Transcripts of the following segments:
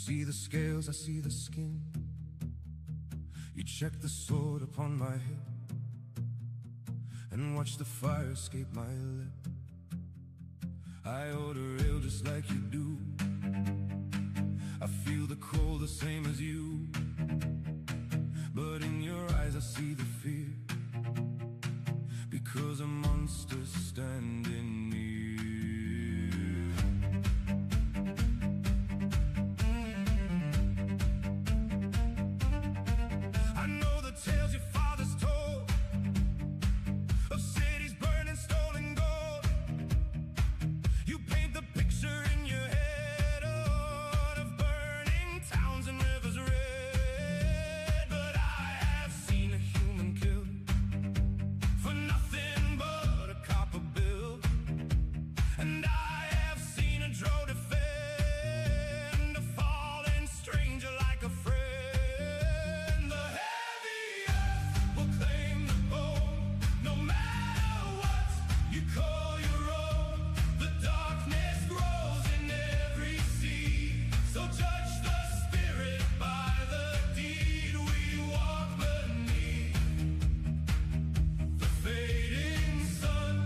see the scales, I see the skin. You check the sword upon my hip and watch the fire escape my lip. I order ale just like you do. I feel the cold the same as you, but in your eyes I see the fear, because a monster's standing near. I know the tales your fathers told of cities burning, stolen gold. You paint the picture in your head of burning towns and rivers red, but I have seen a human killed for nothing but a copper bill, and I have seen a drow defend a fallen stranger like a friend. The heavy earth will claim the bone, no matter what you call your own. The darkness grows in every seed, so judge the spirit by the deed. We walk beneath the fading sun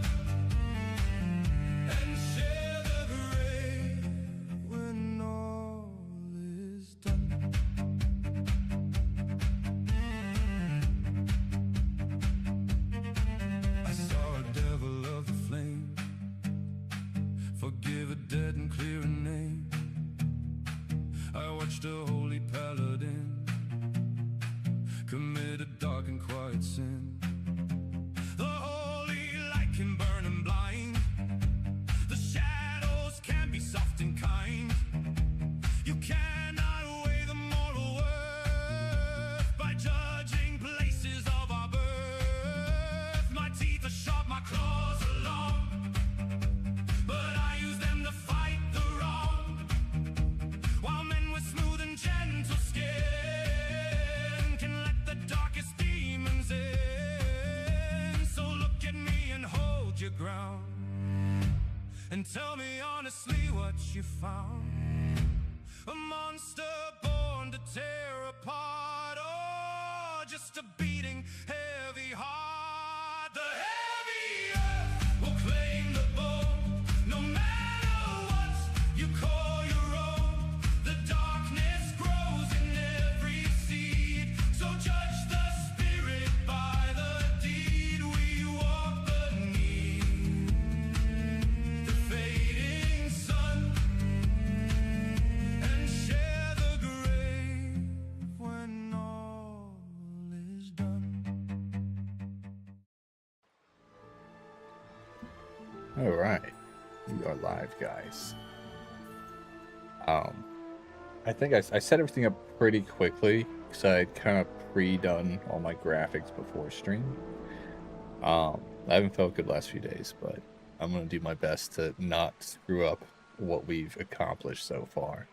and share the grave when all is done. I saw a devil of the flame, forgive a dead and clear a name. I watched a holy paladin commit a dark and quiet sin. The holy light can burn and blind, the shadows can be soft and kind. You cannot weigh the moral worth by judging places of our birth. My teeth are sharp, my claws are long, but I use them to fight the wrong, while men with smooth and gentle skin can let the darkest demons in. So look at me and hold your ground, and tell me honestly what you found. A monster born to tear apart, or just a beating heavy heart? The heavy earth will claim the bone, no matter what you call your own. The darkness grows in every seed, so judge the spirit by the deed. We walk beneath the fading sun and share the grave when all is done. All right, we are live, guys. I think I set everything up pretty quickly because I had kind of pre-done all my graphics before stream. I haven't felt good last few days, but I'm gonna do my best to not screw up what we've accomplished so far.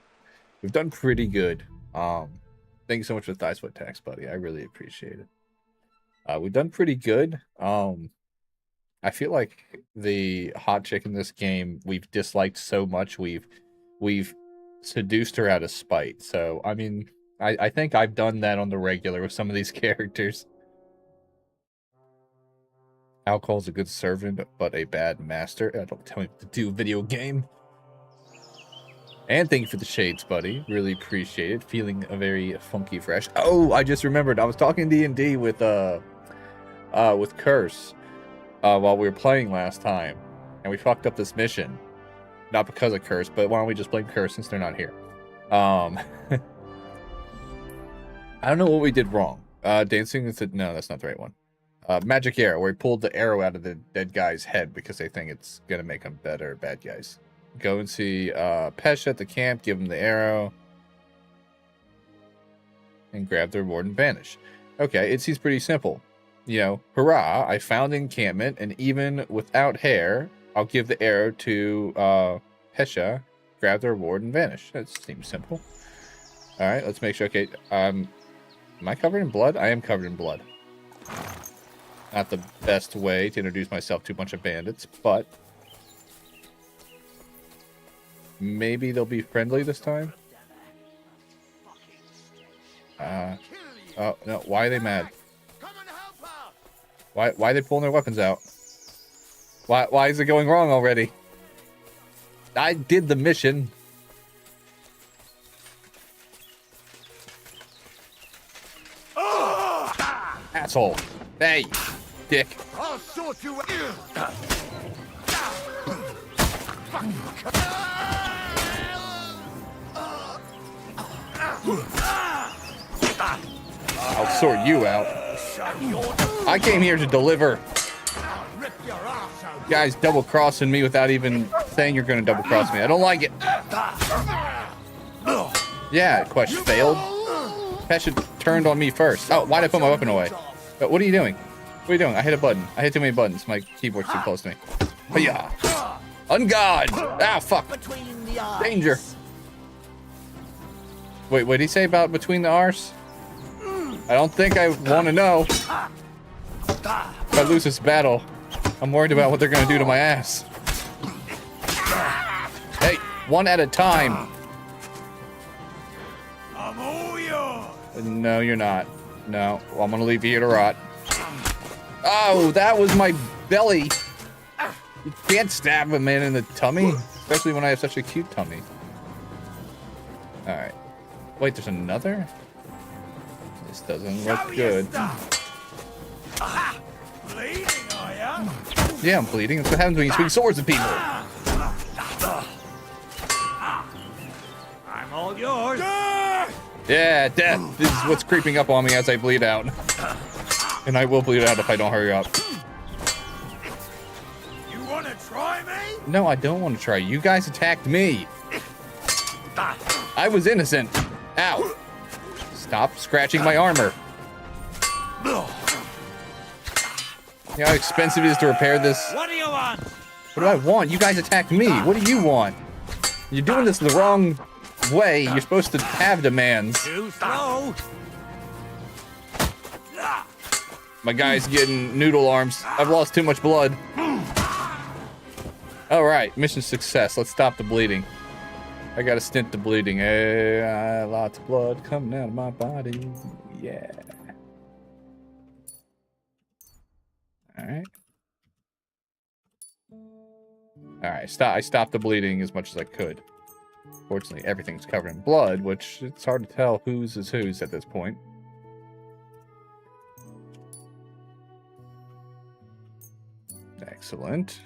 We've done pretty good. Thank you so much for the thighs foot tax, buddy. I really appreciate it. We've done pretty good. I feel like the hot chick in this game we've disliked so much, we've seduced her out of spite. So I mean, I think I've done that on the regular with some of these characters. Alcohol's a good servant, but a bad master. Don't tell me what to do, video game. And thank you for the shades, buddy. Really appreciate it. Feeling a very funky fresh. Oh, I just remembered. I was talking D&D with Curse while we were playing last time, and we fucked up this mission. Not because of Curse, but why don't we just blame Curse since they're not here? I don't know what we did wrong. Dancing is no, that's not the right one. Magic arrow, where he pulled the arrow out of the dead guy's head because they think it's gonna make them better bad guys. Go and see Pesha at the camp, give him the arrow, and grab the reward and vanish. Okay, it seems pretty simple. You know, hurrah, I found encampment, and even without hair, I'll give the arrow to Pesha, grab the reward, and vanish. That seems simple. Alright, let's make sure. Okay, am I covered in blood? I am covered in blood. Not the best way to introduce myself to a bunch of bandits, but maybe they'll be friendly this time. Oh, no. Why are they mad? Why are they pulling their weapons out? Why is it going wrong already? I did the mission. Asshole. Hey, dick. I'll sort you out. I'll sort you out. I came here to deliver. You guys double-crossing me without even saying you're going to double-cross me. I don't like it. Yeah, question failed. That should turned on me first. Oh, why'd I put my weapon away? What are you doing? What are you doing? I hit a button. I hit too many buttons. My keyboard's too close to me. Hiya! Ungod! Ah, fuck! Danger! Wait, what did he say about between the R's? I don't think I want to know. If I lose this battle, I'm worried about what they're going to do to my ass. Hey, one at a time. I'm all yours. No, you're not. No, well, I'm going to leave you here to rot. Oh, that was my belly. You can't stab a man in the tummy, especially when I have such a cute tummy. All right. Wait, there's another? This doesn't look good. Bleeding, are ya? Yeah, I'm bleeding. That's what happens when you swing swords at people. I'm all yours. Yeah, death. This is what's creeping up on me as I bleed out. And I will bleed out if I don't hurry up. You want to try me? No, I don't want to try. You guys attacked me. I was innocent. Ow. Stop scratching my armor. You know how expensive it is to repair this? What do you want? What do I want? You guys attacked me. What do you want? You're doing this the wrong way. You're supposed to have demands. Too slow. My guy's getting noodle arms. I've lost too much blood. All right, mission success. Let's stop the bleeding. I got to stint the bleeding. Lots of blood coming out of my body. Yeah. All right. All right. I stopped the bleeding as much as I could. Fortunately, everything's covered in blood, which it's hard to tell whose is whose at this point. Excellent.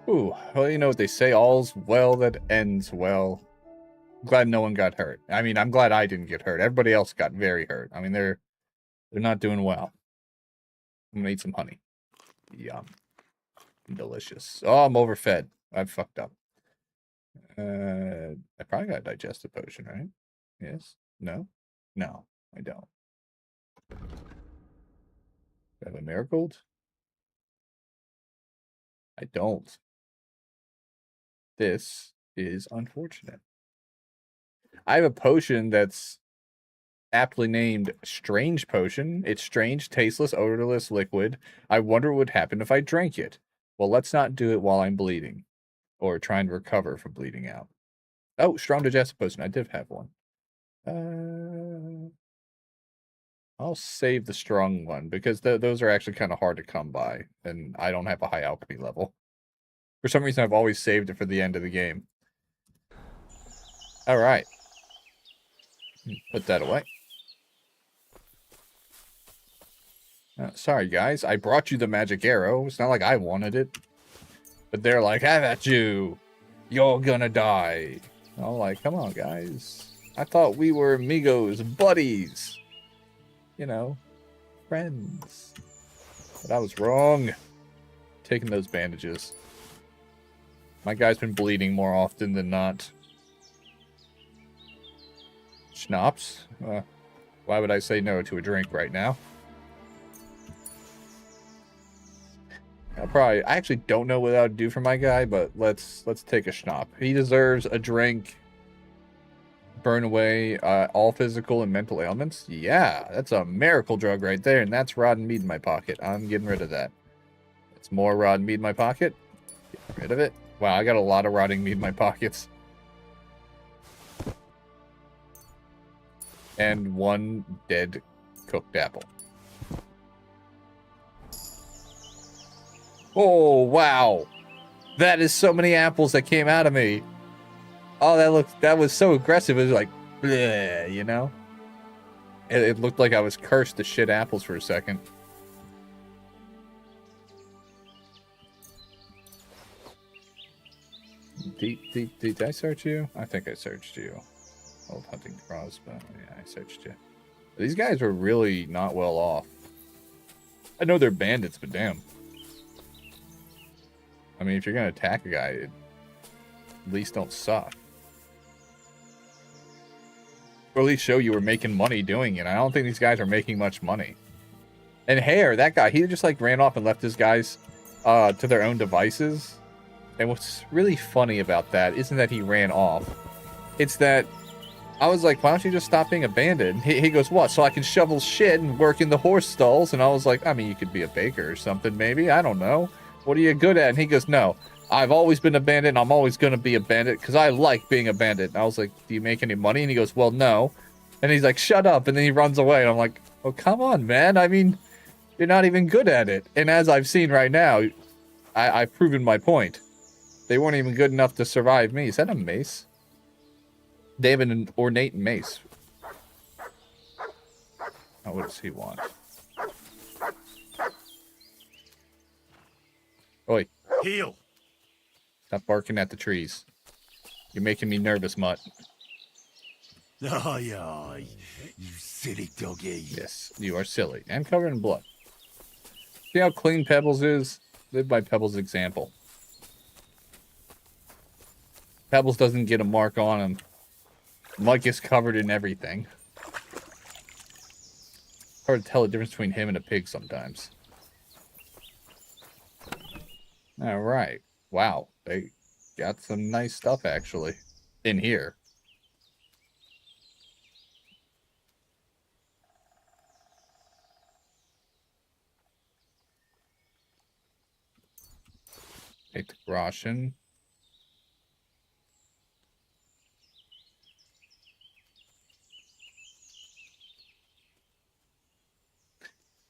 Ooh, well, you know what they say, all's well that ends well. I'm glad no one got hurt. I mean, I'm glad I didn't get hurt. Everybody else got very hurt. I mean, they're not doing well. I'm gonna eat some honey. Yum. Delicious. Oh, I'm overfed. I've fucked up. I probably got a digestive potion, right? Yes? No? No, I don't. Do I have a marigold? I don't. This is unfortunate. I have a potion that's aptly named Strange Potion. It's strange, tasteless, odorless liquid. I wonder what would happen if I drank it. Well, let's not do it while I'm bleeding. Or trying to recover from bleeding out. Oh, strong digestive potion. I did have one. I'll save the strong one because those are actually kind of hard to come by. And I don't have a high alchemy level. For some reason, I've always saved it for the end of the game. All right. Put that away. Sorry, guys. I brought you the magic arrow. It's not like I wanted it. But they're like, have at you. You're gonna die. I'm like, come on, guys. I thought we were amigos, buddies. You know, friends. But I was wrong. Taking those bandages. My guy's been bleeding more often than not. Schnapps? Why would I say no to a drink right now? I actually don't know what I would do for my guy, but let's take a schnapp. He deserves a drink. Burn away all physical and mental ailments. Yeah, that's a miracle drug right there, and that's rod and mead in my pocket. I'm getting rid of that. It's more rod and mead in my pocket. Get rid of it. Wow, I got a lot of rotting meat in my pockets. And one dead cooked apple. Oh, wow. That is so many apples that came out of me. Oh, that was so aggressive. It was like, bleh, you know? It looked like I was cursed to shit apples for a second. Did I search you? I think I searched you. Old hunting crossbow. Yeah, I searched you. These guys were really not well off. I know they're bandits, but damn. I mean, if you're gonna attack a guy, at least don't suck. Or at least show you were making money doing it. I don't think these guys are making much money. And Hare, that guy, he just like ran off and left his guys to their own devices. And what's really funny about that isn't that he ran off. It's that I was like, why don't you just stop being a bandit? And he goes, what? So I can shovel shit and work in the horse stalls? And I was like, I mean, you could be a baker or something, maybe. I don't know. What are you good at? And he goes, no, I've always been a bandit and I'm always going to be a bandit because I like being a bandit. And I was like, do you make any money? And he goes, well, no. And he's like, shut up. And then he runs away. And I'm like, oh, come on, man. I mean, you're not even good at it. And as I've seen right now, I've proven my point. They weren't even good enough to survive me. Is that a mace? They have an ornate mace. Oh, what does he want? Oi. Heal. Stop barking at the trees. You're making me nervous, Mutt. Aye, aye. You silly doggy. Yes, you are silly. And covered in blood. See how clean Pebbles is? Live by Pebbles' example. Pebbles doesn't get a mark on him. Mike is covered in everything. Hard to tell the difference between him and a pig sometimes. Alright. Wow. They got some nice stuff, actually. In here. Take the Groshen.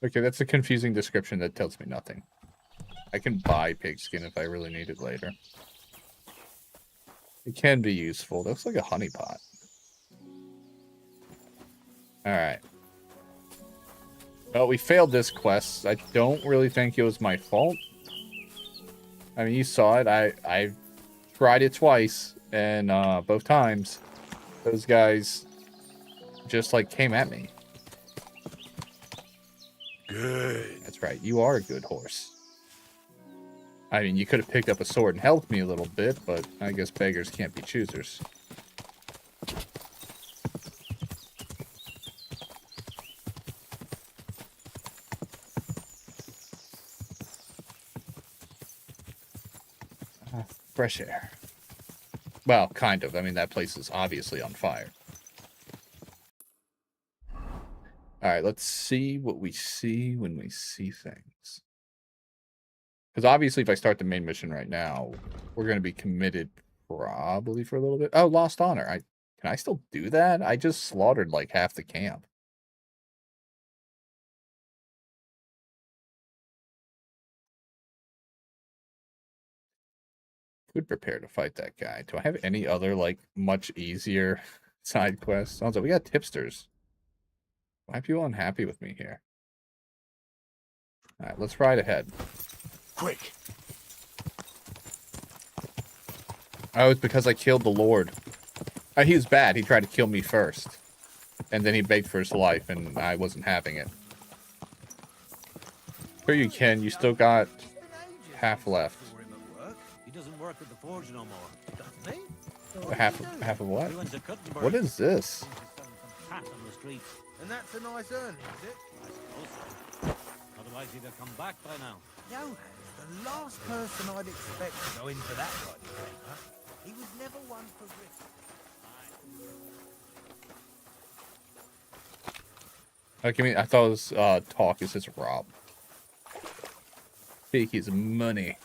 Okay, that's a confusing description that tells me nothing. I can buy pigskin if I really need it later. It can be useful. It looks like a honey pot. Alright. Well, we failed this quest. I don't really think it was my fault. I mean, you saw it. I tried it twice, and both times, those guys just, like, came at me. Good. That's right. You are a good horse. I mean, you could have picked up a sword and helped me a little bit, but I guess beggars can't be choosers. Fresh air. Well, kind of. I mean, that place is obviously on fire. Alright, let's see what we see when we see things. Because obviously if I start the main mission right now, we're going to be committed probably for a little bit. Oh, Lost Honor. Can I still do that? I just slaughtered like half the camp. Could prepare to fight that guy. Do I have any other like much easier side quests? Also, we got tipsters. Why are people unhappy with me here? Alright, let's ride ahead. Quick. Oh, it's because I killed the Lord. Oh, he was bad. He tried to kill me first. And then he begged for his life, and I wasn't having it. Sure you can. You still got half left. He doesn't work at the forge no more. Doesn't he? Half of what? He went to Cuttenburg. What is this? Pat on the streets. And that's a nice earning, is it? I suppose so. Otherwise he'd have come back by now. Johan's the last person I'd expect to go into that kind of paper. He was never one for risk. Okay, I thought it was talk. It says Rob. Speak his money.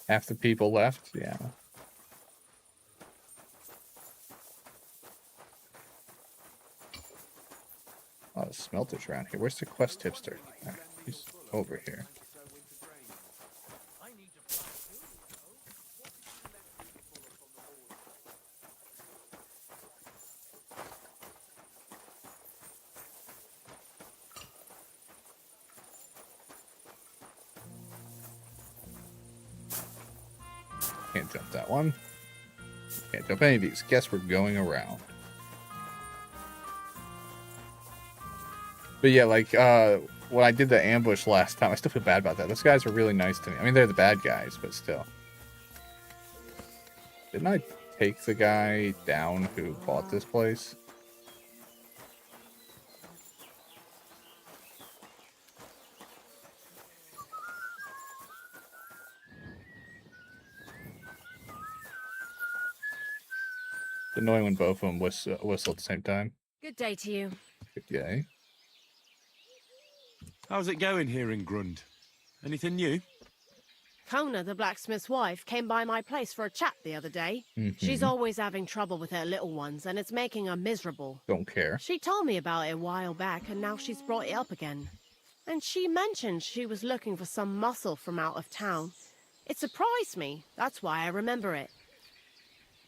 Half the people left. Yeah. A lot of smelters around here. Where's the quest tipster? Ah, he's over here. Can't jump that one. Can't jump any of these. Guess we're going around. But yeah, like, when I did the ambush last time, I still feel bad about that. Those guys were really nice to me. I mean, they're the bad guys, but still. Didn't I take the guy down who bought this place? It's annoying when both of them whistle at the same time. Good day to you. Good day. How's it going here in Grund? Anything new? Kona, the blacksmith's wife, came by my place for a chat the other day. She's always having trouble with her little ones, and it's making her miserable. Don't care. She told me about it a while back, and now she's brought it up again. And she mentioned she was looking for some muscle from out of town. It surprised me. That's why I remember it.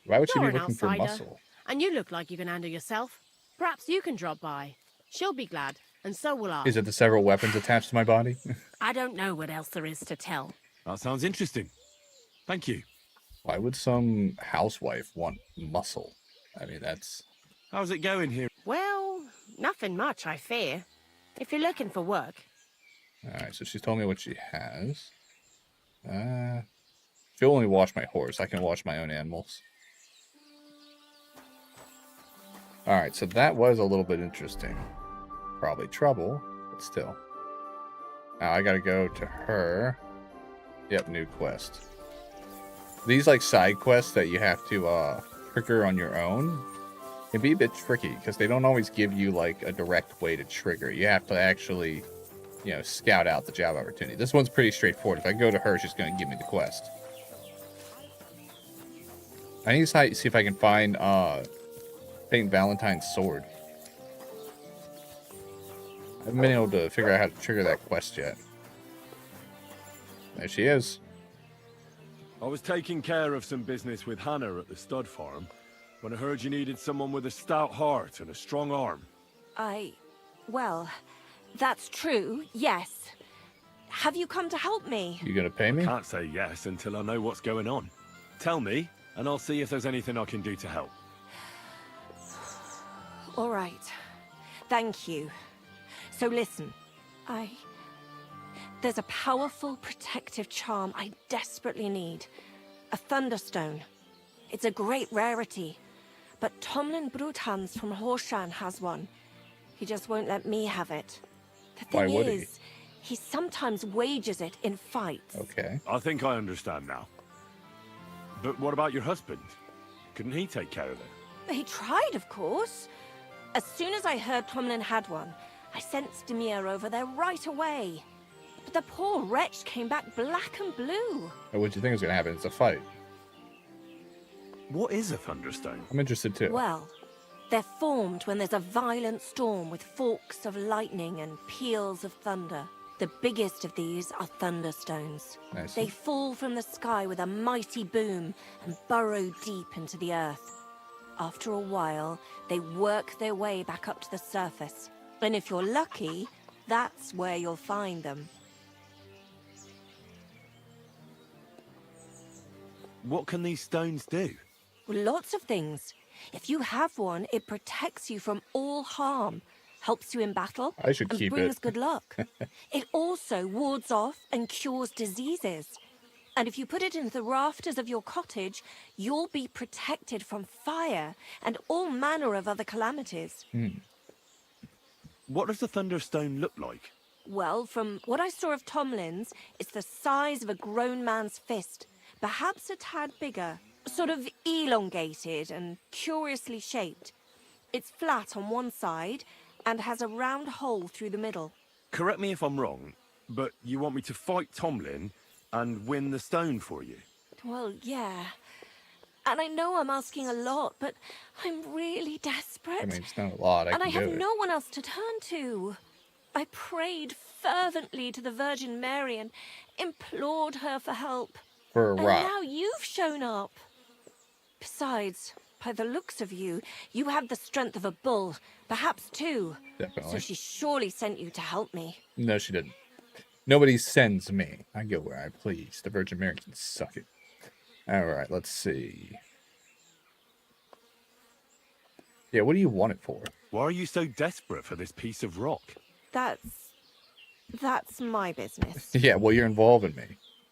Why would she You're be an looking for outsider, muscle? and you look like you can handle yourself. Perhaps you can drop by. She'll be glad, and so will I. Is it the several weapons attached to my body? I don't know what else there is to tell. That sounds interesting. Thank you. Why would some housewife want muscle? I mean, that's... How's it going here? Well, nothing much, I fear. If you're looking for work. Alright, so she's told me what she has. She'll only wash my horse. I can wash my own animals. Alright, so that was a little bit interesting. Probably trouble, but still. Now I gotta go to her. Yep, new quest. These, like, side quests that you have to trigger on your own can be a bit tricky, because they don't always give you, like, a direct way to trigger. You have to actually, you know, scout out the job opportunity. This one's pretty straightforward. If I go to her, she's going to give me the quest. I need to see if I can find St. Valentine's sword. I haven't been able to figure out how to trigger that quest yet. There she is. I was taking care of some business with Hannah at the stud farm when I heard you needed someone with a stout heart and a strong arm. Well, that's true, yes. Have you come to help me? You gonna pay me? Can't say yes until I know what's going on. Tell me, and I'll see if there's anything I can do to help. All right. Thank you. So listen, there's a powerful protective charm I desperately need. A Thunderstone. It's a great rarity. But Tomlin Bruthans from Horshan has one. He just won't let me have it. The Why thing would he? is, he sometimes wages it in fights. Okay. I think I understand now. But what about your husband? Couldn't he take care of it? He tried, of course. As soon as I heard Tomlin had one, I sent Demir over there right away. But the poor wretch came back black and blue. What do you think is gonna happen? It's a fight. What is a Thunderstone? I'm interested too. Well, they're formed when there's a violent storm with forks of lightning and peals of thunder. The biggest of these are thunderstones. I see. They fall from the sky with a mighty boom and burrow deep into the earth. After a while, they work their way back up to the surface. And if you're lucky, that's where you'll find them. What can these stones do? Lots of things. If you have one, it protects you from all harm, helps you in battle, I should and keep brings it. good luck. It also wards off and cures diseases. And if you put it into the rafters of your cottage, you'll be protected from fire and all manner of other calamities. What does the Thunderstone look like? Well, from what I saw of Tomlin's, it's the size of a grown man's fist, perhaps a tad bigger, sort of elongated and curiously shaped. It's flat on one side and has a round hole through the middle. Correct me if I'm wrong, but you want me to fight Tomlin and win the stone for you? Well, yeah. And I know I'm asking a lot, but I'm really desperate. I mean, it's not a lot. I and I can have do it. no one else to turn to. I prayed fervently to the Virgin Mary and implored her for help. For a And rock. now you've shown up. Besides, by the looks of you, you have the strength of a bull, perhaps two. Definitely. So she surely sent you to help me. No, she didn't. Nobody sends me. I go where I please. The Virgin Mary can suck it. All right, let's see. Yeah, what do you want it for? Why are you so desperate for this piece of rock? That's my business. Yeah, well, you're involving me.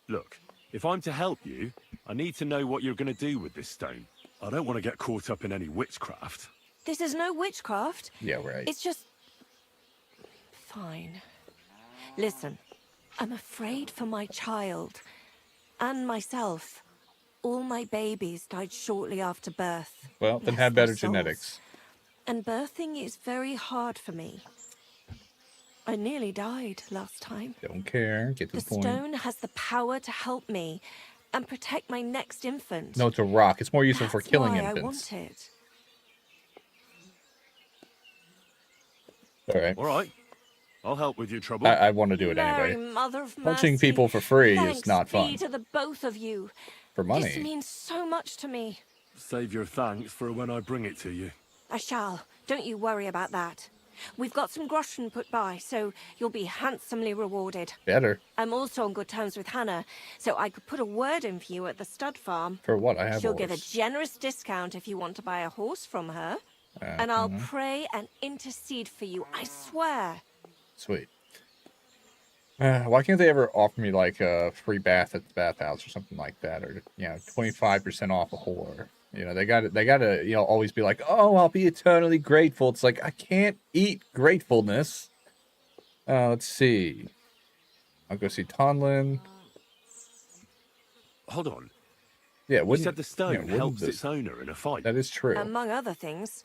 Look, if I'm to help you, I need to know what you're going to do with this stone. I don't want to get caught up in any witchcraft. This is no witchcraft. Yeah, right. It's just... Fine. Listen, I'm afraid for my child. And myself. All my babies died shortly after birth. Well, then Bless have their better souls. genetics. And birthing is very hard for me. I nearly died last time. Don't care. Get to The the point. stone has the power to help me and protect my next infant. No, it's a rock. It's more useful for That's killing why infants. I want it. All right. All right. I'll help with your trouble. I want to do it Mary, anyway. Mother of Punching mercy, people for free thanks is not fun. be to the both of you. For This money. means so much to me. Save your thanks for when I bring it to you. I shall. Don't you worry about that. We've got some groschen put by, so you'll be handsomely rewarded. Better. I'm also on good terms with Hannah, so I could put a word in for you at the stud farm. For what? I have She'll a give a horse. generous discount if you want to buy a horse from her. And I'll pray and intercede for you, I swear. Sweet. Why can't they ever offer me like a free bath at the bathhouse or something like that, or 25% off a whore? They gotta always be like, oh, I'll be eternally grateful. It's like I can't eat gratefulness. Let's see. I'll go see Tonlin. Hold on. Yeah, You said the stone helps the- its owner in a fight. That is true. Among other things.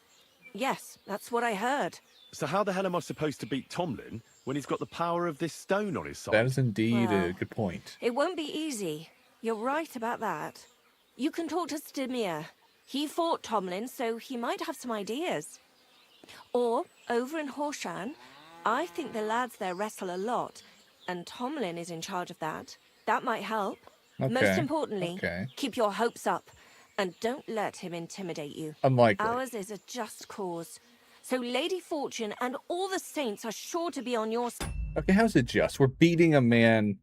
Yes, that's what I heard. So how the hell am I supposed to beat Tomlin when he's got the power of this stone on his side? That is indeed Well, a good point. It won't be easy. You're right about that. You can talk to Stimir. He fought Tomlin, so he might have some ideas. Or, over in Horshan, I think the lads there wrestle a lot, and Tomlin is in charge of that. That might help. Most Okay, importantly, okay. keep your hopes up, and don't let him intimidate you. Unlikely. Ours is a just cause. So Lady Fortune and all the saints are sure to be on your side. Okay, how's it just? We're beating a man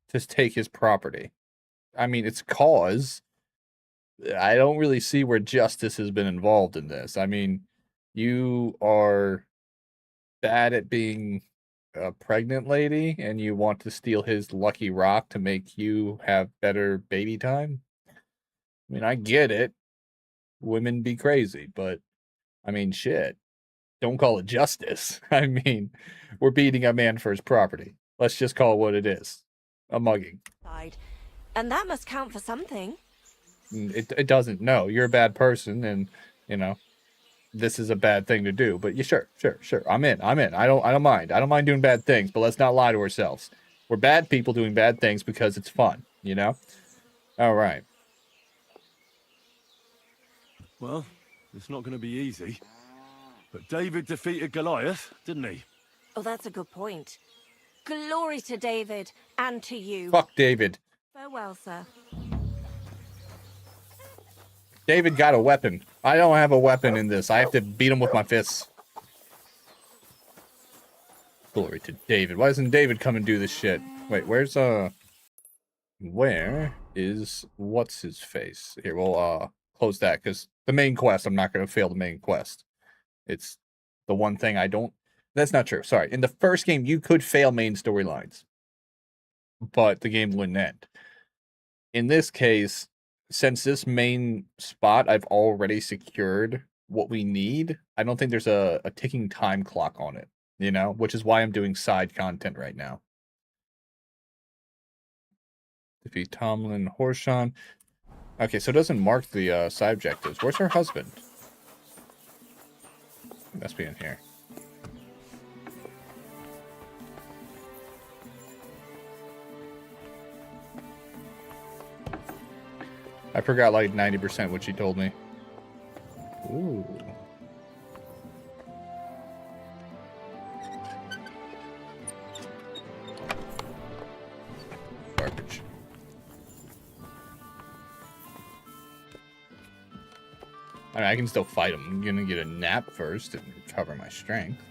to take his property. I mean, it's cause. I don't really see where justice has been involved in this. I mean, you are bad at being a pregnant lady and you want to steal his lucky rock to make you have better baby time. I mean, I get it. Women be crazy, but I mean, shit. Don't call it justice. I mean, we're beating a man for his property. Let's just call it what it is. A mugging. And that must count for something. It doesn't. No, you're a bad person, and this is a bad thing to do. But sure. I'm in. I don't mind. I don't mind doing bad things, but let's not lie to ourselves. We're bad people doing bad things because it's fun. All right. Well, it's not going to be easy. But David defeated Goliath, didn't he? Oh, that's a good point. Glory to David and to you. Fuck David. Farewell, sir. David got a weapon. I don't have a weapon in this. I have to beat him with my fists. Glory to David. Why doesn't David come and do this shit? Wait, where is what's his face? Here, we'll close that because the main quest, I'm not going to fail the main quest. It's the one thing I don't. That's not true. Sorry. In the first game, you could fail main storylines, but the game wouldn't end. In this case, since this main spot, I've already secured what we need. I don't think there's a ticking time clock on it, which is why I'm doing side content right now. Defeat Tomlin, Horshan. Okay, so it doesn't mark the side objectives. Where's her husband? He must be in here. I forgot like 90% what she told me. Ooh. Garbage. I mean, I can still fight him. I'm gonna get a nap first and recover my strength.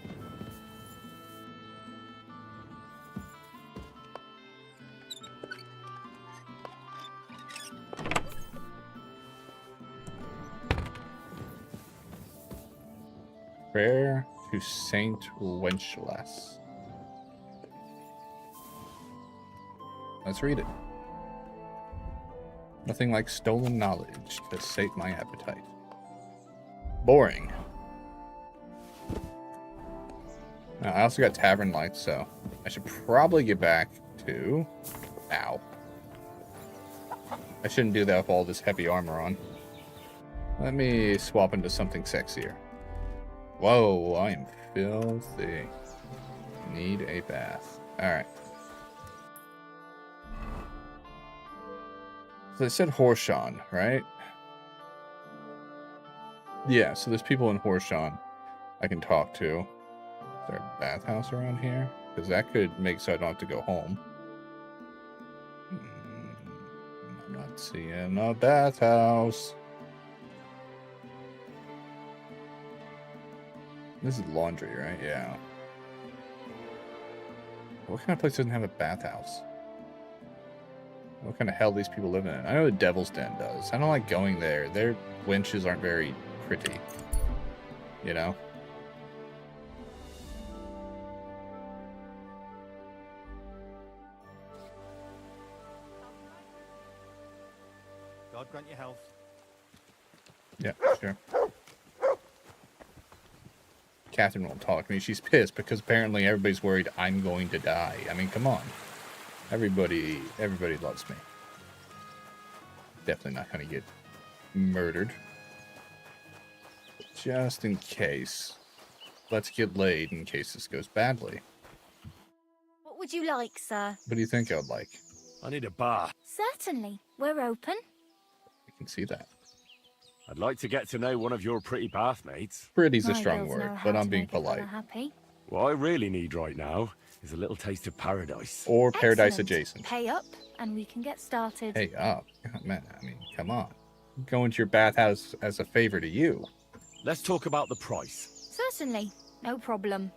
Prayer to Saint Wenceslas. Let's read it. Nothing like stolen knowledge to sate my appetite. Boring. I also got tavern lights, so I should probably get back to... Ow. I shouldn't do that with all this heavy armor on. Let me swap into something sexier. Whoa, I am filthy. Need a bath. Alright. So they said Horshan, right? Yeah, so there's people in Horshan I can talk to. Is there a bathhouse around here? Because that could make so I don't have to go home. I'm not seeing a bathhouse. This is laundry, right? Yeah. What kind of place doesn't have a bathhouse? What kind of hell these people live in? I know the Devil's Den does. I don't like going there. Their wenches aren't very pretty. You know? God grant your health. Yeah, sure. Catherine won't talk to me. She's pissed because apparently everybody's worried I'm going to die. I mean, come on. Everybody loves me. Definitely not going to get murdered. Just in case. Let's get laid in case this goes badly. What would you like, sir? What do you think I would like? I need a bath. Certainly. We're open. You can see that. I'd like to get to know one of your pretty bathmates. Pretty's a My strong girls word, know how but to I'm being make a fella polite. happy. What I really need right now is a little taste of paradise. Or paradise Excellent. adjacent. Pay up, and we can get started. Hey, up. Man, I mean, come on. Going to your bathhouse as a favor to you. Let's talk about the price. Certainly. No problem.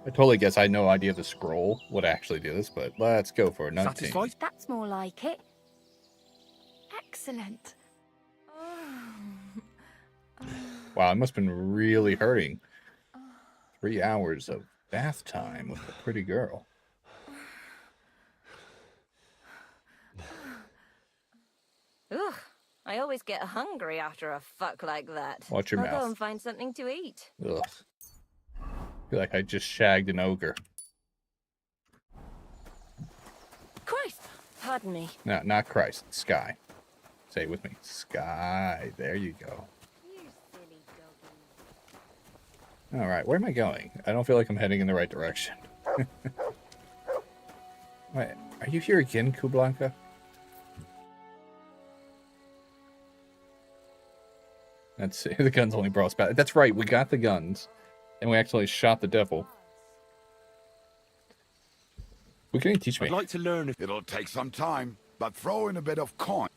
I totally guess I had no idea the scroll would actually do this, but let's go for it. Satisfied? That's more like it. Excellent. Wow, it must have been really hurting. 3 hours of bath time with a pretty girl. Ugh, I always get hungry after a fuck like that. Watch your I'll go mouth. and find something to eat. Ugh. Feel like I just shagged an ogre. Christ! Pardon me. No, not Christ. Sky. Say it with me. Sky. There you go. You silly doggy. Alright, where am I going? I don't feel like I'm heading in the right direction. Wait, are you here again, Kublanka? Let's see. The guns only brought us back. That's right, we got the guns. And we actually shot the devil. What can you teach me? I'd like to learn if... It'll take some time, but throw in a bit of coin.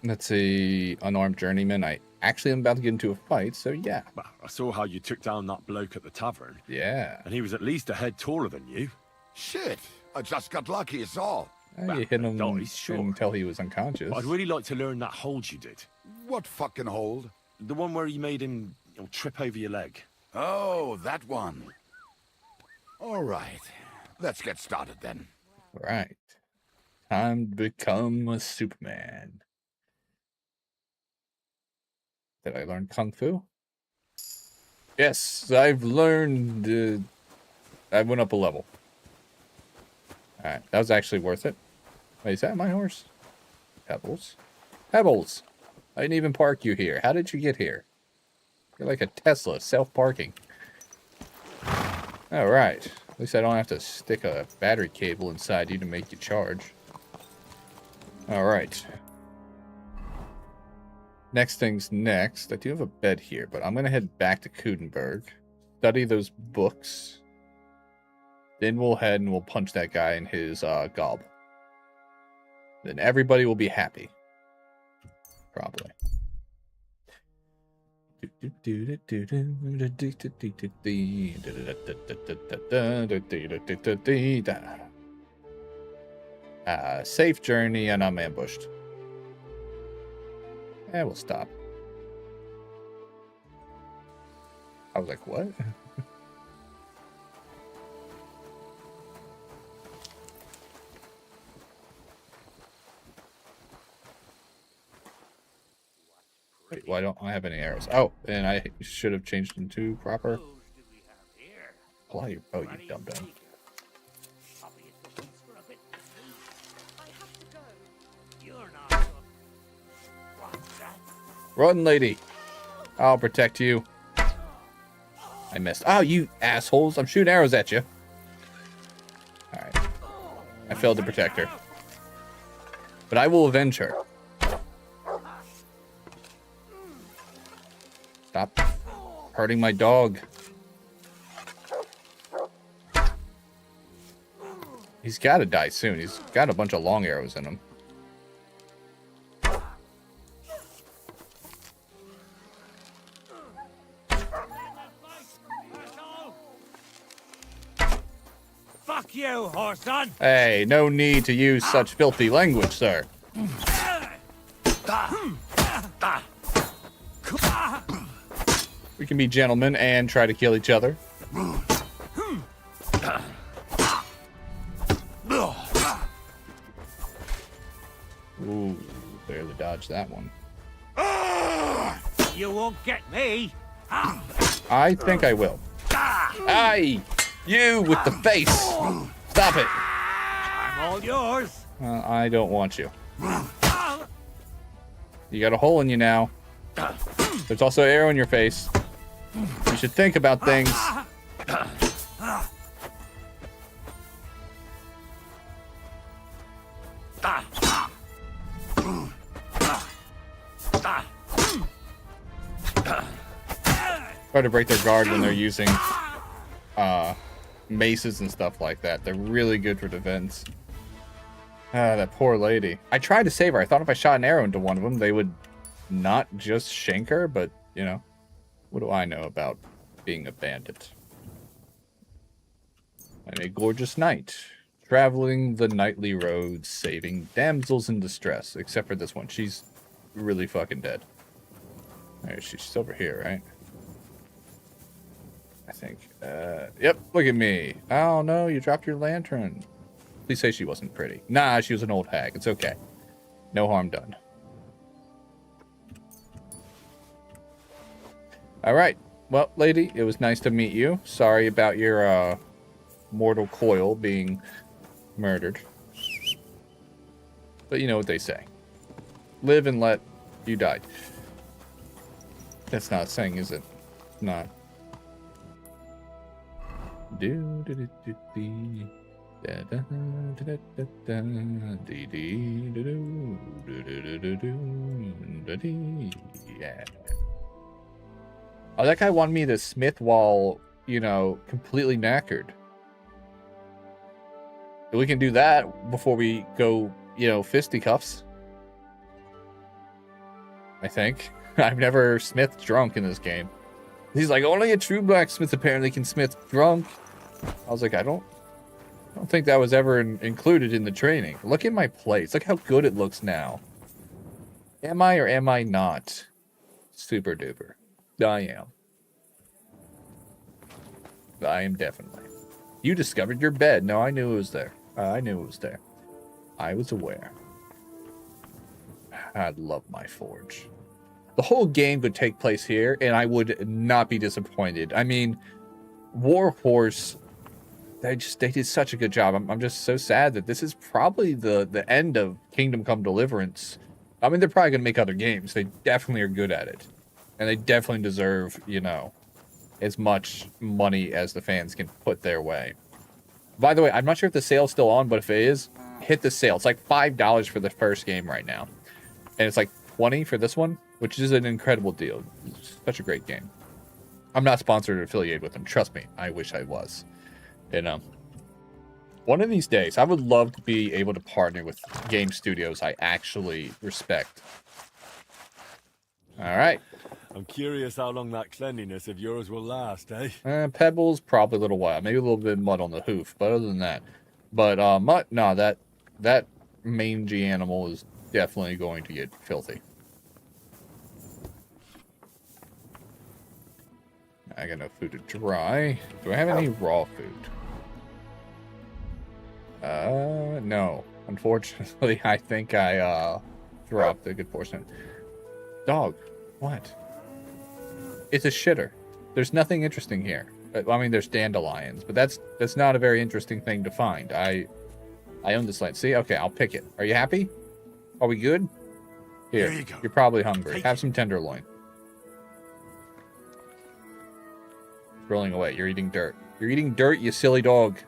Let's see. Unarmed journeyman. I actually am about to get into a fight, so yeah. Well, I saw how you took down that bloke at the tavern. Yeah. And he was at least a head taller than you. Shit, I just got lucky, is all. You Well, hit him nice, sure. until he was unconscious. I'd really like to learn that hold you did. What fucking hold? The one where you made him trip over your leg. Oh, that one. All right, let's get started then. Right. Time to become a Superman. Did I learn Kung Fu? Yes, I've learned... I went up a level. Alright, that was actually worth it. Wait, is that my horse? Pebbles? Pebbles! I didn't even park you here. How did you get here? You're like a Tesla, self-parking. Alright. At least I don't have to stick a battery cable inside you to make you charge. All right. Next thing's next. I do have a bed here, but I'm going to head back to Kudenberg, study those books. Then we'll head and we'll punch that guy in his gob. Then everybody will be happy. Probably. Safe journey, and I'm ambushed. We'll stop. I was like, what? Wait, why don't I have any arrows? Oh, and I should have changed them to proper. Apply your bow, you dumb dumb. Run, lady. I'll protect you. I missed. Oh, you assholes. I'm shooting arrows at you. Alright. I failed to protect her. But I will avenge her. Stop hurting my dog. He's got to die soon. He's got a bunch of long arrows in him. Fuck you, Horson! Hey, no need to use such filthy language, sir. We can be gentlemen and try to kill each other. Ooh, barely dodged that one. You won't get me! I think I will. Aye! You with the face! Stop it! I'm all yours! I don't want you. You got a hole in you now. There's also an arrow in your face. You should think about things. Try to break their guard when they're using maces and stuff like that. They're really good for defense. That poor lady. I tried to save her. I thought if I shot an arrow into one of them, they would not just shank her, but, you know, what do I know about being a bandit? I'm a gorgeous knight, traveling the nightly roads, saving damsels in distress, except for this one. She's really fucking dead. Alright, she's over here, right? I think. Yep, look at me. Oh no, you dropped your lantern. Please say she wasn't pretty. Nah, she was an old hag. It's okay. No harm done. Alright. Well, lady, it was nice to meet you. Sorry about your, mortal coil being murdered. But you know what they say. Live and let you die. That's not a saying, is it? Not. Yeah. Oh, that guy wanted me to smith while, you know, completely knackered. We can do that before we go, you know, fisticuffs. I think. I've never smithed drunk in this game. He's like, only a true blacksmith apparently can smith drunk. I was like, I don't think that was ever included in the training. Look at my plates. Look how good it looks now. Am I or am I not super duper? I am. I am definitely. You discovered your bed. No, I knew it was there. I knew it was there. I was aware. I love my forge. The whole game could take place here, and I would not be disappointed. I mean, Warhorse, they did such a good job. I'm just so sad that this is probably the end of Kingdom Come Deliverance. I mean, they're probably going to make other games. They definitely are good at it. And they definitely deserve, you know, as much money as the fans can put their way. By the way, I'm not sure if the sale's still on, but if it is, hit the sale. It's like $5 for the first game right now. And it's like 20 for this one, which is an incredible deal. It's such a great game. I'm not sponsored or affiliated with them. Trust me, I wish I was. You know, one of these days, I would love to be able to partner with game studios I actually respect. All right. I'm curious how long that cleanliness of yours will last, eh? Pebbles, probably a little while. Maybe a little bit of mud on the hoof, but other than that. But mud, no, that mangy animal is definitely going to get filthy. I got no food to dry. Do I have any raw food? No. Unfortunately, I think I dropped a good portion. Dog, what? It's a shitter. There's nothing interesting here. I mean, there's dandelions, but that's not a very interesting thing to find. I own this land. See? Okay, I'll pick it. Are you happy? Are we good? Here you go. You're probably hungry. Have some tenderloin. Rolling away. You're eating dirt. You're eating dirt, you silly dog.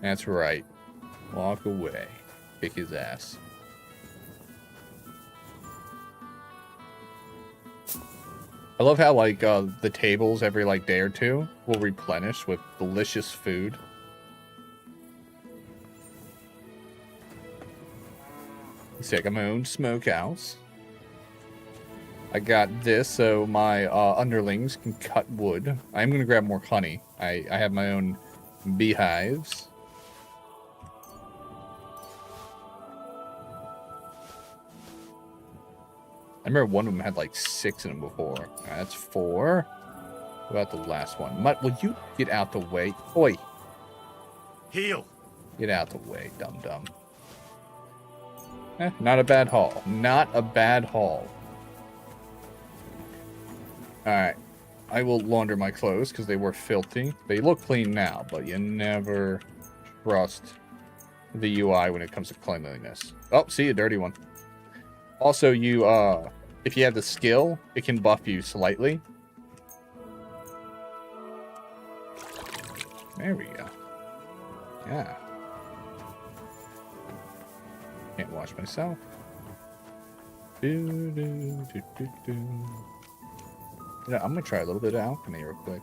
That's right. Walk away. Kick his ass. I love how, like, the tables every, like, day or two will replenish with delicious food. See, I got my own smokehouse. I got this so my underlings can cut wood. I'm going to grab more honey. I have my own beehives. I remember one of them had like 6 in them before. Right, that's 4. What about the last one? Mutt, will you get out the way? Oi. Heal. Get out the way, dum-dum. Not a bad haul. Not a bad haul. Alright. I will launder my clothes because they were filthy. They look clean now, but you never trust the UI when it comes to cleanliness. Oh, see, a dirty one. Also, you, if you have the skill, it can buff you slightly. There we go. Yeah. Can't wash myself. I'm gonna try a little bit of alchemy real quick.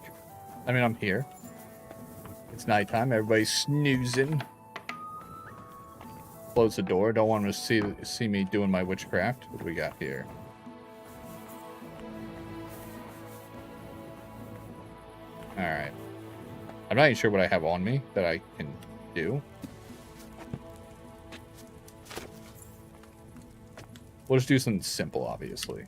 I mean, I'm here. It's nighttime. Everybody's snoozing. Close the door. Don't want them to see me doing my witchcraft. What do we got here? Alright. I'm not even sure what I have on me that I can do. We'll just do something simple, obviously.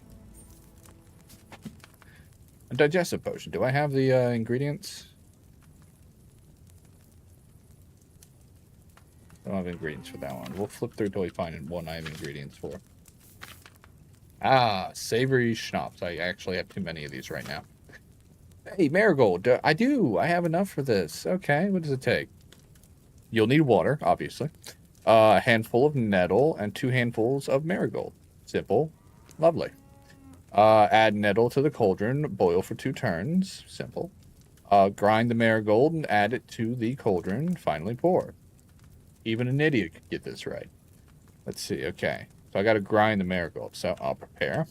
A digestive potion. Do I have the ingredients? I don't have ingredients for that one. We'll flip through till we find one I have ingredients for. Ah, savory schnapps. I actually have too many of these right now. Hey, marigold. I do. I have enough for this. Okay, what does it take? You'll need water, obviously. A handful of nettle and 2 handfuls of marigold. Simple. Lovely. Add nettle to the cauldron. Boil for 2 turns. Simple. Grind the marigold and add it to the cauldron. Finally pour. Even an idiot could get this right. Let's see. Okay. So I got to grind the marigold. So I'll prepare.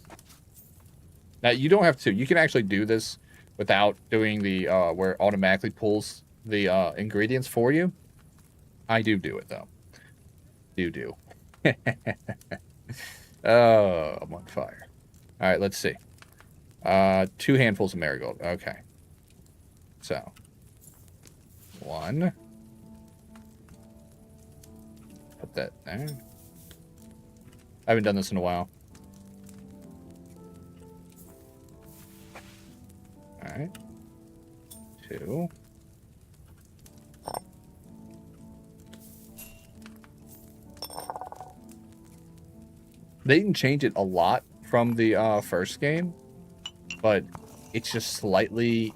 Now, you don't have to. You can actually do this without doing the where it automatically pulls the ingredients for you. I do it, though. Do. Oh, I'm on fire. All right, let's see. 2 handfuls of marigold. Okay. So. 1. Put that there. I haven't done this in a while. Alright. 2. They didn't change it a lot from the first game, but it's just slightly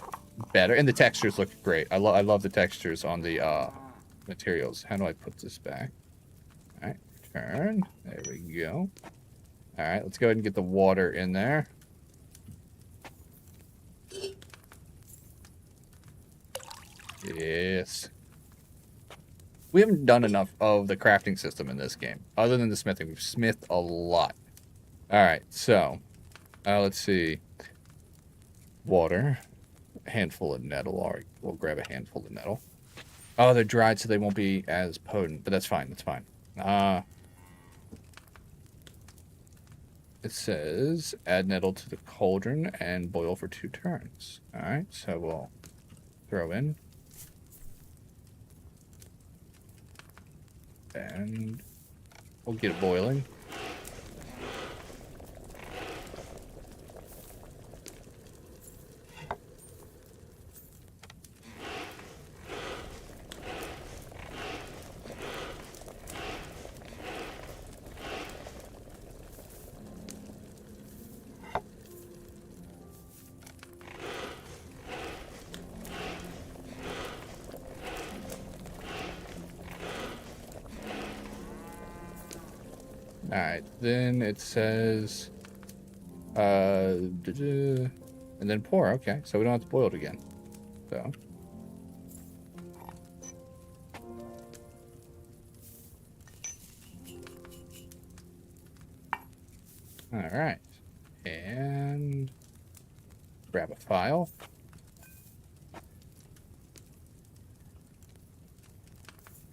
better. And the textures look great. I love the textures on the materials. How do I put this back? Alright, turn. There we go. Alright, let's go ahead and get the water in there. Yes. We haven't done enough of the crafting system in this game. Other than the smithing. We've smithed a lot. Alright, so. Let's see. Water. A handful of nettle. Alright, we'll grab a handful of nettle. Oh, they're dried so they won't be as potent. But that's fine, that's fine. It says, add nettle to the cauldron and boil for 2 turns. Alright, so we'll throw in. And we'll get it boiling. Alright, then it says, and then pour. Okay, so we don't have to boil it again. So. Alright, and grab a file.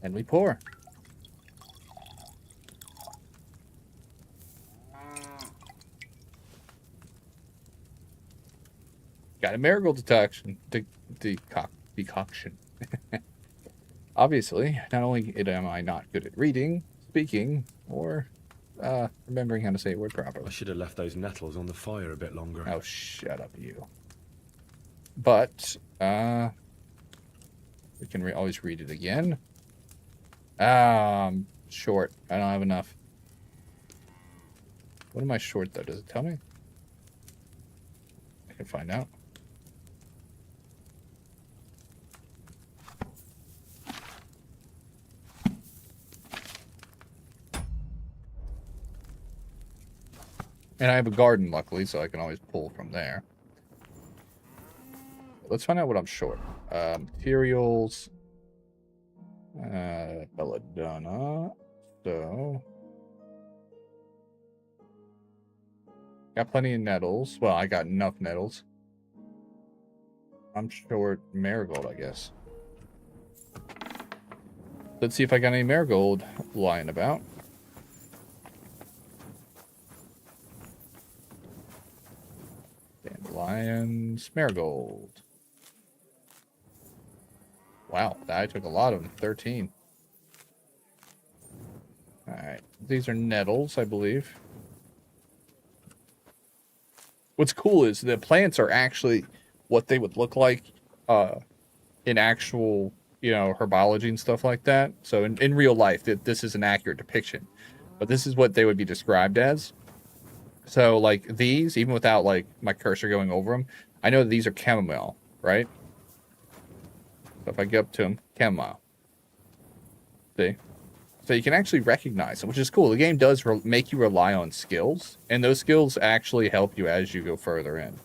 And we pour. Got a marigold decoction. Decoction. Obviously, not only am I not good at reading, speaking, or remembering how to say a word properly. I should have left those nettles on the fire a bit longer. Oh, shut up, you. But, we can always read it again. I'm short. I don't have enough. What am I short, though? Does it tell me? I can find out. And I have a garden, luckily, so I can always pull from there. Let's find out what I'm short. Materials. Belladonna. So. Got plenty of nettles. Well, I got enough nettles. I'm short marigold, I guess. Let's see if I got any marigold lying about. Dandelions, marigold. Wow, I took a lot of them. 13. Alright, these are nettles, I believe. What's cool is the plants are actually what they would look like in actual, you know, herbology and stuff like that. So in real life, this is an accurate depiction. But this is what they would be described as. So, like, these, even without, like, my cursor going over them, I know that these are chamomile, right? So if I get up to them, chamomile. See? So you can actually recognize them, which is cool. The game does make you rely on skills, and those skills actually help you as you go further in.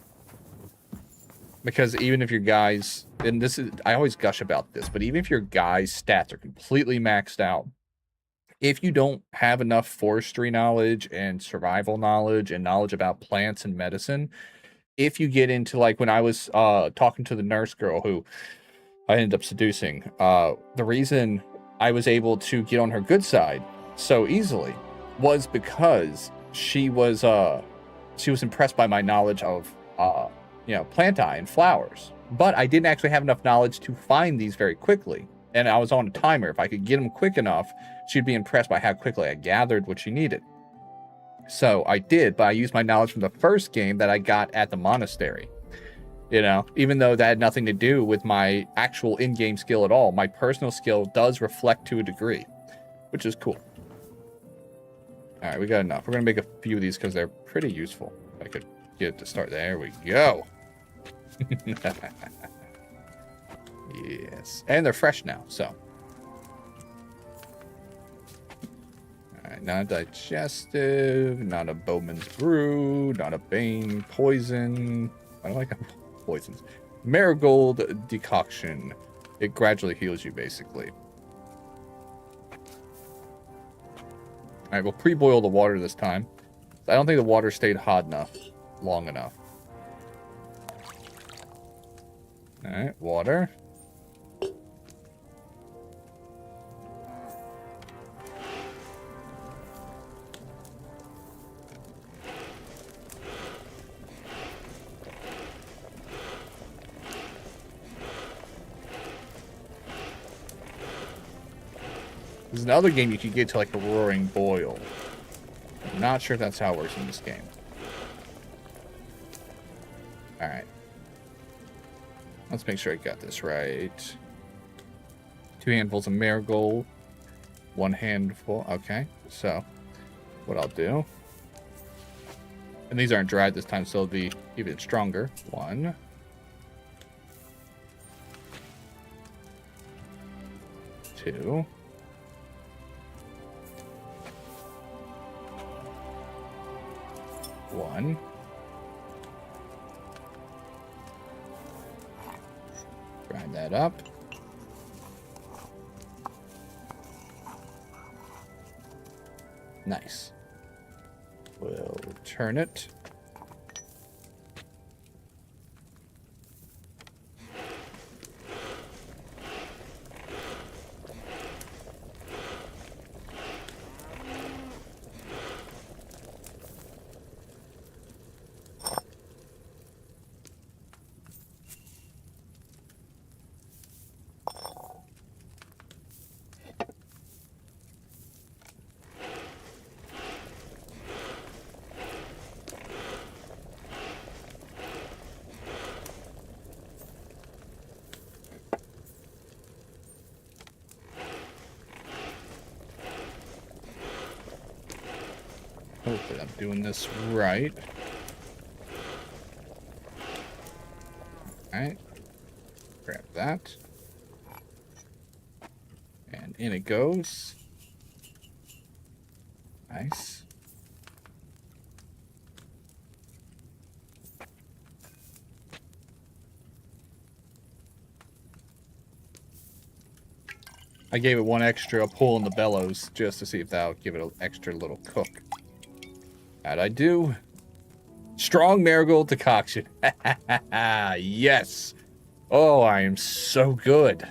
Because even if your guys, and this is, I always gush about this, but even if your guys' stats are completely maxed out, if you don't have enough forestry knowledge and survival knowledge and knowledge about plants and medicine, if you get into, like, when I was talking to the nurse girl who I ended up seducing, the reason I was able to get on her good side so easily was because she was impressed by my knowledge of plantae and flowers. But I didn't actually have enough knowledge to find these very quickly, and I was on a timer. If I could get them quick enough, she'd be impressed by how quickly I gathered what she needed. So I did, but I used my knowledge from the first game that I got at the monastery. You know, even though that had nothing to do with my actual in-game skill at all, my personal skill does reflect to a degree, which is cool. All right, we got enough. We're going to make a few of these because they're pretty useful. If I could get it to start. There we go. Yes. And they're fresh now, so. All right, not digestive, not a Bowman's Brew, not a Bane Poison. I don't like poisons. Marigold decoction. It gradually heals you, basically. Alright, we'll pre-boil the water this time. I don't think the water stayed hot enough. Long enough. Alright, water. There's another game you could get to like a roaring boil. I'm not sure if that's how it works in this game. Alright. Let's make sure I got this right. 2 handfuls of marigold. 1 handful. Okay. So, what I'll do. And these aren't dried this time, so they'll be even stronger. 1. 2. 1. Grind that up. Nice. We'll turn it. Hopefully I'm doing this right. Alright. Grab that. And in it goes. Nice. I gave it 1 extra pull in the bellows just to see if that would give it an extra little cook. How'd I do? Strong marigold decoction. Yes. Oh, I am so good.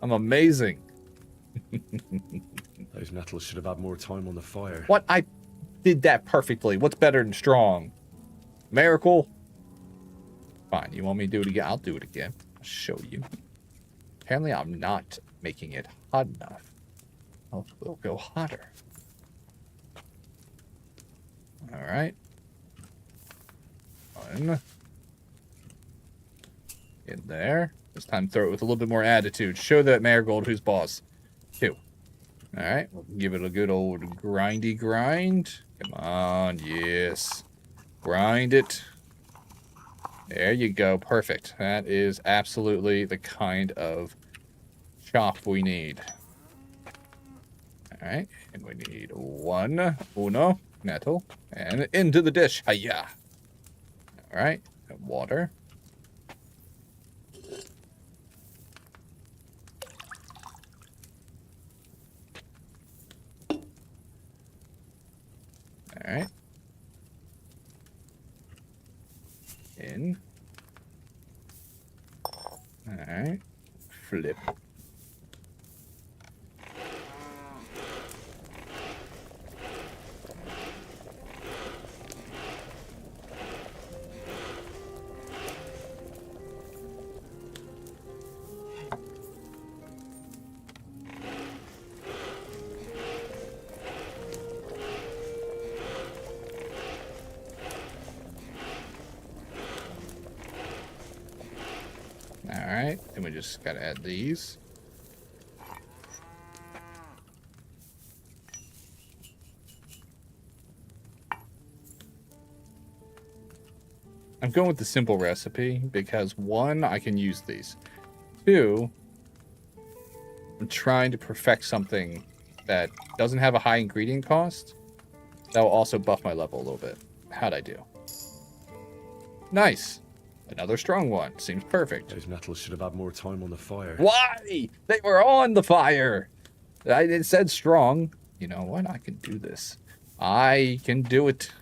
I'm amazing. Those nettles should have had more time on the fire. What? I did that perfectly. What's better than strong? Miracle? Fine. You want me to do it again? I'll do it again. I'll show you. Apparently, I'm not making it hot enough. Oh, we'll go hotter. All right. 1. In there. This time throw it with a little bit more attitude. Show that marigold who's boss. 2. All right. We'll give it a good old grindy grind. Come on. Yes. Grind it. There you go. Perfect. That is absolutely the kind of chop we need. All right. And we need 1 uno nettle. And into the dish. Hiya. All right. Water. All right. In. All right. Flip. Alright, then we just gotta add these. I'm going with the simple recipe because 1, I can use these. 2, I'm trying to perfect something that doesn't have a high ingredient cost. That will also buff my level a little bit. How'd I do? Nice. Another strong one. Seems perfect. Those nettles should have had more time on the fire. Why? They were on the fire. It said strong. You know what? I can do this. I can do it.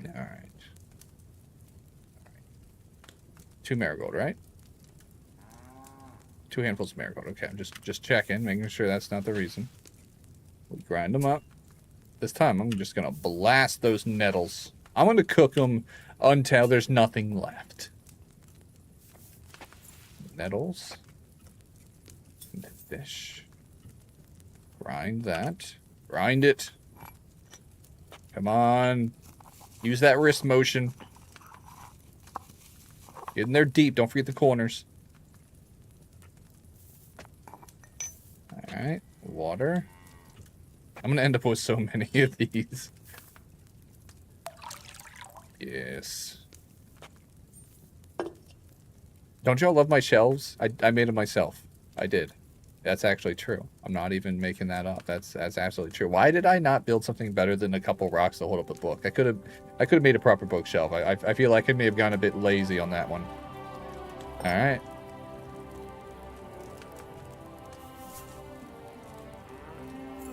Alright. 2 marigold, right? 2 handfuls of marigold. Okay, I'm just checking, making sure that's not the reason. We grind them up. This time, I'm just going to blast those nettles. I'm going to cook them until there's nothing left. Nettles. Into fish. Grind that. Grind it. Come on. Use that wrist motion. Get in there deep. Don't forget the corners. Alright. Water. I'm going to end up with so many of these. Yes. Don't y'all love my shelves? I made them myself. I did. That's actually true. I'm not even making that up. That's absolutely true. Why did I not build something better than a couple rocks to hold up a book? I could have made a proper bookshelf. I feel like I may have gone a bit lazy on that one. All right.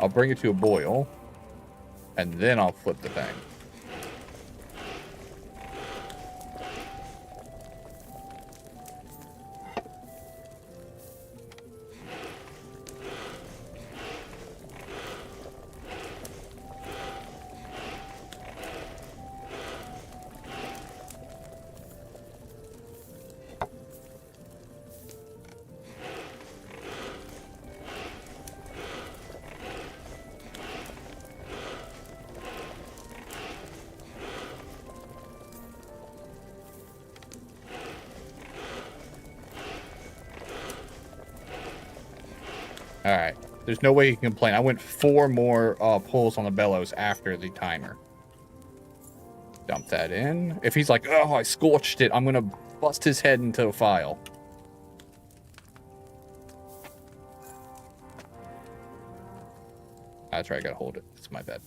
I'll bring it to a boil, and then I'll flip the thing. Alright. There's no way you can complain. I went 4 more pulls on the bellows after the timer. Dump that in. If he's like, oh, I scorched it, I'm going to bust his head into a file. That's right, I gotta hold it. It's my bad.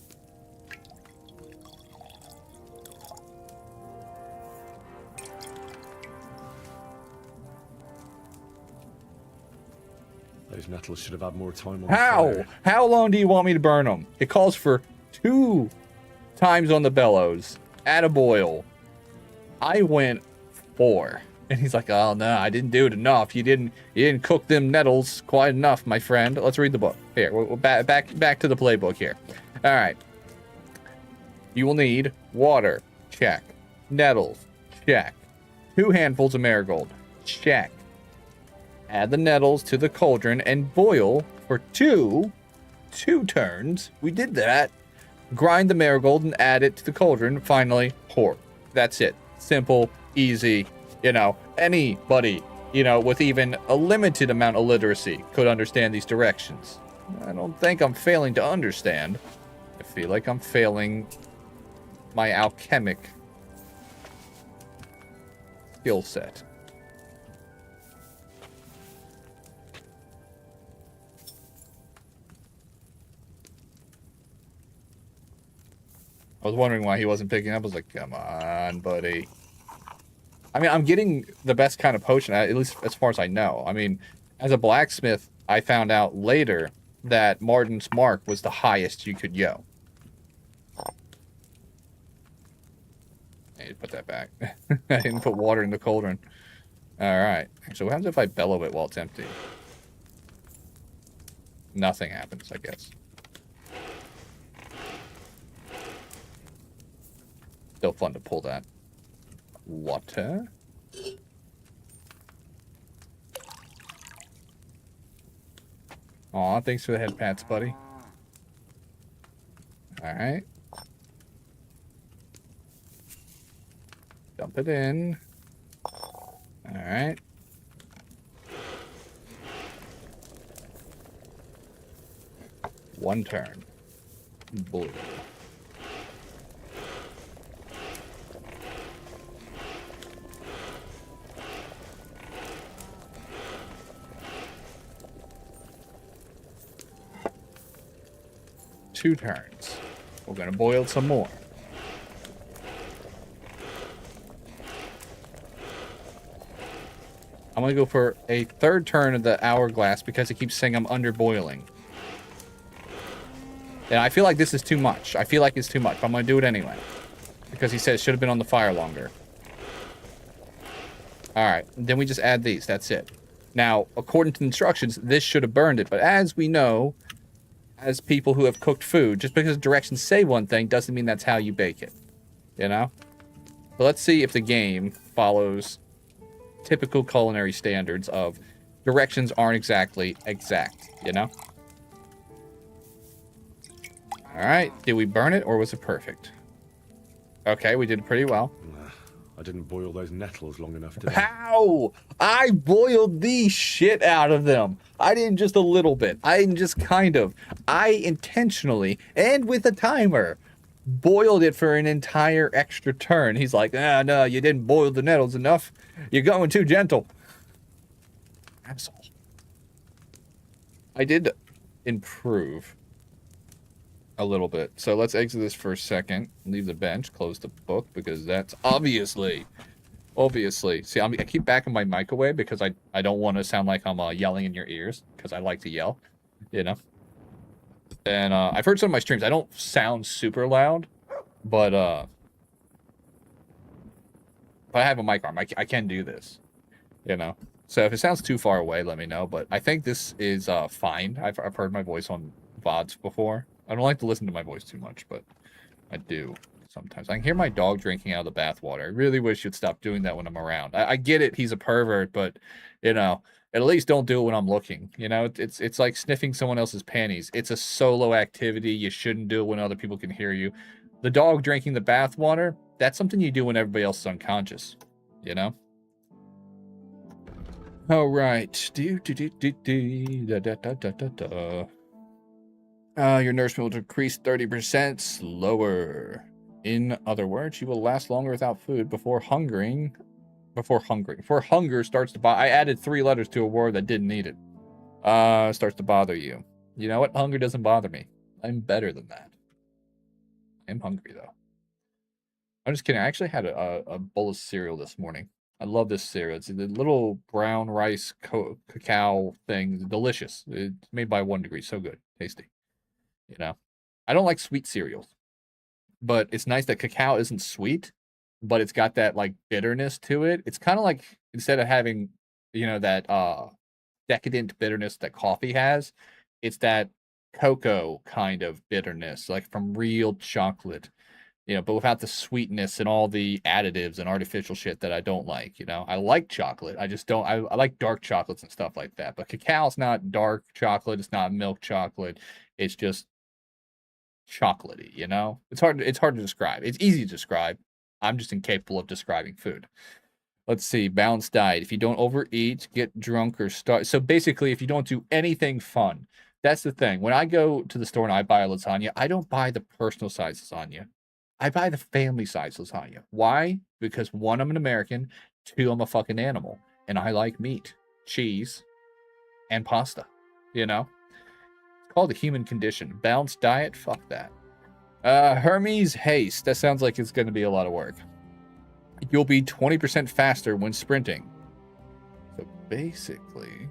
Those nettles should have had more time on How? fire. How long do you want me to burn them? It calls for 2 times on the bellows at a boil. I went 4. And he's like, oh no, I didn't do it enough. You didn't cook them nettles quite enough, my friend. Let's read the book. Here, we're back to the playbook here. All right. You will need water. Check. Nettles. Check. 2 handfuls of marigold. Check. Add the nettles to the cauldron and boil for 2 turns. We did that. Grind the marigold and add it to the cauldron. Finally, pour. That's it. Simple, easy. You know, anybody, with even a limited amount of literacy could understand these directions. I don't think I'm failing to understand. I feel like I'm failing my alchemic skill set. I was wondering why he wasn't picking up. I was like, come on, buddy. I mean, I'm getting the best kind of potion, at least as far as I know. I mean, as a blacksmith, I found out later that Martin's Mark was the highest you could go. I need to put that back. I didn't put water in the cauldron. Alright. So what happens if I bellow it while it's empty? Nothing happens, I guess. Still fun to pull that. Water. Aw, thanks for the head pats, buddy. Alright. Dump it in. Alright. One turn. Blue. Two turns. We're gonna boil some more. I'm going to go for a third turn of the hourglass because it keeps saying I'm under boiling. And I feel like this is too much. I feel like it's too much, but I'm going to do it anyway. Because he said it should have been on the fire longer. Alright, then we just add these. That's it. Now, according to the instructions, this should have burned it. But as we know, as people who have cooked food, just because directions say one thing doesn't mean that's how you bake it. You know? But let's see if the game follows typical culinary standards of directions aren't exactly exact, you know? Alright, did we burn it or was it perfect? Okay, we did pretty well. I didn't boil those nettles long enough to... How? I boiled the shit out of them. I didn't just a little bit. I didn't just kind of. I intentionally, and with a timer, boiled it for an entire extra turn. He's like, no, you didn't boil the nettles enough. You're going too gentle. Asshole. I did improve a little bit. So let's exit this for a second. Leave the bench. Close the book because that's obviously. See, I keep backing my mic away because I don't want to sound like I'm yelling in your ears because I like to yell, you know. And I've heard some of my streams. I don't sound super loud, but if I have a mic arm, I can do this, you know. So if it sounds too far away, let me know. But I think this is fine. I've heard my voice on VODs before. I don't like to listen to my voice too much, but I do sometimes. I can hear my dog drinking out of the bathwater. I really wish you'd stop doing that when I'm around. I get it, he's a pervert, but, you know, at least don't do it when I'm looking. You know, it's like sniffing someone else's panties. It's a solo activity. You shouldn't do it when other people can hear you. The dog drinking the bathwater, that's something you do when everybody else is unconscious, you know? All right. Your nourishment will decrease 30% slower. In other words, you will last longer without food before hunger starts to bother. I added 3 letters to a word that didn't need it. Starts to bother you. You know what? Hunger doesn't bother me. I'm better than that. I'm hungry though. I'm just kidding. I actually had a bowl of cereal this morning. I love this cereal. It's the little brown rice cacao thing. It's delicious. It's made by 1 Degree. So good. Tasty. You know, I don't like sweet cereals, but it's nice that cacao isn't sweet, but it's got that like bitterness to it. It's kind of like instead of having, you know, that decadent bitterness that coffee has, it's that cocoa kind of bitterness, like from real chocolate, you know, but without the sweetness and all the additives and artificial shit that I don't like, you know. I like chocolate. I just don't, I like dark chocolates and stuff like that, but cacao's not dark chocolate. It's not milk chocolate. It's just chocolatey, you know? It's hard to describe. It's easy to describe. I'm just incapable of describing food. Let's see. Balanced diet. If you don't overeat, get drunk, or start. So basically, if you don't do anything fun, that's the thing. When I go to the store and I buy a lasagna, I don't buy the personal size lasagna. I buy the family size lasagna. Why? Because 1, I'm an American. 2, I'm a fucking animal. And I like meat, cheese, and pasta. You know? Called the human condition. Balanced diet? Fuck that. Hermes haste. That sounds like it's going to be a lot of work. You'll be 20% faster when sprinting. So basically,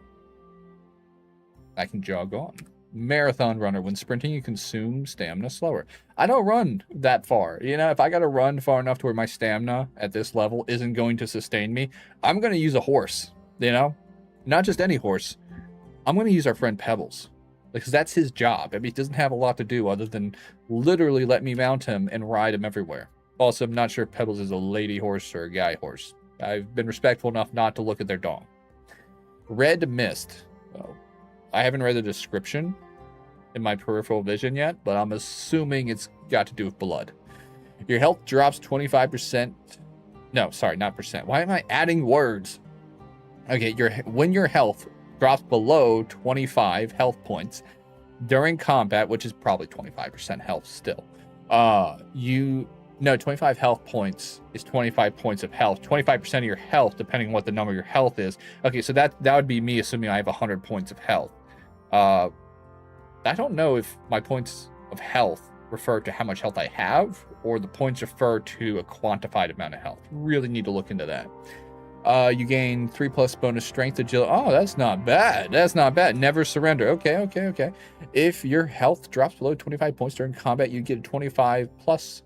I can jog on. Marathon runner. When sprinting, you consume stamina slower. I don't run that far. You know, if I got to run far enough to where my stamina at this level isn't going to sustain me, I'm going to use a horse. You know? Not just any horse. I'm going to use our friend Pebbles. Because that's his job. I mean, he doesn't have a lot to do other than literally let me mount him and ride him everywhere. Also, I'm not sure if Pebbles is a lady horse or a guy horse. I've been respectful enough not to look at their dong. Red mist. Well, I haven't read the description in my peripheral vision yet, but I'm assuming it's got to do with blood. Your health drops 25%. No, sorry, not percent. Why am I adding words? Okay, when your health drops below 25 health points during combat, which is probably 25% health still. 25 health points is 25 points of health. 25% of your health, depending on what the number of your health is. Okay, so that would be me assuming I have 100 points of health. I don't know if my points of health refer to how much health I have, or the points refer to a quantified amount of health. Really need to look into that. You gain 3+ bonus strength, agility. Oh, that's not bad. That's not bad. Never surrender. Okay. If your health drops below 25 points during combat, you get a 25+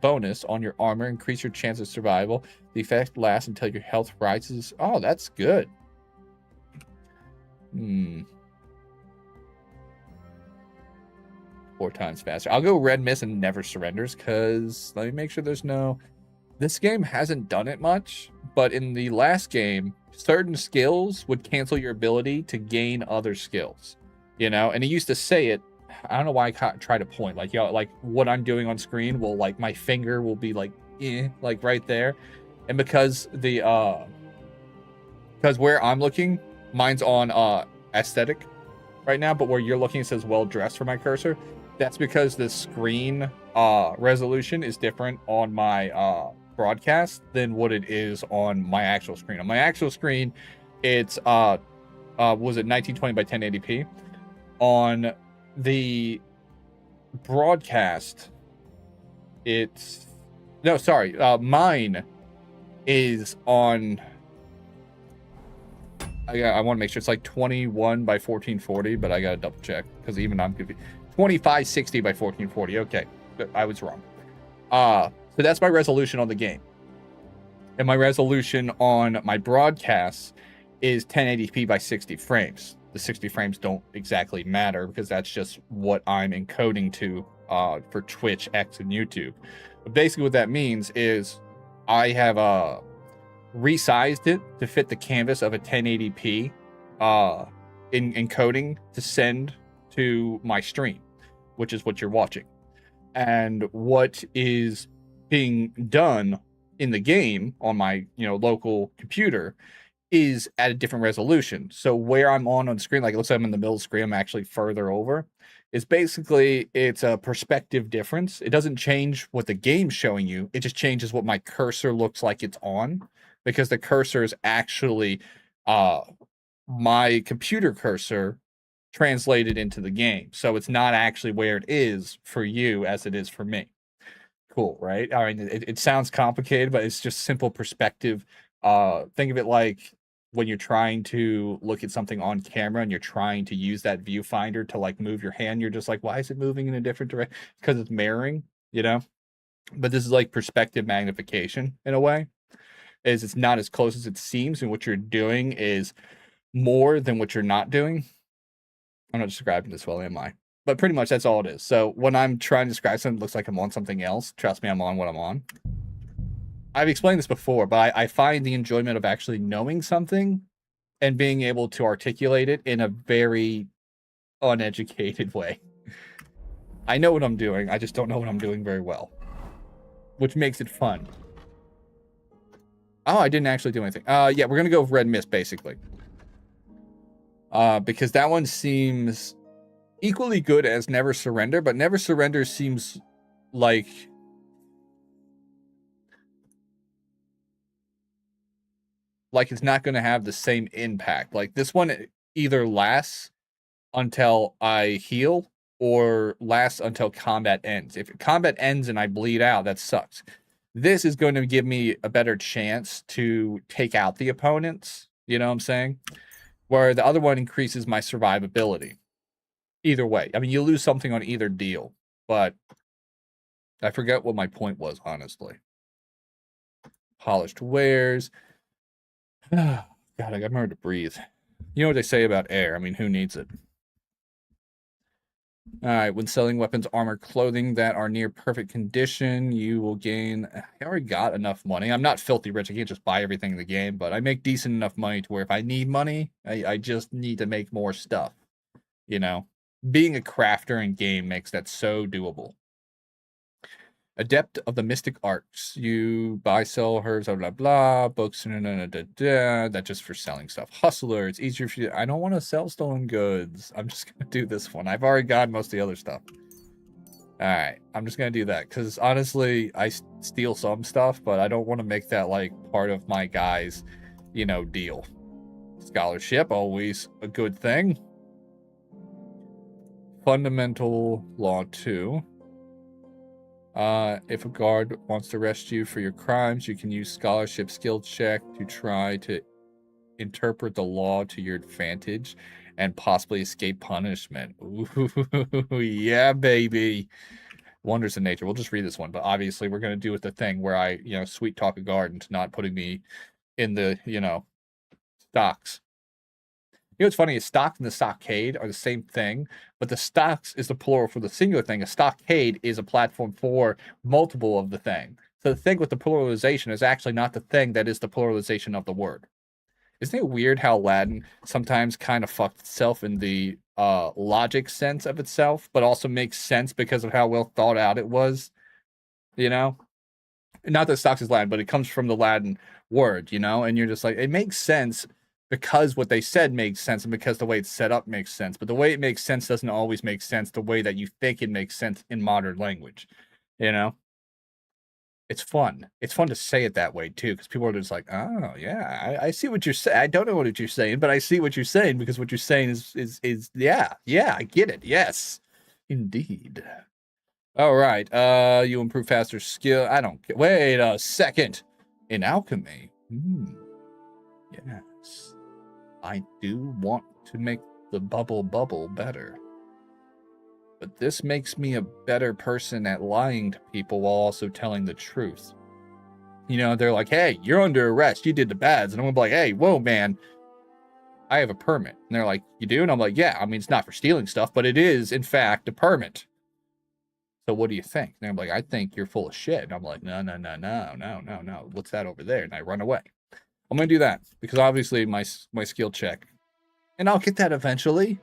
bonus on your armor. Increase your chance of survival. The effect lasts until your health rises. Oh, that's good. 4 times faster. I'll go red mist and never surrenders, because let me make sure there's no... This game hasn't done it much, but in the last game, certain skills would cancel your ability to gain other skills, you know? And it used to say it, I don't know why I try to point, like, you know, like what I'm doing on screen will, like, my finger will be like, like right there. And because because where I'm looking, mine's on aesthetic right now, but where you're looking, it says well dressed for my cursor. That's because the screen resolution is different on my broadcast than what it is on my actual screen. On my actual screen, it's was it 1920 by 1080p. On the broadcast, it's mine is on. I want to make sure it's like 21 by 1440, but I gotta double check because even I'm confused. 2560 by 1440. Okay, I was wrong. So that's my resolution on the game. And my resolution on my broadcast is 1080p by 60 frames. The 60 frames don't exactly matter because that's just what I'm encoding to for Twitch, X, and YouTube. But basically what that means is I have resized it to fit the canvas of a 1080p in encoding to send to my stream, which is what you're watching. And what is being done in the game on my, you know, local computer is at a different resolution. So where I'm on screen, like it looks like I'm in the middle of the screen, I'm actually further over. Is basically it's a perspective difference. It doesn't change what the game's showing you. It just changes what my cursor looks like it's on, because the cursor is actually my computer cursor translated into the game. So it's not actually where it is for you as it is for me. Cool, right? I mean, it sounds complicated, but it's just simple perspective. Think of it like when you're trying to look at something on camera and you're trying to use that viewfinder to like move your hand. You're just like, why is it moving in a different direction? Because it's mirroring, you know? But this is like perspective magnification in a way. It's not as close as it seems, and what you're doing is more than what you're not doing. I'm not describing this well, am I? But pretty much that's all it is. So when I'm trying to describe something, it looks like I'm on something else. Trust me, I'm on what I'm on. I've explained this before, but I find the enjoyment of actually knowing something and being able to articulate it in a very uneducated way. I know what I'm doing. I just don't know what I'm doing very well, which makes it fun. Oh, I didn't actually do anything. Yeah, we're going to go with Red Mist, basically. Because that one seems equally good as Never Surrender, but Never Surrender seems like it's not going to have the same impact. Like this one either lasts until I heal or lasts until combat ends. If combat ends and I bleed out, that sucks. This is going to give me a better chance to take out the opponents. You know what I'm saying? Where the other one increases my survivability. Either way. I mean, you lose something on either deal. But I forget what my point was, honestly. Polished wares. God, I got remember to breathe. You know what they say about air. I mean, who needs it? Alright, when selling weapons, armor, clothing that are near perfect condition, you will gain... I already got enough money. I'm not filthy rich. I can't just buy everything in the game, but I make decent enough money to where if I need money, I just need to make more stuff. You know? Being a crafter in game makes that so doable. Adept of the Mystic Arts. You buy, sell, herbs, blah, blah, blah. Books, that's just for selling stuff. Hustler. It's easier for you. I don't want to sell stolen goods. I'm just going to do this one. I've already got most of the other stuff. Alright. I'm just going to do that. Because honestly, I steal some stuff, but I don't want to make that like part of my guy's, you know, deal. Scholarship. Always a good thing. Fundamental Law 2. If a guard wants to arrest you for your crimes, you can use scholarship skill check to try to interpret the law to your advantage and possibly escape punishment. Ooh, yeah, baby. Wonders in nature. We'll just read this one, but obviously we're going to do it the thing where I, sweet talk a guard into not putting me in the, stocks. You know what's funny is stock and the stockade are the same thing, but the stocks is the plural for the singular thing. A stockade is a platform for multiple of the thing. So the thing with the pluralization is actually not the thing that is the pluralization of the word. Isn't it weird how Latin sometimes kind of fucked itself in the logic sense of itself, but also makes sense because of how well thought out it was? Not that stocks is Latin, but it comes from the Latin word, and you're just like, it makes sense because what they said makes sense and because the way it's set up makes sense. But the way it makes sense doesn't always make sense the way that you think it makes sense in modern language, It's fun. It's fun to say it that way too, because people are just like, "Oh yeah, I see what you're saying. I don't know what you're saying, but I see what you're saying because what you're saying is yeah, I get it. Yes, indeed." All right. You improve faster skill. I don't care. Wait a second. In alchemy. Yes, I do want to make the bubble better. But this makes me a better person at lying to people while also telling the truth. They're like, hey, you're under arrest. You did the bads. And I'm going to be like, hey, whoa, man. I have a permit. And they're like, you do? And I'm like, yeah, I mean, it's not for stealing stuff, but it is, in fact, a permit. So what do you think? And they're like, I think you're full of shit. And I'm like, no. What's that over there? And I run away. I'm going to do that because obviously my skill check. And I'll get that eventually.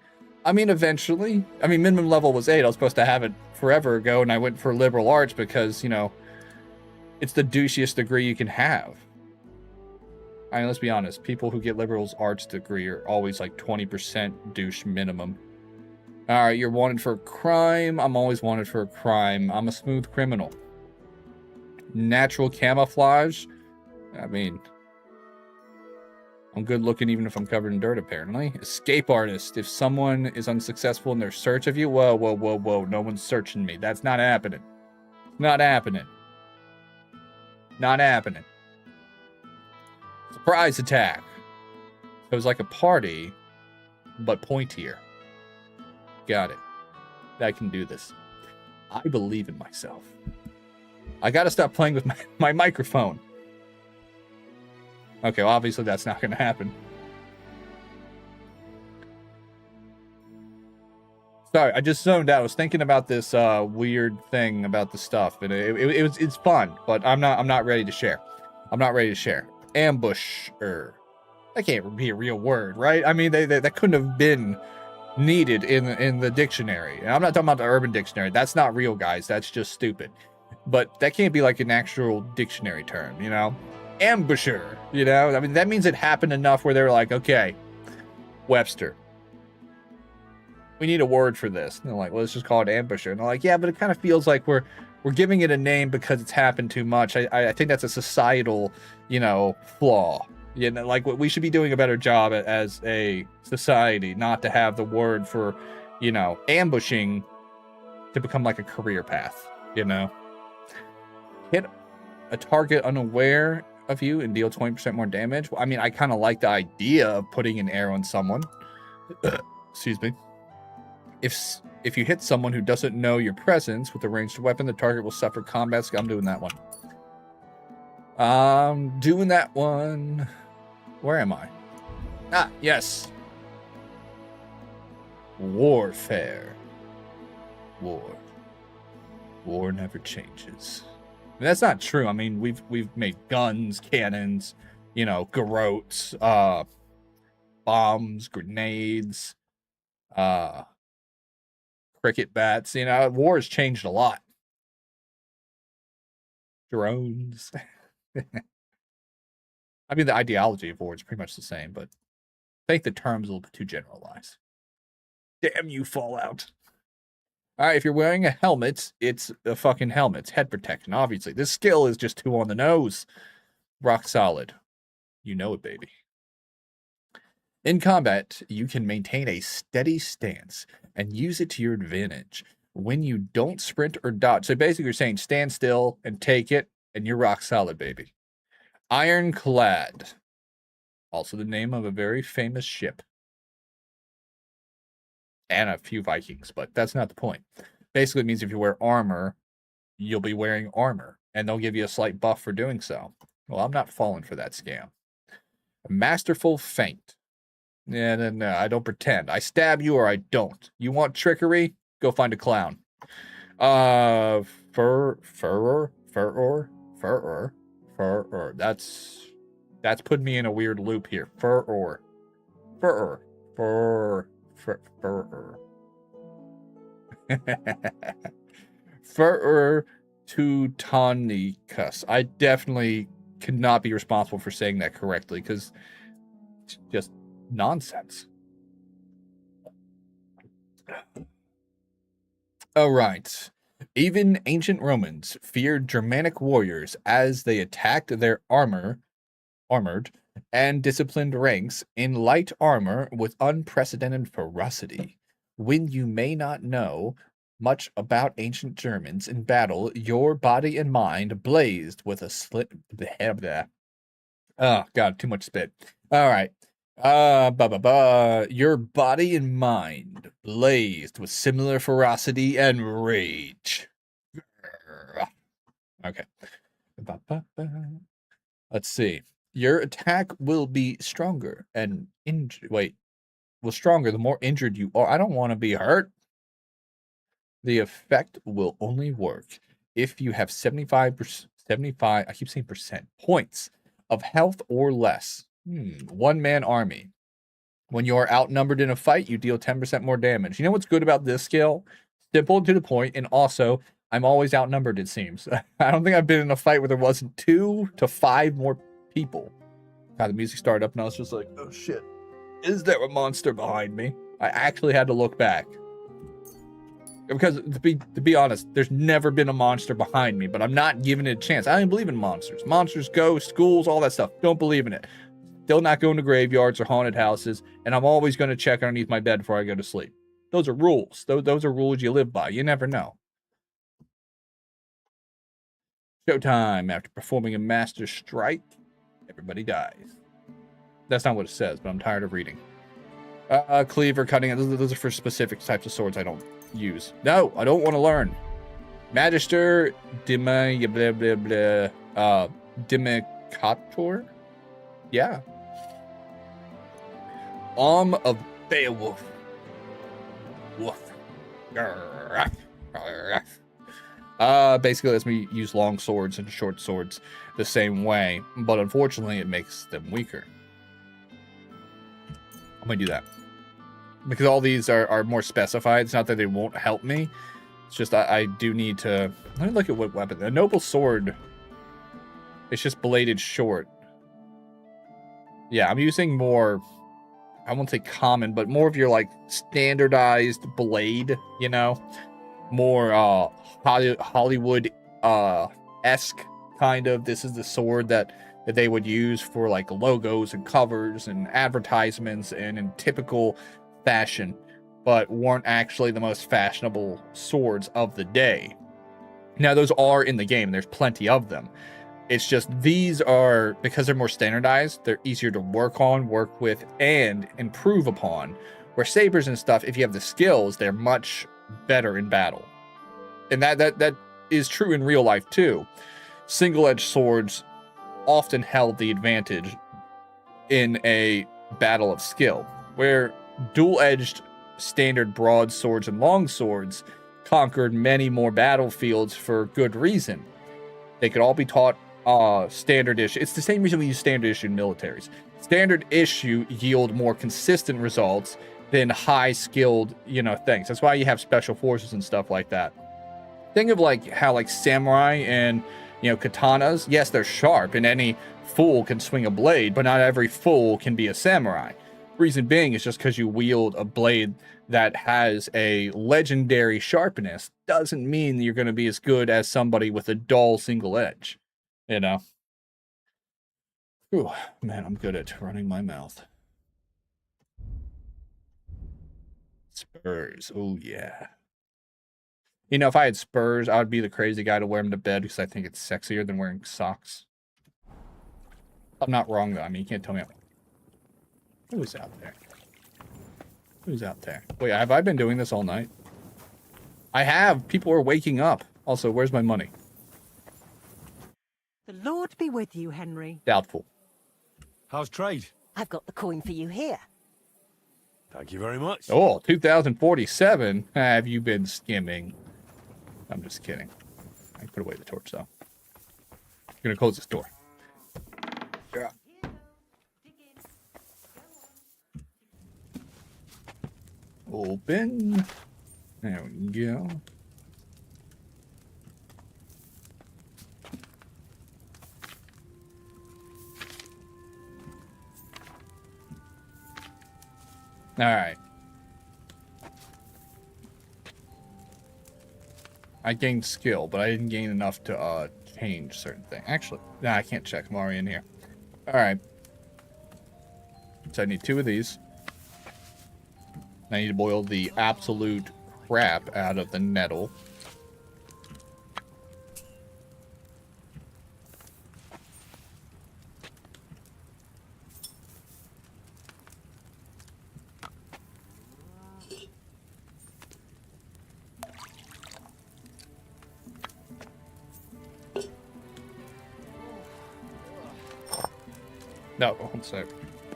Eventually. Minimum level was 8. I was supposed to have it forever ago, and I went for liberal arts because, it's the douchiest degree you can have. Let's be honest. People who get liberal arts degree are always like 20% douche minimum. All right, you're wanted for a crime. I'm always wanted for a crime. I'm a smooth criminal. Natural camouflage. I'm good looking even if I'm covered in dirt, apparently. Escape artist. If someone is unsuccessful in their search of you, whoa. No one's searching me. That's not happening. Not happening. Surprise attack. It was like a party, but pointier. Got it. I can do this. I believe in myself. I gotta stop playing with my microphone. Okay, well, obviously that's not going to happen. Sorry, I just zoned out. I was thinking about this weird thing about the stuff, and it's fun, but I'm not ready to share. Ambusher. That can't be a real word, right? That couldn't have been needed in the dictionary. And I'm not talking about the Urban Dictionary. That's not real, guys. That's just stupid. But that can't be like an actual dictionary term, Ambusher, that means it happened enough where they're like, okay, Webster, we need a word for this. And they're like, well, let's just call it ambusher. And they're like, yeah, but it kind of feels like we're giving it a name because it's happened too much. I think that's a societal, flaw. Like what we should be doing a better job as a society, not to have the word for, ambushing to become like a career path, Hit a target unaware of you and deal 20% more damage. I kind of like the idea of putting an arrow on someone. Excuse me. If you hit someone who doesn't know your presence with a ranged weapon, the target will suffer combat. I'm doing that one. Where am I? Yes. Warfare. War never changes. And that's not true. We've made guns, cannons, garrotes, bombs, grenades, cricket bats. War has changed a lot. Drones. The ideology of war is pretty much the same, but I think the term's a little bit too generalized. Damn you, Fallout. All right, if you're wearing a helmet, it's a fucking helmet. It's head protection, obviously. This skill is just too on the nose. Rock solid. You know it, baby. In combat, you can maintain a steady stance and use it to your advantage. when you don't sprint or dodge. So basically you're saying stand still and take it, and you're rock solid, baby. Ironclad. Also the name of a very famous ship. And a few Vikings, but that's not the point. Basically, it means if you wear armor, you'll be wearing armor, and they'll give you a slight buff for doing so. Well, I'm not falling for that scam. A masterful feint. Yeah, no, I don't pretend. I stab you or I don't. You want trickery? Go find a clown. Furor. That's putting me in a weird loop here. Furor. Furor Teutonicus. I definitely cannot be responsible for saying that correctly because it's just nonsense. All right. Even ancient Romans feared Germanic warriors as they attacked their armored and disciplined ranks in light armor with unprecedented ferocity. When you may not know much about ancient Germans in battle, your body and mind blazed with a slit. Oh, God, too much spit. All right. Your body and mind blazed with similar ferocity and rage. Okay. Let's see. Your attack will be stronger and stronger the more injured you are. I don't want to be hurt. The effect will only work if you have 75, I keep saying percent, points of health or less. One-man army. When you are outnumbered in a fight, you deal 10% more damage. You know what's good about this skill? Simple and to the point, and also, I'm always outnumbered, it seems. I don't think I've been in a fight where there wasn't 2 to 5 more people. God, the music started up, and I was just like, oh shit. Is there a monster behind me? I actually had to look back. Because, to be honest, there's never been a monster behind me, but I'm not giving it a chance. I don't believe in monsters. Monsters, ghosts, schools, all that stuff. Don't believe in it. Still not going to graveyards or haunted houses, and I'm always going to check underneath my bed before I go to sleep. Those are rules. Those are rules you live by. You never know. Showtime. After performing a master strike, everybody dies. That's not what it says, but I'm tired of reading. Cleaver, cutting. Those are for specific types of swords I don't use. No, I don't want to learn. Magister Dimicator. Yeah. Arm of Beowulf. Woof. Basically lets me use long swords and short swords the same way, but unfortunately it makes them weaker. I'm gonna do that. Because all these are more specified. It's not that they won't help me. It's just I do need to... Let me look at what weapon. A noble sword. It's just bladed short. Yeah, I'm using more... I won't say common, but more of your, like, standardized blade, you know? More Hollywood-esque kind of. This is the sword that they would use for, like, logos and covers and advertisements and in typical fashion, but weren't actually the most fashionable swords of the day. Now, those are in the game. There's plenty of them. It's just these are, because they're more standardized, they're easier to work on, work with, and improve upon. Where sabers and stuff, if you have the skills, they're much better in battle. And that is true in real life, too. Single-edged swords often held the advantage in a battle of skill, where dual-edged standard broadswords and longswords conquered many more battlefields for good reason. They could all be taught standard issue. It's the same reason we use standard issue in militaries. Standard issue yield more consistent results than high-skilled, things. That's why you have special forces and stuff like that. Think of how samurai and katanas. Yes, they're sharp, and any fool can swing a blade, but not every fool can be a samurai. Reason being is just because you wield a blade that has a legendary sharpness doesn't mean you're going to be as good as somebody with a dull single edge. Whew, man, I'm good at running my mouth. Spurs, oh yeah. You know, if I had spurs, I would be the crazy guy to wear them to bed because I think it's sexier than wearing socks. I'm not wrong, though. I mean, you can't tell me. Who's out there? Who's out there? Wait, have I been doing this all night? I have. People are waking up. Also, where's my money? The Lord be with you, Henry. Doubtful. How's trade? I've got the coin for you here. Thank you very much. Oh, 2047. Have you been skimming? I'm just kidding. I can put away the torch, though. I'm gonna close this door. Yeah. Open. There we go. All right. I gained skill, but I didn't gain enough to change certain things. Actually, nah, I can't check. I'm already in here. All right. So I need 2 of these. I need to boil the absolute crap out of the nettle. No, one sec.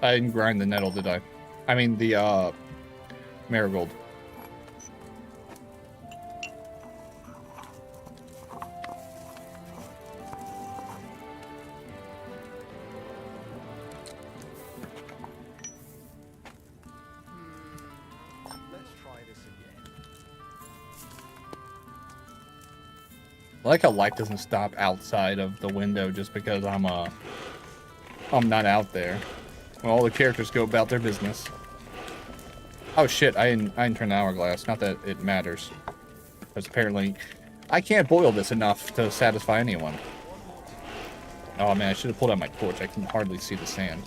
I didn't grind the nettle, did I? I mean the marigold. Let's try this again. I like how life doesn't stop outside of the window just because I'm not out there. When all the characters go about their business. Oh shit, I didn't turn the hourglass. Not that it matters. Because apparently I can't boil this enough to satisfy anyone. Oh man, I should have pulled out my torch. I can hardly see the sand.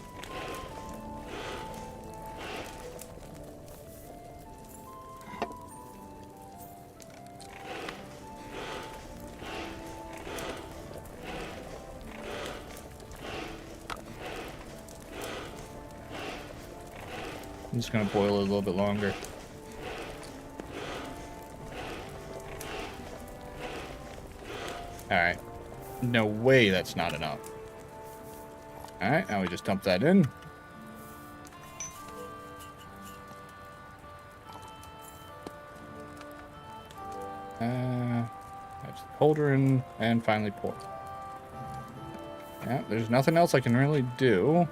I'm just gonna boil it a little bit longer. Alright. No way that's not enough. Alright, now we just dump that in. That's the cauldron, and finally pour. Yeah, there's nothing else I can really do.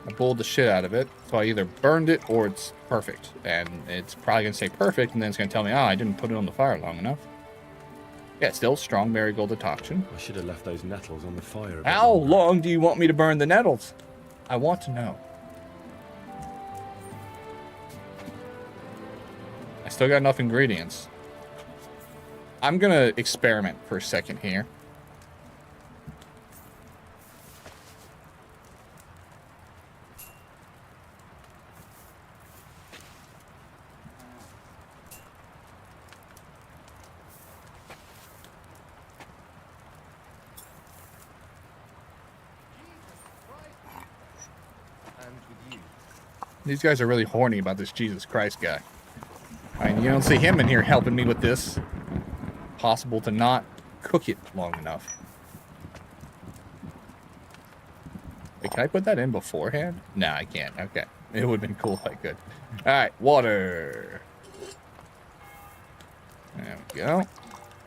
I boiled the shit out of it, so I either burned it or it's perfect. And it's probably going to say perfect, and then it's going to tell me, I didn't put it on the fire long enough. Yeah, it's still strong marigold decoction. I should have left those nettles on the fire. How long do you want me to burn the nettles? I want to know. I still got enough ingredients. I'm going to experiment for a second here. These guys are really horny about this Jesus Christ guy. I mean, you don't see him in here helping me with this. Possible to not cook it long enough. Wait, can I put that in beforehand? No, I can't. Okay. It would have been cool if I could. Alright, water. There we go.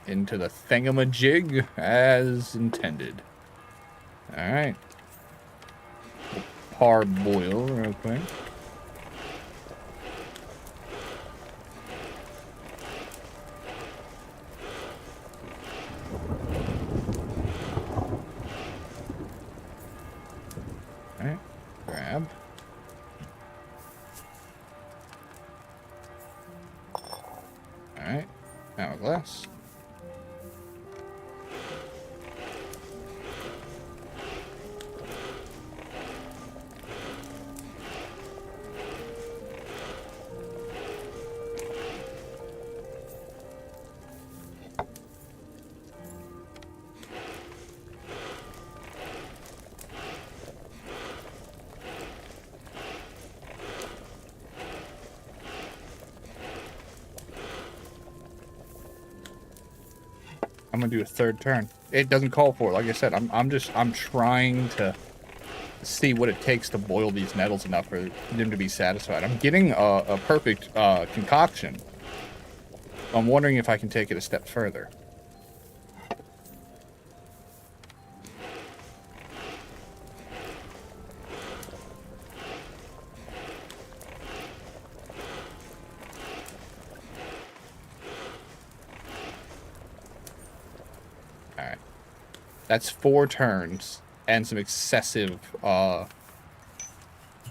Into the thingamajig as intended. Alright. Parboil real quick. Alright, grab. Alright, hourglass. I'm gonna do a third turn. It doesn't call for it. Like I said, I'm trying to see what it takes to boil these nettles enough for them to be satisfied. I'm getting a perfect concoction. I'm wondering if I can take it a step further. Alright. That's 4 turns and some excessive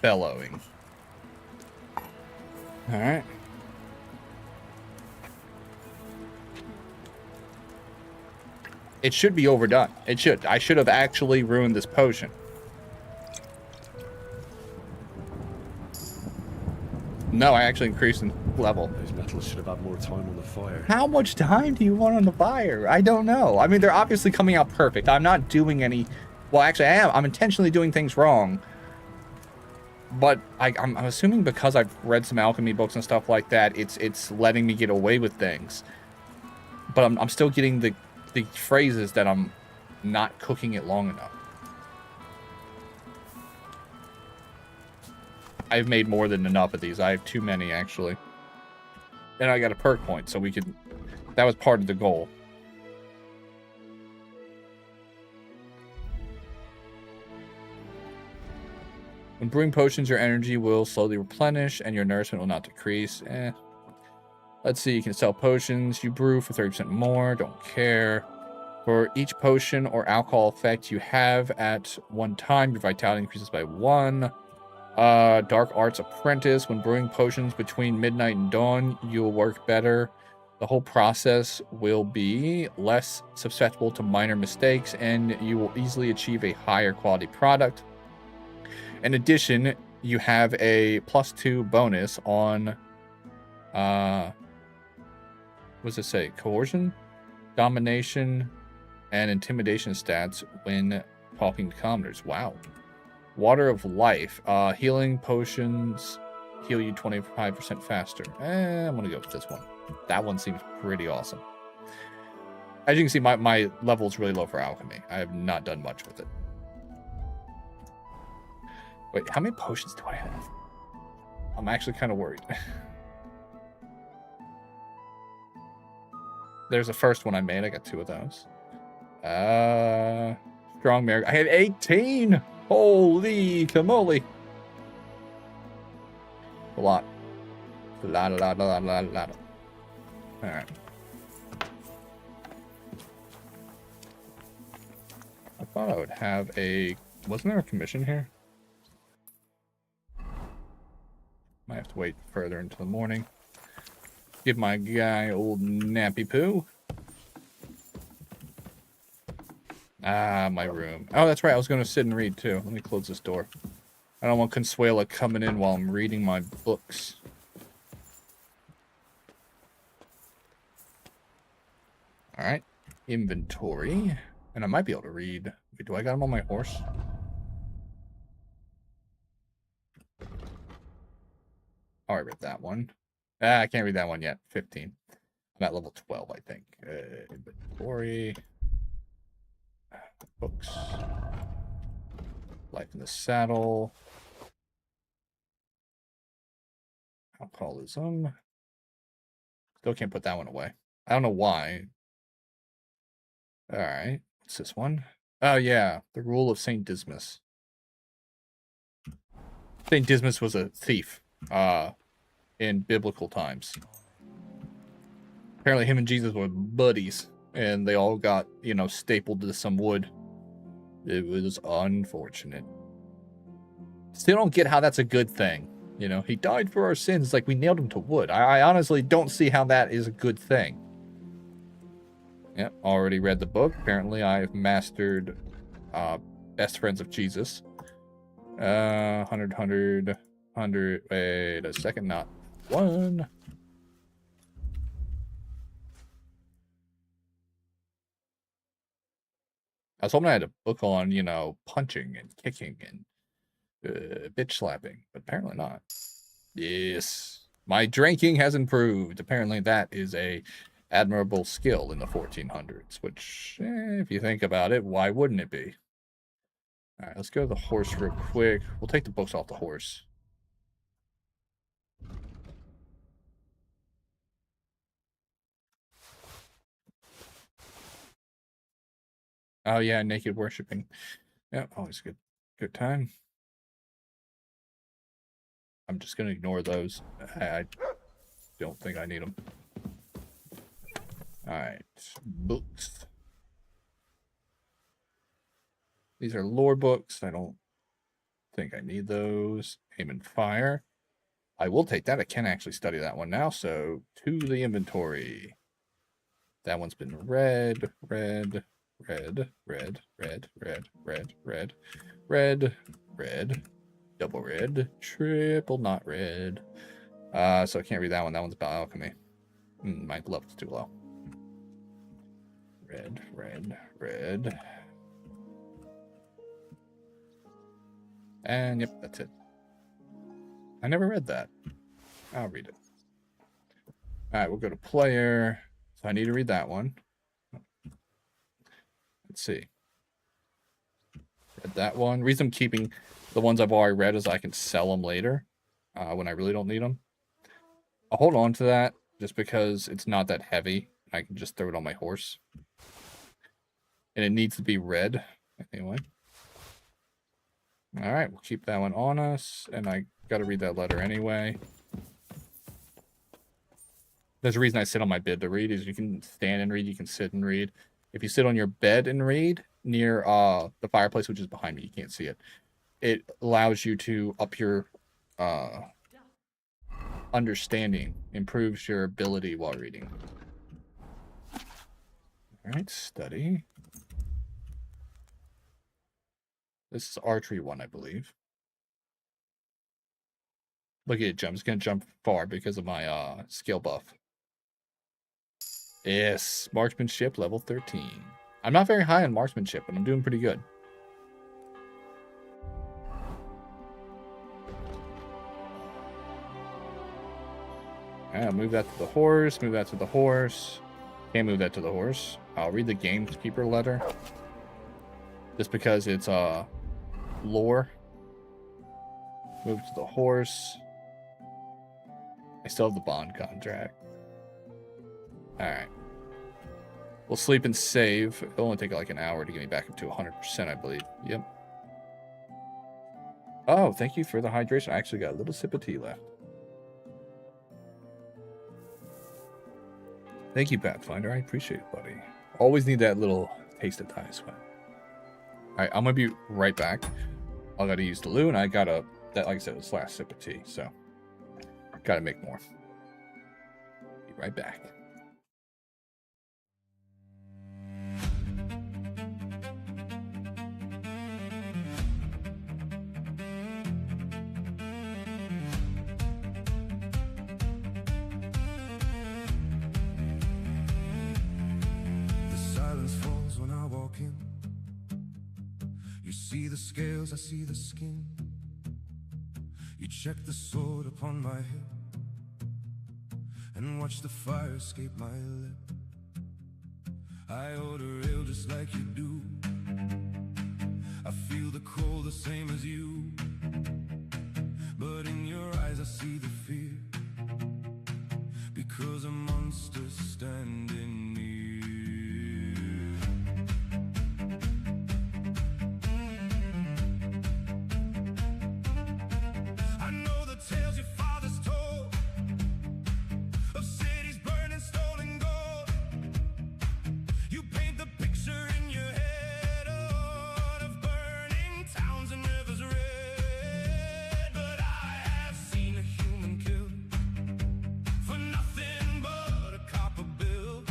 bellowing. Alright. It should be overdone. It should. I should have actually ruined this potion. No, I actually increased in level. Those metals should have had more time on the fire. How much time do you want on the fire? I don't know. I mean, they're obviously coming out perfect. I'm not doing any... Well, actually, I am. I'm intentionally doing things wrong. But I'm assuming because I've read some alchemy books and stuff like that, it's letting me get away with things. But I'm still getting the phrases that I'm not cooking it long enough. I've made more than enough of these. I have too many, actually. And I got a perk point, so we could... That was part of the goal. When brewing potions, your energy will slowly replenish, and your nourishment will not decrease. Let's see, you can sell potions. You brew for 30% more. Don't care. For each potion or alcohol effect you have at one time, your vitality increases by 1. Dark Arts Apprentice. When brewing potions between midnight and dawn, you'll work better. The whole process will be less susceptible to minor mistakes, and you will easily achieve a higher quality product. In addition, you have a +2 bonus on, what does it say? Coercion, domination, and intimidation stats when talking to commoners. Wow. Water of Life. Healing potions heal you 25% faster. I'm going to go with this one. That one seems pretty awesome. As you can see, my level is really low for alchemy. I have not done much with it. Wait, how many potions do I have? I'm actually kind of worried. There's the first one I made. I got 2 of those. Strong Mary. I have 18! Holy camole. A lot. Alright. I thought I would have a... Wasn't there a commission here? Might have to wait further until the morning. Give my guy old nappy poo. Ah, my room. Oh, that's right. I was going to sit and read, too. Let me close this door. I don't want Consuela coming in while I'm reading my books. Alright. Inventory. And I might be able to read. Wait, do I got him on my horse? Oh, I read that one. I can't read that one yet. 15. I'm at level 12, I think. Inventory. Books. Life in the Saddle. Alcoholism. Still can't put that one away. I don't know why. Alright. What's this one? Oh, yeah. The Rule of St. Dismas. St. Dismas was a thief. In biblical times. Apparently him and Jesus were buddies. And they all got, you know, stapled to some wood. It was unfortunate. Still don't get how that's a good thing. You know, he died for our sins. It's like we nailed him to wood. I honestly don't see how that is a good thing. Yep, already read the book. Apparently I've mastered Best Friends of Jesus. 100. Wait a second, not 1. I was hoping I had a book on, you know, punching and kicking and bitch slapping, but apparently not. Yes. My drinking has improved. Apparently that is a admirable skill in the 1400s, which, if you think about it, why wouldn't it be? All right, let's go to the horse real quick. We'll take the books off the horse. Oh yeah, naked worshipping. Yeah, always good time. I'm just gonna ignore those. I don't think I need them. All right, books. These are lore books. I don't think I need those. Aim and fire. I will take that. I can actually study that one now. So to the inventory. That one's been red, red, red, red, red, red, red, red, red, red, double red, triple not red. So I can't read that one. That one's about alchemy. My level's too low. Red, red, red. And yep, that's it. I never read that. I'll read it. All right, we'll go to player. So I need to read that one. Let's see. Read that one. Reason I'm keeping the ones I've already read is I can sell them later when I really don't need them. I'll hold on to that just because it's not that heavy. I can just throw it on my horse. And it needs to be read anyway. All right, we'll keep that one on us. And I got to read that letter anyway. There's a reason I sit on my bed to read is you can stand and read, you can sit and read. If you sit on your bed and read near the fireplace, which is behind me, you can't see it. It allows you to up your understanding, improves your ability while reading. All right, study. This is archery one, I believe. Look at it jump. It's going to jump far because of my skill buff. Yes, marksmanship level 13. I'm not very high on marksmanship, but I'm doing pretty good. I'll move that to the horse, move that to the horse. Can't move that to the horse. I'll read the gamekeeper letter. Just because it's lore. Move to the horse. I still have the bond contract. Alright. We'll sleep and save. It'll only take like an hour to get me back up to 100%, I believe. Yep. Oh, thank you for the hydration. I actually got a little sip of tea left. Thank you, Pathfinder. I appreciate it, buddy. Always need that little taste of time sweat. Alright, I'm gonna be right back. I gotta use the loo, and I gotta, that, like I said, was last sip of tea, so gotta make more. Be right back. See the scales, I see the skin. You check the sword upon my hip and watch the fire escape my lip. I order ale just like you do. I feel the cold the same as you, but in your eyes I see the fear, because a monster's standing near. Tales your fathers told of cities burning, stolen gold. You paint the picture in your head of burning towns and rivers red. But I have seen a human killed for nothing but a copper bill.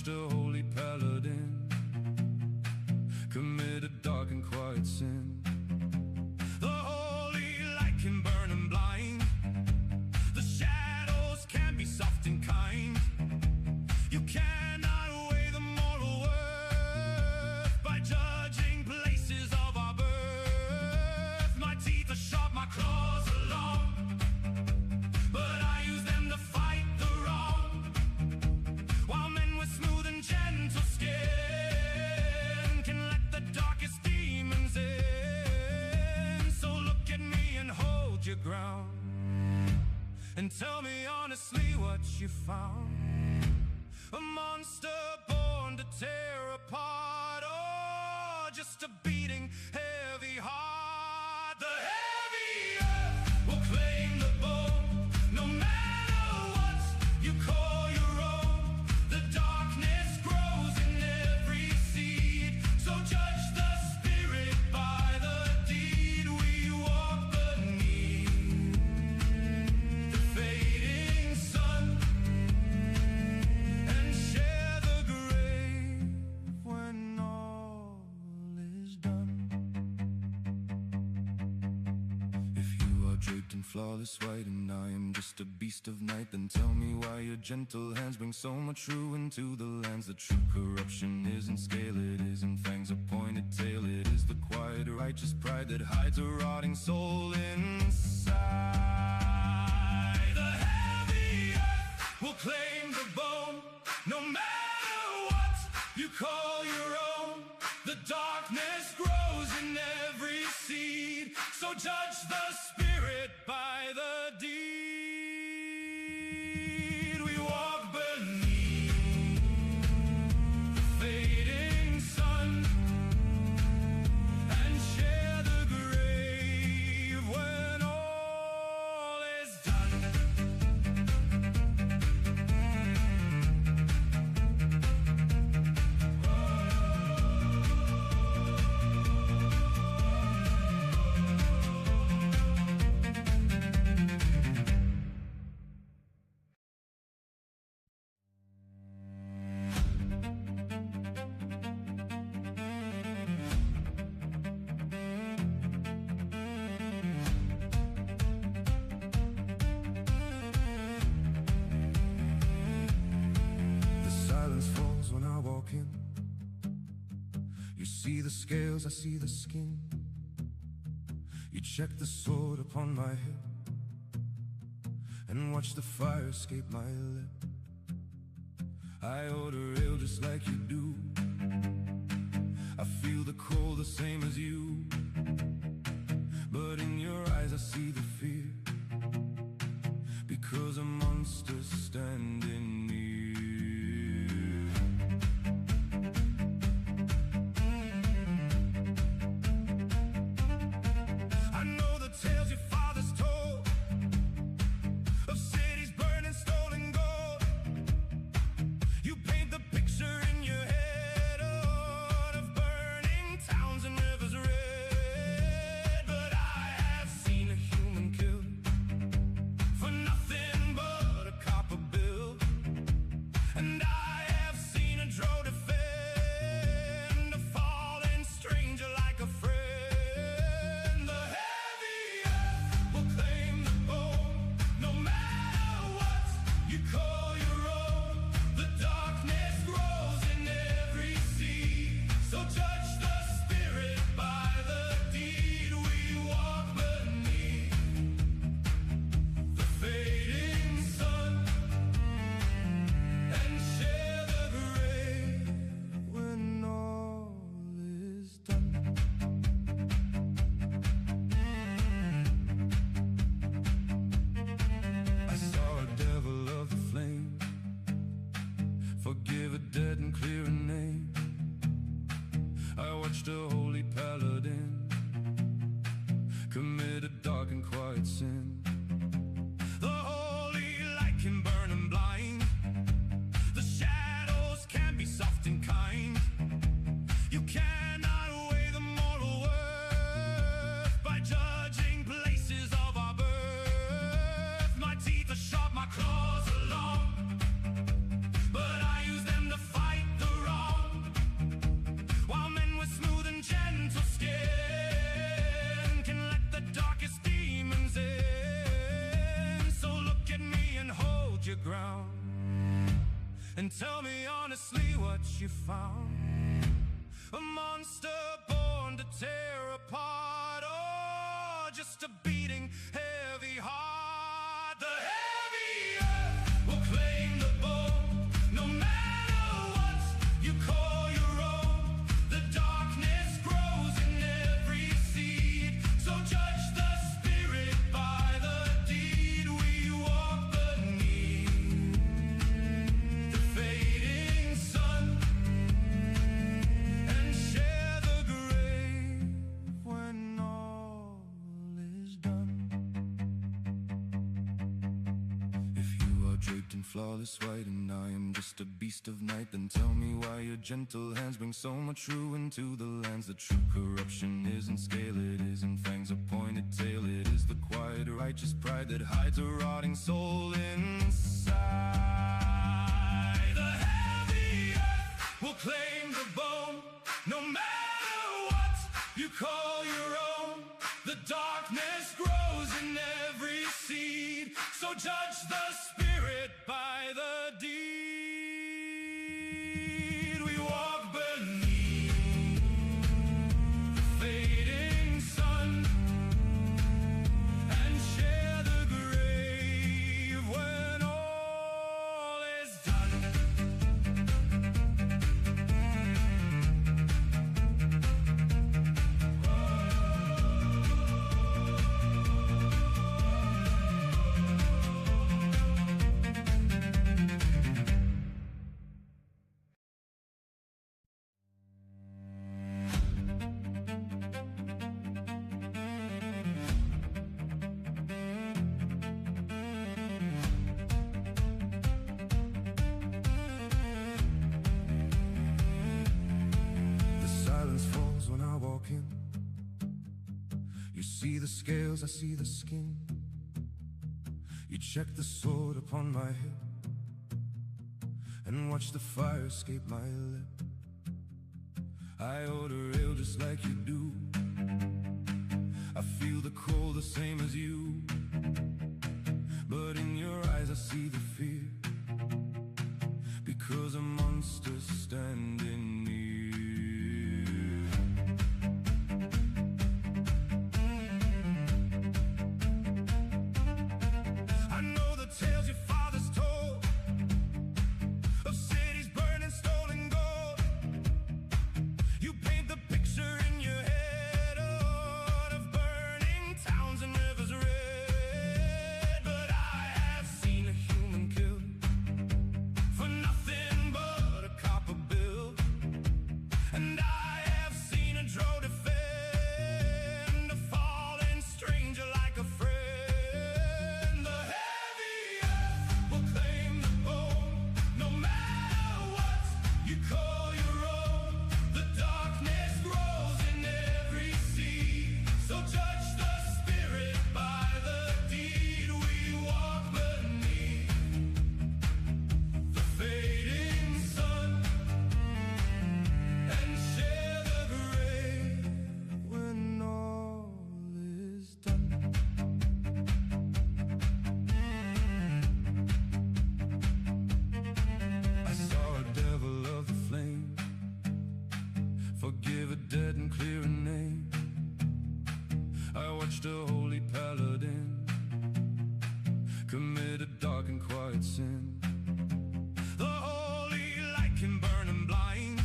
amongst a holy paladin, committed dark and quiet sin. The holy light can burn and blind, the shadows can be soft and kind. You cannot weigh the moral worth by judging places of our birth. My teeth are sharp, my claws are long, but I use them to fight the wrong. While men with smooth and gentle skin can let the darkest demons in. So look at me and hold your ground, and tell me honestly what you found. A monster born to tear apart, or just a beating heavy heart? The heavy earth will claim the bone, no matter what you call your own. The darkness grows in every seed, so judge the spirit by the deed. We walk beneath the fading sun and share the grave when all is done. If you are draped in flawless white and I am just a beast of night, then tell me why your gentle hands bring so much ruin to the lands. The true corruption isn't scale, it isn't fangs or pointed tail. It is the quiet righteous pride that hides a rotting soul inside. The heavy earth will claim the bone, no matter what you call your own. The darkness grows in every seed, so judge the spirit by the deed. We walk beneath the fading sun and share the grave when all is done. The silence falls when I walk in. You see the scales, I see the skin. You check the sword upon my hip and watch the fire escape my lip. I order ale just like you do. I feel the cold the same as you, but in your eyes I see the fear, because a monster's standing near. I know the tales your fathers told of cities burned and stolen gold. You paint the picture in your head of burning towns and rivers red, but I have seen a human killed for nothing but a copper bill. And I have seen a drow defend a fallen stranger like a friend. The heavy earth will claim the bone, no matter what you call your own. The darkness grows in every seed, so judge the spirit by the deed. We walk beneath the fading sun and share the grave when all is done. I saw a devil of the flame, forgive a dead and clear a name. I And tell me honestly what you found. A monster born to tear apart, or just a beating heavy heart. The heavy earth will claim the bone, no matter what you call your own. The darkness grows in every seed, so judge the spirit by the deed. We walk beneath the fading sun and share the grave when all is done. If you are draped in flawless white and I am just a beast of night, then tell me why your gentle hands bring so much ruin to the lands. The true corruption isn't scale, it isn't fangs or pointed tail. It is the quiet righteous pride that hides a rotting soul inside. The heavy earth will claim the bone, no matter what you call your own. The darkness grows in every seed, so judge the spirit by the deed. We walk beneath the fading sun and share the grave when all is done. The silence falls when I walk in. You see the scales, I see the skin. You check the sword upon my hip and watch the fire escape my lip. I order ale just like you do. I feel the cold the same as you, but in your eyes I see the fear, because a monster's standing near. I know the tales your fathers told of cities burned and stolen gold. You paint the picture in your head, oh, of burning towns and rivers red. But I have seen a human killed for nothing but a copper bill. And I have seen a drow defend a fallen stranger like a friend. The heavy earth will claim the bone, no matter what you call your own. The darkness grows in every seed, so judge the spirit by the deed. We walk beneath the fading sun and share the grave when all is done. I saw a devil of the flame, forgive a dead and clear a name. I watched a holy paladin commit a dark and quiet sin. The holy light can burn and blind,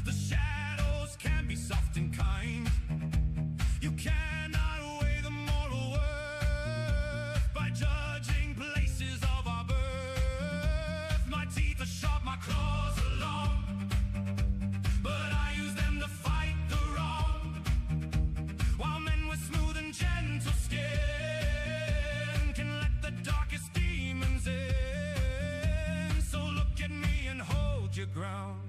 the shadows can be soft and kind. You cannot weigh the moral worth by judging places of our birth. My teeth are sharp, my claws are long, but I use them to fight the wrong. While men with smooth and gentle skin can let the darkest demons in. So look at me and hold your ground,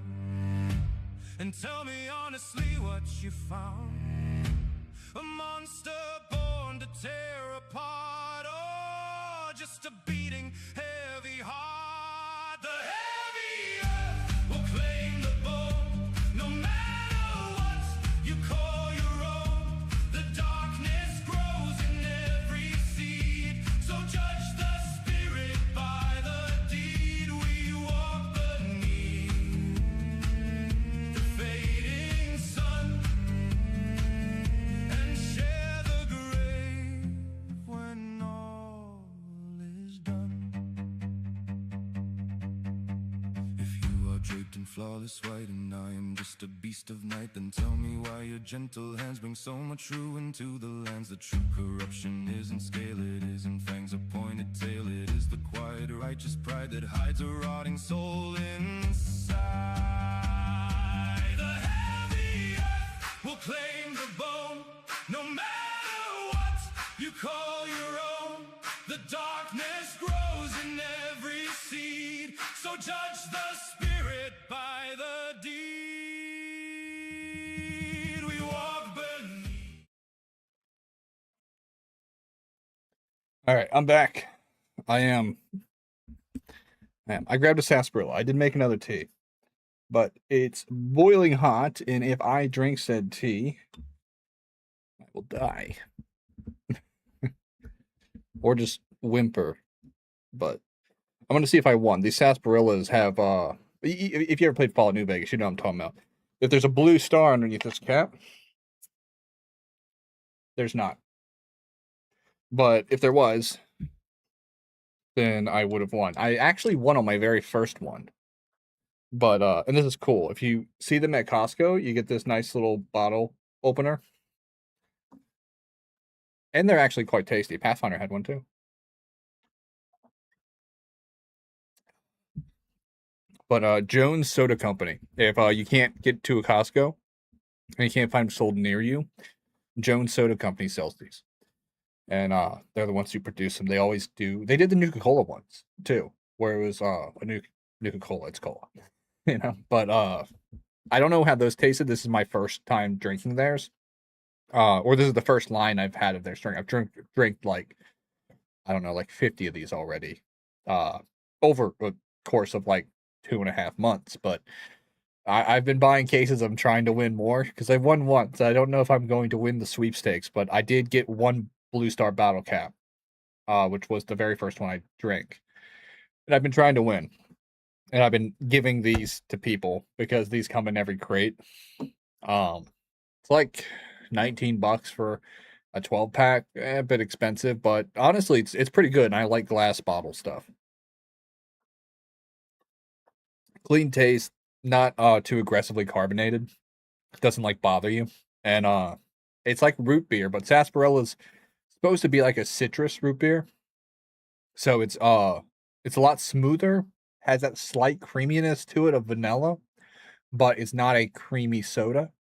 and tell me honestly what you found. A monster born to tear apart, or just a beating heavy heart. The heavy earth will claim the bone, no matter what you call your own. The darkness grows in every seed, so judge the spirit by the deed. We walk draped in flawless white, and I am just a beast of night. Then tell me why your gentle hands bring so much ruin to the lands. The true corruption isn't scale, it isn't fangs or pointed tail. It is the quiet, righteous pride that hides a rotting soul inside. The heavy earth will claim the bone, no matter what you call your own. The darkness grows in every seed, so judge the spirit by the deed. We walk beneath. All right, I'm back. I grabbed a sarsaparilla. I did make another tea, but it's boiling hot, and if I drink said tea, I will die. Or just whimper. But I'm going to see if I won. These sarsaparillas have, if you ever played Fallout New Vegas, you know what I'm talking about. If there's a blue star underneath this cap, there's not. But if there was, then I would have won. I actually won on my very first one. But, and this is cool. If you see them at Costco, you get this nice little bottle opener. And they're actually quite tasty. Pathfinder had one too. But Jones Soda Company. If you can't get to a Costco and you can't find them sold near you, Jones Soda Company sells these. And they're the ones who produce them. They always do. They did the Nuka-Cola ones too, where it was a Nuka-Cola. It's cola, you know. But I don't know how those tasted. This is my first time drinking theirs. Or this is the first line I've had of their drink. I've drank like, I don't know, like 50 of these already. Over a course of like 2.5 months. But I've been buying cases. I'm trying to win more because I won once. I don't know if I'm going to win the sweepstakes, but I did get one Blue Star Battle Cap, which was the very first one I drank. And I've been trying to win. And I've been giving these to people because these come in every crate. It's like $19 for a 12-pack. A bit expensive, but honestly, it's pretty good. And I like glass bottle stuff. Clean taste, not too aggressively carbonated. It doesn't like bother you. And it's like root beer, but sarsaparilla's supposed to be like a citrus root beer. So it's a lot smoother, has that slight creaminess to it of vanilla, but it's not a creamy soda.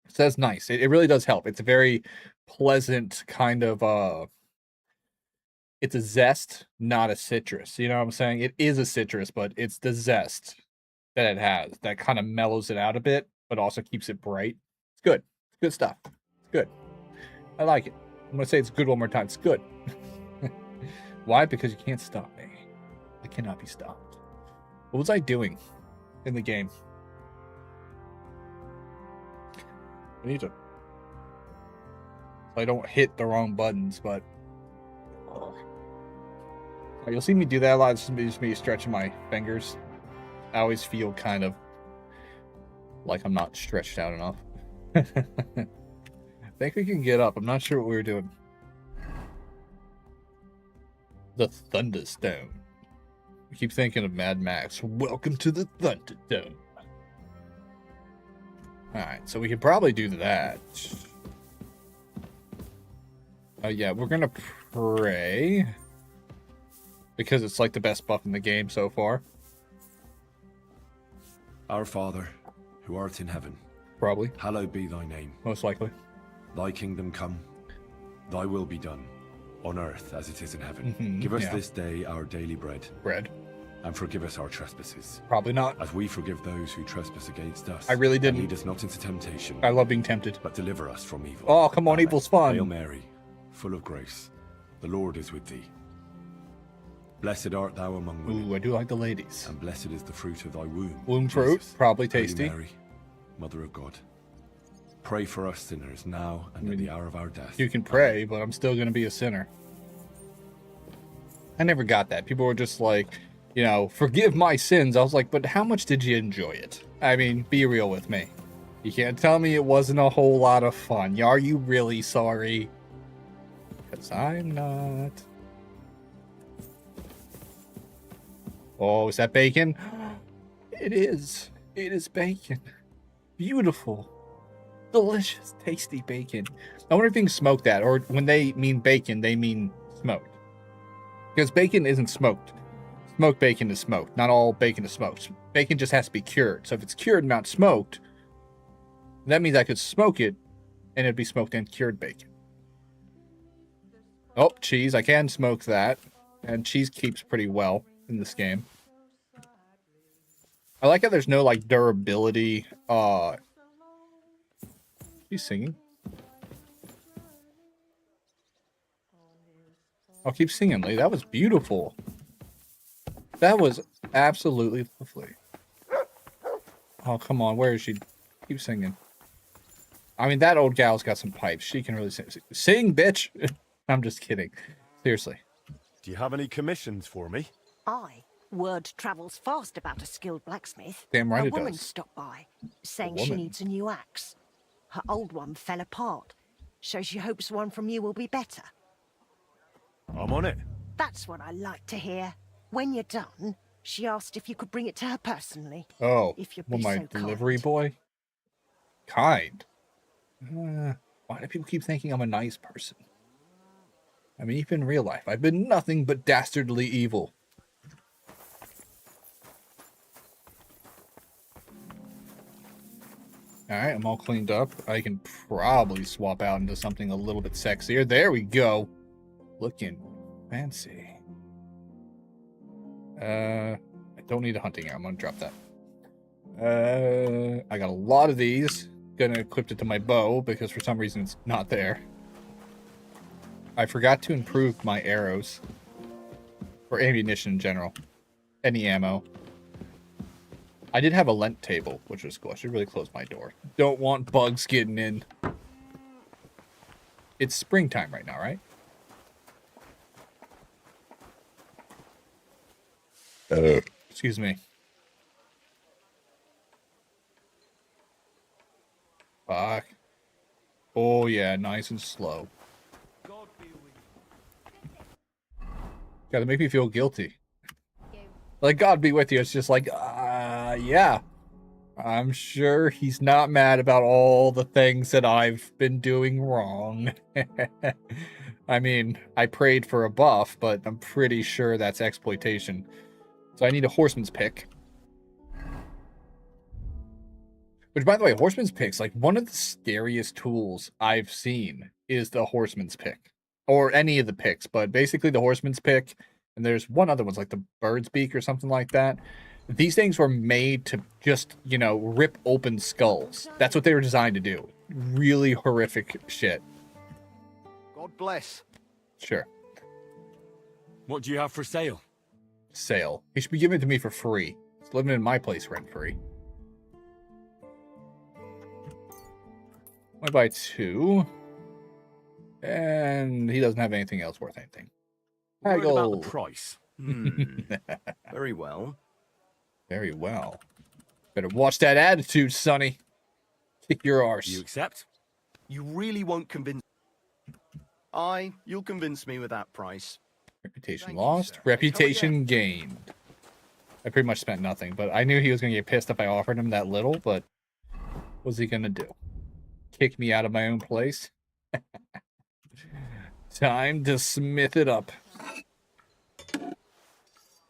So that's nice. It really does help. It's a very pleasant kind of it's a zest, not a citrus. You know what I'm saying? It is a citrus, but it's the zest that it has that kind of mellows it out a bit, but also keeps it bright. It's good. It's good stuff. It's good. I like it. I'm gonna say it's good one more time. It's good. Why? Because you can't stop me. I cannot be stopped. What was I doing in the game? I need to. So I don't hit the wrong buttons, but you'll see me do that a lot. It's just me stretching my fingers. I always feel kind of like I'm not stretched out enough. I think we can get up. I'm not sure what we were doing. The Thunderstone. I keep thinking of Mad Max. Welcome to the Thunderdome. Alright, so we could probably do that. Yeah, we're gonna pray. Because it's like the best buff in the game so far. Our Father, who art in heaven. Probably. Hallowed be thy name. Most likely. Thy kingdom come. Thy will be done. On earth as it is in heaven. Give us this day our daily bread. And forgive us our trespasses. Probably not. As we forgive those who trespass against us. I really didn't. And lead us not into temptation. I love being tempted. But deliver us from evil. Oh, come on, Amen. evil's fun. Hail Mary, full of grace. The Lord is with thee. Blessed art thou among women. Ooh, I do like the ladies. And blessed is the fruit of thy womb. Womb fruit, probably tasty. Holy Mary, Mother of God. Pray for us sinners now and at the hour of our death. You can pray, but I'm still going to be a sinner. I never got that. People were just like, you know, forgive my sins. I was like, but how much did you enjoy it? I mean, be real with me. You can't tell me it wasn't a whole lot of fun. Are you really sorry? Because I'm not. Oh, is that bacon? It is. It is bacon. Beautiful. Delicious, tasty bacon. I wonder if you can smoke that, or when they mean bacon, they mean smoked. Because bacon isn't smoked. Smoked bacon is smoked. Not all bacon is smoked. Bacon just has to be cured. So if it's cured, not smoked, that means I could smoke it, and it'd be smoked and cured bacon. Oh, cheese. I can smoke that. And cheese keeps pretty well in this game. I like how there's no, like, durability. He's singing. I'll keep singing, Lee. That was beautiful. That was absolutely lovely. Oh, come on. Where is she? Keep singing. I mean, that old gal's got some pipes. She can really sing. Sing, bitch! I'm just kidding. Seriously. Do you have any commissions for me? Aye. Word travels fast about a skilled blacksmith. Damn right a it woman does. stopped by, saying she needs a new axe. Her old one fell apart, so she hopes one from you will be better. I'm on it. That's what I like to hear. When you're done, she asked if you could bring it to her personally. Oh, if you'd well, be my so delivery kind. boy? Kind? Why do people keep thinking I'm a nice person? I mean, even in real life, I've been nothing but dastardly evil. Alright, I'm all cleaned up. I can probably swap out into something a little bit sexier. There we go. Looking fancy. I don't need a hunting arrow. I'm gonna drop that. I got a lot of these. Gonna equip it to my bow because for some reason it's not there. I forgot to improve my arrows. Or ammunition in general. Any ammo. I did have a lent table, which was cool. I should really close my door. Don't want bugs getting in. It's springtime right now, right? Excuse me. Fuck. Oh yeah, nice and slow. Gotta make me feel guilty. Like, God be with you. It's just like, yeah. I'm sure he's not mad about all the things that I've been doing wrong. I mean, I prayed for a buff, but I'm pretty sure that's exploitation. So I need a horseman's pick. Which, by the way, horseman's pick's like one of the scariest tools I've seen is the horseman's pick. Or any of the picks, but basically the horseman's pick. And there's one other one's like the bird's beak or something like that. These things were made to just, you know, rip open skulls. That's what they were designed to do. Really horrific shit. God bless. Sure. What do you have for sale? Sale. He should be giving it to me for free. He's living in my place rent-free. I buy 2. And he doesn't have anything else worth anything. What about the price? Very well. Very well. Better watch that attitude, Sonny. Kick your arse. You accept? You really won't convince... Aye, you'll convince me with that price. Reputation lost. Reputation gained. I pretty much spent nothing, but I knew he was going to get pissed if I offered him that little, but what's he going to do? Kick me out of my own place? Time to smith it up.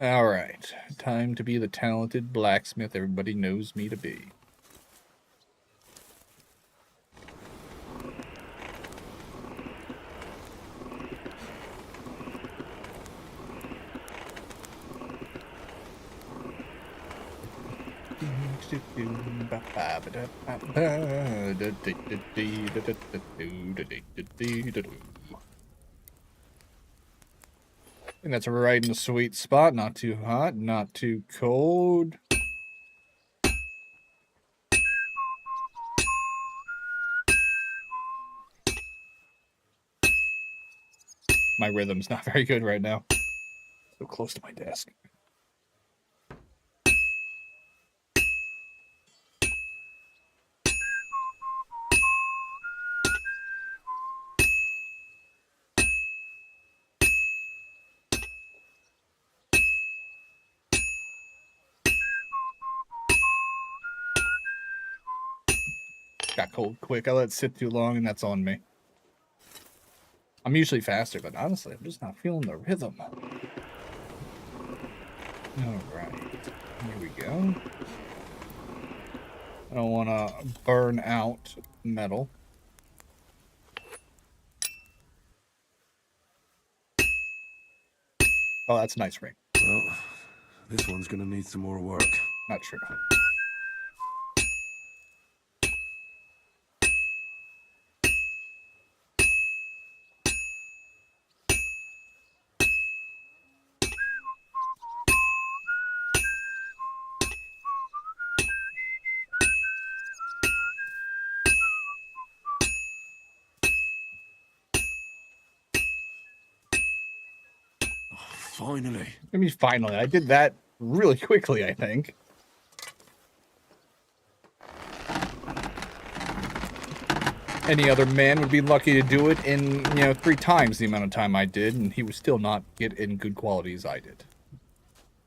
Alright. Time to be the talented blacksmith everybody knows me to be. And that's right in the sweet spot. Not too hot, not too cold. My rhythm's not very good right now. So close to my desk. got cold quick. I let it sit too long, and that's on me. I'm usually faster, but honestly, I'm just not feeling the rhythm. Alright. Here we go. I don't want to burn out metal. Oh, that's a nice ring. Well, this one's gonna need some more work. Not true. Finally. I mean, finally. I did that really quickly, I think. Any other man would be lucky to do it in, 3 times the amount of time I did, and he would still not get in good quality as I did.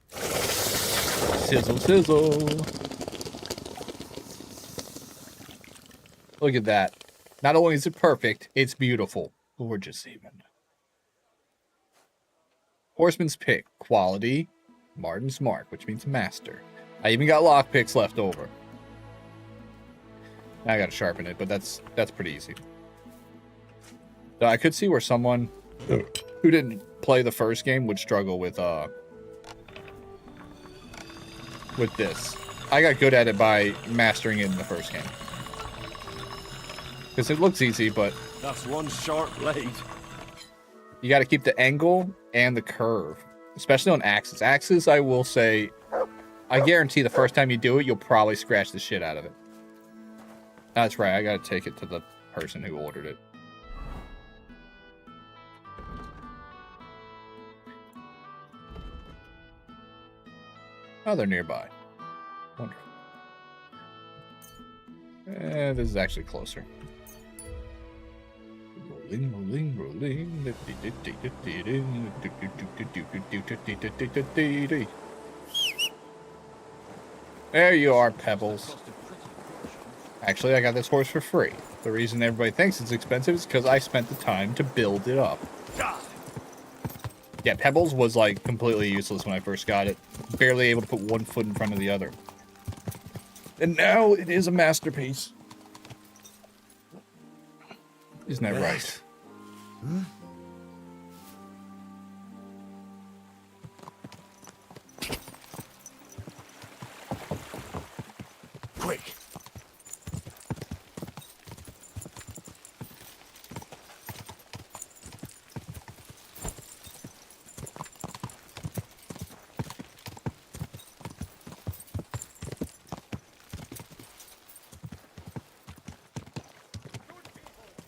Sizzle, sizzle. Look at that. Not only is it perfect, it's beautiful. Gorgeous, even. Horseman's Pick. Quality. Martin's Mark, which means master. I even got lockpicks left over. I gotta sharpen it, but that's pretty easy. So I could see where someone who didn't play the first game would struggle with this. I got good at it by mastering it in the first game. Because it looks easy, but... That's one sharp blade. You gotta keep the angle and the curve. Especially on axes. Axes, I will say... I guarantee the first time you do it, you'll probably scratch the shit out of it. That's right, I gotta take it to the person who ordered it. Oh, they're nearby. Wonderful. This is actually closer. Rolling, rolling, rolling. There you are, Pebbles. Actually, I got this horse for free. The reason everybody thinks it's expensive is because I spent the time to build it up. Yeah, Pebbles was, like, completely useless when I first got it. Barely able to put one foot in front of the other. And now it is a masterpiece. Isn't that right? Hmm? Quick!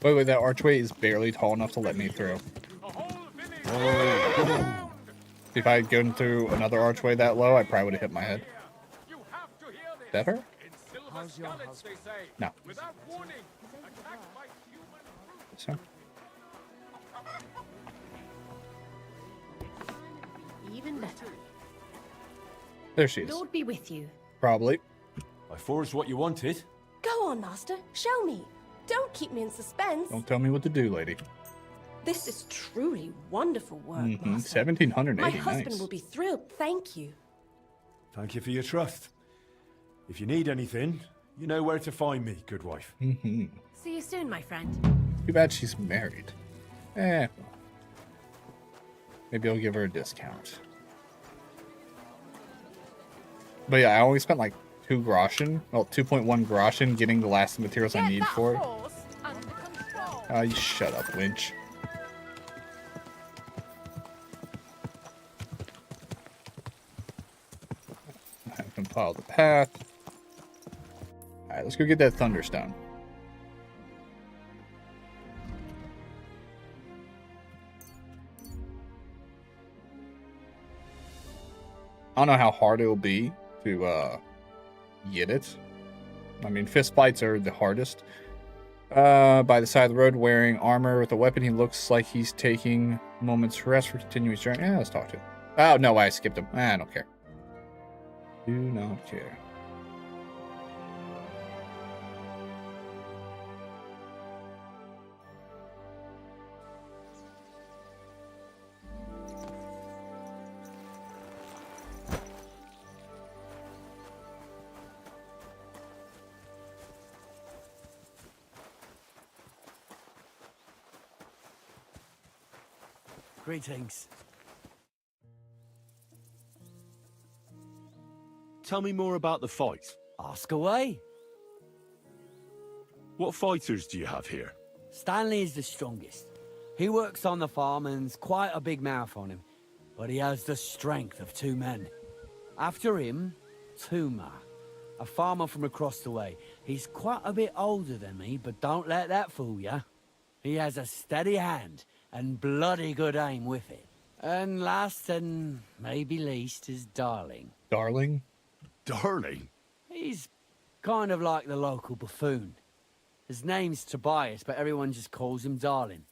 Wait, that archway is barely tall enough to let me through. If I had gone through another archway that low, I probably would have hit my head. Is that her? No. So. Even better. There she is. Lord be with you. Probably. I forged what you wanted. Go on, Master. Show me. Don't keep me in suspense. Don't tell me what to do, lady. This is truly wonderful work, Master. 1780, My husband nice. will be thrilled. Thank you. Thank you for your trust. If you need anything, you know where to find me, good wife. See you soon, my friend. Too bad she's married. Maybe I'll give her a discount. But yeah, I only spent like 2 groschen. Well, 2.1 groschen getting the last materials I need for it. Oh, you shut up, winch. I compiled the path. Alright, let's go get that thunderstone. I don't know how hard it will be to get it. I mean, fist fights are the hardest. By the side of the road, wearing armor with a weapon, he looks like he's taking moments rest for continuing his journey. Yeah, let's talk to him. Oh, no, I skipped him. I don't care. Do not care. Greetings. Tell me more about the fight. Ask away. What fighters do you have here? Stanley is the strongest. He works on the farm and's quite a big mouth on him, but he has the strength of 2 men. After him, Tuma, a farmer from across the way. He's quite a bit older than me, but don't let that fool ya. He has a steady hand and bloody good aim with it. And last and maybe least is Darling. Darling? Darling? He's kind of like the local buffoon. His name's Tobias, but everyone just calls him Darling.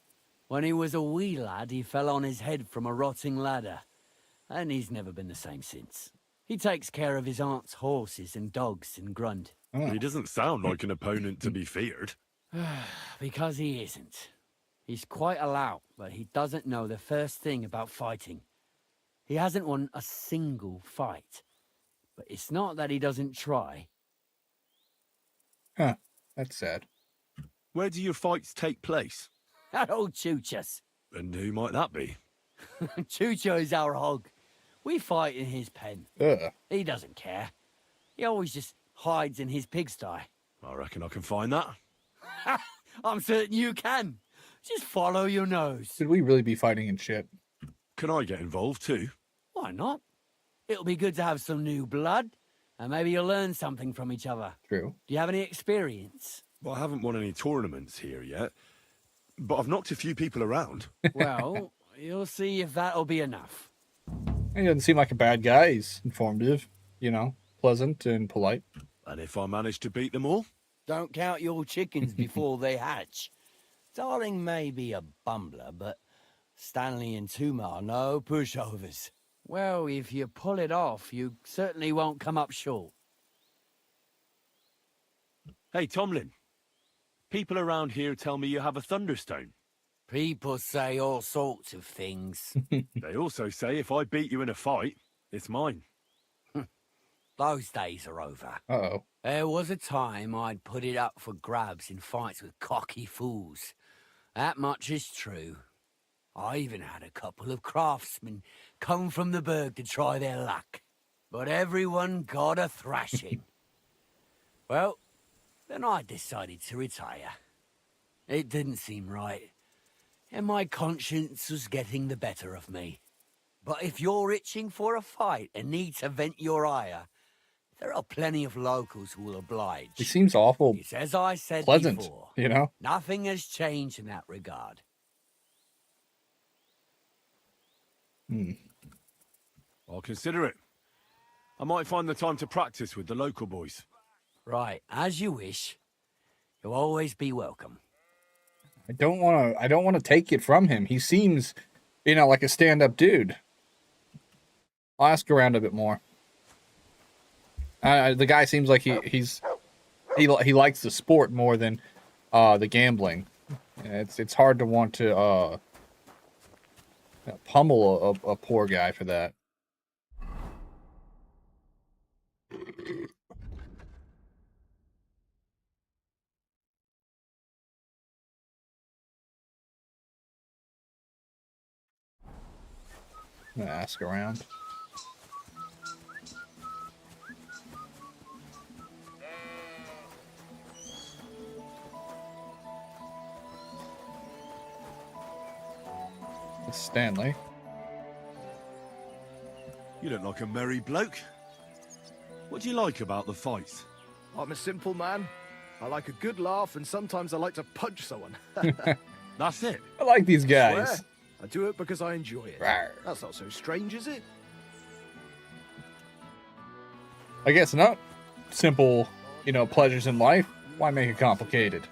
When he was a wee lad, he fell on his head from a rotting ladder, and he's never been the same since. He takes care of his aunt's horses and dogs in Grund. He doesn't sound like an opponent to be feared. Because he isn't. He's quite a lout, but he doesn't know the first thing about fighting. He hasn't won a single fight. But it's not that he doesn't try. Huh, that's sad. Where do your fights take place? At old Chucha's. And who might that be? Chucho is our hog. We fight in his pen. He doesn't care. He always just hides in his pigsty. I reckon I can find that. I'm certain you can. Just follow your nose. Should we really be fighting in shit? Can I get involved too? Why not? It'll be good to have some new blood, and maybe you'll learn something from each other. True. Do you have any experience? Well, I haven't won any tournaments here yet, but I've knocked a few people around. Well, you'll see if that'll be enough. He doesn't seem like a bad guy. He's informative, you know, pleasant and polite. And if I manage to beat them all? Don't count your chickens before they hatch. Darling may be a bumbler, but Stanley and Tuma are no pushovers. Well, if you pull it off, you certainly won't come up short. Hey, Tomlin. People around here tell me you have a thunderstone. People say all sorts of things. They also say if I beat you in a fight, it's mine. Those days are over. Uh-oh. There was a time I'd put it up for grabs in fights with cocky fools. That much is true. I even had a couple of craftsmen come from the burg to try their luck. But everyone got a thrashing. Well, then I decided to retire. It didn't seem right, and my conscience was getting the better of me. But if you're itching for a fight and need to vent your ire, there are plenty of locals who will oblige. He seems awful It's as I said pleasant, before. you know? Nothing has changed in that regard. I'll consider it. I might find the time to practice with the local boys. Right, as you wish. You'll always be welcome. I don't want to take it from him. He seems, you know, like a stand-up dude. I'll ask around a bit more. The guy seems like he likes the sport more than the gambling. It's hard to want to pummel a poor guy for that. I'm gonna ask around. It's Stanley. You look like a merry bloke. What do you like about the fights? I'm a simple man. I like a good laugh, and sometimes I like to punch someone. That's it. I like these guys. Swear. I do it because I enjoy it. Rawr. That's not so strange, is it? I guess not. Simple, you know, pleasures in life. Why make it complicated?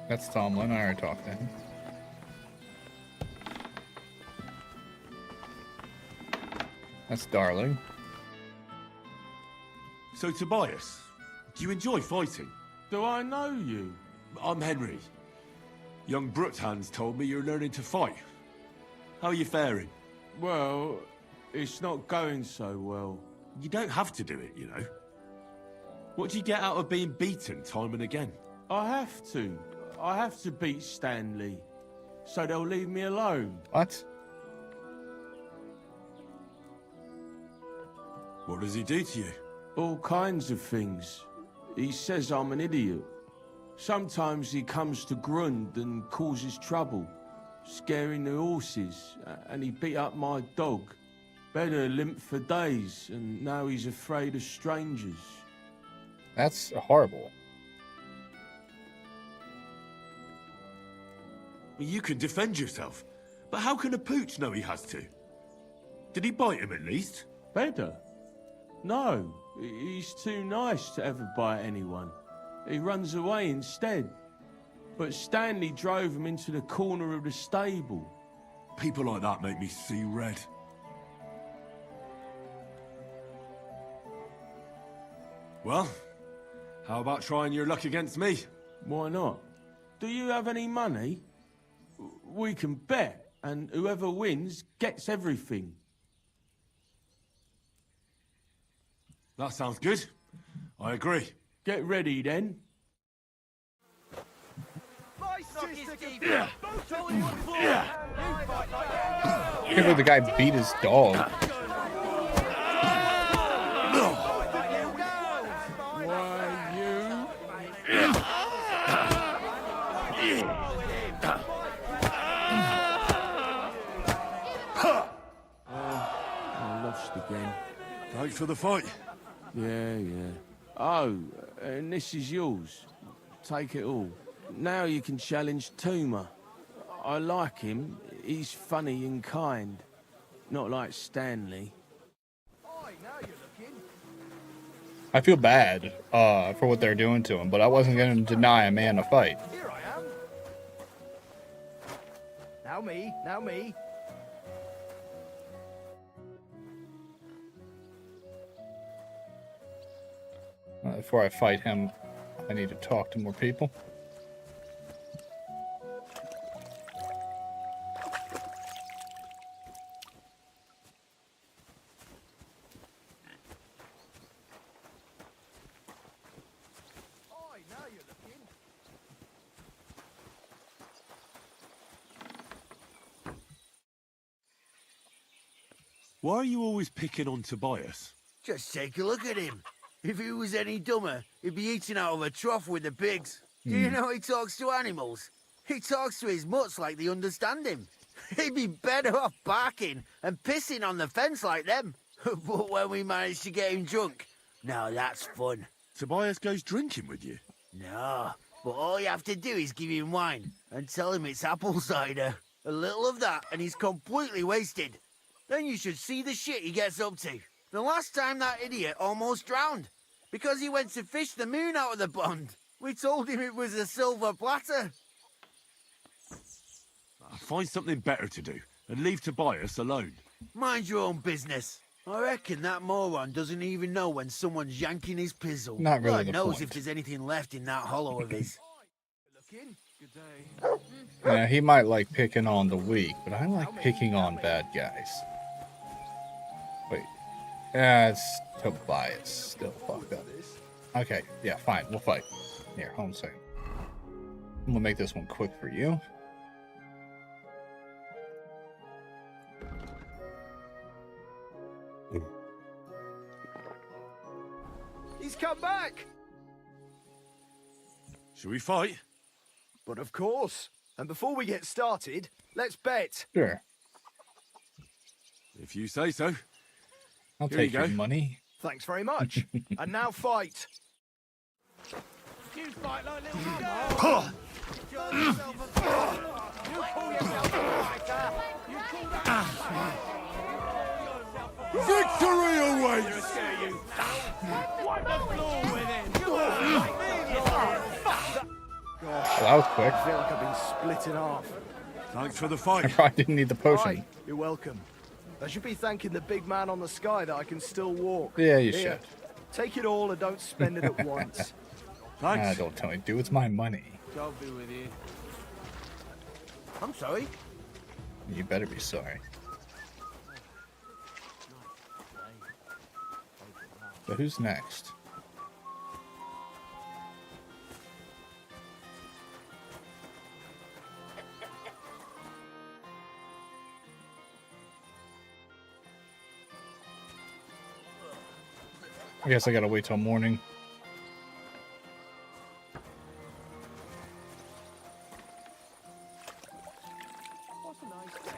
That's Tomlin. I already talked to him. That's Darling. So, Tobias, do you enjoy fighting? Do I know you? I'm Henry. Young Brutans told me you're learning to fight. How are you faring? Well, it's not going so well. You don't have to do it, you know. What do you get out of being beaten time and again? I have to. I have to beat Stanley. So they'll leave me alone. What? What does he do to you? All kinds of things. He says I'm an idiot. Sometimes he comes to Grund and causes trouble, scaring the horses, and he beat up my dog. Better limp for days, and now he's afraid of strangers. That's horrible. Well, you can defend yourself, but how can a pooch know he has to? Did he bite him at least? Better? No, he's too nice to ever bite anyone. He runs away instead. But Stanley drove him into the corner of the stable. People like that make me see red. Well, how about trying your luck against me? Why not? Do you have any money? We can bet, and whoever wins gets everything. That sounds good. I agree. Get ready, then. Remember the guy beat his dog. I lost again. Thanks for the fight. Yeah. Oh, and this is yours. Take it all. Now you can challenge Tuma. I like him. He's funny and kind. Not like Stanley. I feel bad for what they're doing to him, but I wasn't going to deny a man a fight. Here I am. Now me. Before I fight him, I need to talk to more people. Why are you always picking on Tobias? Just take a look at him. If he was any dumber, he'd be eating out of a trough with the pigs. Do you know he talks to animals? He talks to his mutts like they understand him. He'd be better off barking and pissing on the fence like them. But when we managed to get him drunk, now that's fun. Tobias goes drinking with you? No, but all you have to do is give him wine and tell him it's apple cider. A little of that and he's completely wasted. Then you should see the shit he gets up to. The last time that idiot almost drowned because he went to fish the moon out of the pond. We told him it was a silver platter. Find something better to do and leave Tobias alone. Mind your own business. I reckon that moron doesn't even know when someone's yanking his pizzle. Not really God the knows point. if there's anything left in that hollow of his. Yeah, he might like picking on the weak, but I like picking on bad guys. Wait. Yeah, it's Tobias. Still fucked up. Okay, yeah, fine. We'll fight. Here, hold on a second. I'm gonna make this one quick for you. He's come back! Should we fight? But of course. And before we get started, let's bet. Sure. If you say so. I'll Here take you your go. money. Thanks very much. And now fight. You fight like little girls. You call yourself a fighter. You call that Victory awaits! Wipe the floor with him. Well, that was quick. I feel like I've been split in half. Thanks for the I fight. probably didn't need the potion. Aye, you're welcome. I should be thanking the big man on the sky that I can still walk. Yeah, you Here, should. take it all and don't spend it at once. Thanks. Don't tell me, dude. It's my money. God be with you. I'm sorry. You better be sorry. So who's next? I guess I gotta wait till morning. What's a nice day?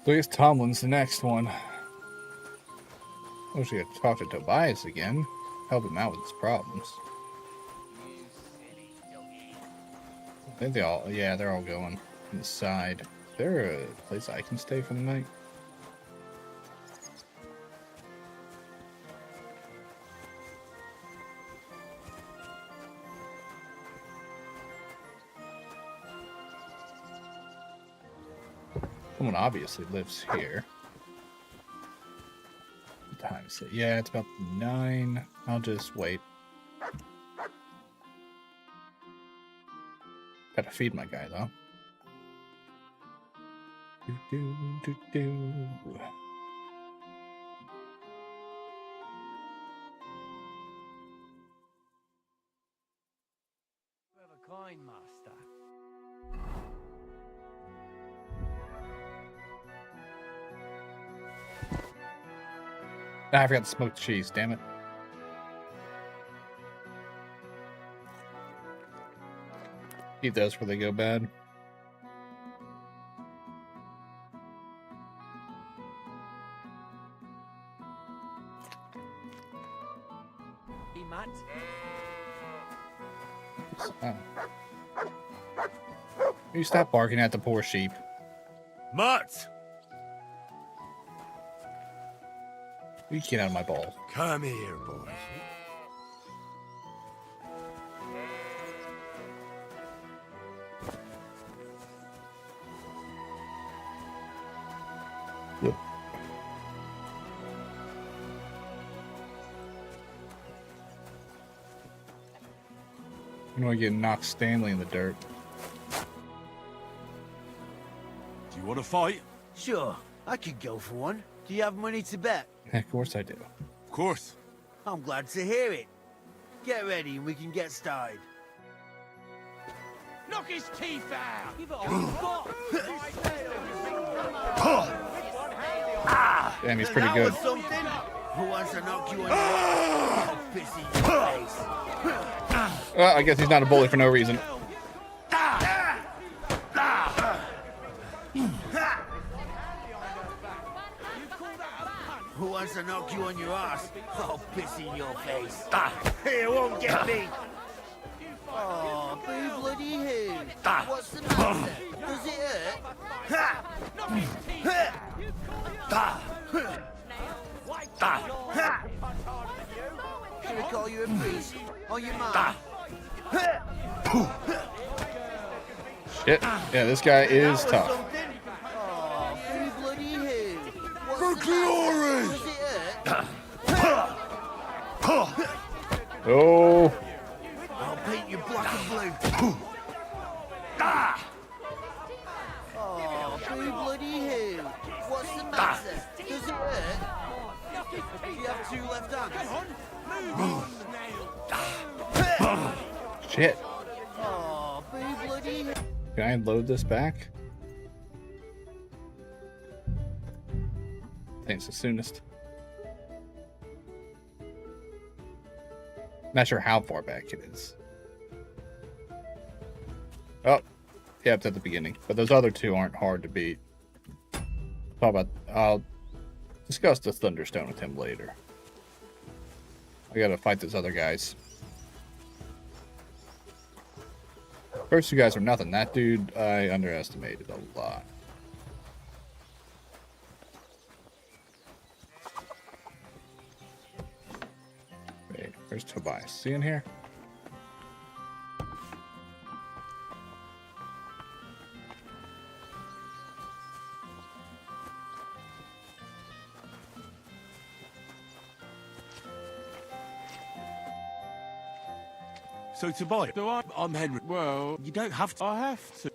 So I guess Tomlin's the next one. I wish we could talk to Tobias again. Help him out with his problems. I think they all, yeah, they're all going inside. Is there a place I can stay for the night? Someone obviously lives here. What time is it? Yeah, it's about 9. I'll just wait. Gotta feed my guy, though. Do. Have a kind master. Ah, I forgot to smoke the cheese, damn it. Eat those before they go bad. Hey, Matt. Oh. You stop barking at the poor sheep. Mutt! You get out of my bowl. Come here, boys. You know, I get knocked Stanley in the dirt. Do you want to fight? Sure, I could go for one. Do you have money to bet? Of course I do. Of course. I'm glad to hear it. Get ready and we can get started. Knock his teeth out! Give it all you've got! Damn, he's pretty that good. Was something? Who wants to knock you on your ass? I'll piss in your face. I guess he's not a bully for no reason. Who wants to knock you on your ass? I'll piss in your face. It won't get me. Oh, boo bloody who? What's the matter? Does it hurt? Should I call you a priest? Or your mom? Shit. Yeah, this guy is tough. Oh, boo bloody who? For glory! Does it hurt? Oh. I'll paint you black and blue. Oh, boo bloody who? What's the matter? Does it hurt? Do you have 2 left hands? Shit. Oh, boo bloody who? Can I load this back? I think it's the soonest. Not sure how far back it is. Oh, yeah, it's at the beginning. But those other 2 aren't hard to beat. I'll discuss the Thunderstone with him later. I gotta fight those other guys. First 2 guys are nothing. That dude I underestimated a lot. Wait, where's Tobias? See in here? So Tobias, I'm Henry. Well, You don't have to. I have to.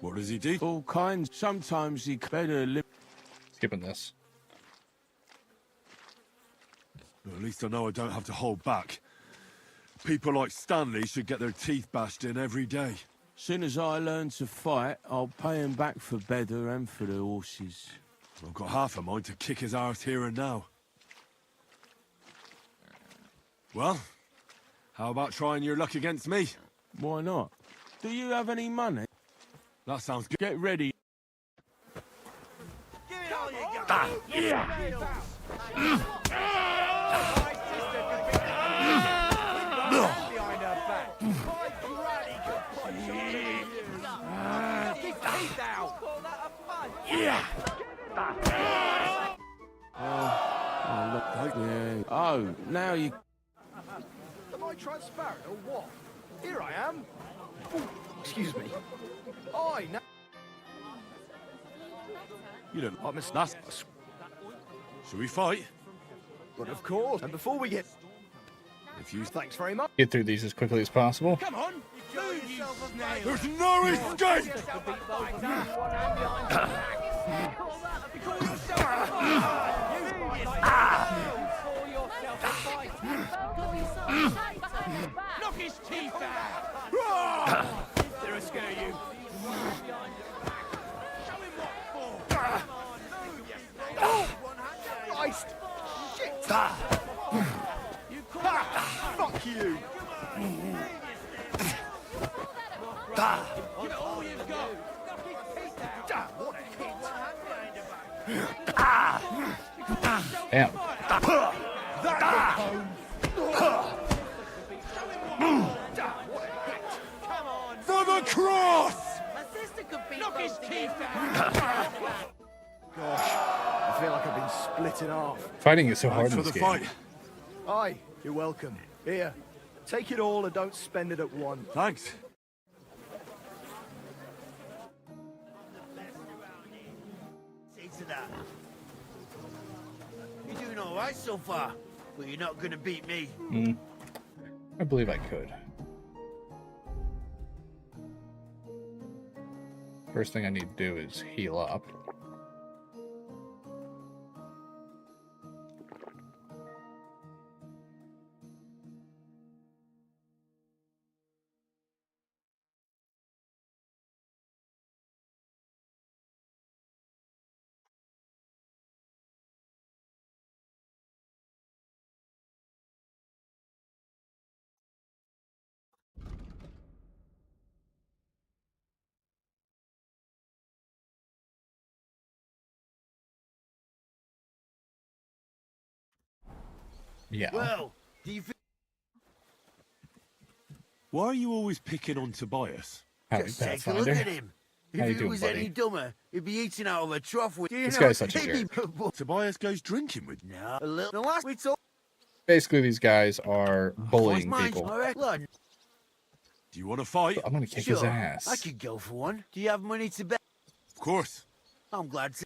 What does he do? All kinds. Sometimes he better live. Skipping this. Well, at least I know I don't have to hold back. People like Stanley should get their teeth bashed in every day. Soon as I learn to fight, I'll pay him back for better and for the horses. I've got half a mind to kick his arse here and now. Well, how about trying your luck against me? Why not? Do you have any money? That sounds good. Get ready. Give it all you got. Behind her back. My granny could punch you. Knock his teeth out. Call that a punch? Yeah. Oh, now you. Am I transparent or what? Here I am. Ooh, excuse me. I know. You don't. I must not. Should we fight? But of course. And before we get. If you. Thanks very much. Get through these as quickly as possible. Come on. There's no escape! Knock his teeth out! There a scare you. Show him what for. Oh! Christ! Shit! Fuck you! Give it all you've got. Knock his teeth out. Damn, what a hit! Damn. That home. Come on. For the cross! Knock his teeth out. Gosh, I feel like I've been split in half. Fighting is so hard For in the this game. fight. Aye, you're welcome. Here, take it all and don't spend it at once. Thanks. Say to that. You're doing all right so far, but you're not gonna beat me. I believe I could. First thing I need to do is heal up. Yeah. Well, do you feel... Why are you always picking on Tobias? Howdy, Just take a Pathfinder. look at him. How you If he doing, was buddy? any dumber, he'd be eating out of a trough with... This guy's such a jerk. Tobias goes drinking with. No, a little... The last we talked... Basically, these guys are bullying Mine, people. all right, look. Do you want to fight? I'm gonna kick Sure, his ass. I could go for one. Do you have money to bet? Of course. I'm glad to...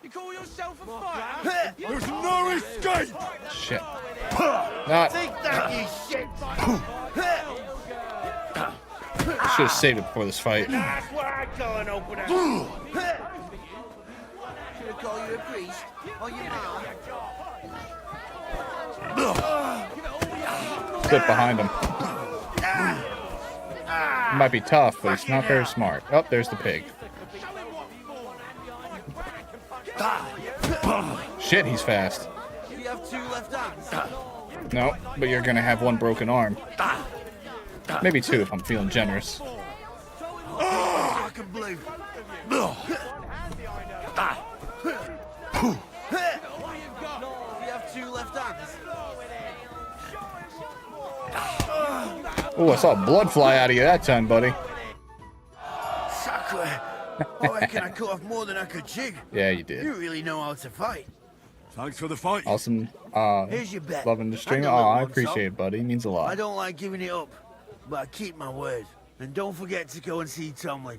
You call yourself a fighter? There's no escape! Shit. Not. Take that, you shit! Should have saved it before this fight. That's where I go and open up. Should I call you a priest? Or your mom? Slip behind him. He might be tough, but he's not very smart. Oh, there's the pig. Shit, he's fast. Do you have 2 left hands? No, but you're gonna have 1 broken arm. Maybe 2 if I'm feeling generous. Black and blue. Do you have 2 left hands? Oh, I saw blood fly out of you that time, buddy. Sacre. I reckon I cut off more than I could jig. Yeah, you did. You really know how to fight. Thanks for the fight. Awesome. Here's your bet. Loving the stream. And Oh, a little I one, appreciate so. it, buddy. It means a I lot. don't like giving it up, but I keep my word. And don't forget to go and see Tomlin.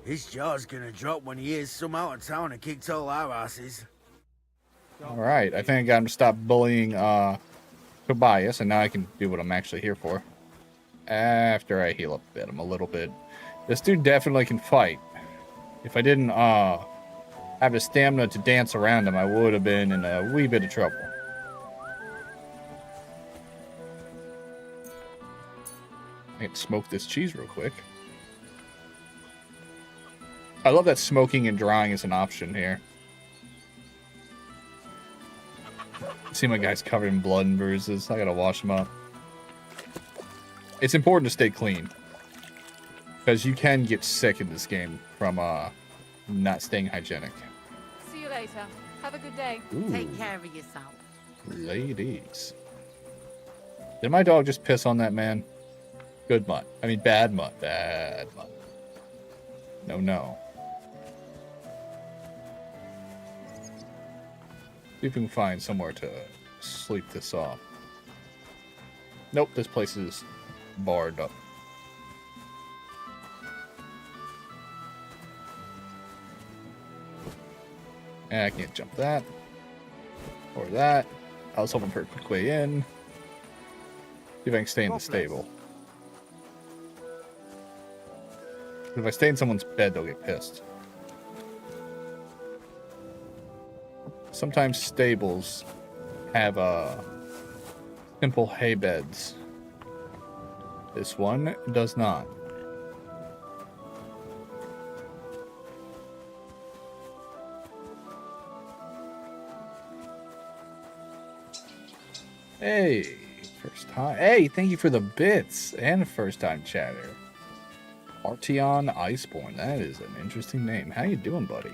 His jaw's gonna drop when he hears some out of town and kicked all our asses. All right, I think I got him to stop bullying Tobias, and now I can do what I'm actually here for. After I heal up a bit, I'm a little bit. This dude definitely can fight. If I didn't have the stamina to dance around him, I would have been in a wee bit of trouble. I can smoke this cheese real quick. I love that smoking and drying is an option here. See my guy's covered in blood and bruises. I gotta wash him up. It's important to stay clean, because you can get sick in this game from not staying hygienic. See you later. Have a good day. Ooh. Take care of yourself. Ladies. Did my dog just piss on that man? Good mutt. I mean, bad mutt. Bad mutt. No, no. See if we can find somewhere to sleep this off. Nope, this place is barred up. And I can't jump that. Or that. I was hoping for a quick way in. See if I can stay in the stable. If I stay in someone's bed, they'll get pissed. Sometimes stables have simple hay beds. This one does not. Hey, first time. Hey, thank you for the bits and first time chatter. Arteon Iceborne. That is an interesting name. How you doing, buddy?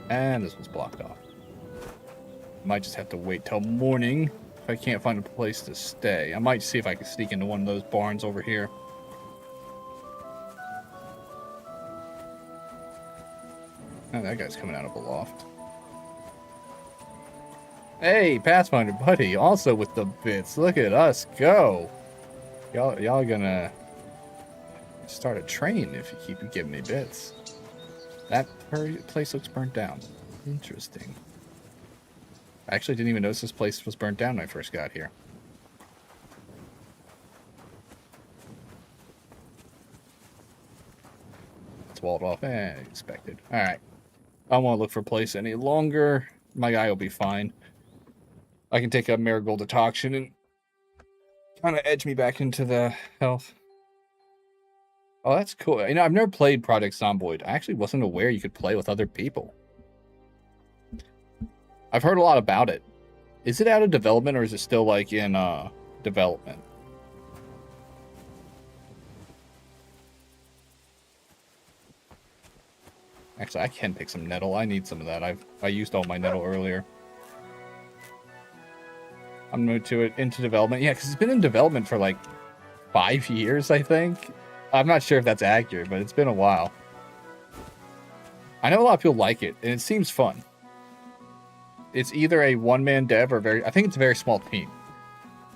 And this one's blocked off. Might just have to wait till morning if I can't find a place to stay. I might see if I can sneak into one of those barns over here. Oh, that guy's coming out of a loft. Hey, Pathfinder buddy, also with the bits. Look at us go. Y'all gonna start a train if you keep giving me bits. That place looks burnt down. Interesting. I actually didn't even notice this place was burnt down when I first got here. It's walled off. Expected. Alright. I don't want to look for a place any longer. My guy will be fine. I can take a marigold decoction and kind of edge me back into the health. Oh, that's cool. You know, I've never played Project Zomboid. I actually wasn't aware you could play with other people. I've heard a lot about it. Is it out of development or is it still like in development? Actually, I can pick some nettle. I need some of that. I used all my nettle earlier. I'm new to it, into development. Yeah, because it's been in development for like 5 years, I think. I'm not sure if that's accurate, but it's been a while. I know a lot of people like it, and it seems fun. It's either a one-man dev or I think it's a very small team.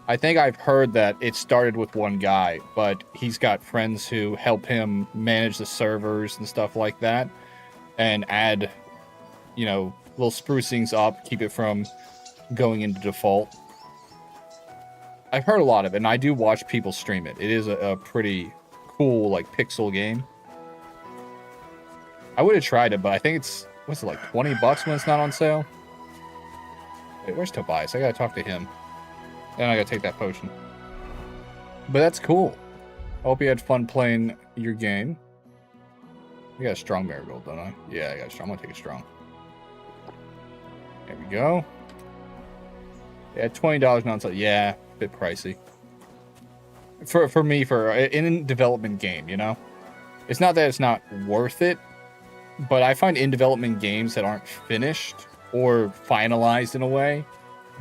I think I've heard that it started with one guy, but he's got friends who help him manage the servers and stuff like that, and add, you know, little sprucings up, keep it from going into default. I've heard a lot of it, and I do watch people stream it. It is a pretty cool, like, pixel game. I would have tried it, but I think it's, what's it, like $20 when it's not on sale? Wait, where's Tobias? I gotta talk to him. Then I gotta take that potion. But that's cool. I hope you had fun playing your game. I got a strong marigold, don't I? Yeah, I got a strong. I'm gonna take a strong. There we go. Yeah, $20 non sale. Yeah, a bit pricey. For me, for in development game, you know? It's not that it's not worth it, but I find in development games that aren't finished or finalized in a way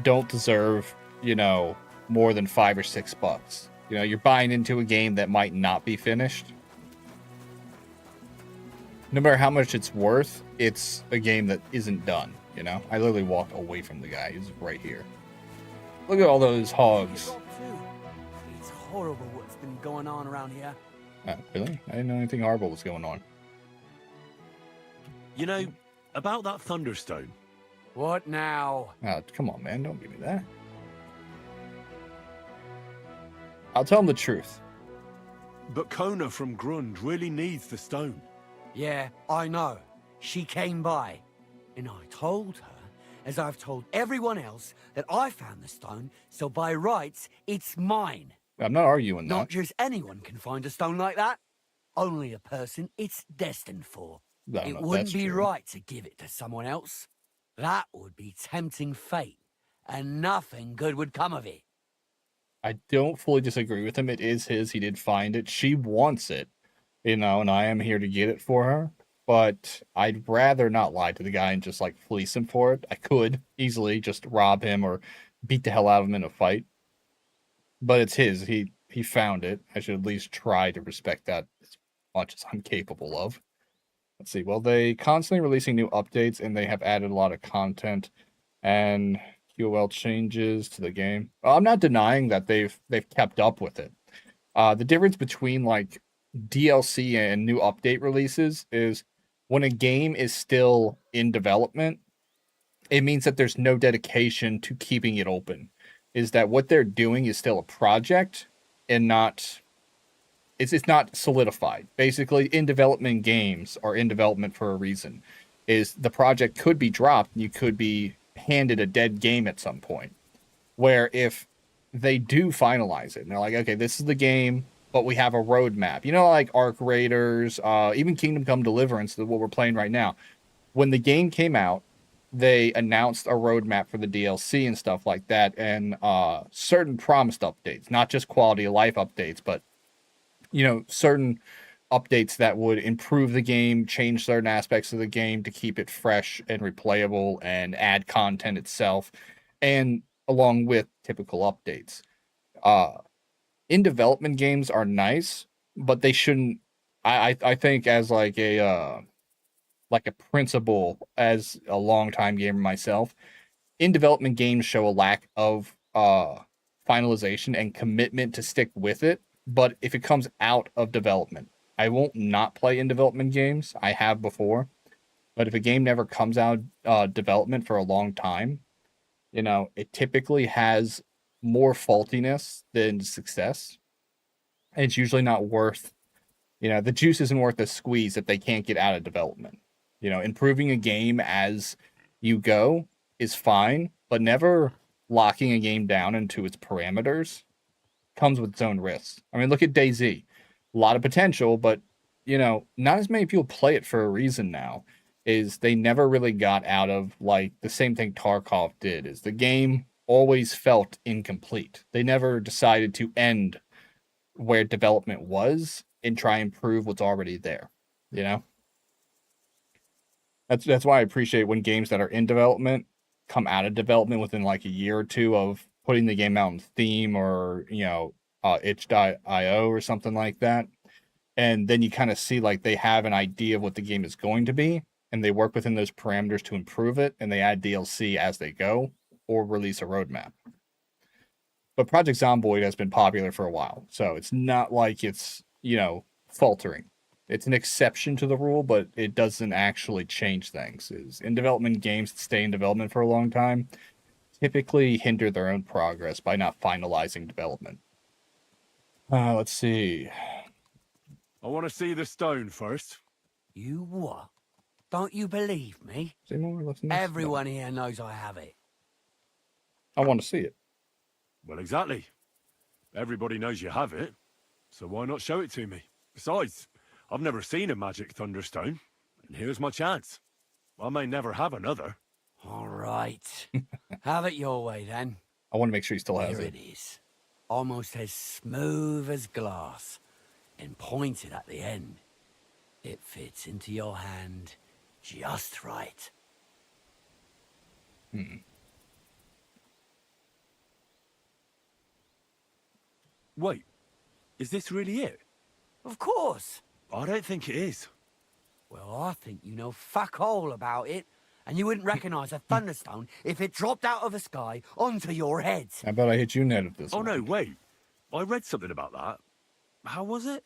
don't deserve, you know, more than $5 or $6. You know, you're buying into a game that might not be finished. No matter how much it's worth, it's a game that isn't done, you know? I literally walked away from the guy. He's right here. Look at all those hogs. It's horrible what's been going on around here. Really? I didn't know anything horrible was going on. You know, about that Thunderstone. What now? Oh, come on, man. Don't give me that. I'll tell him the truth. But Kona from Grund really needs the stone. Yeah, I know. She came by, and I told her, as I've told everyone else, that I found the stone, so by rights, it's mine. I'm not arguing that. Not just anyone can find a stone like that. Only a person it's destined for. It wouldn't be right to give it to someone else. That would be tempting fate, and nothing good would come of it. I don't fully disagree with him. It is his. He did find it. She wants it, and I am here to get it for her. But I'd rather not lie to the guy and just like fleece him for it. I could easily just rob him or beat the hell out of him in a fight. But it's his. He found it. I should at least try to respect that as much as I'm capable of. Let's see. Well, they constantly releasing new updates, and they have added a lot of content and QOL changes to the game. I'm not denying that they've kept up with it. The difference between like DLC and new update releases is when a game is still in development, it means that there's no dedication to keeping it open. Is that what they're doing is still a project and not it's not solidified. Basically, in development games are in development for a reason. Is the project could be dropped and you could be handed a dead game at some point. Where if they do finalize it and they're like, okay, this is the game, but we have a roadmap. You know, like Arc Raiders, even Kingdom Come Deliverance, what we're playing right now. When the game came out, they announced a roadmap for the DLC and stuff like that, and certain promised updates, not just quality of life updates, but certain updates that would improve the game, change certain aspects of the game to keep it fresh and replayable, and add content itself, and along with typical updates. In development games are nice, but they shouldn't. I think as like a principle, as a longtime gamer myself, in development games show a lack of finalization and commitment to stick with it. But if it comes out of development, I won't not play in development games. I have before, but if a game never comes out development for a long time, it typically has more faultiness than success. And it's usually not worth, the juice isn't worth the squeeze if they can't get out of development. Improving a game as you go is fine, but never locking a game down into its parameters comes with its own risks. I mean, look at DayZ. A lot of potential, but, not as many people play it for a reason now. Is they never really got out of, like, the same thing Tarkov did, is the game always felt incomplete. They never decided to end where development was and try and improve what's already there, That's why I appreciate when games that are in development come out of development within like a year or two of putting the game out in Steam or, itch.io or something like that. And then you kind of see like they have an idea of what the game is going to be, and they work within those parameters to improve it, and they add DLC as they go or release a roadmap. But Project Zomboid has been popular for a while, so it's not like it's, faltering. It's an exception to the rule, but it doesn't actually change things. In development games that stay in development for a long time typically hinder their own progress by not finalizing development. Let's see. I want to see the stone first. You what? Don't you believe me? Everyone here knows I have it. I want to see it. Well, exactly. Everybody knows you have it, so why not show it to me? Besides, I've never seen a magic thunderstone, and here's my chance. I may never have another. All right. Have it your way, then. I want to make sure he still has it. Here it is. Almost as smooth as glass, and pointed at the end. It fits into your hand just right. Wait, is this really it? Of course. I don't think it is. Well, I think you know fuck all about it, and you wouldn't recognize a thunderstone if it dropped out of the sky onto your head. How about I hit you net of this? Oh, no, wait. I read something about that. How was it?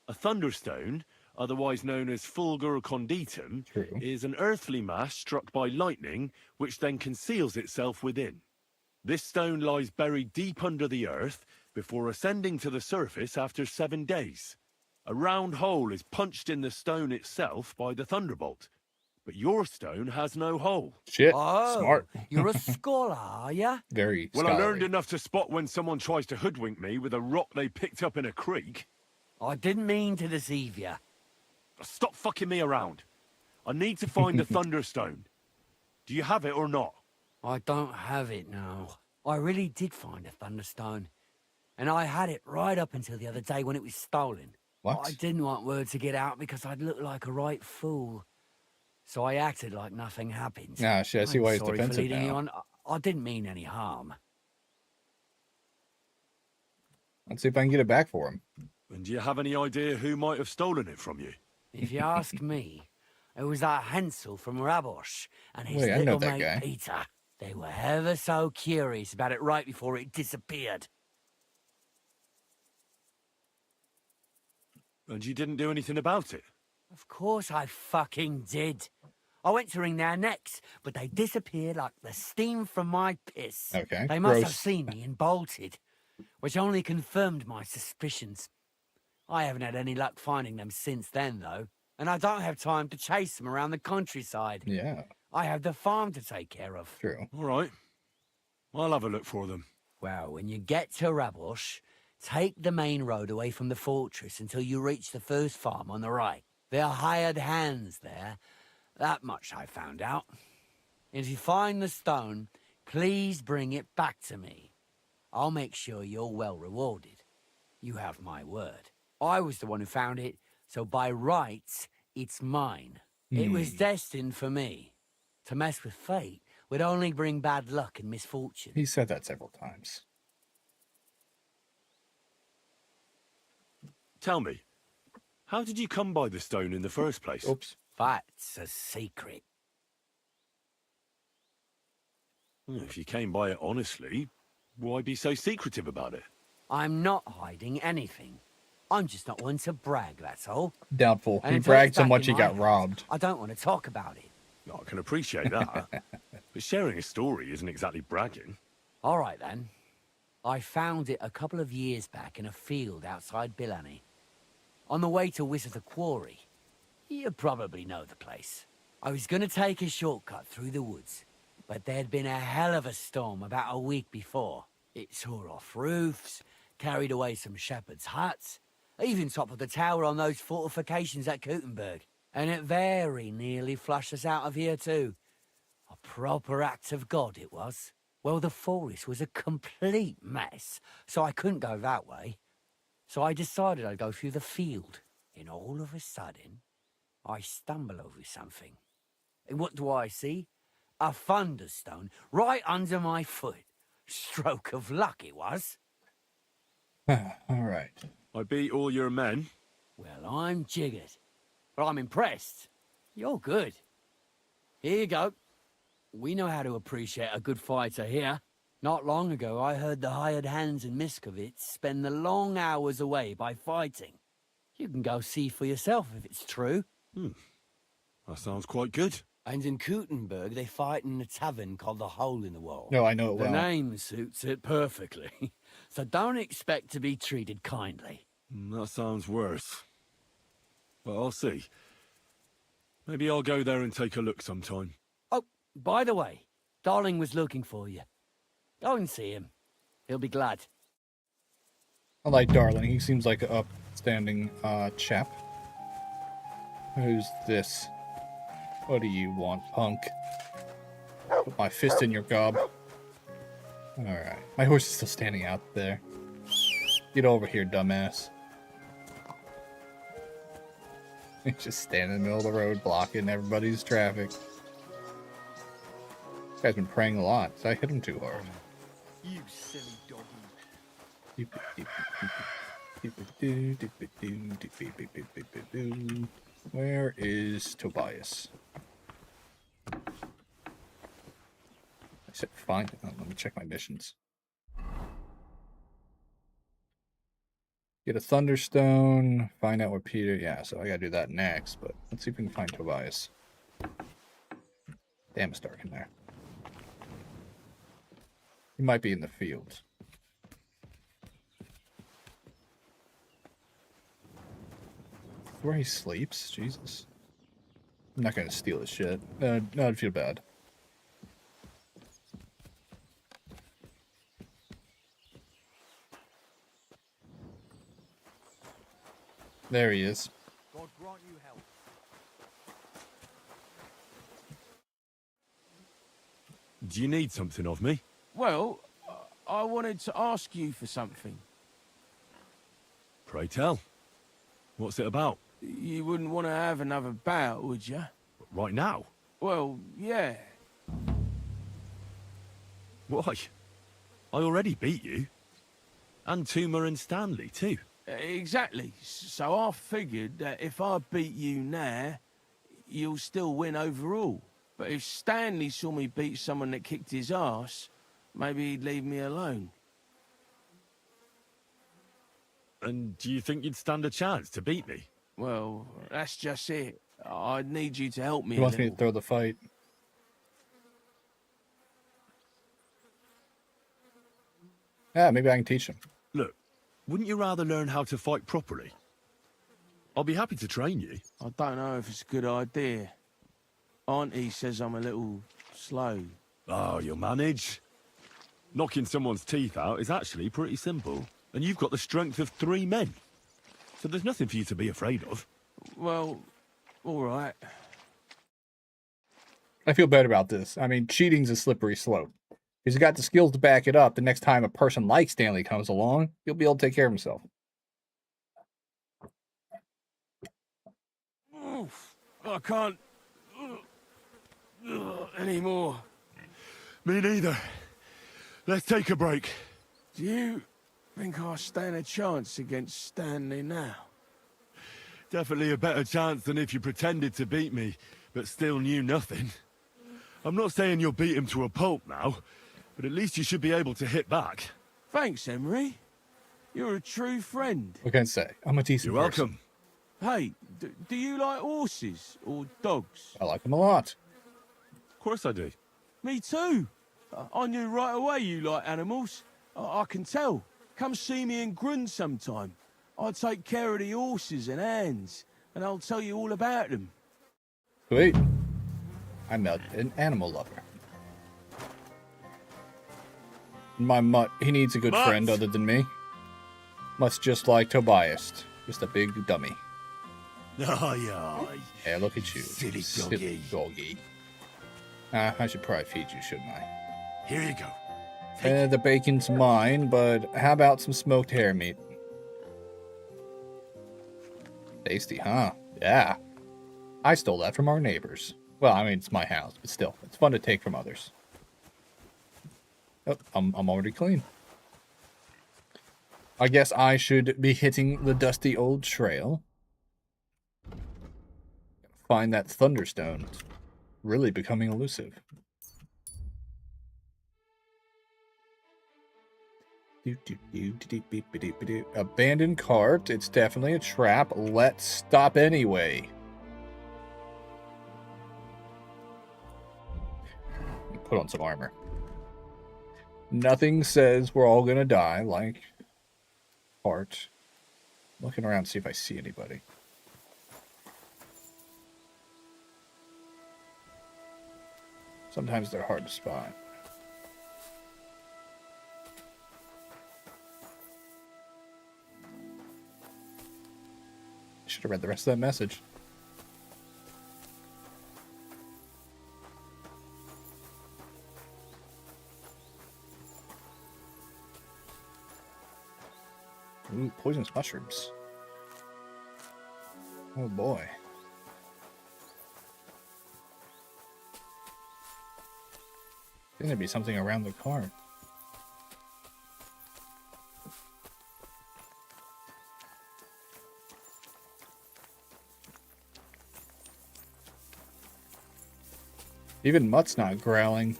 A thunderstone, otherwise known as fulgur conditum, is an earthly mass struck by lightning, which then conceals itself within. This stone lies buried deep under the earth, before ascending to the surface after 7 days. A round hole is punched in the stone itself by the thunderbolt, but your stone has no hole. Shit. Oh, Smart. You're a scholar, are ya? Very Well, I scholarly. learned enough to spot when someone tries to hoodwink me with a rock they picked up in a creek. I didn't mean to deceive ya. Stop fucking me around. I need to find the Thunderstone. Do you have it or not? I don't have it now. I really did find a Thunderstone. And I had it right up until the other day when it was stolen. What? I didn't want word to get out because I'd look like a right fool. So I acted like nothing happened. Ah, shit, I see why he's sorry for defensive leading you now. on. I didn't mean any harm. Let's see if I can get it back for him. And do you have any idea who might have stolen it from you? If you ask me, it was that Hansel from Rabosh and his Wait, I know little that mate guy. Peter. They were ever so curious about it right before it disappeared. And you didn't do anything about it? Of course I fucking did. I went to wring their necks, but they disappeared like the steam from my piss. Okay, They must have gross. seen me and bolted, which only confirmed my suspicions. I haven't had any luck finding them since then, though, and I don't have time to chase them around the countryside. Yeah. I have the farm to take care of. True. All right. I'll have a look for them. Well, when you get to Rabosh, take the main road away from the fortress until you reach the first farm on the right. There are hired hands there. That much I found out. If you find the stone, please bring it back to me. I'll make sure you're well rewarded. You have my word. I was the one who found it, so by rights, it's mine. It was destined for me. To mess with fate would only bring bad luck and misfortune. He said that several times. Tell me, how did you come by the stone in the first place? Oops. That's a secret. If you came by it honestly, why be so secretive about it? I'm not hiding anything. I'm just not one to brag, that's all. Doubtful. And He until bragged it's so back much in he got my robbed. I don't want to talk about it. I can appreciate that. But sharing a story isn't exactly bragging. All right, then. I found it a couple of years back in a field outside Billany. On the way to visit the quarry. You probably know the place. I was going to take a shortcut through the woods, but there'd been a hell of a storm about a week before. It tore off roofs, carried away some shepherds' huts, even toppled the tower on those fortifications at Gutenberg. And it very nearly flushed us out of here too. A proper act of God it was. Well, the forest was a complete mess, so I couldn't go that way. So I decided I'd go through the field. And all of a sudden, I stumble over something. And what do I see? A thunderstone right under my foot. Stroke of luck it was. All right. I beat all your men. Well, I'm jiggered. But I'm impressed. You're good. Here you go. We know how to appreciate a good fighter here. Not long ago, I heard the hired hands in Miskovitz spend the long hours away by fighting. You can go see for yourself if it's true. That sounds quite good. And in Gutenberg, they fight in a tavern called the Hole in the Wall. No, I know it The well. name suits it perfectly. So don't expect to be treated kindly. That sounds worse. But I'll see. Maybe I'll go there and take a look sometime. Oh, by the way, Darling was looking for you. Go and see him. He'll be glad. I like Darling. He seems like an upstanding chap. Who's this? What do you want, punk? Put my fist in your gob. Alright. My horse is still standing out there. Get over here, dumbass. He's just standing in the middle of the road, blocking everybody's traffic. This guy's been praying a lot, so I hit him too hard. You silly doggy. Where is Tobias? I said fine. Oh, let me check my missions. Get a Thunderstone. Find out where Peter. Yeah, so I gotta do that next. But let's see if we can find Tobias. Damn, it's dark in there. He might be in the field. where he sleeps? Jesus. I'm not gonna steal his shit. No, I'd feel bad. There he is. God grant you help. Do you need something of me? Well, I wanted to ask you for something. Pray tell. What's it about? You wouldn't want to have another bout, would you? Right now? Well, yeah. Why? I already beat you. And Tuma and Stanley, too. Exactly. So I figured that if I beat you now, you'll still win overall. But if Stanley saw me beat someone that kicked his ass, maybe he'd leave me alone. And do you think you'd stand a chance to beat me? Well, that's just it. I'd need you to help me He wants me to throw the fight. Yeah, maybe I can teach him. Look, wouldn't you rather learn how to fight properly? I'll be happy to train you. I don't know if it's a good idea. Auntie says I'm a little slow. Oh, you'll manage. Knocking someone's teeth out is actually pretty simple. And you've got the strength of 3 men. So there's nothing for you to be afraid of. Well, all right. I feel better about this. I mean, cheating's a slippery slope. He's got the skills to back it up. The next time a person like Stanley comes along, he'll be able to take care of himself. I can't anymore. Me neither. Let's take a break. Do you think I stand a chance against Stanley now? Definitely a better chance than if you pretended to beat me, but still knew nothing. I'm not saying you'll beat him to a pulp now, but at least you should be able to hit back. Thanks, Emery. You're a true friend. What can I say? I'm a decent You're person. welcome. Hey, do you like horses or dogs? I like them a lot. Of course I do. Me too. I knew right away you like animals. I can tell. Come see me in Grun sometime. I'll take care of the horses and hands, and I'll tell you all about them. Sweet. I'm an animal lover. My mutt, he needs a good Mutt. friend other than me. Mutt's just like Tobias, just a big dummy. Aye, aye. Yeah, look at you. Silly doggy. I should probably feed you, shouldn't I? Here you go. The bacon's mine, but how about some smoked hare meat? Tasty, huh? Yeah. I stole that from our neighbors. Well, I mean, it's my house, but still, it's fun to take from others. Oh, I'm already clean. I guess I should be hitting the dusty old trail. Find that thunderstone. It's really becoming elusive. Abandoned cart. It's definitely a trap. Let's stop anyway. Put on some armor. Nothing says we're all gonna die like heart. Looking around to see if I see anybody. Sometimes they're hard to spot. I should have read the rest of that message. Ooh, poisonous mushrooms. Oh boy. There's gonna be something around the cart. Even Mutt's not growling.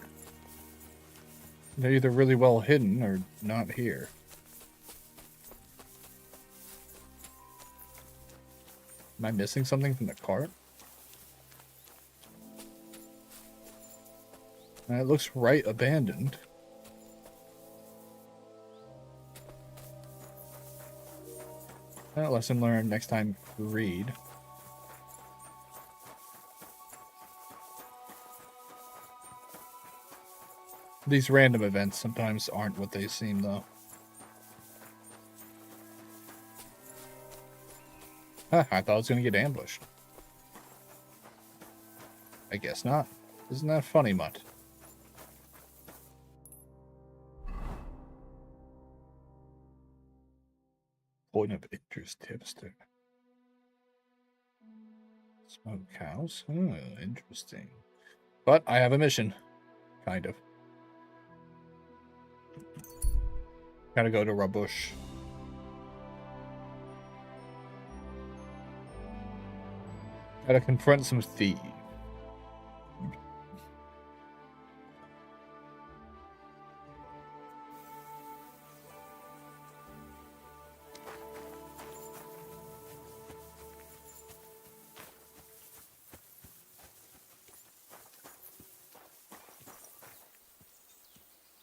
They're either really well hidden or not here. Am I missing something from the cart? It looks right abandoned. Lesson learned. Next time, read. These random events sometimes aren't what they seem, though. Huh, I thought I was going to get ambushed. I guess not. Isn't that funny, Mutt? Point of interest tipster. Smoke cows? Oh, interesting. But I have a mission. Kind of. Gotta go to Rabush. Gotta confront some thieves.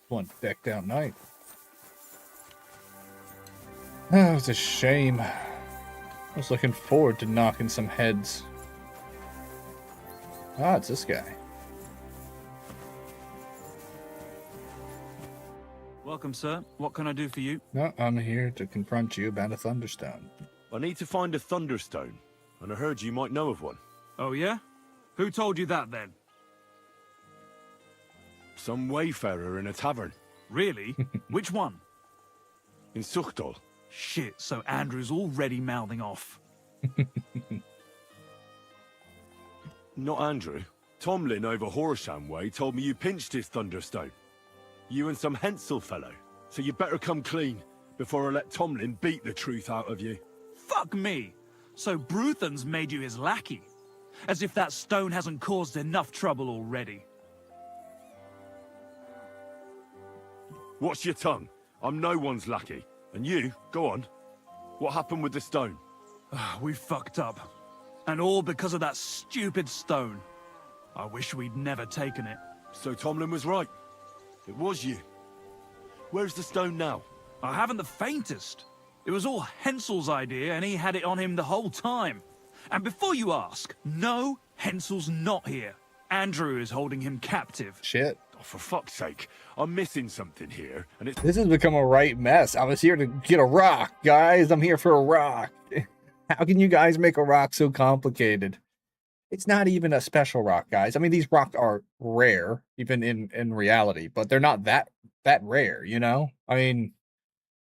One decked out night. Oh, it's a shame. I was looking forward to knocking some heads. Ah, it's this guy. Welcome, sir. What can I do for you? No, I'm here to confront you about a Thunderstone. I need to find a Thunderstone, and I heard you might know of one. Oh, yeah? Who told you that, then? Some wayfarer in a tavern. Really? Which one? In Suchtal. Shit, so Andrew's already mouthing off. Not Andrew. Tomlin over Horsham Way told me you pinched his Thunderstone. You and some Hensel fellow. So you better come clean before I let Tomlin beat the truth out of you. Fuck me! So Bruthan's made you his lackey? As if that stone hasn't caused enough trouble already. Watch your tongue. I'm no one's lackey. And you, go on. What happened with the stone? We fucked up. And all because of that stupid stone. I wish we'd never taken it. So Tomlin was right. It was you. Where's the stone now? I haven't the faintest. It was all Hensel's idea, and he had it on him the whole time. And before you ask, no, Hensel's not here. Andrew is holding him captive. Shit. Oh, for fuck's sake. I'm missing something here, and it's... This has become a right mess. I was here to get a rock, guys. I'm here for a rock. How can you guys make a rock so complicated? It's not even a special rock, guys. I mean, these rocks are rare, even in reality, but they're not that rare, you know? I mean,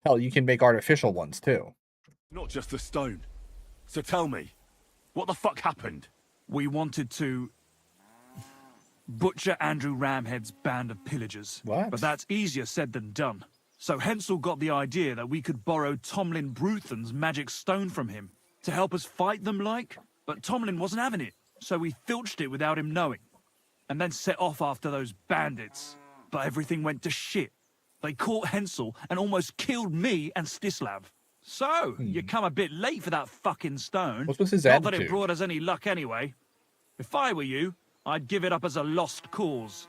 hell, you can make artificial ones, too. Not just the stone. So tell me, what the fuck happened? We wanted to butcher Andrew Ramhead's band of pillagers. What? But that's easier said than done. So Hensel got the idea that we could borrow Tomlin Bruthan's magic stone from him to help us fight them, like. But Tomlin wasn't having it, so we filched it without him knowing. And then set off after those bandits. But everything went to shit. They caught Hensel and almost killed me and Stislav. So, you come a bit late for that fucking stone. What was his Not attitude? that it brought us any luck anyway. If I were you, I'd give it up as a lost cause.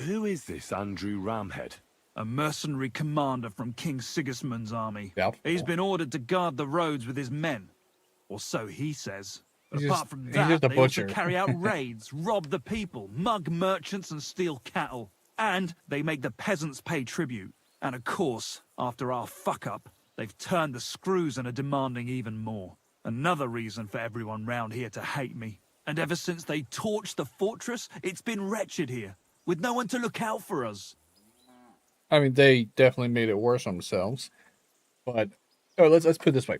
Who is this Andrew Ramhead? A mercenary commander from King Sigismund's army. Yep. He's been ordered to guard the roads with his men. Or so he says. But apart from he's that, just a they butcher. also carry out raids, rob the people, mug merchants and steal cattle. And they make the peasants pay tribute. And of course, after our fuck-up, they've turned the screws and are demanding even more. Another reason for everyone round here to hate me. And ever since they torched the fortress, it's been wretched here, with no one to look out for us. I mean, they definitely made it worse on themselves. But let's put it this way.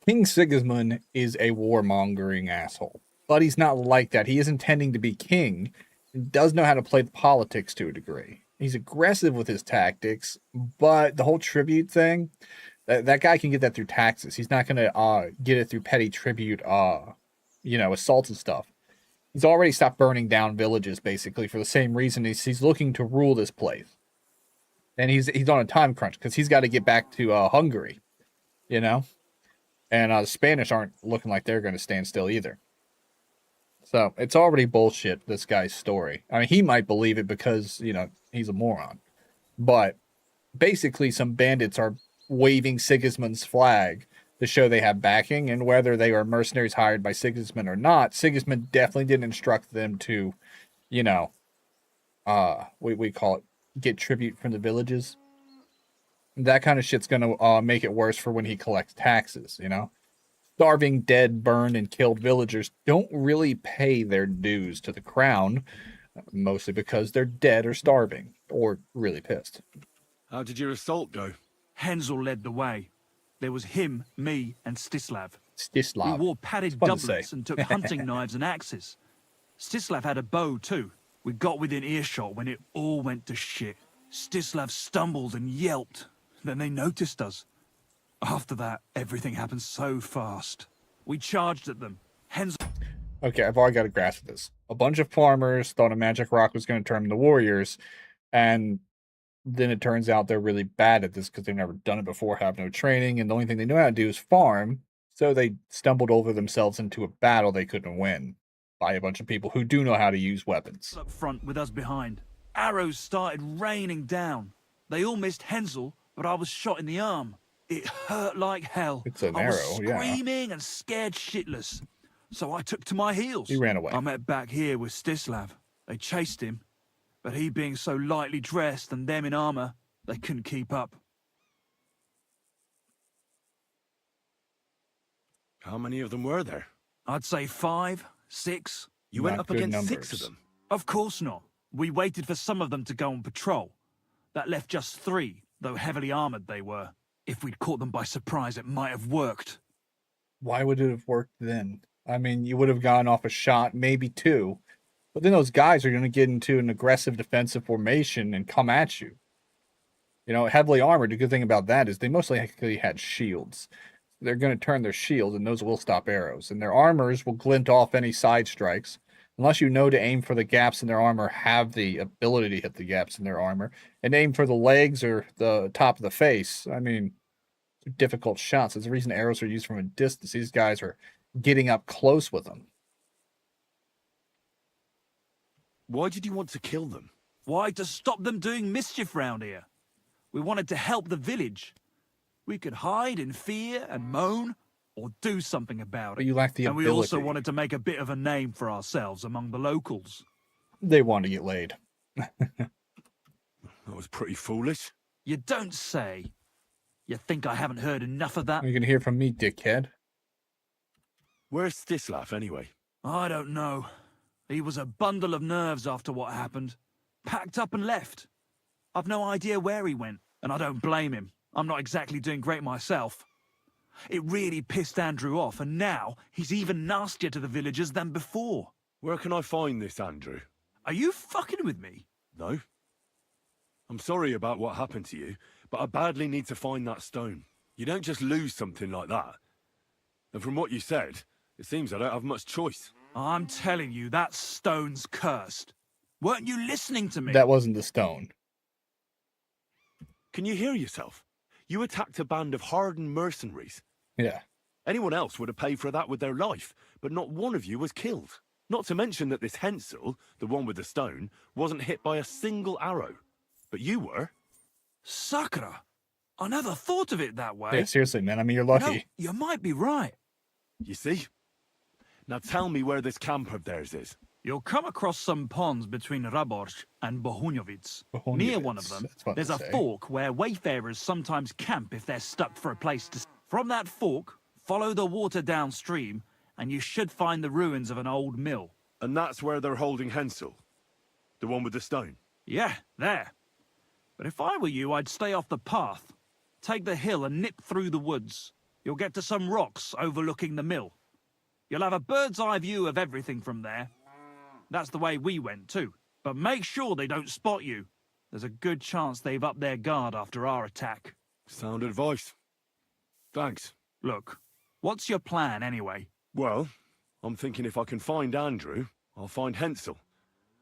King Sigismund is a warmongering asshole. But he's not like that. He is intending to be king and does know how to play the politics to a degree. He's aggressive with his tactics, but the whole tribute thing, that guy can get that through taxes. He's not going to get it through petty tribute, assaults and stuff. He's already stopped burning down villages, basically, for the same reason. He's looking to rule this place. And he's on a time crunch, because he's got to get back to Hungary, you know? And the Spanish aren't looking like they're going to stand still either. So, it's already bullshit, this guy's story. I mean, he might believe it because, he's a moron. But, basically, some bandits are waving Sigismund's flag to show they have backing, and whether they are mercenaries hired by Sigismund or not, Sigismund definitely didn't instruct them to, you know, we call it get tribute from the villages. That kind of shit's gonna make it worse for when he collects taxes, you know? Starving, dead, burned, and killed villagers don't really pay their dues to the crown, mostly because they're dead or starving, or really pissed. How did your assault go? Hensel led the way. There was him, me, and Stislav. Stislav. We wore padded doublets and took hunting knives and axes. Stislav had a bow too. We got within earshot when it all went to shit. Stislav stumbled and yelped. Then they noticed us. After that, everything happened so fast. We charged at them. Hensel... Okay, I've already got a grasp of this. A bunch of farmers thought a magic rock was going to turn them into warriors, and then it turns out they're really bad at this because they've never done it before, have no training, and the only thing they know how to do is farm, so they stumbled over themselves into a battle they couldn't win by a bunch of people who do know how to use weapons. Up front with us behind. Arrows started raining down. They all missed Hensel, but I was shot in the arm. It hurt like hell. It's an I was arrow, yeah. screaming and scared shitless. So I took to my heels. He ran away. I met back here with Stislav. They chased him, but he being so lightly dressed and them in armor, they couldn't keep up. How many of them were there? I'd say 5, 6. You went up against 6 of them? Of course not. We waited for some of them to go on patrol. That left just 3, though heavily armored they were. If we'd caught them by surprise, it might have worked. Why would it have worked then? I mean, you would have gone off a shot, maybe 2. But then those guys are going to get into an aggressive defensive formation and come at you. You know, heavily armored, the good thing about that is they mostly actually had shields. They're going to turn their shields, and those will stop arrows. And their armors will glint off any side strikes. Unless you know to aim for the gaps in their armor, have the ability to hit the gaps in their armor, and aim for the legs or the top of the face. I mean, they're difficult shots. There's a reason arrows are used from a distance. These guys are getting up close with them. Why did you want to kill them? Why? To stop them doing mischief round here. We wanted to help the village. We could hide in fear and moan, or do something about it. But you lack the ability. And we also wanted to make a bit of a name for ourselves among the locals. They want to get laid. That was pretty foolish. You don't say. You think I haven't heard enough of that? You're going to hear from me, dickhead. Where's Stislav, anyway? I don't know. He was a bundle of nerves after what happened. Packed up and left. I've no idea where he went, and I don't blame him. I'm not exactly doing great myself. It really pissed Andrew off, and now he's even nastier to the villagers than before. Where can I find this Andrew? Are you fucking with me? No. I'm sorry about what happened to you, but I badly need to find that stone. You don't just lose something like that. And from what you said, it seems I don't have much choice. I'm telling you, that stone's cursed. Weren't you listening to me? That wasn't the stone. Can you hear yourself? You attacked a band of hardened mercenaries. Yeah. Anyone else would have paid for that with their life, but not one of you was killed. Not to mention that this Hensel, the one with the stone, wasn't hit by a single arrow. But you were. Sakura, I never thought of it that way. Yeah, seriously, man. I mean, you're lucky. No, you might be right. You see? Now tell me where this camp of theirs is. You'll come across some ponds between Raborj and Bohunjovic. Near one of them, there's a fork where wayfarers sometimes camp if they're stuck for a place to... From that fork, follow the water downstream, and you should find the ruins of an old mill. And that's where they're holding Hensel? The one with the stone? Yeah, there. But if I were you, I'd stay off the path. Take the hill and nip through the woods. You'll get to some rocks overlooking the mill. You'll have a bird's eye view of everything from there. That's the way we went too. But make sure they don't spot you. There's a good chance they've upped their guard after our attack. Sound advice. Thanks. Look, what's your plan anyway? Well, I'm thinking if I can find Andrew, I'll find Hensel.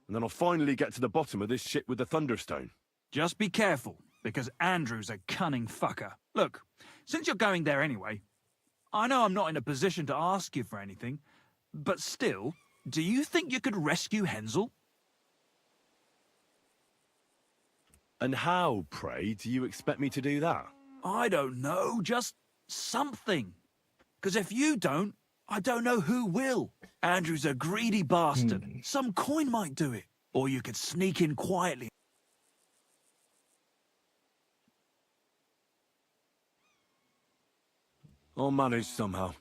And then I'll finally get to the bottom of this shit with the Thunderstone. Just be careful, because Andrew's a cunning fucker. Look, since you're going there anyway, I know I'm not in a position to ask you for anything, but still, do you think you could rescue Hensel? And how, pray, do you expect me to do that? I don't know, just something. Because if you don't, I don't know who will. Andrew's a greedy bastard. Some coin might do it. Or you could sneak in quietly. I'll manage somehow.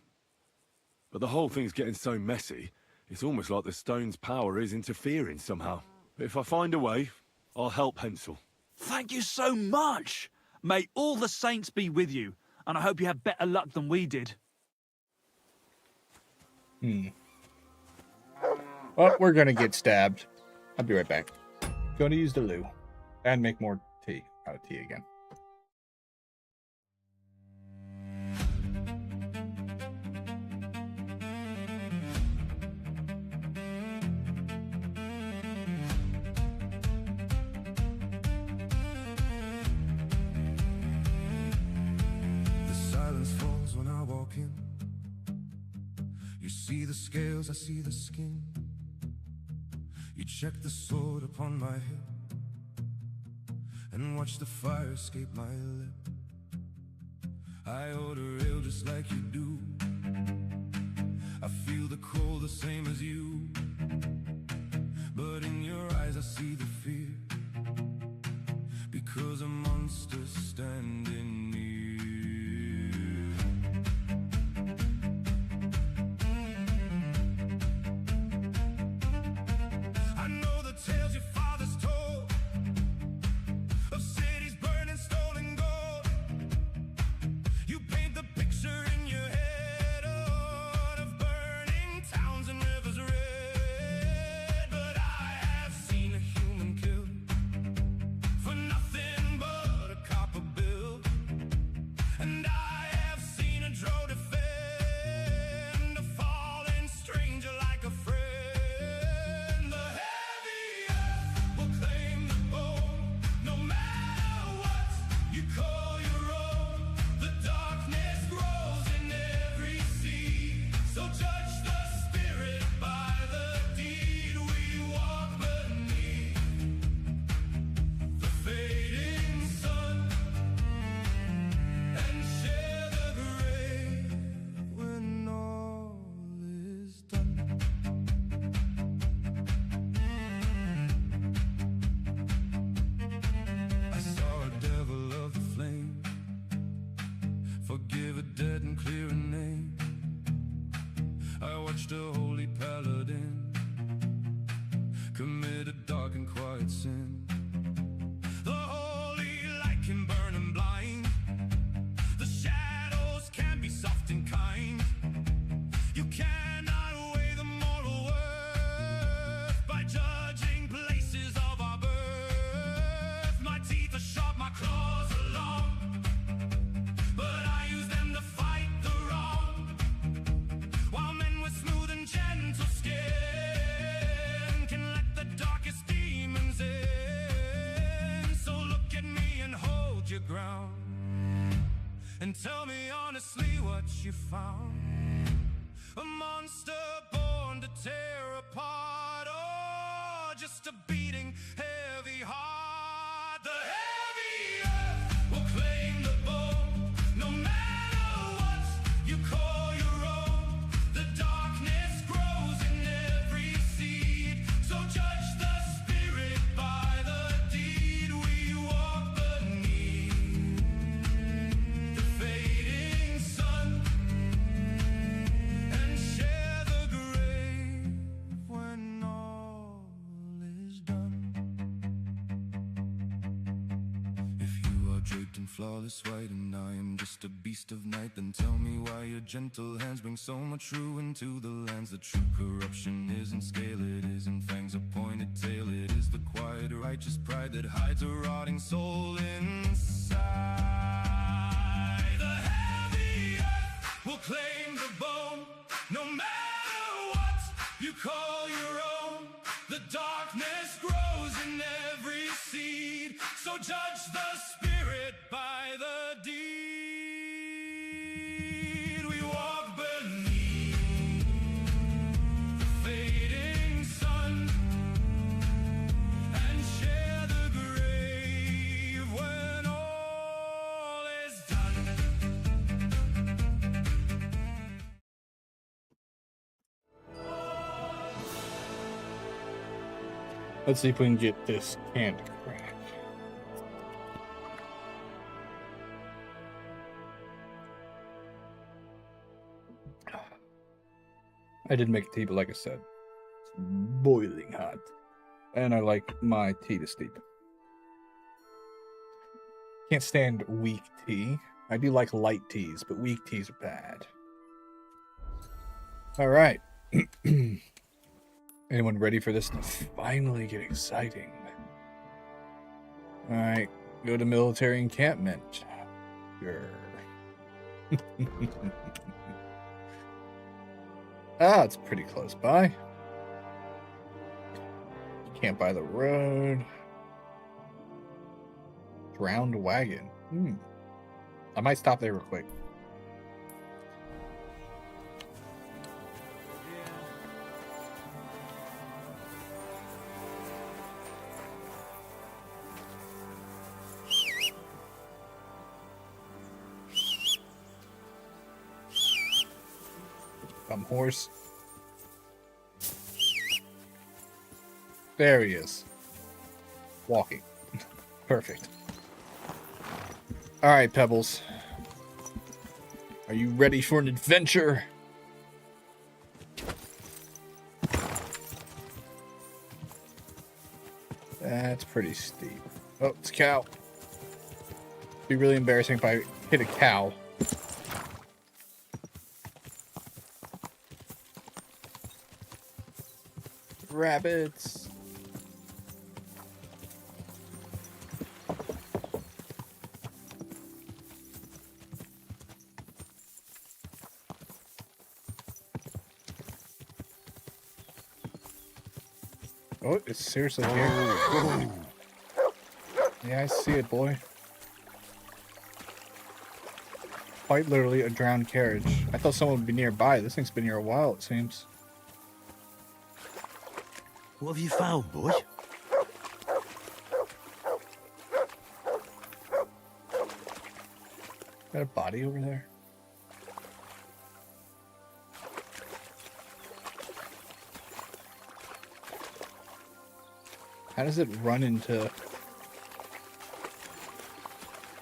But the whole thing's getting so messy, it's almost like the stone's power is interfering somehow. But if I find a way, I'll help Hensel. Thank you so much. May all the saints be with you, and I hope you have better luck than we did. Well, we're gonna get stabbed. I'll be right back. Going to use the loo and make more tea out of tea again. The silence falls when I walk in. You see the scales, I see the skin. You check the sword upon my hip and watch the fire escape my lip. I order ale just like you do. I feel the cold the same as you, but in your eyes I see the fear, because a monster's standing near. I know the tales your fathers told of cities burning, stolen gold. You paint the picture in your head of burning towns and rivers red. But I have seen a human killed for nothing but a copper bill. And I have seen a drow defend a fallen stranger like a friend. The heavy earth will claim the bone, no matter what you call your own. The darkness grows in every seed, so judge the spirit by the deed. We walk beneath the fading sun and share the grave when all is done. I saw a devil of the flame, forgive a dead and clear a name. I watched a holy paladin commit a dark and quiet sin. The holy light can burn and blind. The shadows can be soft and kind. You cannot weigh the moral worth by judging places of our birth. My teeth are sharp, my claws are long, but I use them to fight the wrong. While men with smooth and gentle skin can let the darkest demons in. So look at me and hold your ground, and tell me honestly what you found. A monster born to tear apart, or just a beating heavy heart. The heavy earth will claim the bone, no matter what you call your own. The darkness grows in every seed, so judge the spirit by the deed. We walk beneath the fading sun and share the grave when all is done. If you are draped in flawless white and I am just a beast of night, then tell me why your gentle hands bring so much ruin to the lands. The true corruption isn't scale, it isn't fangs or pointed tail. It is the quiet righteous pride that hides a rotting soul inside. The heavy earth will claim the bone, no matter what you call your own. The darkness grows in every seed, so judge the spirit by the deed. We walk beneath the fading sun and share the grave when all is done. Let's see if we can get this can to crack. I did make a tea, but like I said, it's boiling hot. And I like my tea to steep. Can't stand weak tea. I do like light teas, but weak teas are bad. All right. Anyone ready for this to finally get exciting? All right. Go to military encampment. Sure. Ah, it's pretty close by. Camp by the road. Drowned wagon. I might stop there real quick. Horse. There he is. Walking. Perfect. All right, Pebbles. Are you ready for an adventure? That's pretty steep. Oh, it's a cow. It'd be really embarrassing if I hit a cow. Rabbits. Oh, it's seriously here. Yeah, I see it, boy. Quite literally a drowned carriage. I thought someone would be nearby. This thing's been here a while, it seems. What have you found, boy? Got a body over there? How does it run into...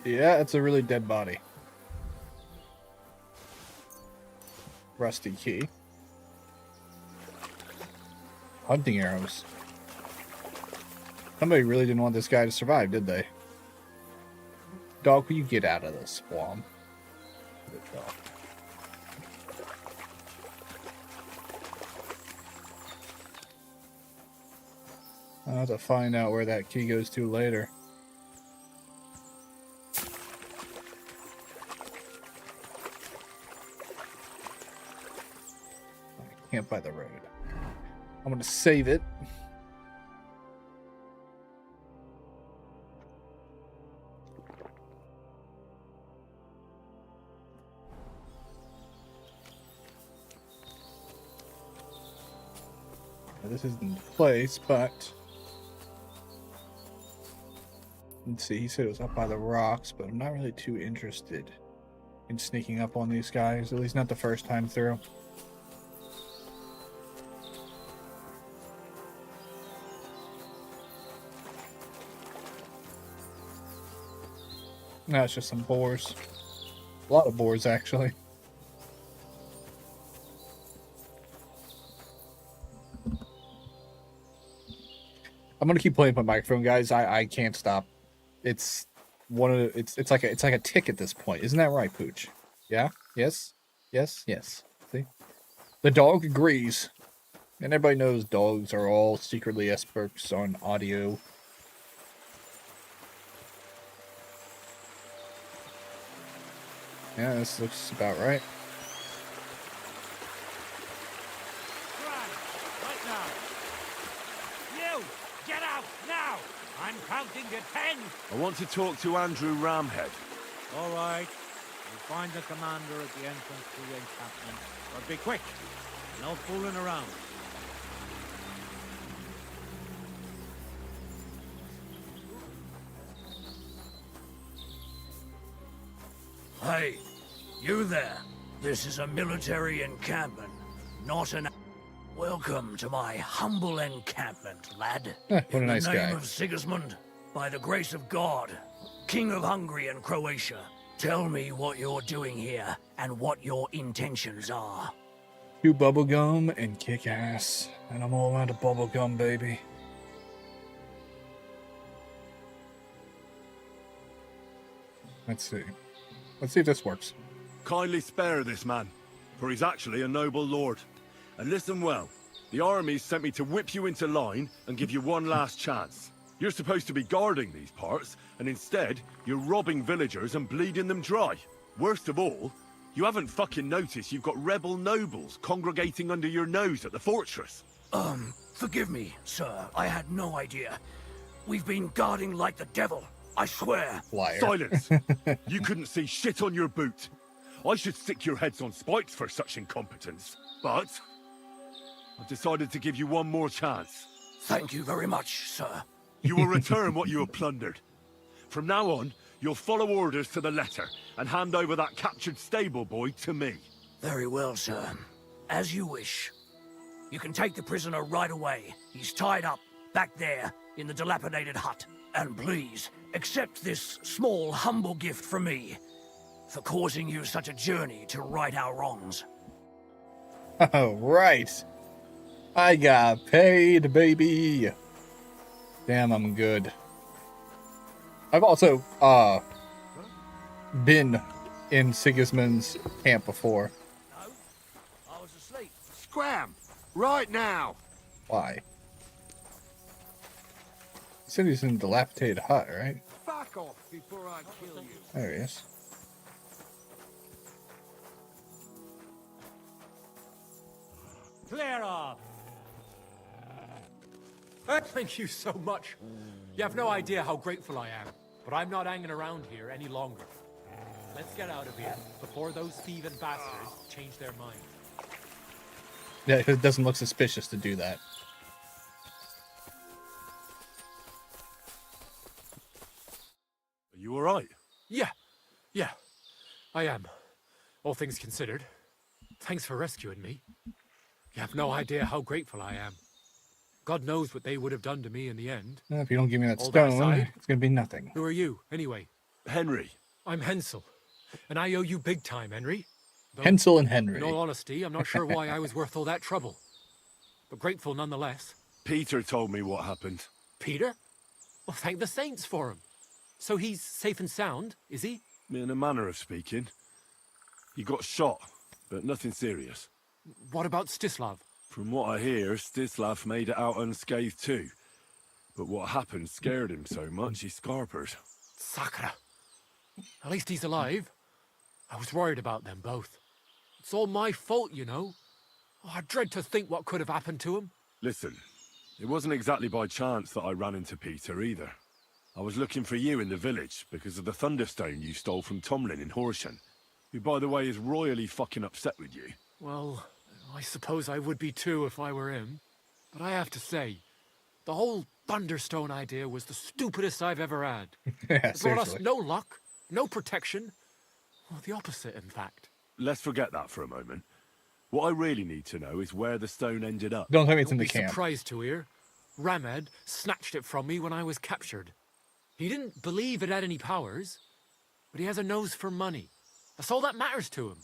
Yeah, it's a really dead body. Rusty key. Hunting arrows. Somebody really didn't want this guy to survive, did they? Dog, will you get out of the swamp? Good dog. I'll have to find out where that key goes to later. I can't buy the road. I'm going to save it. Now, this isn't the place, but... Let's see, he said it was up by the rocks, but I'm not really too interested in sneaking up on these guys, at least not the first time through. No, it's just some boars. A lot of boars, actually. I'm gonna keep playing with my microphone, guys. I can't stop. It's one of the, it's like a tick at this point. Isn't that right, Pooch? Yeah? Yes? Yes? Yes. See? The dog agrees. And everybody knows dogs are all secretly experts on audio. Yeah, this looks about right. Right now. You, get out now! I'm counting to 10. I want to talk to Andrew Ramhead. All right. You'll find the commander at the entrance to the encampment. But be quick. No fooling around. Hey, you there. This is a military encampment, not an... Welcome to my humble encampment, lad. What a In nice the name guy. of Sigismund, by the grace of God, King of Hungary and Croatia, tell me what you're doing here and what your intentions are. Chew bubblegum and kick ass. And I'm all out of bubblegum, baby. Let's see. Let's see if this works. Kindly spare this man, for he's actually a noble lord. And listen well, the army sent me to whip you into line and give you one last chance. You're supposed to be guarding these parts, and instead, you're robbing villagers and bleeding them dry. Worst of all, you haven't fucking noticed you've got rebel nobles congregating under your nose at the fortress. Forgive me, sir. I had no idea. We've been guarding like the devil, I swear. Liar. Silence! You couldn't see shit on your boot. I should stick your heads on spikes for such incompetence. But I've decided to give you one more chance. Thank you very much, sir. You will return what you have plundered. From now on, you'll follow orders to the letter and hand over that captured stable boy to me. Very well, sir. As you wish. You can take the prisoner right away. He's tied up, back there, in the dilapidated hut. And please, accept this small, humble gift from me for causing you such a journey to right our wrongs. Oh, right. I got paid, baby. Damn, I'm good. I've also, been in Sigismund's camp before. I was asleep. Scram! Right now! Why? He said he's in a dilapidated hut, right? Fuck off before I kill you. There he is. Clear off! Thank you so much. You have no idea how grateful I am, but I'm not hanging around here any longer. Let's get out of here before those thieving bastards change their mind. Yeah, it doesn't look suspicious to do that. Are you alright? Yeah, I am. All things considered. Thanks for rescuing me. You have no idea how grateful I am. God knows what they would have done to me in the end. Well, if you don't give me that All stone, aside, it's gonna be nothing. Who are you, anyway? Henry. I'm Hensel, and I owe you big time, Henry. Though, Hensel and Henry. In all honesty, I'm not sure why I was worth all that trouble. But grateful nonetheless. Peter told me what happened. Peter? Well, thank the saints for him. So he's safe and sound, is he? In a manner of speaking. He got shot, but nothing serious. What about Stislav? From what I hear, Stislav made it out unscathed too. But what happened scared him so much he scarpered. Sakra. At least he's alive. I was worried about them both. It's all my fault, you know. Oh, I dread to think what could have happened to him. Listen, it wasn't exactly by chance that I ran into Peter either. I was looking for you in the village because of the Thunderstone you stole from Tomlin in Horsham, who, by the way, is royally fucking upset with you. Well, I suppose I would be too if I were him. But I have to say, the whole Thunderstone idea was the stupidest I've ever had. Yeah, It brought us seriously. no luck, no protection. Well, the opposite, in fact. Let's forget that for a moment. What I really need to know is where the stone ended up. Don't tell me it's in You'll the be camp. surprised to hear. Ramed snatched it from me when I was captured. He didn't believe it had any powers, but he has a nose for money. That's all that matters to him.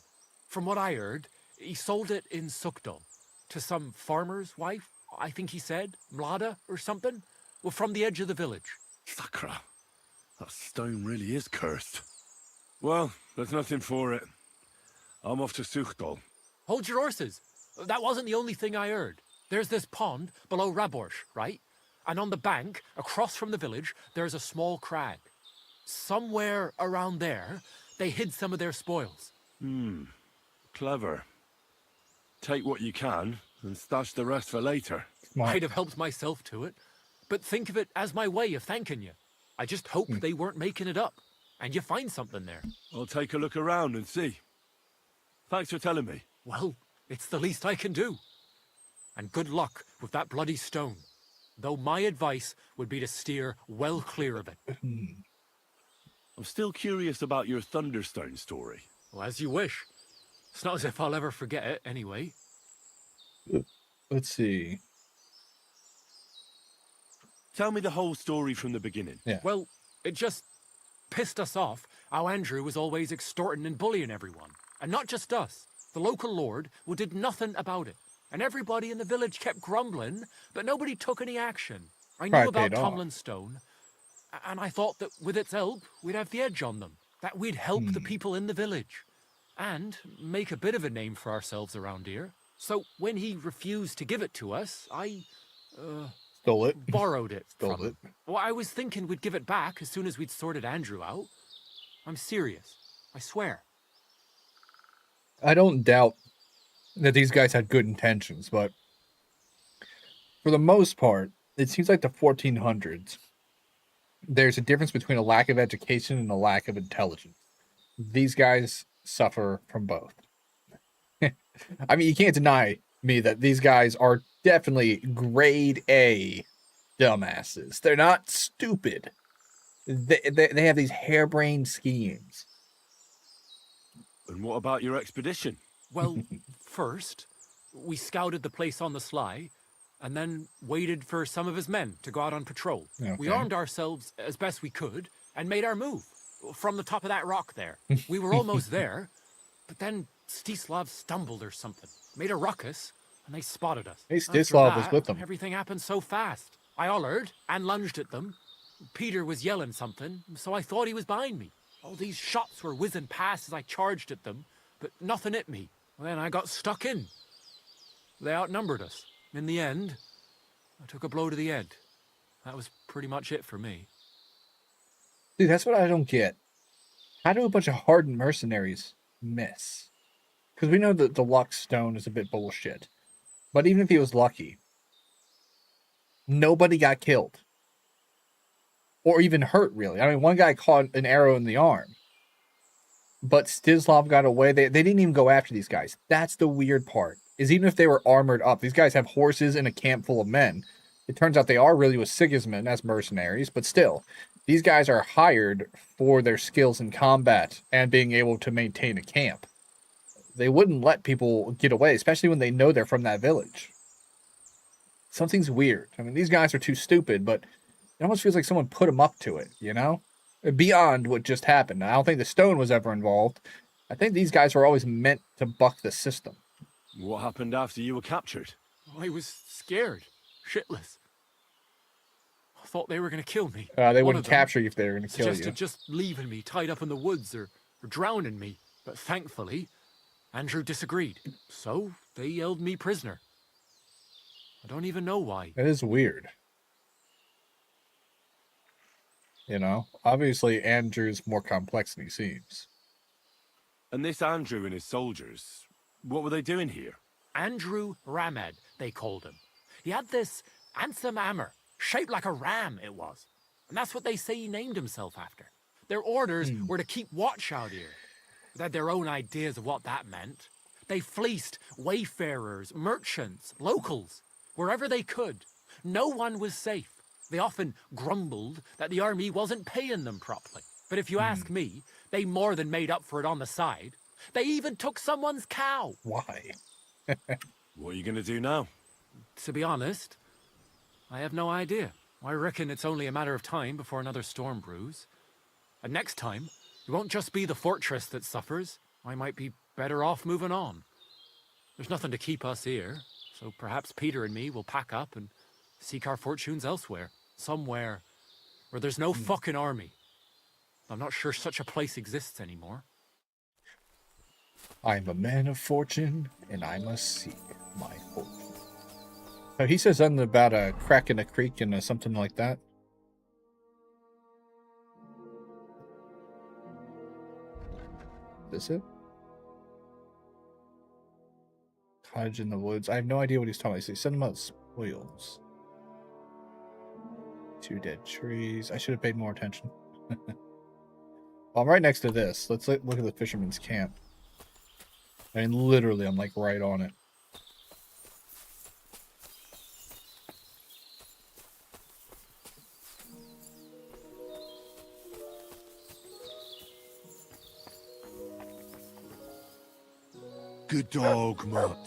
From what I heard, he sold it in Sukdal to some farmer's wife, I think he said, Mlada or something. Well, from the edge of the village. Sakra, that stone really is cursed. Well, there's nothing for it. I'm off to Sukdal. Hold your horses. That wasn't the only thing I heard. There's this pond below Raborsh, right? And on the bank, across from the village, there's a small crag. Somewhere around there, they hid some of their spoils. Clever. Take what you can and stash the rest for later. I'd have helped myself to it, but think of it as my way of thanking you. I just hope they weren't making it up, and you find something there. I'll take a look around and see. Thanks for telling me. Well, it's the least I can do. And good luck with that bloody stone. Though my advice would be to steer well clear of it. I'm still curious about your Thunderstone story. Well, as you wish. It's not as if I'll ever forget it, anyway. Let's see. Tell me the whole story from the beginning. Yeah. Well, it just pissed us off how Andrew was always extorting and bullying everyone. And not just us. The local lord who did nothing about it. And everybody in the village kept grumbling, but nobody took any action. I knew Probably about paid off. Tomlin's stone, and I thought that with its help, we'd have the edge on them. That we'd help the people in the village. And make a bit of a name for ourselves around here. So when he refused to give it to us, I stole it. Borrowed it Stole from it. him. Well, I was thinking we'd give it back as soon as we'd sorted Andrew out. I'm serious. I swear. I don't doubt that these guys had good intentions, but for the most part, it seems like the 1400s, there's a difference between a lack of education and a lack of intelligence. These guys suffer from both. I mean, you can't deny me that these guys are definitely grade A dumbasses. They're not stupid. They have these harebrained schemes. And what about your expedition? Well, first, we scouted the place on the sly, and then waited for some of his men to go out on patrol. Okay. We armed ourselves as best we could, and made our move. From the top of that rock there. We were almost there, but then Stislav stumbled or something. Made a ruckus, and they spotted us. Hey, After Stislav was that, with them. Everything happened so fast. I hollered and lunged at them. Peter was yelling something, so I thought he was behind me. All these shots were whizzing past as I charged at them, but nothing hit me. Then I got stuck in. They outnumbered us. In the end, I took a blow to the head. That was pretty much it for me. Dude, that's what I don't get. How do a bunch of hardened mercenaries miss? Because we know that the luck stone is a bit bullshit. But even if he was lucky, nobody got killed. Or even hurt, really. I mean, one guy caught an arrow in the arm. But Stislav got away. They didn't even go after these guys. That's the weird part. Is even if they were armored up, these guys have horses and a camp full of men. It turns out they are really with Sigismund as mercenaries, but still, these guys are hired for their skills in combat and being able to maintain a camp. They wouldn't let people get away, especially when they know they're from that village. Something's weird. I mean, these guys are too stupid, but it almost feels like someone put them up to it, you know? Beyond what just happened. I don't think the stone was ever involved. I think these guys were always meant to buck the system. What happened after you were captured? I was scared. Shitless. I thought they were going to kill me. They wouldn't capture you if they were going to kill you. Suggested just leaving me tied up in the woods or drowning me. But thankfully, Andrew disagreed. So they held me prisoner. I don't even know why. It is weird. You know, obviously Andrew's more complex than he seems. And this Andrew and his soldiers, what were they doing here? Andrew Ramed, they called him. He had this handsome hammer, shaped like a ram it was. And that's what they say he named himself after. Their orders were to keep watch out here. They had their own ideas of what that meant. They fleeced wayfarers, merchants, locals, wherever they could. No one was safe. They often grumbled that the army wasn't paying them properly. But if you ask me, they more than made up for it on the side. They even took someone's cow. Why? What are you going to do now? To be honest, I have no idea. I reckon it's only a matter of time before another storm brews. And next time, it won't just be the fortress that suffers. I might be better off moving on. There's nothing to keep us here, so perhaps Peter and me will pack up and seek our fortunes elsewhere. Somewhere where there's no fucking army. I'm not sure such a place exists anymore. I'm a man of fortune, and I must seek my fortune. So he says something about a crack in a creek and something like that. Is it? Cottage in the woods. I have no idea what he's talking about. He said about spoils. 2 dead trees. I should have paid more attention. Well, I'm right next to this. Let's look at the fisherman's camp. I mean, literally, I'm like right on it. Good dog, Mott.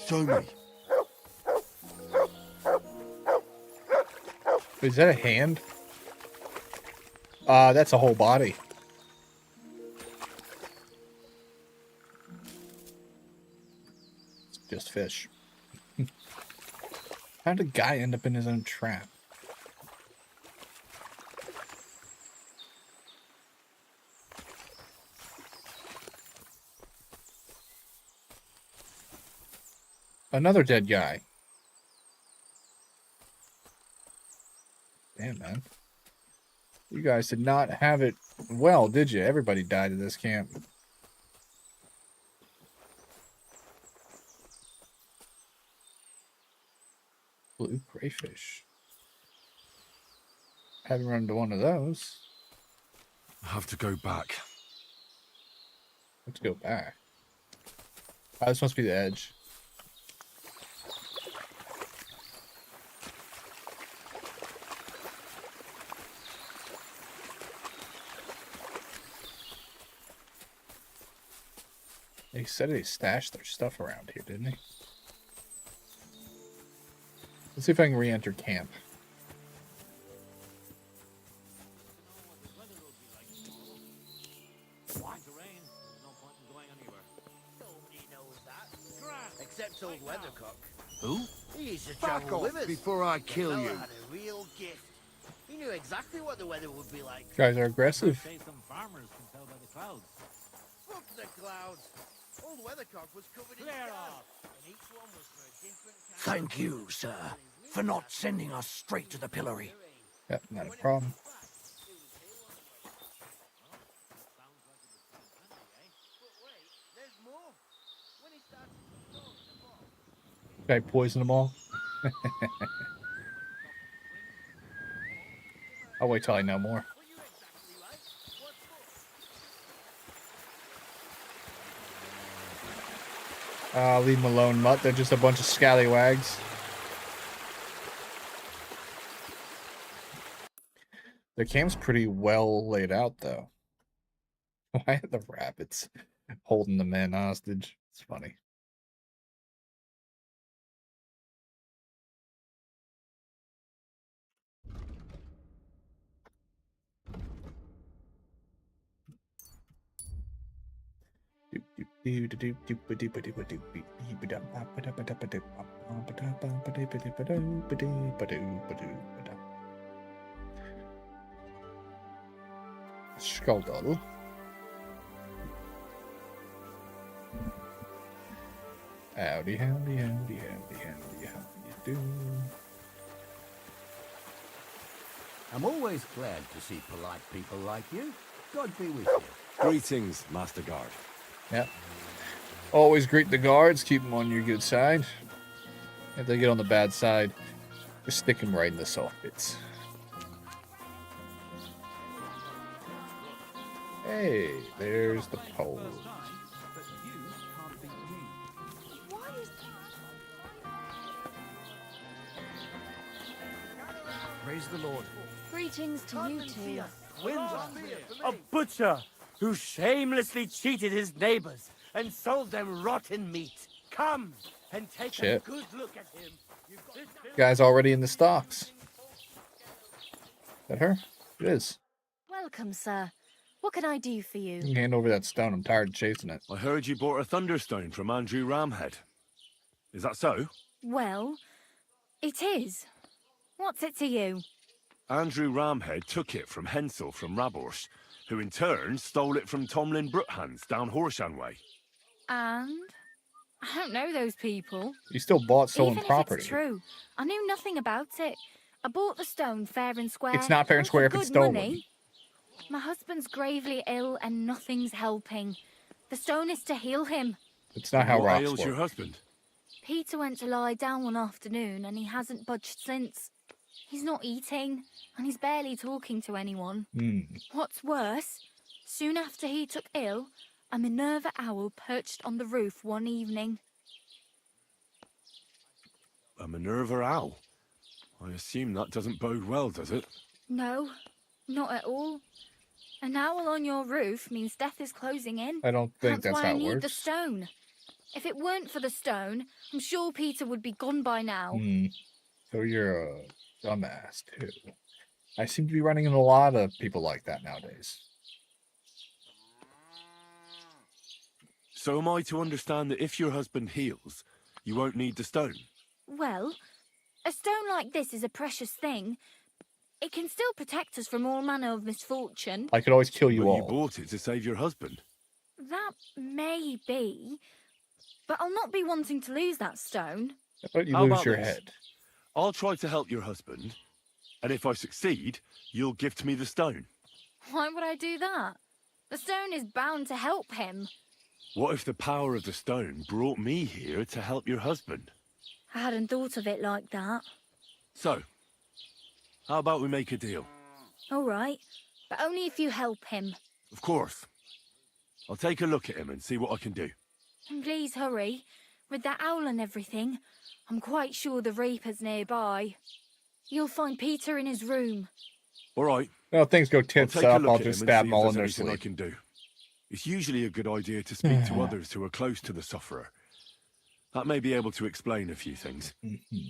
Show me. Is that a hand? That's a whole body. It's just fish. How did a guy end up in his own trap? Another dead guy. Damn, man. You guys did not have it well, did you? Everybody died in this camp. Blue crayfish. Haven't run into one of those. I have to go back. Let's go back. Oh, this must be the edge. They said they stashed their stuff around here, didn't they? Let's see if I can re-enter camp. Except old Weathercock. Who? He used to Back travel off with us. before I The kill fella you. had a real gift. He knew exactly what the weather would be like. Guys are aggressive. Say some farmers can tell by the clouds. Fuck the clouds. Old Weathercock was covered in Clear stars, off. and each one was for a different kind Thank you, sir, for not sending us straight to the pillory. Yep, not a problem. There's more. When he started to talk in the box. Guy poisoned them all. I'll wait till I know more. Leave them alone, Mutt. They're just a bunch of scallywags. The camp's pretty well laid out, though. Why are the rabbits holding the men hostage? It's funny. Skalldal. Howdy, howdy, howdy, howdy, howdy, how you doing? I'm always glad to see polite people like you. God be with you. Greetings, Master Guard. Yep. Always greet the guards, keep them on your good side. If they get on the bad side, just stick them right in the soft bits. Hey, there's the pole. Praise the Lord. Greetings to you two. A butcher who shamelessly cheated his neighbors and sold them rotten meat. Come and take Shit. a good look at him. Guy's already in the stocks. Is that her? It is. Welcome, sir. What can I do for you? You can hand over that stone. I'm tired of chasing it. I heard you bought a thunderstone from Andrew Ramhead. Is that so? Well, it is. What's it to you? Andrew Ramhead took it from Hensel from Raborsh, who in turn stole it from Tomlin Brookhans down Horshan way. And? I don't know those people. You still bought stolen Even property. if it's true, I knew nothing about it. I bought the stone fair and square. It's not fair and and square for if it's good stolen. money. My husband's gravely ill and nothing's helping. The stone is to heal him. It's not how What rocks ails work. your husband? Peter went to lie down one afternoon and he hasn't budged since. He's not eating and he's barely talking to anyone. What's worse, soon after he took ill, a Minerva owl perched on the roof one evening. A Minerva owl? I assume that doesn't bode well, does it? No, not at all. An owl on your roof means death is closing in. I don't think that's why how I it need the works. stone. If it weren't for the stone, I'm sure Peter would be gone by now. So you're a Dumbass, too. I seem to be running into a lot of people like that nowadays. So am I to understand that if your husband heals, you won't need the stone? Well, a stone like this is a precious thing. It can still protect us from all manner of misfortune. I could always kill you But all. you bought it to save your husband. That may be, but I'll not be wanting to lose that stone. But you How lose about your this? head. I'll try to help your husband, and if I succeed, you'll gift me the stone. Why would I do that? The stone is bound to help him. What if the power of the stone brought me here to help your husband? I hadn't thought of it like that. So, how about we make a deal? All right, but only if you help him. Of course. I'll take a look at him and see what I can do. And please hurry. With that owl and everything, I'm quite sure the Reaper's nearby. You'll find Peter in his room. All right. Well, if things go I'll tits take a up, look I'll at just him and stab see them all if in there's their anything I sleep. can do. It's usually a good idea to speak to others who are close to the sufferer. That may be able to explain a few things,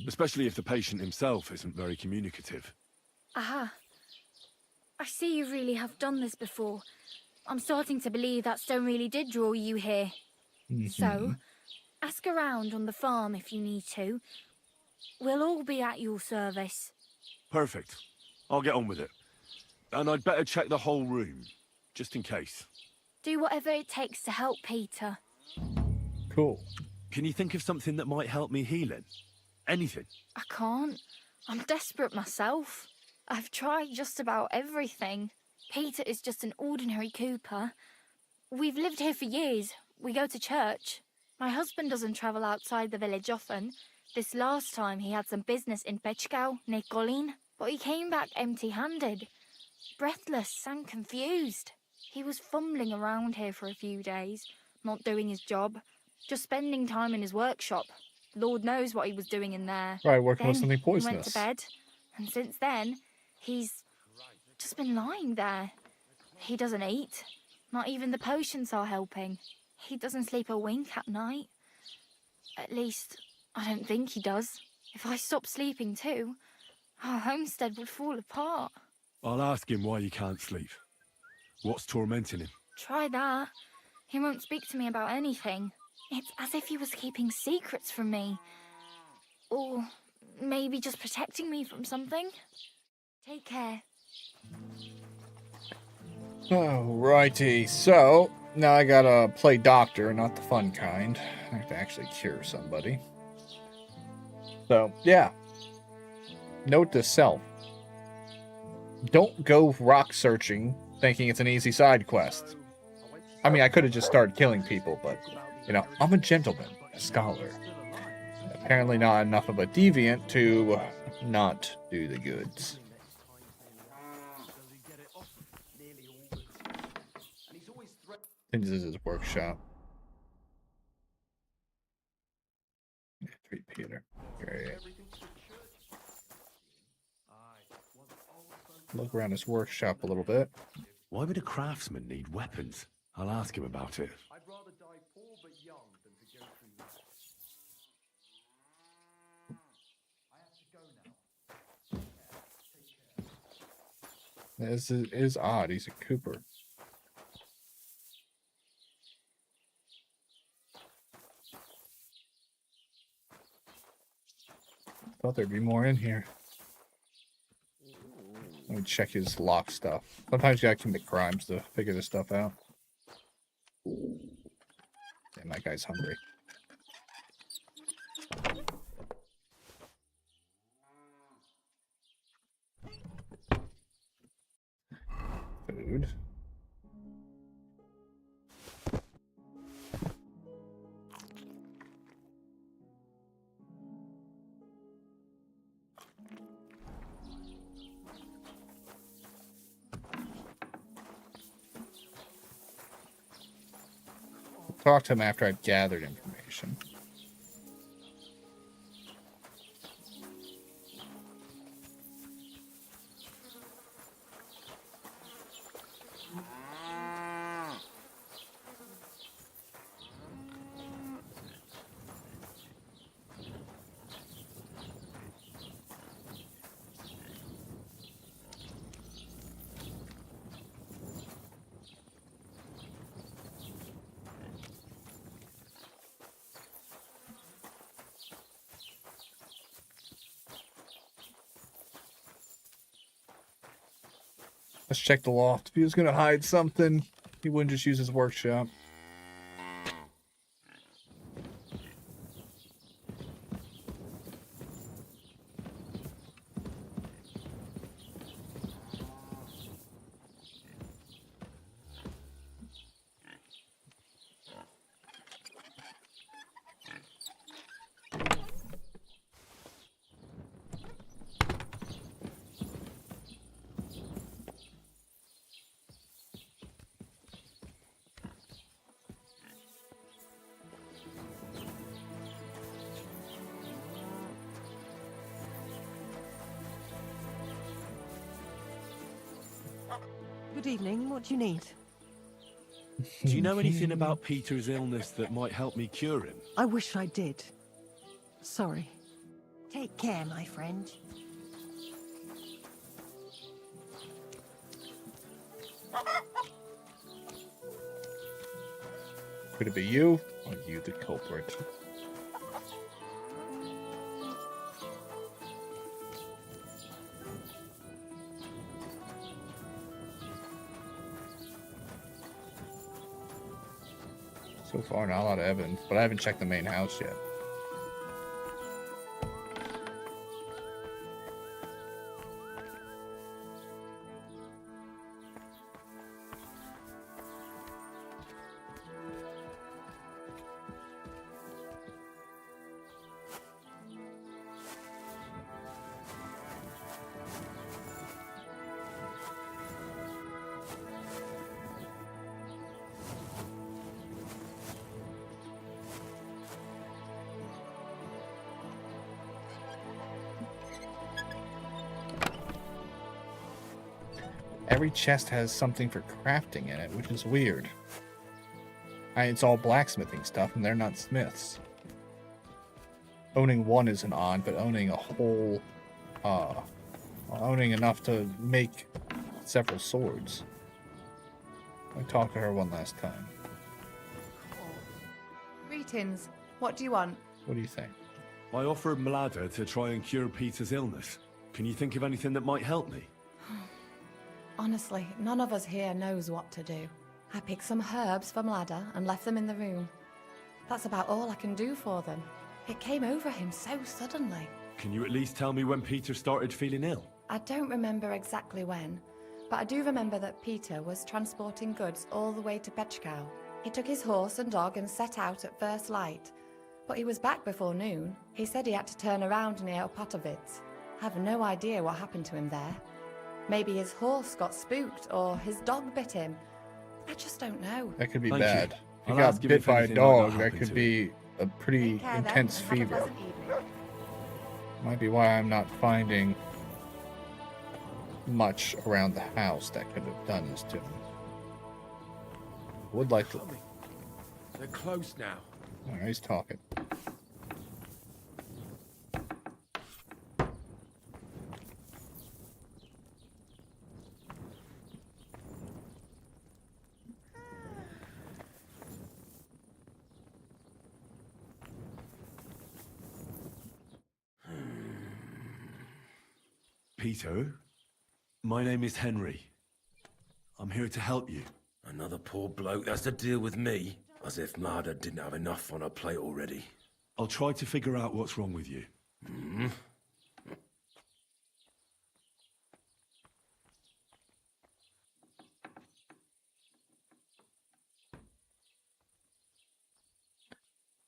especially if the patient himself isn't very communicative. Aha. I see you really have done this before. I'm starting to believe that stone really did draw you here. So, ask around on the farm if you need to. We'll all be at your service. Perfect. I'll get on with it. And I'd better check the whole room, just in case. Do whatever it takes to help Peter. Cool. Can you think of something that might help me healing? Anything? I can't. I'm desperate myself. I've tried just about everything. Peter is just an ordinary cooper. We've lived here for years. We go to church. My husband doesn't travel outside the village often. This last time he had some business in Pechkau, near Kolin, but he came back empty-handed, breathless and confused. He was fumbling around here for a few days, not doing his job, just spending time in his workshop. Lord knows what he was doing in there. Right, working Then with something he went poisonous. to bed, and since then, he's just been lying there. He doesn't eat. Not even the potions are helping. He doesn't sleep a wink at night. At least, I don't think he does. If I stopped sleeping too, our homestead would fall apart. I'll ask him why he can't sleep. What's tormenting him? Try that. He won't speak to me about anything. It's as if he was keeping secrets from me. Or maybe just protecting me from something. Take care. Alrighty, so now I gotta play doctor, not the fun kind. I have to actually cure somebody. So, yeah. Note to self. Don't go rock searching thinking it's an easy side quest. I mean, I could have just started killing people, but, you know, I'm a gentleman, a scholar. Apparently not enough of a deviant to not do the goods. I think this is his workshop. Yeah, 3 Peter. Great. Look around his workshop a little bit. Why would a craftsman need weapons? I'll ask him about it. I'd rather die poor but young than to go through that. I have to go now. This is odd. He's a Cooper. Thought there'd be more in here. Let me check his lock stuff. Sometimes you gotta commit crimes to figure this stuff out. Damn, that guy's hungry. Food. Talk to him after I've gathered information. Let's check the loft. If he was gonna hide something, he wouldn't just use his workshop. Good evening. What do you need? Do you know anything about Peter's illness that might help me cure him? I wish I did. Sorry. Take care, my friend. Could it be you, or you the culprit? So far, not a lot of evidence, but I haven't checked the main house yet. Every chest has something for crafting in it, which is weird. It's all blacksmithing stuff, and they're not smiths. Owning one isn't odd, but owning a whole, owning enough to make several swords. I talked to her one last time. Greetings. What do you want? What do you think? I offered Mlada to try and cure Peter's illness. Can you think of anything that might help me? Honestly, none of us here knows what to do. I picked some herbs from Ladder and left them in the room. That's about all I can do for them. It came over him so suddenly. Can you at least tell me when Peter started feeling ill? I don't remember exactly when, but I do remember that Peter was transporting goods all the way to Bechkow. He took his horse and dog and set out at first light, but he was back before noon. He said he had to turn around near Opatovitz. I have no idea what happened to him there. Maybe his horse got spooked or his dog bit him. I just don't know. That could be Thank bad. you. If I'll you ask got him bit if by a anything like dog, that that happened could to be a pretty Take care then, intense and have a fever. pleasant evening. Might be why I'm not finding much around the house that could have done this to him. Would like to. They're close now. Alright, he's talking. Peter, my name is Henry. I'm here to help you. Another poor bloke that's to deal with me, as if Mlada didn't have enough on her plate already. I'll try to figure out what's wrong with you.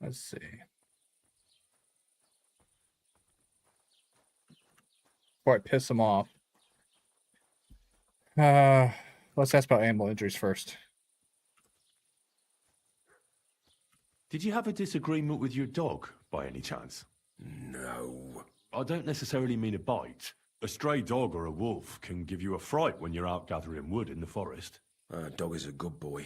Let's see. Before I piss him off. Let's ask about animal injuries first. Did you have a disagreement with your dog, by any chance? No. I don't necessarily mean a bite. A stray dog or a wolf can give you a fright when you're out gathering wood in the forest. Our dog is a good boy.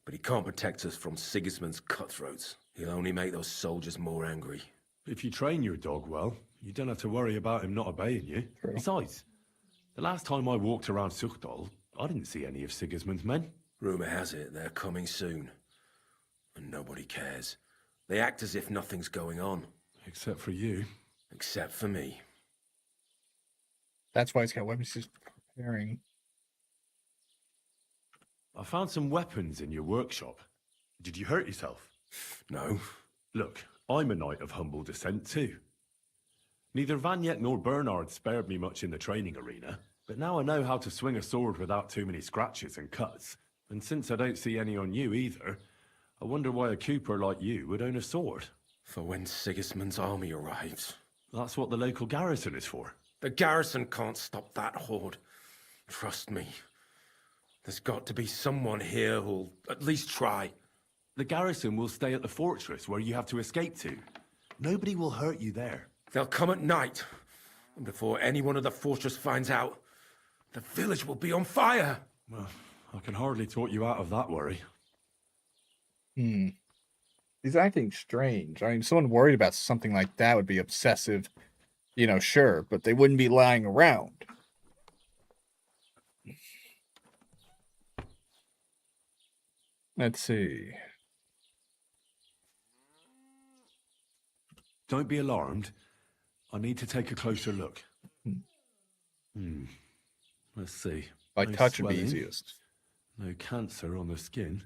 But he can't protect us from Sigismund's cutthroats. He'll only make those soldiers more angry. If you train your dog well, you don't have to worry about him not obeying you. True. Besides, the last time I walked around Suchdal, I didn't see any of Sigismund's men. Rumour has it they're coming soon. And nobody cares. They act as if nothing's going on. Except for you. Except for me. That's why he's got weapons he's preparing. I found some weapons in your workshop. Did you hurt yourself? No. Look, I'm a knight of humble descent too. Neither Vanyek nor Bernard spared me much in the training arena, but now I know how to swing a sword without too many scratches and cuts. And since I don't see any on you either, I wonder why a Cooper like you would own a sword. For when Sigismund's army arrives. That's what the local garrison is for. The garrison can't stop that horde. Trust me. There's got to be someone here who'll at least try. The garrison will stay at the fortress where you have to escape to. Nobody will hurt you there. They'll come at night. And before anyone of the fortress finds out, the village will be on fire. Well, I can hardly talk you out of that worry. He's acting strange. I mean, someone worried about something like that would be obsessive, you know, sure, but they wouldn't be lying around. Let's see. Don't be alarmed. I need to take a closer look. Let's see. By No touch would be swelling, easiest. No cancer on the skin.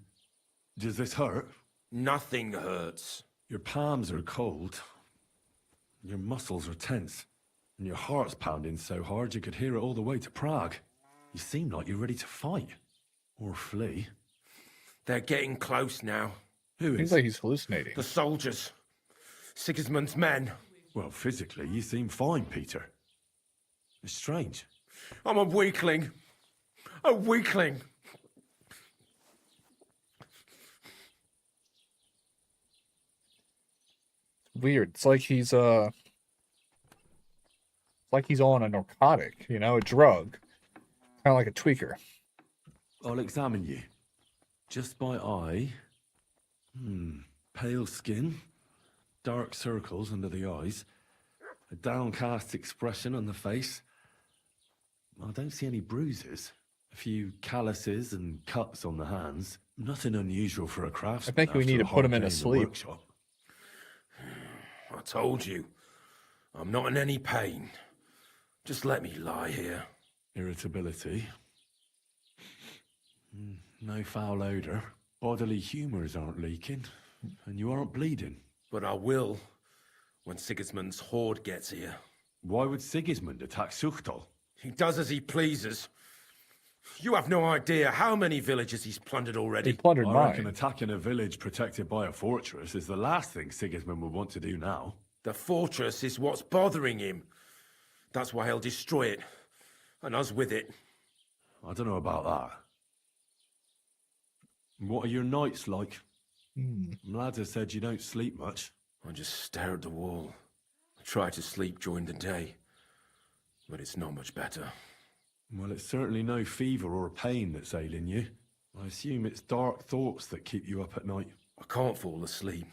Does this hurt? Nothing hurts. Your palms are cold. Your muscles are tense. And your heart's pounding so hard you could hear it all the way to Prague. You seem like you're ready to fight. Or flee. They're getting close now. Who is? Seems like he's hallucinating. The soldiers. Sigismund's men. Well, physically, you seem fine, Peter. It's strange. I'm a weakling. A weakling. Weird. It's like he's on a narcotic, you know, a drug. Kind of like a tweaker. I'll examine you. Just by eye. Pale skin. Dark circles under the eyes. A downcast expression on the face. I don't see any bruises. A few calluses and cuts on the hands. Nothing unusual for a craftsman. I think we need to put him in a sleep. Workshop. I told you. I'm not in any pain. Just let me lie here. Irritability. No foul odor. Bodily humors aren't leaking. And you aren't bleeding. But I will when Sigismund's horde gets here. Why would Sigismund attack Suchtal? He does as he pleases. You have no idea how many villages he's plundered already. He plundered I reckon mine. attacking a village protected by a fortress is the last thing Sigismund would want to do now. The fortress is what's bothering him. That's why he'll destroy it. And us with it. I don't know about that. What are your nights like? Mlada said you don't sleep much. I just stare at the wall. I try to sleep during the day. But it's not much better. Well, it's certainly no fever or pain that's ailing you. I assume it's dark thoughts that keep you up at night. I can't fall asleep.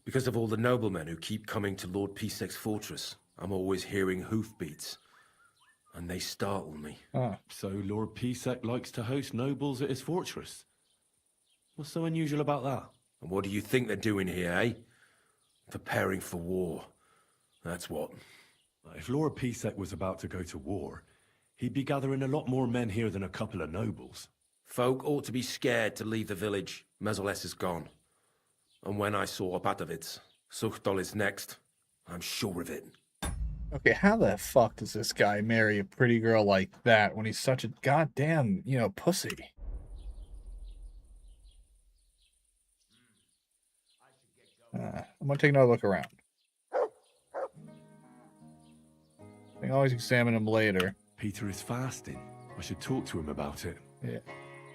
Because of all the noblemen who keep coming to Lord Pisek's fortress. I'm always hearing hoofbeats. And they startle me. So Lord Pisek likes to host nobles at his fortress? What's so unusual about that? And what do you think they're doing here, eh? Preparing for war. That's what. If Lord Pisek was about to go to war, he'd be gathering a lot more men here than a couple of nobles. Folk ought to be scared to leave the village. Mezoles is gone. And when I saw Opatovitz, Suchtol is next. I'm sure of it. Okay, how the fuck does this guy marry a pretty girl like that when he's such a goddamn, you know, pussy? I'm gonna take another look around. I can always examine him later. Peter is fasting. I should talk to him about it. Yeah.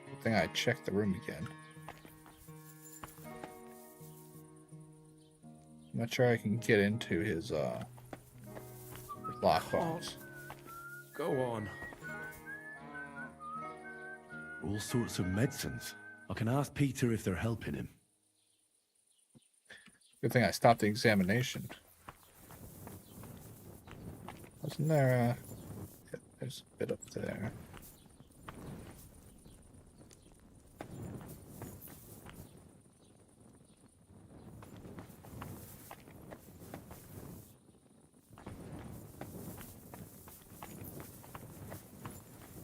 Good thing I checked the room again. I'm not sure I can get into his lockbox. Go on. All sorts of medicines. I can ask Peter if they're helping him. Good thing I stopped the examination. Wasn't there yeah, there's a bit up there.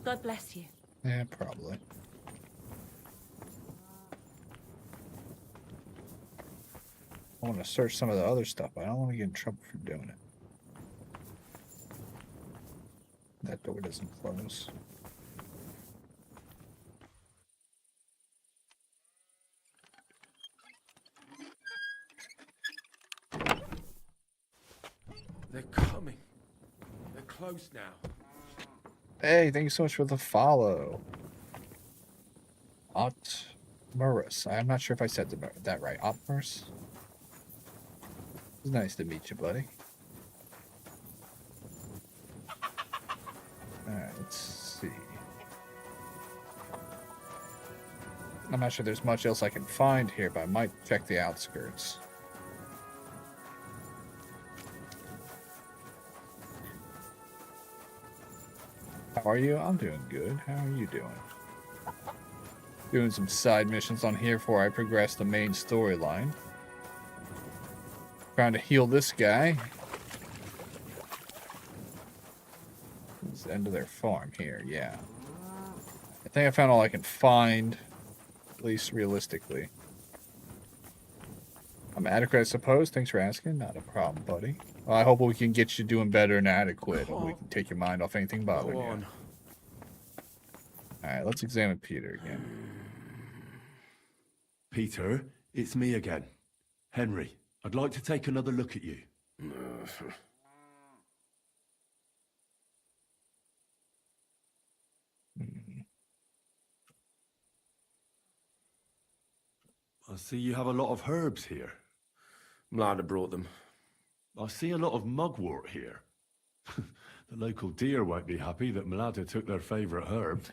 God bless you. Yeah, probably. I want to search some of the other stuff, but I don't want to get in trouble for doing it. That door doesn't close. They're coming. They're close now. Hey, thank you so much for the follow. Otmurus. I'm not sure if I said that right. Otmurus? It's nice to meet you, buddy. Alright, let's see. I'm not sure there's much else I can find here, but I might check the outskirts. How are you? I'm doing good. How are you doing? Doing some side missions on here before I progress the main storyline. Trying to heal this guy. It's the end of their farm here, yeah. I think I found all I can find, at least realistically. I'm adequate, I suppose. Thanks for asking. Not a problem, buddy. Well, I hope we can get you doing better than adequate. And we can take your mind off anything bothering you. Alright, let's examine Peter again. Peter, it's me again. Henry, I'd like to take another look at you. I see you have a lot of herbs here. Mlada brought them. I see a lot of mugwort here. The local deer won't be happy that Mlada took their favourite herb.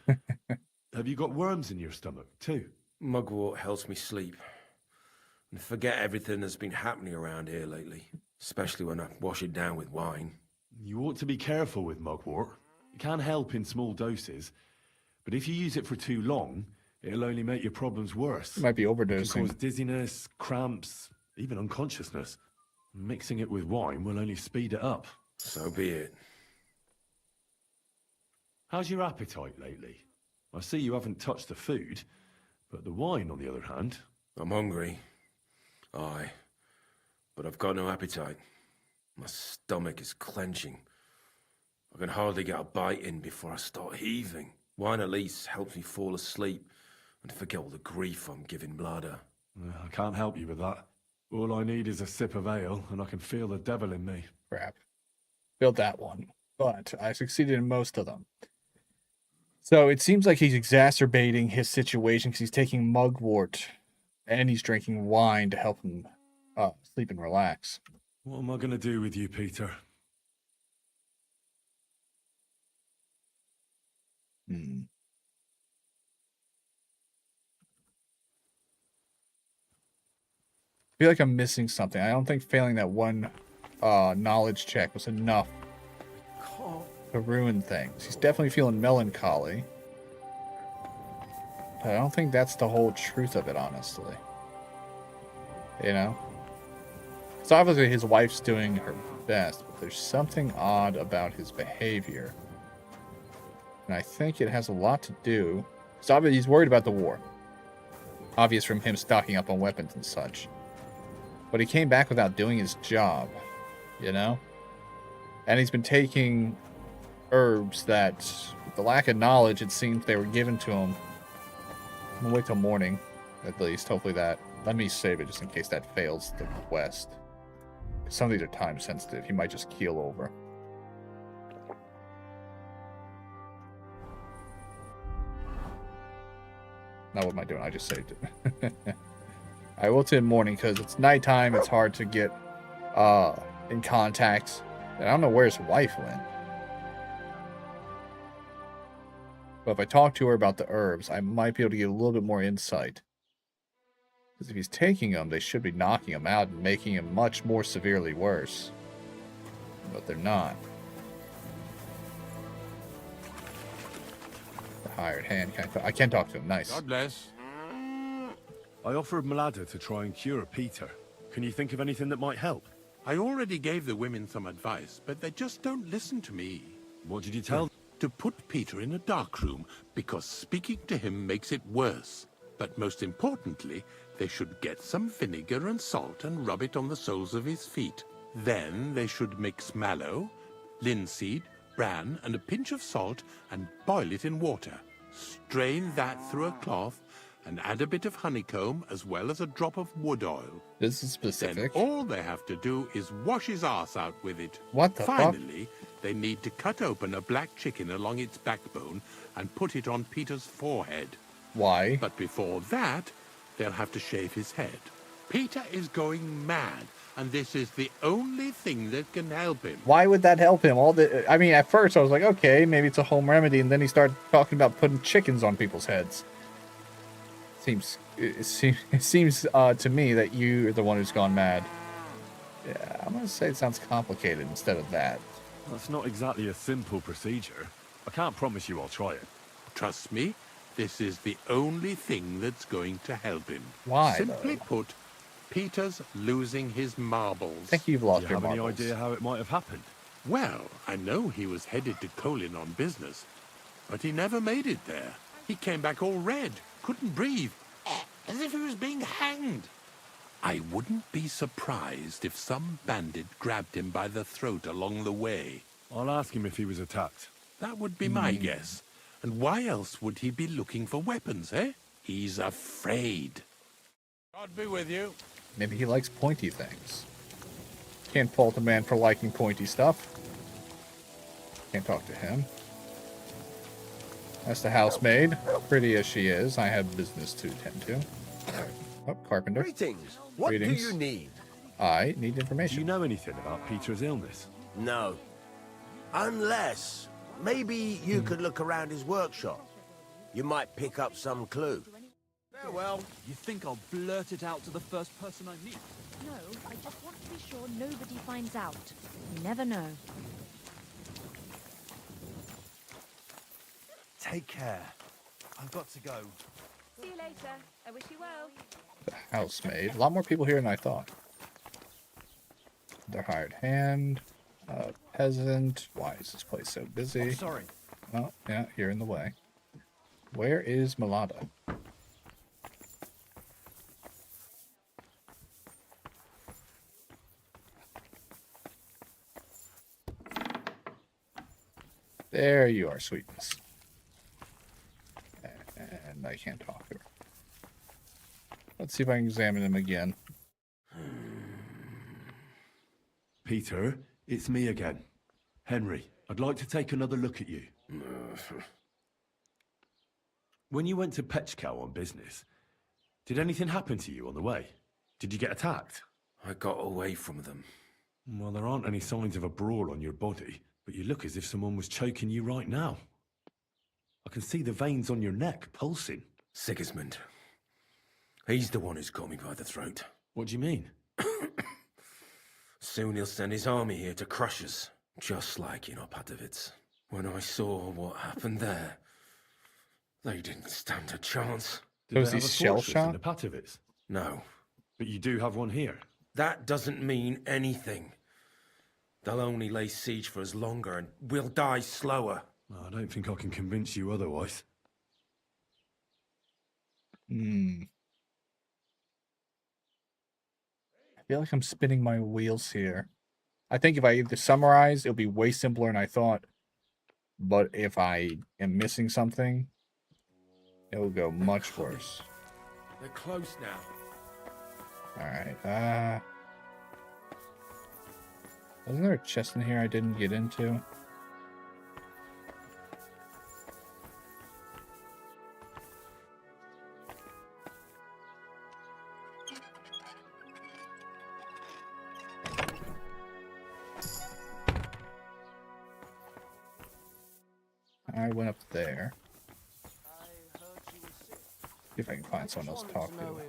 Have you got worms in your stomach, too? Mugwort helps me sleep. And forget everything that's been happening around here lately. Especially when I wash it down with wine. You ought to be careful with mugwort. It can help in small doses. But if you use it for too long, it'll only make your problems worse. It might be It overdosing. can cause dizziness, cramps, even unconsciousness. Mixing it with wine will only speed it up. So be it. How's your appetite lately? I see you haven't touched the food, but the wine, on the other hand... I'm hungry. Aye. But I've got no appetite. My stomach is clenching. I can hardly get a bite in before I start heaving. Wine at least helps me fall asleep and forget all the grief I'm giving Mlada. I can't help you with that. All I need is a sip of ale, and I can feel the devil in me. Crap. Failed that one, but I succeeded in most of them. So it seems like he's exacerbating his situation because he's taking mugwort and he's drinking wine to help him sleep and relax. What am I going to do with you, Peter? I feel like I'm missing something. I don't think failing that one knowledge check was enough to ruin things. He's definitely feeling melancholy. But I don't think that's the whole truth of it, honestly. You know? So obviously his wife's doing her best, but there's something odd about his behavior. And I think it has a lot to do... So obviously he's worried about the war. Obvious from him stocking up on weapons and such. But he came back without doing his job, you know? And he's been taking herbs that, with the lack of knowledge, it seems they were given to him. I'm gonna wait till morning, at least. Hopefully that... Let me save it just in case that fails the quest. Some of these are time sensitive. He might just keel over. Now what am I doing? I just saved it. I will till morning because it's nighttime. It's hard to get in contact. And I don't know where his wife went. But if I talk to her about the herbs, I might be able to get a little bit more insight. Because if he's taking them, they should be knocking him out and making him much more severely worse. But they're not. The hired hand. I can't talk to him. Nice. God bless. I offered Mlada to try and cure Peter. Can you think of anything that might help? I already gave the women some advice, but they just don't listen to me. What did you tell them? To put Peter in a dark room, because speaking to him makes it worse. But most importantly, they should get some vinegar and salt and rub it on the soles of his feet. Then they should mix mallow, linseed, bran, and a pinch of salt and boil it in water. Strain that through a cloth and add a bit of honeycomb as well as a drop of wood oil. This is specific. Then all they have to do is wash his arse out with it. What the fuck? Finally, they need to cut open a black chicken along its backbone and put it on Peter's forehead. Why? But before that, they'll have to shave his head. Peter is going mad, and this is the only thing that can help him. Why would that help him? I mean, at first I was like, okay, maybe it's a home remedy, and then he started talking about putting chickens on people's heads. It seems to me that you are the one who's gone mad. Yeah, I'm gonna say it sounds complicated instead of that. That's not exactly a simple procedure. I can't promise you I'll try it. Trust me, this is the only thing that's going to help him. Why, Simply though? put, Peter's losing his marbles. I think you've lost Do you your have any marbles. idea how it might have happened? Well, I know he was headed to Colin on business, but he never made it there. He came back all red, couldn't breathe, as if he was being hanged. I wouldn't be surprised if some bandit grabbed him by the throat along the way. I'll ask him if he was attacked. That would be my guess. And why else would he be looking for weapons, eh? He's afraid. God be with you. Maybe he likes pointy things. Can't fault a man for liking pointy stuff. Can't talk to him. That's the housemaid. Pretty as she is, I have business to attend to. Oh, carpenter. Greetings. What do you need? I need information. Do you know anything about Peter's illness? No. Unless, maybe you could look around his workshop. You might pick up some clue. Farewell. You think I'll blurt it out to the first person I meet? No, I just want to be sure nobody finds out. You never know. Take care. I've got to go. See you later. I wish you well. The housemaid. A lot more people here than I thought. The hired hand. Peasant. Why is this place so busy? I'm sorry. Oh, yeah, you're in the way. Where is Malada? There you are, sweetness. And I can't talk to her. Let's see if I can examine him again. Peter, it's me again. Henry, I'd like to take another look at you. When you went to Petchcow on business, did anything happen to you on the way? Did you get attacked? I got away from them. Well, there aren't any signs of a brawl on your body, but you look as if someone was choking you right now. I can see the veins on your neck pulsing. Sigismund. He's the one who's got me by the throat. What do you mean? Soon he'll send his army here to crush us, just like in Opatovitz. When I saw what happened there, they didn't stand a chance. Did they have a fortress in Opatovitz? No. But you do have one here. That doesn't mean anything. They'll only lay siege for us longer, and we'll die slower. I don't think I can convince you otherwise. I feel like I'm spinning my wheels here. I think if I either summarize, it'll be way simpler than I thought. But if I am missing something, it will go much worse. They're close now. Alright, wasn't there a chest in here I didn't get into? I went up there. See if I can find someone else to talk to.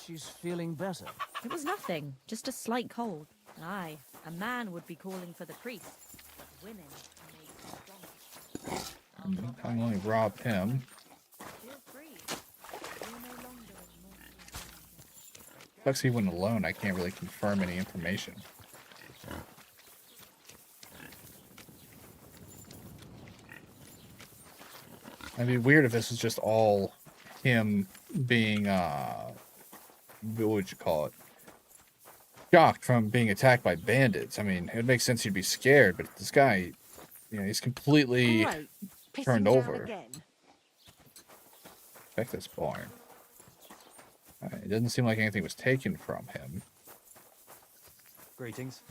She's feeling better. It was nothing, just a slight cold. Aye, a man would be calling for the priest. Women make strong. I can only rob him. Plus, he went alone. I can't really confirm any information. It'd be weird if this is just all him being what would you call it? Shocked from being attacked by bandits. I mean, it makes sense you'd be scared, but this guy, you know, he's completely Right, turned pissing down over. again. Check this barn. It doesn't seem like anything was taken from him. Greetings.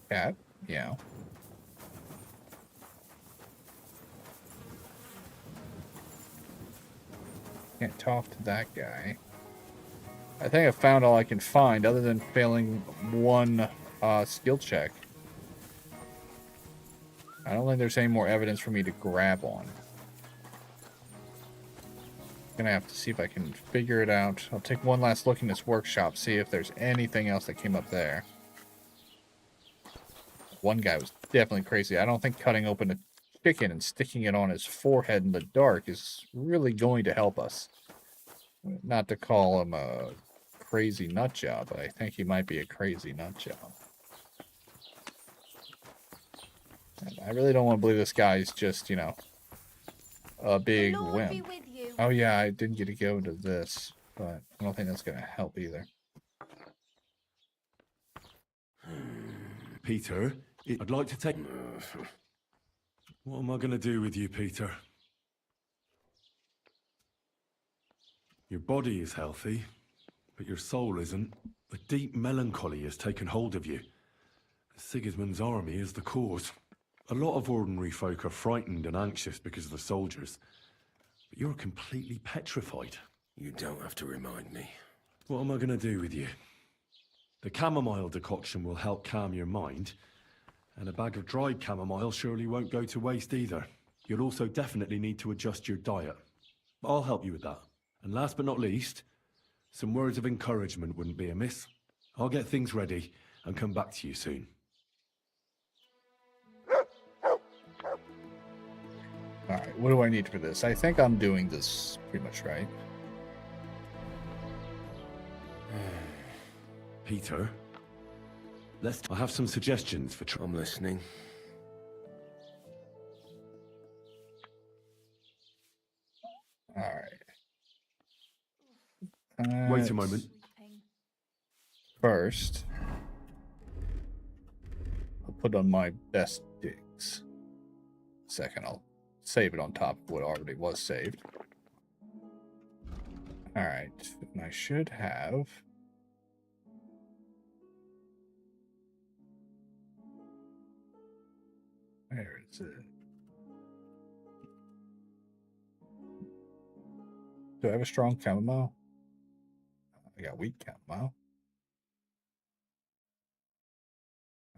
Cat, yeah. Can't talk to that guy. I think I found all I can find other than failing one skill check. I don't think there's any more evidence for me to grab on. Gonna have to see if I can figure it out. I'll take one last look in this workshop, see if there's anything else that came up there. One guy was definitely crazy. I don't think cutting open a chicken and sticking it on his forehead in the dark is really going to help us. Not to call him a crazy nut job, but I think he might be a crazy nut job. And I really don't want to believe this guy's just, you know, a big wimp. Oh yeah, I didn't get to go into this, but I don't think that's going to help either. Peter, I'd like to take... What am I going to do with you, Peter? Your body is healthy, but your soul isn't. A deep melancholy has taken hold of you. Sigismund's army is the cause. A lot of ordinary folk are frightened and anxious because of the soldiers, but you're completely petrified. You don't have to remind me. What am I going to do with you? The chamomile decoction will help calm your mind, and a bag of dried chamomile surely won't go to waste either. You'll also definitely need to adjust your diet. I'll help you with that. And last but not least, some words of encouragement wouldn't be amiss. I'll get things ready and come back to you soon. Alright, what do I need for this? I think I'm doing this pretty much right. Peter, I have some suggestions for... I'm listening. Alright. Wait a moment. First, I'll put on my best digs. Second, I'll save it on top of what already was saved. Alright, and I should have... Where is it? Do I have a strong chamomile? I got weak chamomile.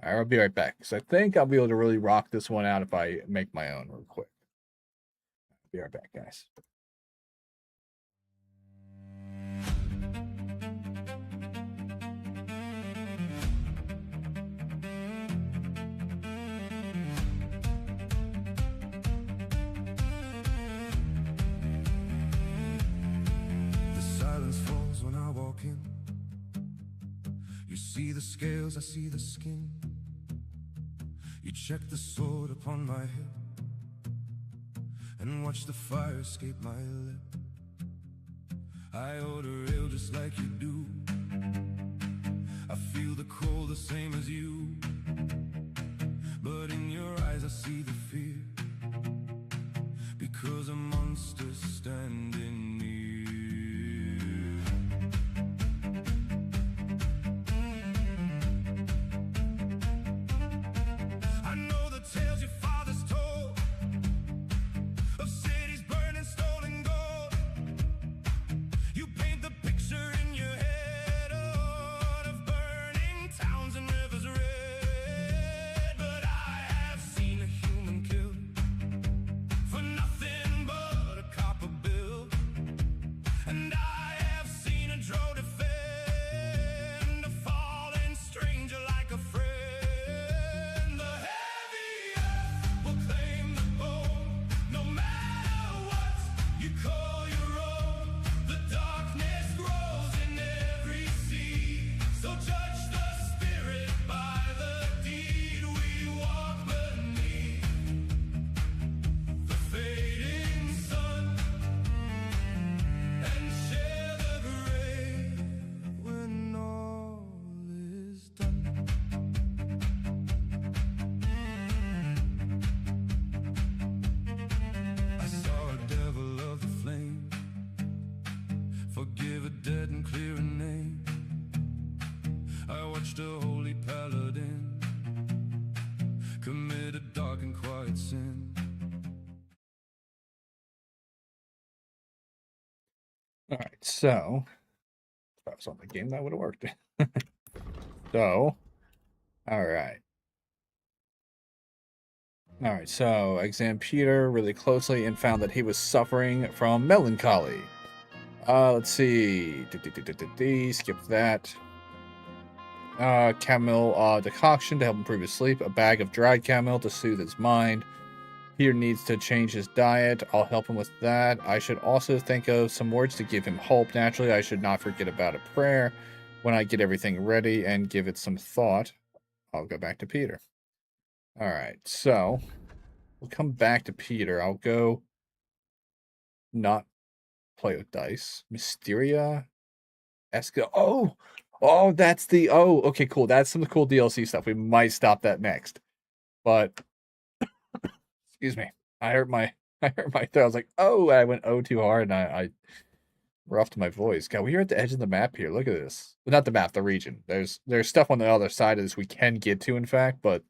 Alright, I'll be right back, because I think I'll be able to really rock this one out if I make my own real quick. Be right back, guys. When I walk in, you see the scales, I see the skin. You check the sword upon my hip and watch the fire escape my lip. I order ale just like you do. I feel the cold the same as you, but in your eyes I see the fear, because a monster's standing near. Of cities burning, stolen gold. You paint the picture in your head. done. I saw a devil of the flame, forgive a dead and clear a name. I watched a holy paladin commit a dark and quiet sin. All right, so if that was on the game, that would have worked. So, all right. All right, so examined Peter really closely and found that he was suffering from melancholy. Let's see. Skip that. Chamomile decoction to help improve his sleep. A bag of dried chamomile to soothe his mind. Peter needs to change his diet. I'll help him with that. I should also think of some words to give him hope. Naturally, I should not forget about a prayer. When I get everything ready and give it some thought, I'll go back to Peter. All right, so we'll come back to Peter. I'll go not play with dice. Mysteria. Oh, that's the... Oh, okay, cool. That's some cool DLC stuff. We might stop that next. But... Excuse me. I hurt my throat. I was like, oh, I went too hard, and I roughed my voice. God, we're at the edge of the map here. Look at this. Well, not the map, the region. There's stuff on the other side of this we can get to, in fact, but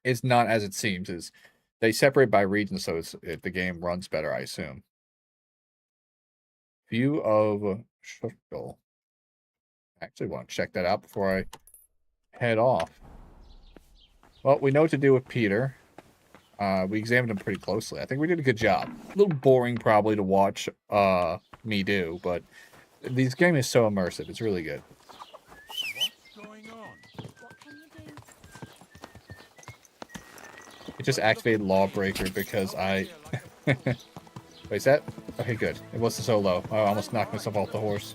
it's not as it seems. Is they separate by region, so the game runs better, I assume. View of Shuttle. Actually want to check that out before I head off. Well, we know what to do with Peter. We examined him pretty closely. I think we did a good job. A little boring probably to watch me do, but this game is so immersive. It's really good. What's going on? What can you do? It just activated Lawbreaker because I... Wait, is that... Okay, good. It wasn't so low. I almost knocked myself off the horse.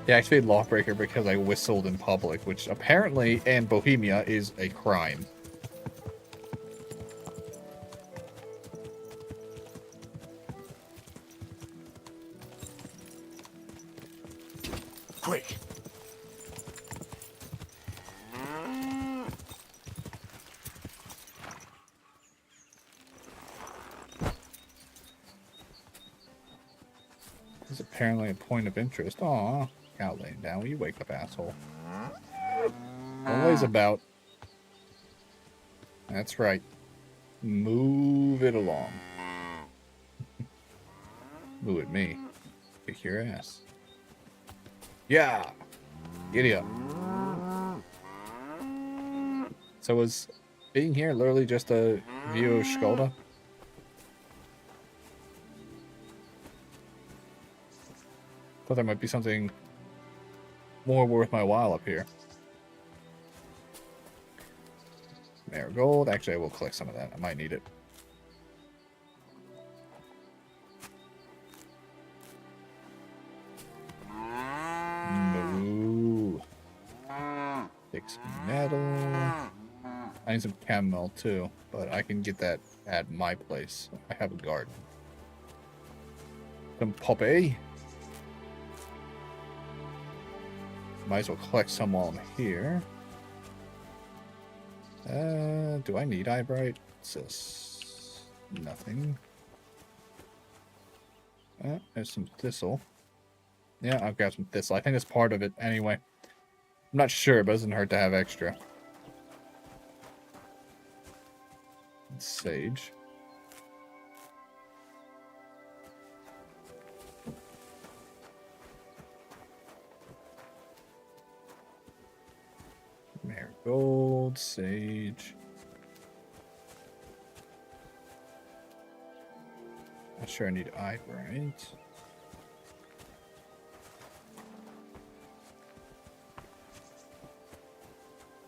It activated Lawbreaker because I whistled in public, which apparently in Bohemia is a crime. Quick! It's apparently a point of interest. Aw, cow laying down. Will you wake up, asshole? Always about. That's right. Move it along. Move at me. Kick your ass. Yeah! Giddy up. So was being here literally just a view of Skolda? Thought there might be something more worth my while up here. Marigold. Actually, I will collect some of that. I might need it. No. Fix metal. I need some chamomile too, but I can get that at my place. I have a garden. Some poppy. Might as well collect some while I'm here. Do I need eyebright? It says nothing. There's some thistle. Yeah, I'll grab some thistle. I think that's part of it anyway. I'm not sure, but it doesn't hurt to have extra. Sage. Marigold, sage. Not sure I need eyebright.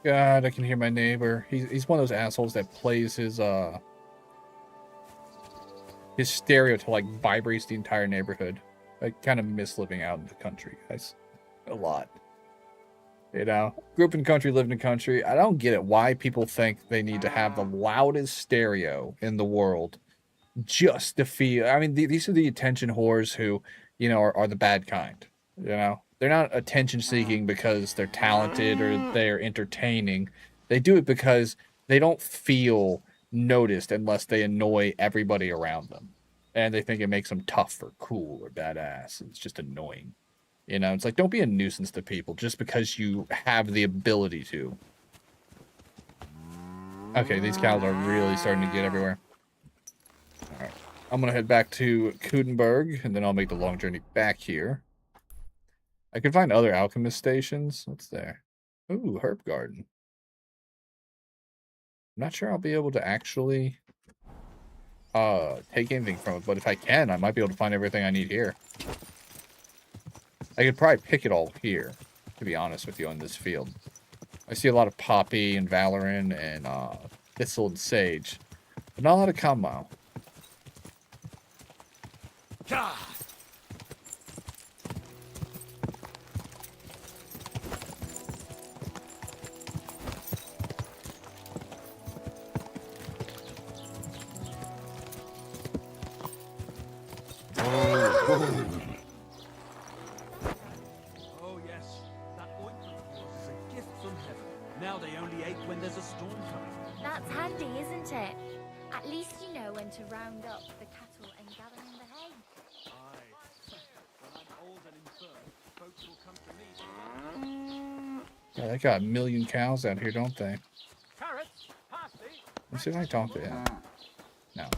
God, I can hear my neighbor. He's one of those assholes that plays his stereo to like vibrates the entire neighborhood. I kind of miss living out in the country, guys. A lot. You know, grew up in country, lived in country. I don't get it why people think they need to have the loudest stereo in the world just to feel. I mean, these are the attention whores who, you know, are the bad kind. You know, they're not attention seeking because they're talented or they're entertaining. They do it because they don't feel noticed unless they annoy everybody around them. And they think it makes them tough or cool or badass. It's just annoying. You know, it's like, don't be a nuisance to people just because you have the ability to. Okay, these cows are really starting to get everywhere. All right. I'm going to head back to Kudenberg, and then I'll make the long journey back here. I could find other alchemist stations. What's there? Ooh, herb garden. I'm not sure I'll be able to actually take anything from it, but if I can, I might be able to find everything I need here. I could probably pick it all here, to be honest with you, on this field. I see a lot of poppy and valorin and thistle and sage, but not a lot of chamomile. Oh yes, that ointment of yours is a gift from heaven. Now they only ache when there's a storm coming. That's handy, isn't it? At least you know when to round up the cattle and gather in the hay. Aye. When I'm old and infirm, folks will come to me. Yeah, they got a million cows out here, don't they? Carrots, parsley. Let's see if I talk to him. No.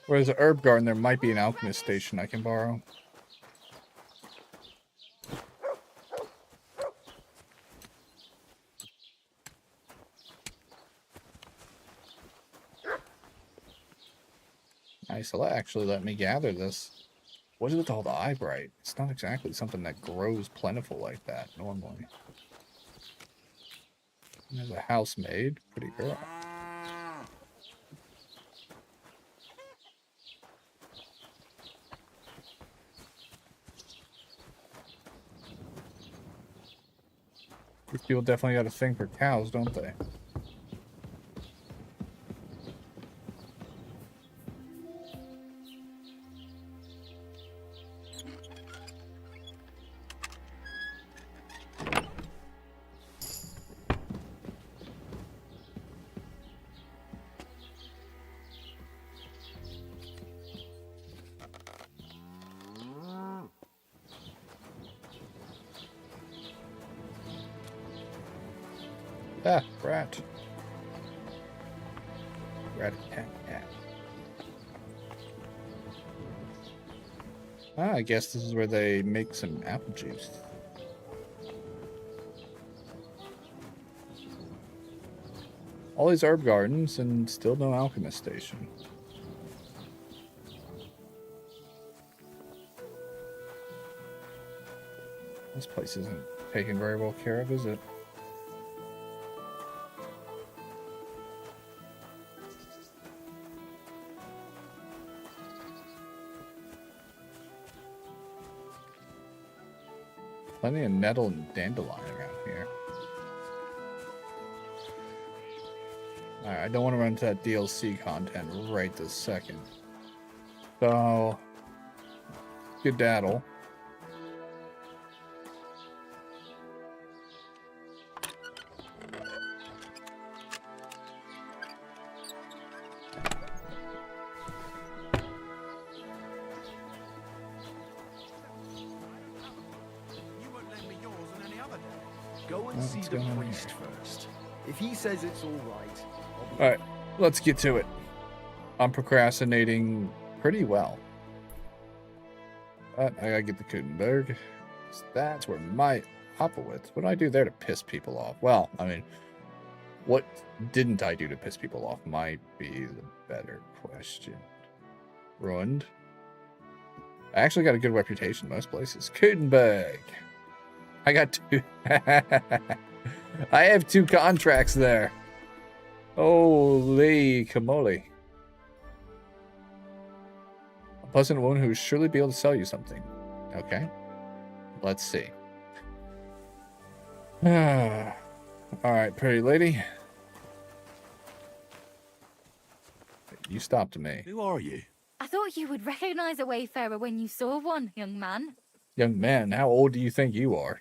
Whereas the herb garden, there might be an alchemist station I can borrow. Nice, they'll actually let me gather this. What is with all the eyebright? It's not exactly something that grows plentiful like that normally. There's a housemaid, pretty girl. These people definitely got a thing for cows, don't they? Ah, rat. Rat-a-tat-tat. Ah, I guess this is where they make some apple juice. All these herb gardens and still no alchemist station. This place isn't taken very well care of, is it? Plenty of nettle and dandelion around here. Alright, I don't want to run into that DLC content right this second. So, skedaddle. Go and see the priest first. If he says it's all right, I'll be Alright, let's get to it. I'm procrastinating pretty well. But I gotta get the Kudenberg. That's where my Hopowitz. What did I do there to piss people off? Well, I mean, what didn't I do to piss people off might be the better question. Ruined. I actually got a good reputation in most places. Kudenberg. I got two. I have 2 contracts there. Holy camole. A pleasant woman who will surely be able to sell you something. Okay. Let's see. Alright, pretty lady. You stopped me. Who are you? I thought you would recognize a wayfarer when you saw one, young man. Young man, how old do you think you are?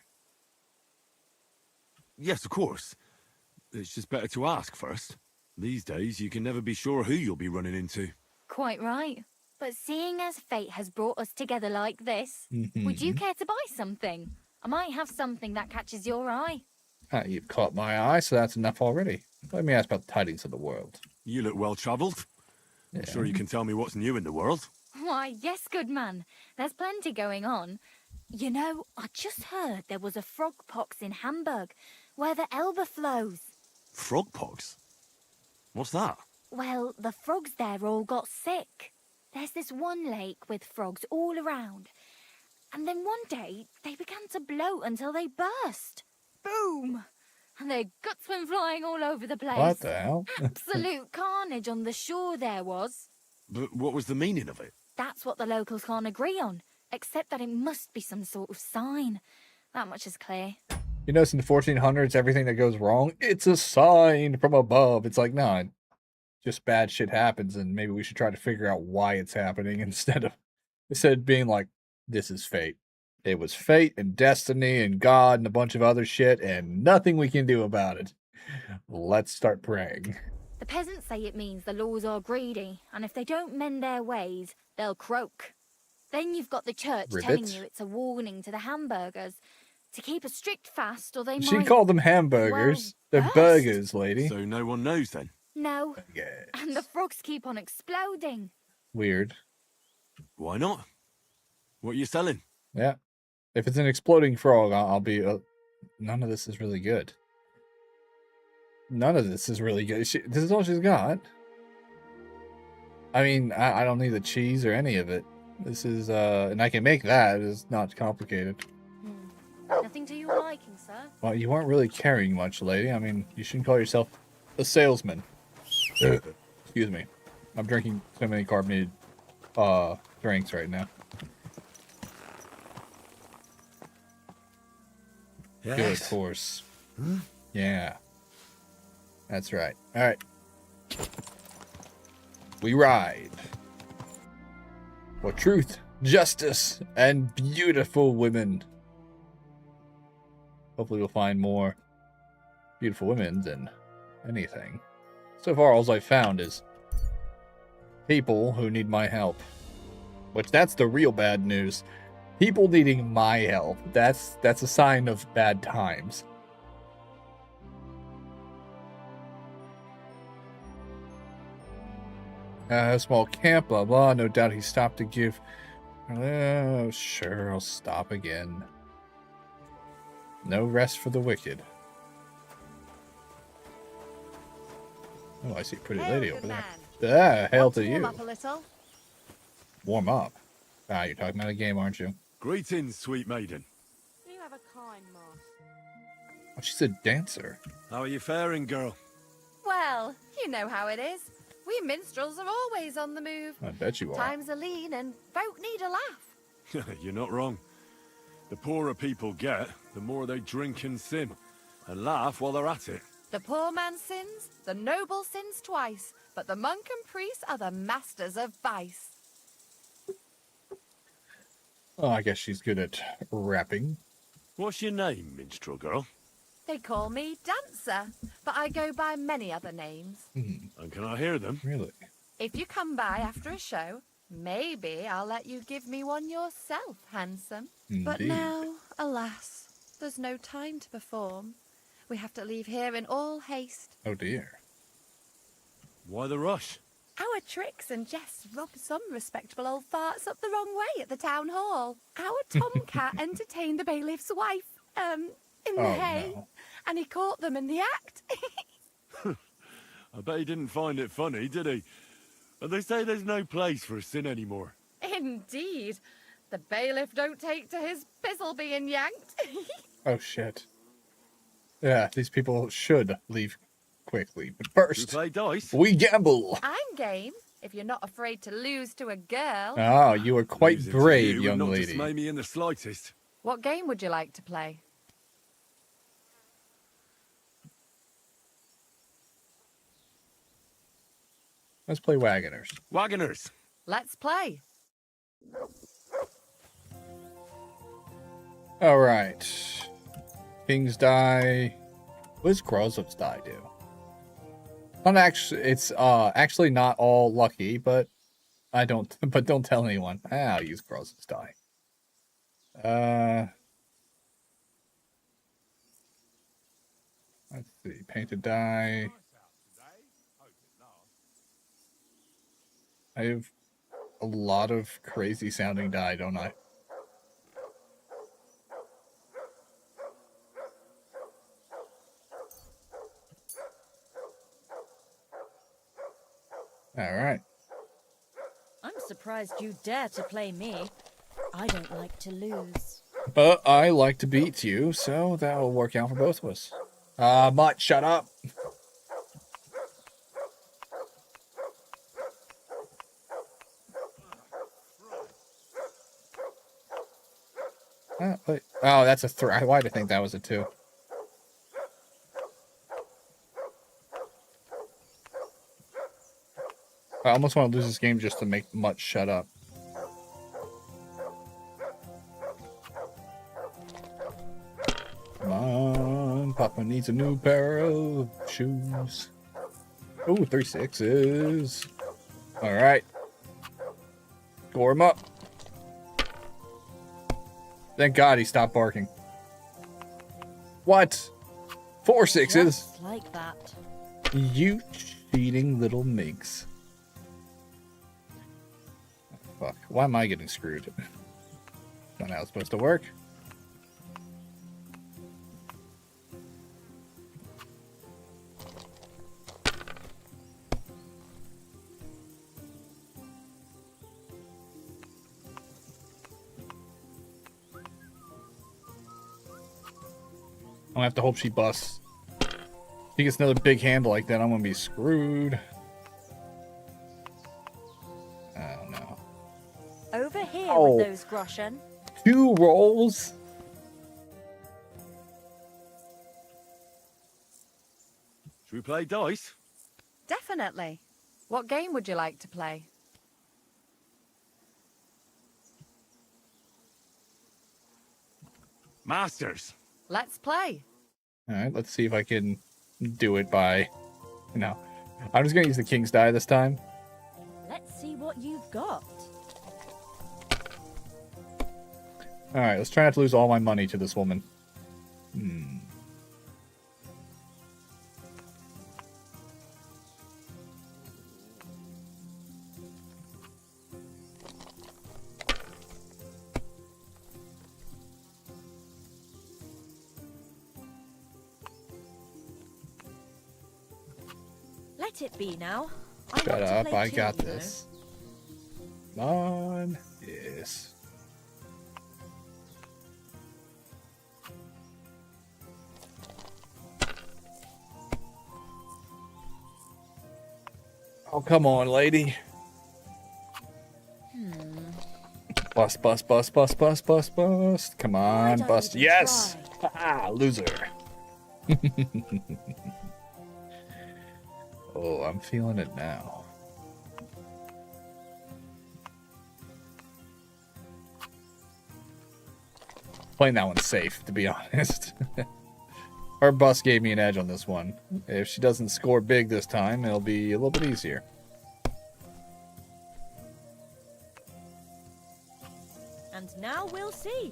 Yes, of course. It's just better to ask first. These days, you can never be sure who you'll be running into. Quite right. But seeing as fate has brought us together like this, Mm-hmm. would you care to buy something? I might have something that catches your eye. You've caught my eye, so that's enough already. Let me ask about the tidings of the world. You look well-travelled. I'm sure you can tell me what's new in the world. Why, yes, good man. There's plenty going on. You know, I just heard there was a frog pox in Hamburg, where the Elbe flows. Frog pox? What's that? Well, the frogs there all got sick. There's this one lake with frogs all around. And then one day, they began to bloat until they burst. Boom! And their guts went flying all over the place. What the hell? Absolute carnage on the shore there was. But what was the meaning of it? That's what the locals can't agree on, except that it must be some sort of sign. That much is clear. You notice in the 1400s, everything that goes wrong, it's a sign from above. It's like, nah, just bad shit happens, and maybe we should try to figure out why it's happening instead of being like, this is fate. It was fate and destiny and God and a bunch of other shit, and nothing we can do about it. Let's start praying. The peasants say it means the laws are greedy, and if they don't mend their ways, they'll croak. Then you've got the church telling you it's a warning to the hamburgers to keep a strict fast, or they might... She called them hamburgers. Well, they're burgers, lady. So no one knows then? No. And the frogs keep on exploding. Weird. Why not? What are you selling? Yeah. If it's an exploding frog, I'll be... none of this is really good. None of this is really good. This is all she's got. I mean, I don't need the cheese or any of it. This is, and I can make that. It's not complicated. Nothing to your liking, sir. Well, you weren't really carrying much, lady. I mean, you shouldn't call yourself a salesman. Excuse me. I'm drinking so many carbonated drinks right now. Yes. Good horse. Yeah. That's right. All right. We ride. For truth, justice, and beautiful women. Hopefully we'll find more beautiful women than anything. So far, all I've found is people who need my help. Which, that's the real bad news. People needing my help. That's a sign of bad times. A small camp, blah blah. No doubt he stopped to give... Oh, sure, I'll stop again. No rest for the wicked. Oh, I see a pretty lady over there. Ah, hail to you. Warm up a little. Warm up? Ah, you're talking about a game, aren't you? Greetings, sweet maiden. You have a kind master. Oh, she's a dancer. How are you faring, girl? Well, you know how it is. We minstrels are always on the move. I bet you are. Times are lean and folk need a laugh. You're not wrong. The poorer people get, the more they drink and sin, and laugh while they're at it. The poor man sins, the noble sins twice, but the monk and priest are the masters of vice. Oh, I guess she's good at rapping. What's your name, minstrel girl? They call me Dancer, but I go by many other names. And can I hear them? Really? If you come by after a show, maybe I'll let you give me one yourself, handsome. But Indeed. now, alas, there's no time to perform. We have to leave here in all haste. Oh dear. Why the rush? Our tricks and jests rub some respectable old farts up the wrong way at the town hall. Our tomcat entertained the bailiff's wife, in the hay, and he caught them in the act. I bet he didn't find it funny, did he? And they say there's no place for sin anymore. Indeed. The bailiff don't take to his pizzle being yanked. Oh shit. Yeah, these people should leave quickly. But first, play dice. We gamble. I'm game, if you're not afraid to lose to a girl. Oh, you are quite Losing to brave, you young would not lady. dismay me in the slightest. What game would you like to play? Let's play Wagoners. Wagoners. Let's play. All right. King's die. What does Grozov's die do? Not actually. It's actually not all lucky, but I don't. But don't tell anyone. I'll use Grozov's die. Let's see. Painted die. I have a lot of crazy sounding die, don't I? All right. I'm surprised you dare to play me. I don't like to lose. But I like to beat you, so that'll work out for both of us. Mutt, shut up. Wait. Oh, that's a 3. Why did I think that was a 2? I almost want to lose this game just to make Mutt shut up. Come on, Papa needs a new pair of shoes. Oh, 3 6s. All right. Score him up. Thank God he stopped barking. What? 4 6s? Just like that. You cheating little minx. Fuck. Why am I getting screwed? Not how it's supposed to work. I'm gonna have to hope she busts. If he gets another big handle like that, I'm gonna be screwed. Oh no. Over here Oh. with those groschen. 2 rolls? Should we play dice? Definitely. What game would you like to play? Masters. Let's play. Alright, let's see if I can do it by... No. I'm just gonna use the King's die this time. Let's see what you've got. Alright, let's try not to lose all my money to this woman. Let it be now. Shut up, I got this. Come on. Yes. Oh, come on, lady. Bust, bust, bust, bust, bust, bust, bust. Come on, bust. Yes! Ha loser. Oh, I'm feeling it now. Playing that one safe, to be honest. Her bust gave me an edge on this one. If she doesn't score big this time, it'll be a little bit easier. And now we'll see.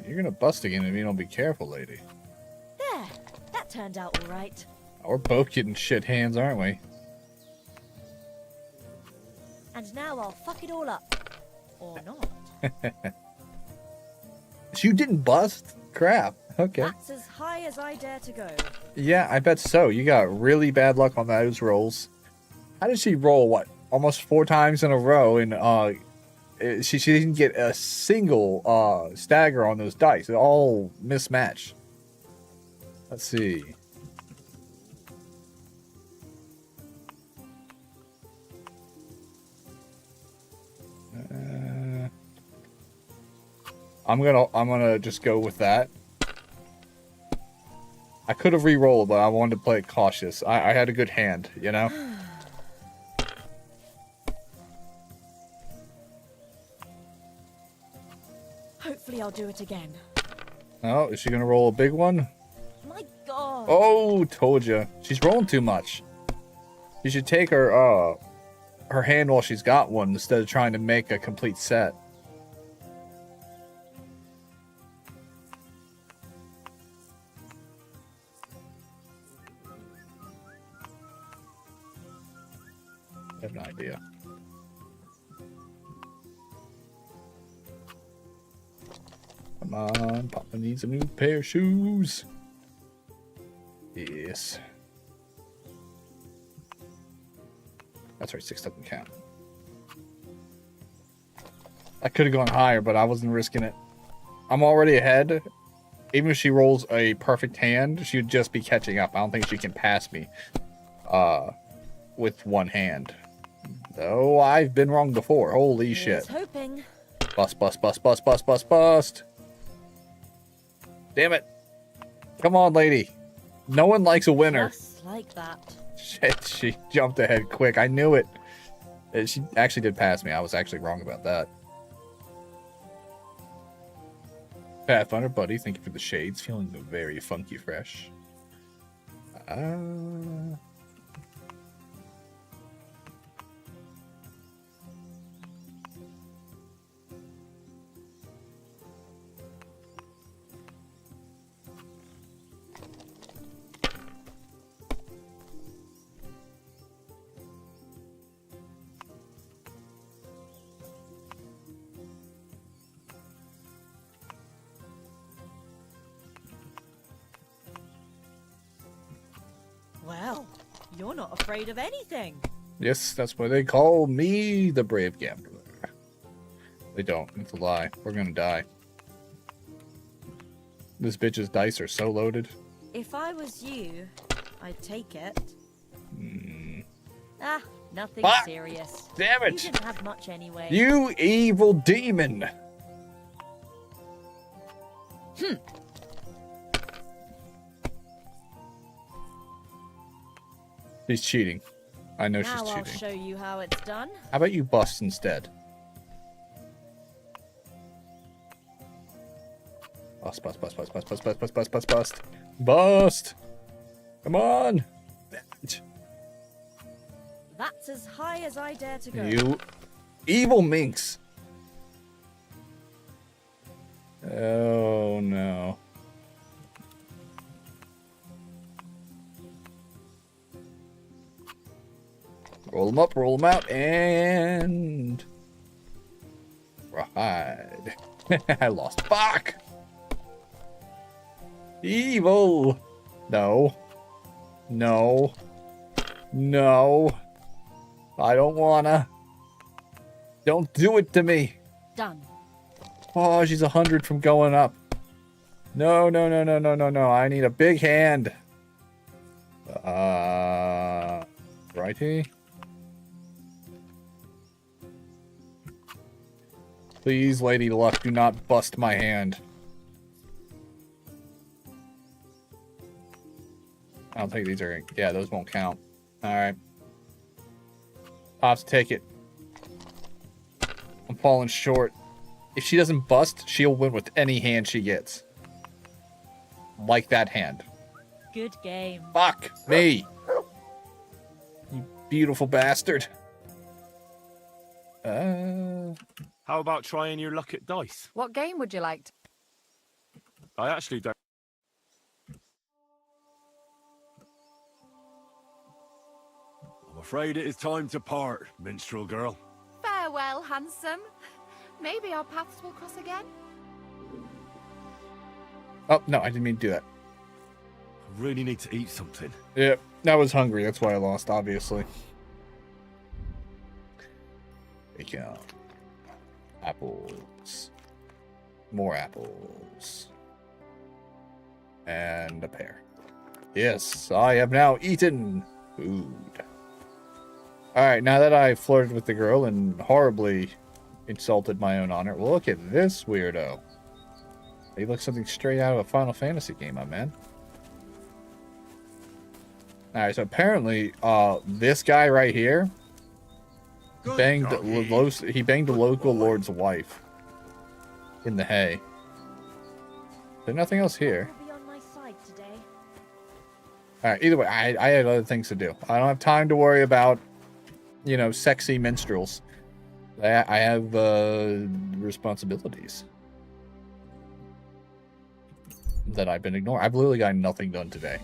You're gonna bust again if you don't be careful, lady. There. That turned out all right. We're both getting shit hands, aren't we? And now I'll fuck it all up. Or not. You didn't bust? Crap. Okay. That's as high as I dare to go. Yeah, I bet so. You got really bad luck on those rolls. How did she roll, what, almost 4 times in a row, and she didn't get a single stagger on those dice. They all mismatched. Let's see. I'm gonna just go with that. I could have re-rolled, but I wanted to play it cautious. I had a good hand, you know? Hopefully I'll do it again. Oh, is she gonna roll a big one? My God. Oh, told you. She's rolling too much. You should take her hand while she's got one instead of trying to make a complete set. I have no idea. Come on, Papa needs a new pair of shoes. Yes. That's right, 6 doesn't count. I could have gone higher, but I wasn't risking it. I'm already ahead. Even if she rolls a perfect hand, she would just be catching up. I don't think she can pass me with one hand. Though I've been wrong before. Holy shit. Hoping. Bust, bust, bust, bust, bust, bust, bust. Damn it. Come on, lady. No one likes a winner. Just like that. Shit, she jumped ahead quick. I knew it. She actually did pass me. I was actually wrong about that. Pathfinder buddy, thank you for the shades. Feeling very funky fresh. Well, you're not afraid of anything. Yes, that's why they call me the brave gambler. They don't. It's a lie. We're gonna die. This bitch's dice are so loaded. If I was you, I'd take it. Ah, nothing Fuck! serious. Damn it! You didn't have much anyway. You evil demon! She's cheating. I know now she's I'll cheating. show you how it's done. How about you bust instead? Bust, bust, bust, bust, bust, bust, bust, bust, bust, bust, bust. Bust! Come on! That's as high as I dare to go. You evil minx! Oh no. Roll them up, roll them out, and... Ride. I lost. Fuck! Evil! No. No. No. I don't wanna. Don't do it to me. Done. Oh, she's 100 from going up. No, no, no, no, no, no, no. I need a big hand. Righty. Please, Lady Luck, do not bust my hand. I don't think these are... Yeah, those won't count. Alright. Pops, take it. I'm falling short. If she doesn't bust, she'll win with any hand she gets. Like that hand. Good game. Fuck me. You beautiful bastard. How about trying your luck at dice? What game would you like to... I actually don't. I'm afraid it is time to part, minstrel girl. Farewell, handsome. Maybe our paths will cross again. Oh, no, I didn't mean to do that. I really need to eat something. Yep, I was hungry. That's why I lost, obviously. Bacon. Apples. More apples. And a pear. Yes, I have now eaten food. Alright, now that I flirted with the girl and horribly insulted my own honor, look at this weirdo. He looks something straight out of a Final Fantasy game, my man. Alright, so apparently, this guy right here banged the local lord's wife in the hay. There's nothing else here. Be on my side today. Alright, either way, I had other things to do. I don't have time to worry about, you know, sexy minstrels. I have responsibilities that I've been ignoring. I've literally got nothing done today.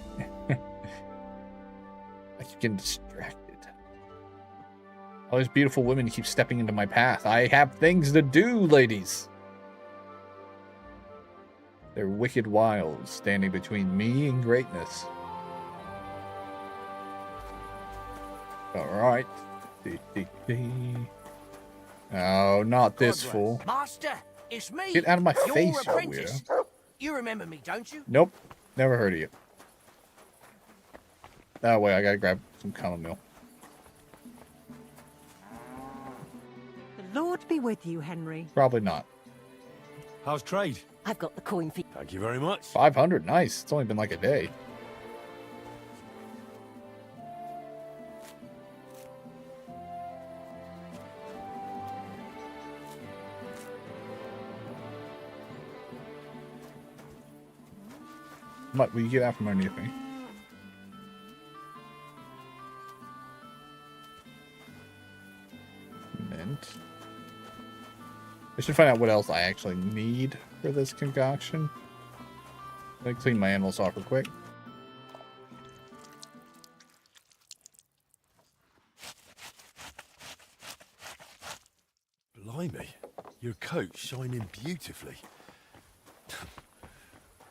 I keep getting distracted. All these beautiful women keep stepping into my path. I have things to do, ladies. They're wicked wiles standing between me and greatness. Alright. Oh, not this fool. Master, it's me. Get out of my Your face, you apprentice. weirdo. You remember me, don't you? Nope. Never heard of you. Oh, wait, I gotta grab some chamomile. The Lord be with you, Henry. Probably not. How's trade? I've got the coin for you. Thank you very much. 500, nice. It's only been like a day. What, will you get out from underneath me? Mint. I should find out what else I actually need for this concoction. Let me clean my animals off real quick. Blimey, your coat's shining beautifully.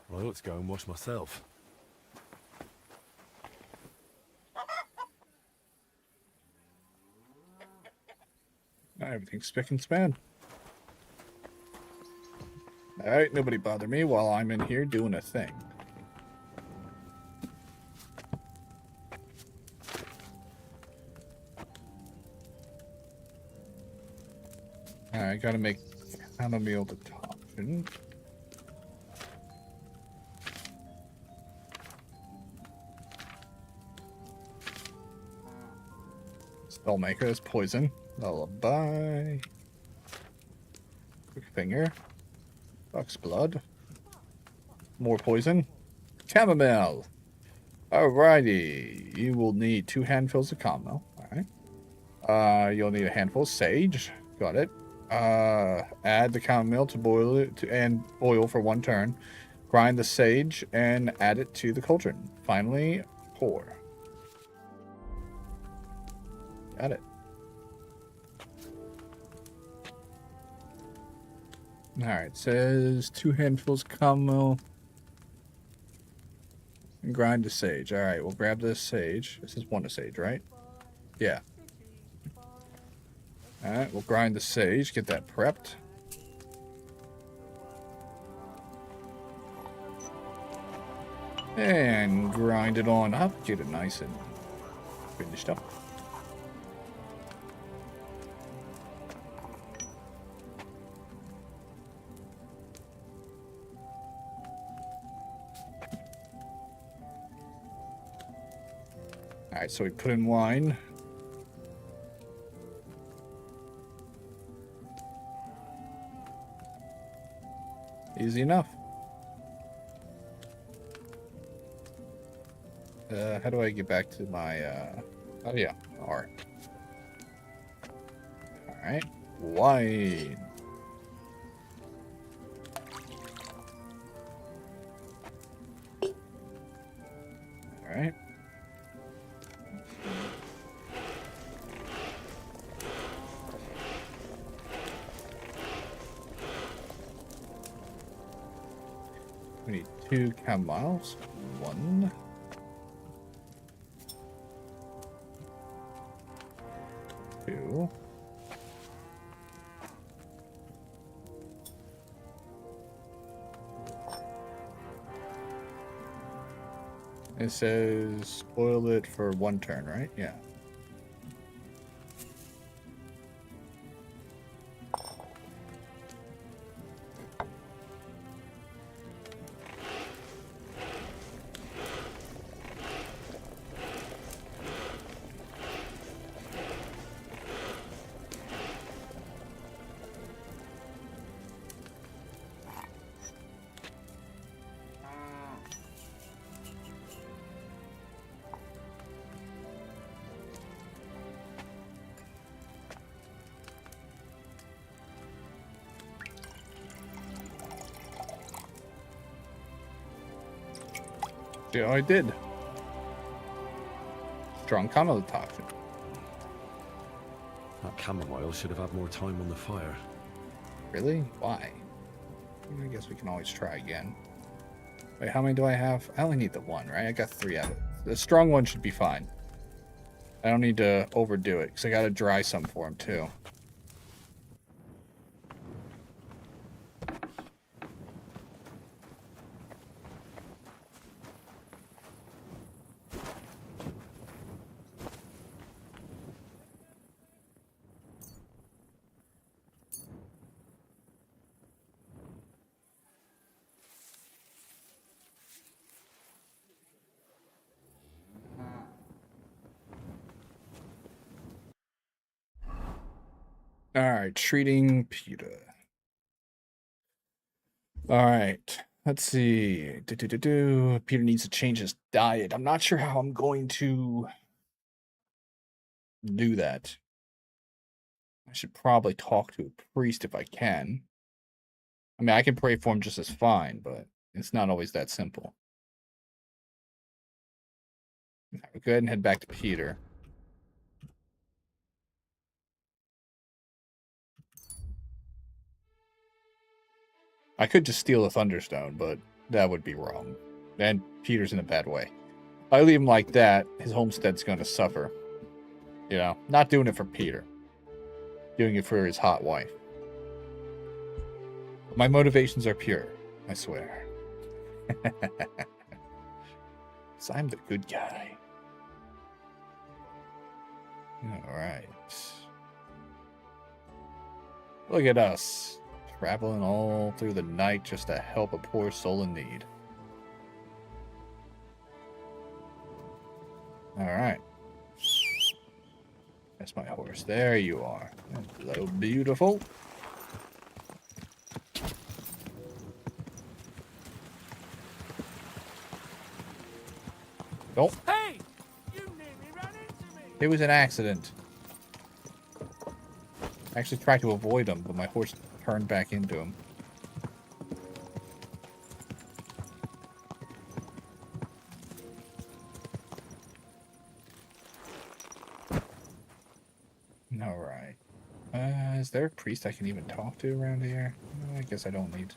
Well, I ought to go and wash myself. Everything's spick and span. Alright, nobody bother me while I'm in here doing a thing. Alright, gotta make chamomile decoction. Spellmaker is poison. Lullaby. Quick finger. Buck's blood. More poison. Chamomile. Alrighty. You will need 2 handfuls of chamomile. Alright. You'll need a handful of sage. Got it. Add the chamomile to boil it and boil for 1 turn. Grind the sage and add it to the cauldron. Finally, pour. Got it. Alright, says 2 handfuls of chamomile. And grind the sage. Alright, we'll grab this sage. This is 1 of sage, right? Yeah. Alright, we'll grind the sage, get that prepped. And grind it on up, get it nice and finished up. Alright, so we put in wine. Easy enough. How do I get back to my, oh yeah, R. Alright, wine. Alright. We need 2 chamomiles. 1. 2. It says boil it for 1 turn, right? Yeah. Yeah, I did. Strong toxin. That chamomile should have had more time on the fire. Really? Why? I guess we can always try again. Wait, how many do I have? I only need the one, right? I got 3 of it. The strong one should be fine. I don't need to overdo it, because I gotta dry some for him, too. Alright, treating Peter. Alright, let's see. Peter needs to change his diet. I'm not sure how I'm going to do that. I should probably talk to a priest if I can. I mean, I can pray for him just as fine, but it's not always that simple. Right, go ahead and head back to Peter. I could just steal a Thunderstone, but that would be wrong. And Peter's in a bad way. If I leave him like that, his homestead's going to suffer. You know, not doing it for Peter. Doing it for his hot wife. My motivations are pure, I swear. So I'm the good guy. Alright. Look at us. Traveling all through the night just to help a poor soul in need. Alright. That's my horse. There you are. Hello, beautiful. Oh. Hey! You nearly ran into me! It was an accident. I actually tried to avoid him, but my horse turned back into him. Alright. Is there a priest I can even talk to around here? I guess I don't need to.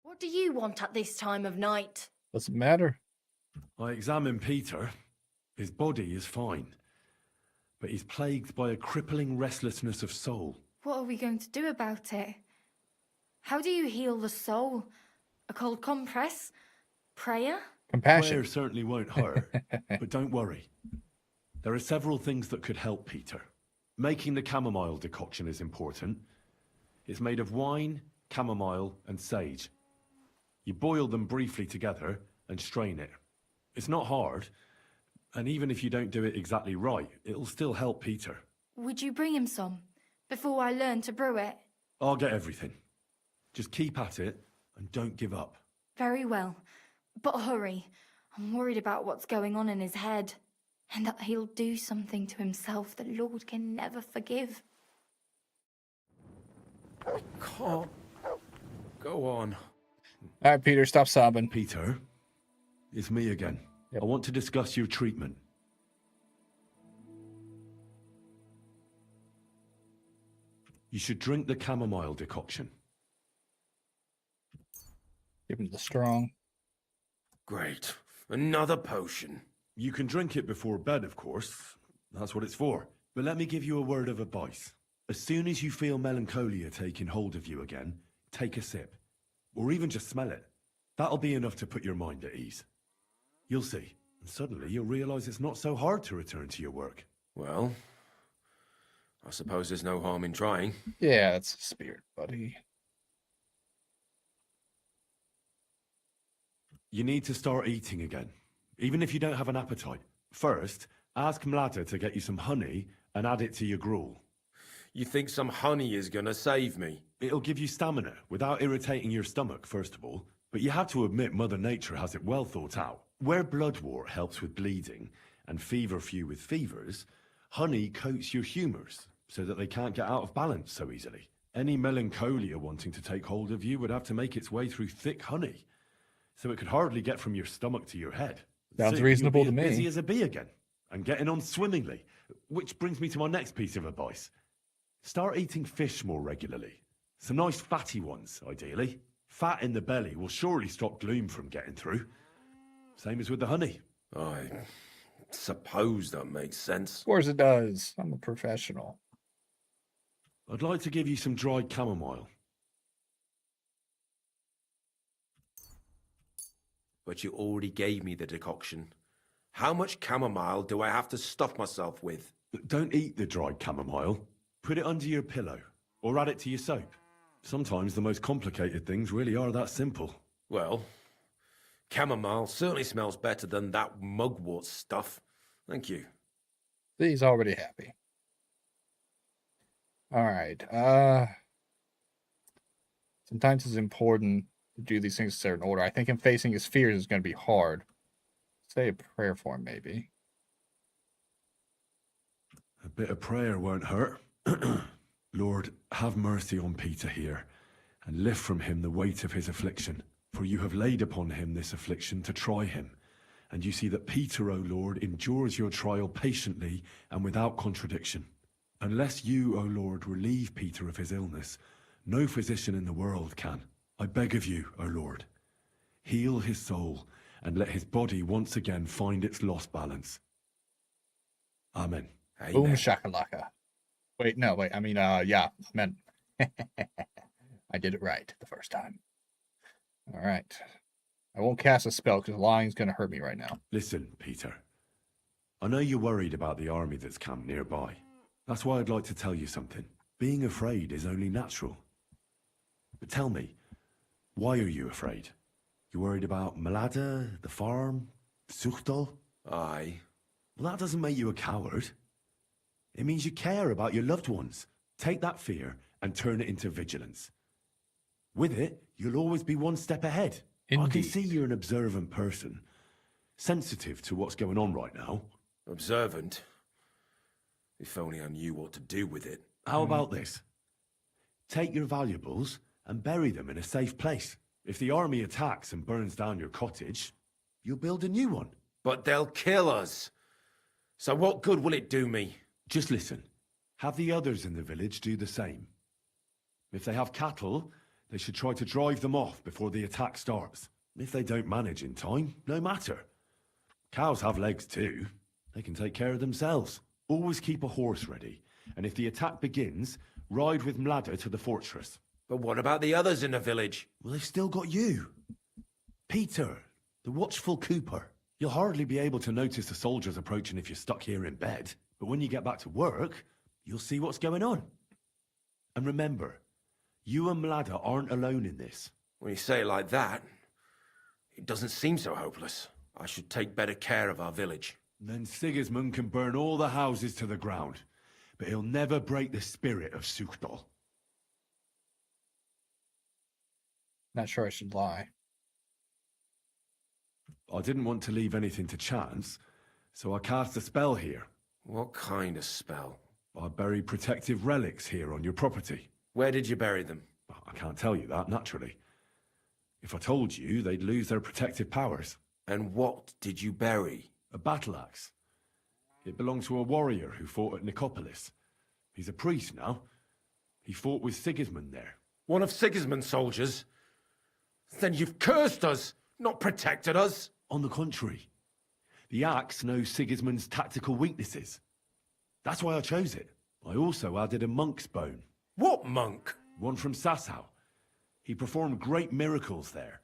What do you want at this time of night? Doesn't matter. I examined Peter. His body is fine. But he's plagued by a crippling restlessness of soul. What are we going to do about it? How do you heal the soul? A cold compress? Prayer? Compassion. Prayer certainly won't hurt, but don't worry. There are several things that could help Peter. Making the chamomile decoction is important. It's made of wine, chamomile, and sage. You boil them briefly together and strain it. It's not hard, and even if you don't do it exactly right, it'll still help Peter. Would you bring him some before I learn to brew it? I'll get everything. Just keep at it and don't give up. Very well, but hurry. I'm worried about what's going on in his head, and that he'll do something to himself the Lord can never forgive. Can't. Go on. All right, Peter, stop sobbing. Peter, it's me again. Yep. I want to discuss your treatment. You should drink the chamomile decoction. Give him the strong. Great. Another potion. You can drink it before bed, of course. That's what it's for. But let me give you a word of advice. As soon as you feel melancholia taking hold of you again, take a sip. Or even just smell it. That'll be enough to put your mind at ease. You'll see. And suddenly you'll realize it's not so hard to return to your work. Well, I suppose there's no harm in trying. Yeah, that's the spirit, buddy. You need to start eating again, even if you don't have an appetite. First, ask Mlada to get you some honey and add it to your gruel. You think some honey is gonna save me? It'll give you stamina without irritating your stomach, first of all. But you have to admit Mother Nature has it well thought out. Where bloodwort helps with bleeding and feverfew with fevers, honey coats your humours so that they can't get out of balance so easily. Any melancholia wanting to take hold of you would have to make its way through thick honey, so it could hardly get from your stomach to your head. Sounds Soon reasonable you'll to be me. as busy as a bee again, and getting on swimmingly. Which brings me to my next piece of advice. Start eating fish more regularly. Some nice fatty ones, ideally. Fat in the belly will surely stop gloom from getting through. Same as with the honey. I suppose that makes sense. Of course it does. I'm a professional. I'd like to give you some dried chamomile. But you already gave me the decoction. How much chamomile do I have to stuff myself with? Don't eat the dried chamomile. Put it under your pillow, or add it to your soap. Sometimes the most complicated things really are that simple. Well, chamomile certainly smells better than that mugwort stuff. Thank you. He's already happy. All right. Sometimes it's important to do these things in a certain order. I think him facing his fears is going to be hard. Say a prayer for him, maybe. A bit of prayer won't hurt. Lord, have mercy on Peter here, and lift from him the weight of his affliction. For you have laid upon him this affliction to try him. And you see that Peter, O Lord, endures your trial patiently and without contradiction. Unless you, O Lord, relieve Peter of his illness, no physician in the world can. I beg of you, O Lord, heal his soul and let his body once again find its lost balance. Amen. Boom shakalaka. Wait, no, wait. I mean, yeah, amen. I did it right the first time. All right. I won't cast a spell because lying's going to hurt me right now. Listen, Peter. I know you're worried about the army that's camped nearby. That's why I'd like to tell you something. Being afraid is only natural. But tell me, why are you afraid? You worried about Malada, the farm, Suchtal? Aye. Well, that doesn't make you a coward. It means you care about your loved ones. Take that fear and turn it into vigilance. With it, you'll always be one step ahead. Indeed. I can see you're an observant person, sensitive to what's going on right now. Observant? If only I knew what to do with it. How about this? Take your valuables and bury them in a safe place. If the army attacks and burns down your cottage, you'll build a new one. But they'll kill us. So what good will it do me? Just listen. Have the others in the village do the same. If they have cattle, they should try to drive them off before the attack starts. If they don't manage in time, no matter. Cows have legs too. They can take care of themselves. Always keep a horse ready. And if the attack begins, ride with Mlada to the fortress. But what about the others in the village? Well, they've still got you. Peter, the watchful Cooper. You'll hardly be able to notice the soldiers approaching if you're stuck here in bed. But when you get back to work, you'll see what's going on. And remember, you and Mlada aren't alone in this. When you say it like that, it doesn't seem so hopeless. I should take better care of our village. Then Sigismund can burn all the houses to the ground, but he'll never break the spirit of Suchdal. Not sure I should lie. I didn't want to leave anything to chance, so I cast a spell here. What kind of spell? I buried protective relics here on your property. Where did you bury them? I can't tell you that, naturally. If I told you, they'd lose their protective powers. And what did you bury? A battle axe. It belonged to a warrior who fought at Nicopolis. He's a priest now. He fought with Sigismund there. One of Sigismund's soldiers? Then you've cursed us, not protected us. On the contrary. The axe knows Sigismund's tactical weaknesses. That's why I chose it. I also added a monk's bone. What monk? One from Sassau. He performed great miracles there,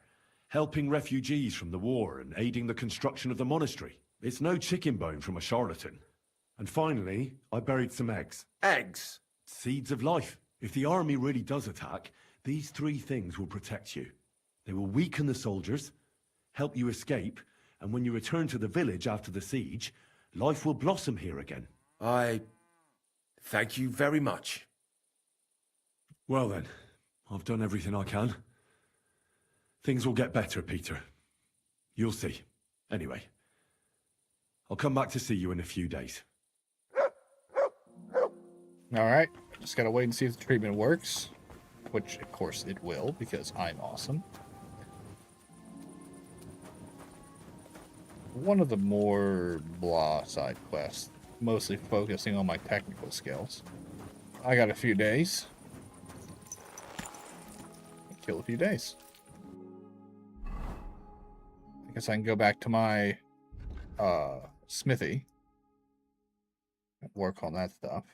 helping refugees from the war and aiding the construction of the monastery. It's no chicken bone from a charlatan. And finally, I buried some eggs. Eggs? Seeds of life. If the army really does attack, these three things will protect you. They will weaken the soldiers, help you escape, and when you return to the village after the siege, life will blossom here again. I thank you very much. Well then, I've done everything I can. Things will get better, Peter. You'll see. Anyway, I'll come back to see you in a few days. Alright, just gotta wait and see if the treatment works. Which, of course, it will, because I'm awesome. One of the more blah side quests, mostly focusing on my technical skills. I got a few days. Kill a few days. I guess I can go back to my smithy. Work on that stuff.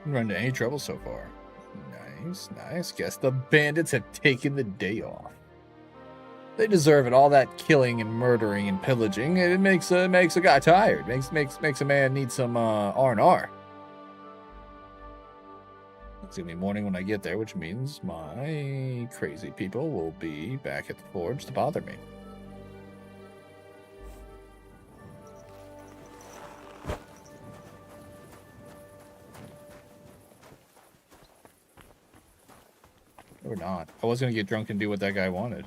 Run into any trouble so far. Nice, nice. Guess the bandits have taken the day off. They deserve it. All that killing and murdering and pillaging. It makes a guy tired. Makes a man need some R&R. It's gonna be morning when I get there, which means my crazy people will be back at the forge to bother me. Or not. I was gonna get drunk and do what that guy wanted.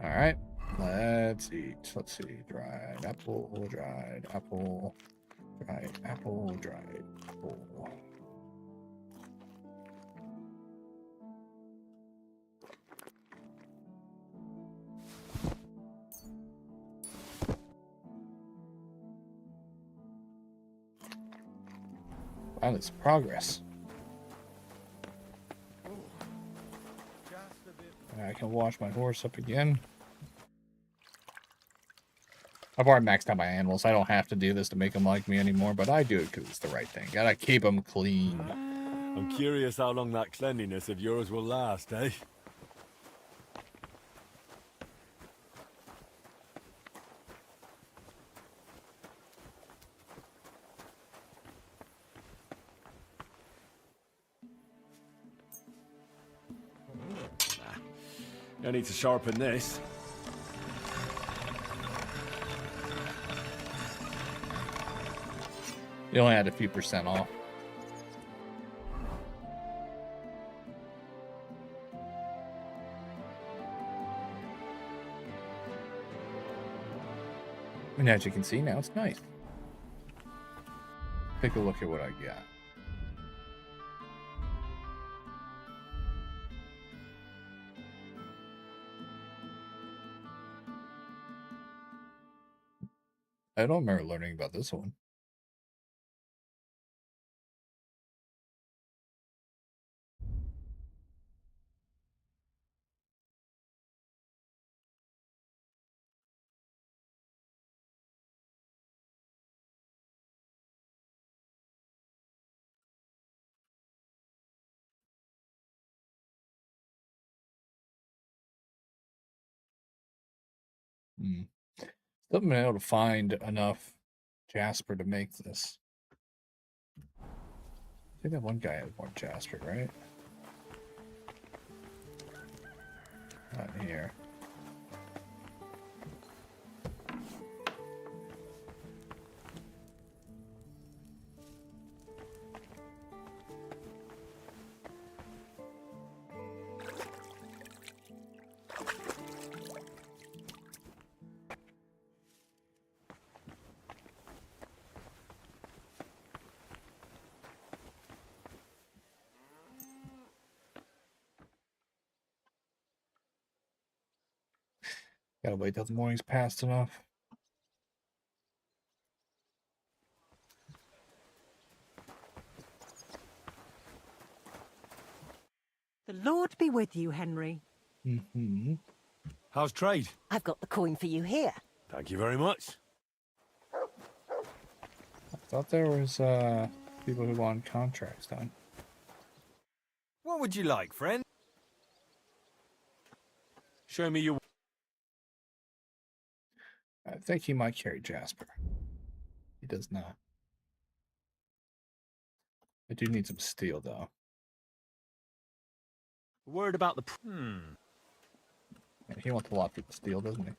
Alright. Let's eat. Let's see. Dried apple, dried apple, dried apple, dried apple. Wow, that's progress. I can wash my horse up again. I've already maxed out my animals. I don't have to do this to make them like me anymore, but I do it because it's the right thing. Gotta keep them clean. I'm curious how long that cleanliness of yours will last, eh? I need to sharpen this. You only had a few % off. And as you can see, now it's nice. Take a look at what I got. I don't remember learning about this one. Still haven't been able to find enough Jasper to make this. I think that one guy had more Jasper, right? Not here. Gotta wait till the morning's passed enough. The Lord be with you, Henry. Mm-hmm. How's trade? I've got the coin for you here. Thank you very much. I thought there was people who want contracts done. What would you like, friend? Show me your... I think he might carry Jasper. He does not. I do need some steel, though. Word about the... Yeah, he wants a lot for the steel, doesn't he?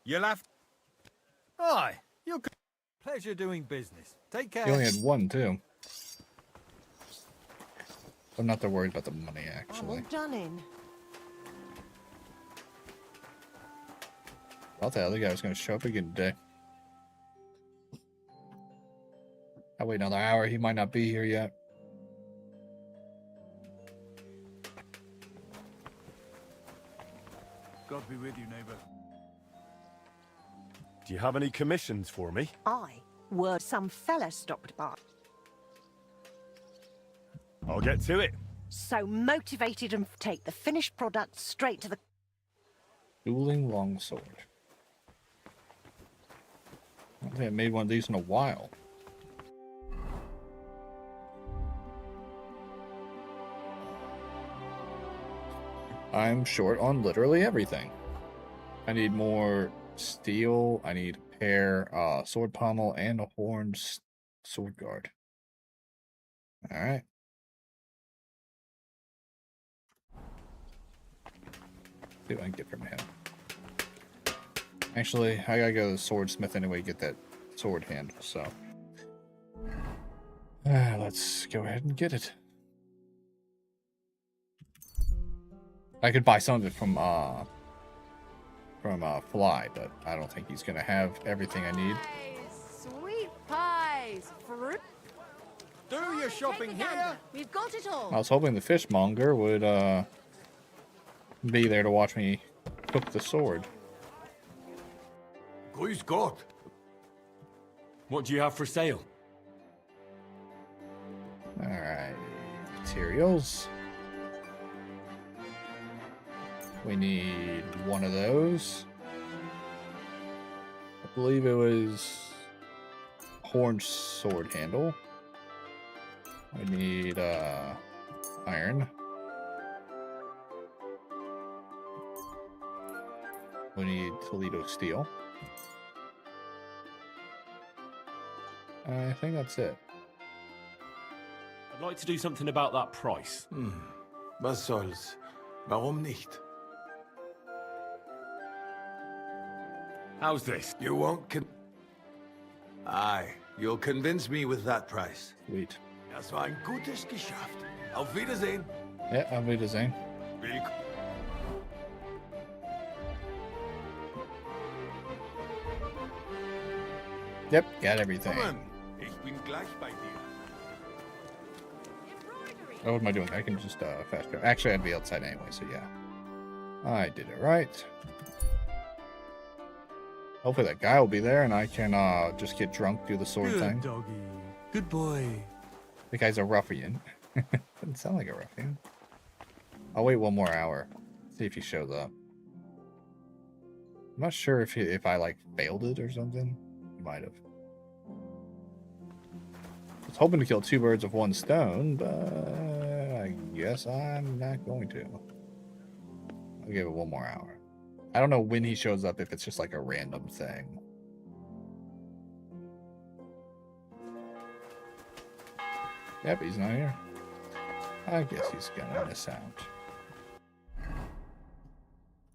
You laugh. Aye, you. Pleasure doing business. Take care. He only had one, too. I'm not that worried about the money, I'm actually. all done in. I thought the other guy was going to show up again today. I'll wait another hour. He might not be here yet. God be with you, neighbor. Do you have any commissions for me? Word some fella stopped by. I'll get to it. So motivated and take the finished product straight to the... Dueling longsword. I don't think I made one of these in a while. I'm short on literally everything. I need more steel. I need a pair, sword pommel, and a horned sword guard. Alright. See what I can get from him. Actually, I gotta go to the swordsmith anyway to get that sword handle, so. Let's go ahead and get it. I could buy some of it from Fly, but I don't think he's gonna have everything I need. Sweet pies, fruit. Do your shopping here. We've got it all. I was hoping the fishmonger would be there to watch me cook the sword. Grüß Gott. What do you have for sale? Alright, materials. We need one of those. I believe it was horned sword handle. We need iron. We need Toledo steel. I think that's it. I'd like to do something about that price. Was soll's? Warum nicht? How's this? You won't Aye, you'll convince me with that price. Sweet. Das war ein gutes Geschäft. Auf Wiedersehen. Yeah, auf Wiedersehen. Yep, got everything. Ich bin gleich bei dir. Oh, what am I doing? I can just fast go. Actually, I'd be outside anyway, so yeah. I did it right. Hopefully that guy will be there and I can just get drunk, do the sword thing. Good doggy. Good boy. The guy's a ruffian. Doesn't sound like a ruffian. I'll wait one more hour. See if he shows up. I'm not sure if I like failed it or something. He might have. I was hoping to kill two birds with one stone, but I guess I'm not going to. I'll give it one more hour. I don't know when he shows up, if it's just like a random thing. Yep, he's not here. I guess he's gonna miss out.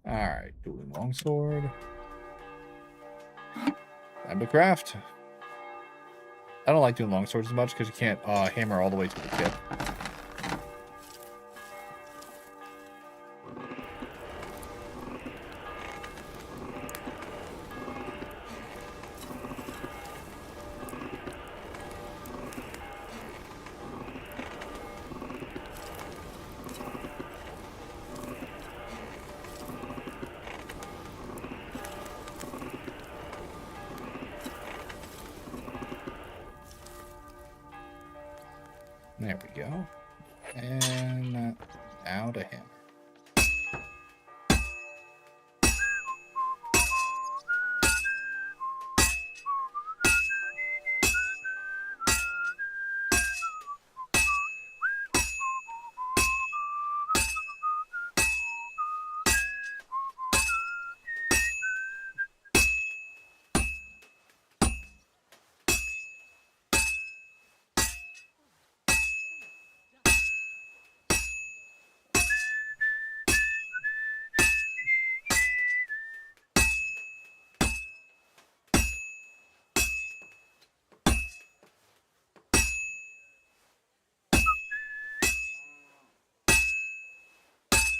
Alright, dueling longsword. Time to craft. I don't like doing longswords as much because you can't hammer all the way to the tip. There we go. And now to hammer.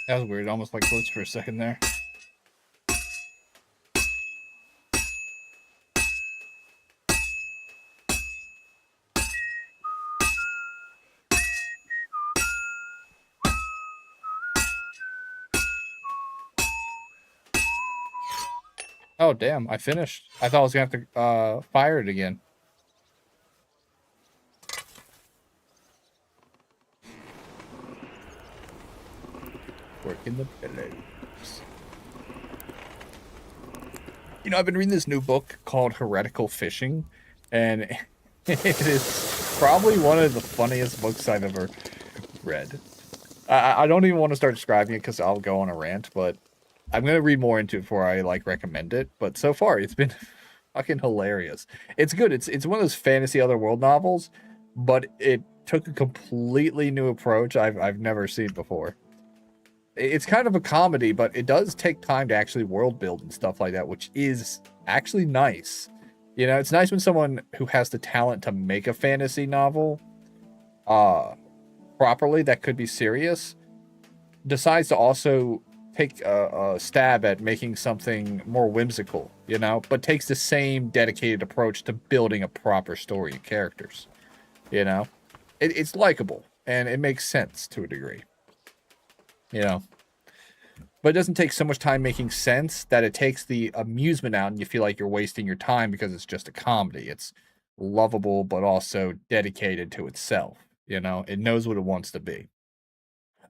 That was weird. Almost like glitched for a second there. Oh, damn. I finished. I thought I was going to have to fire it again. Working the pillows. You know, I've been reading this new book called Heretical Fishing, and it is probably one of the funniest books I've ever read. I don't even want to start describing it because I'll go on a rant, but I'm going to read more into it before I, like, recommend it. But so far, it's been fucking hilarious. It's good. It's one of those fantasy otherworld novels, but it took a completely new approach I've never seen before. It's kind of a comedy, but it does take time to actually world build and stuff like that, which is actually nice. You know, it's nice when someone who has the talent to make a fantasy novel properly, that could be serious, decides to also take a stab at making something more whimsical, you know, but takes the same dedicated approach to building a proper story and characters. You know, it's likable and it makes sense to a degree. You know, but it doesn't take so much time making sense that it takes the amusement out and you feel like you're wasting your time because it's just a comedy. It's lovable, but also dedicated to itself. You know, it knows what it wants to be.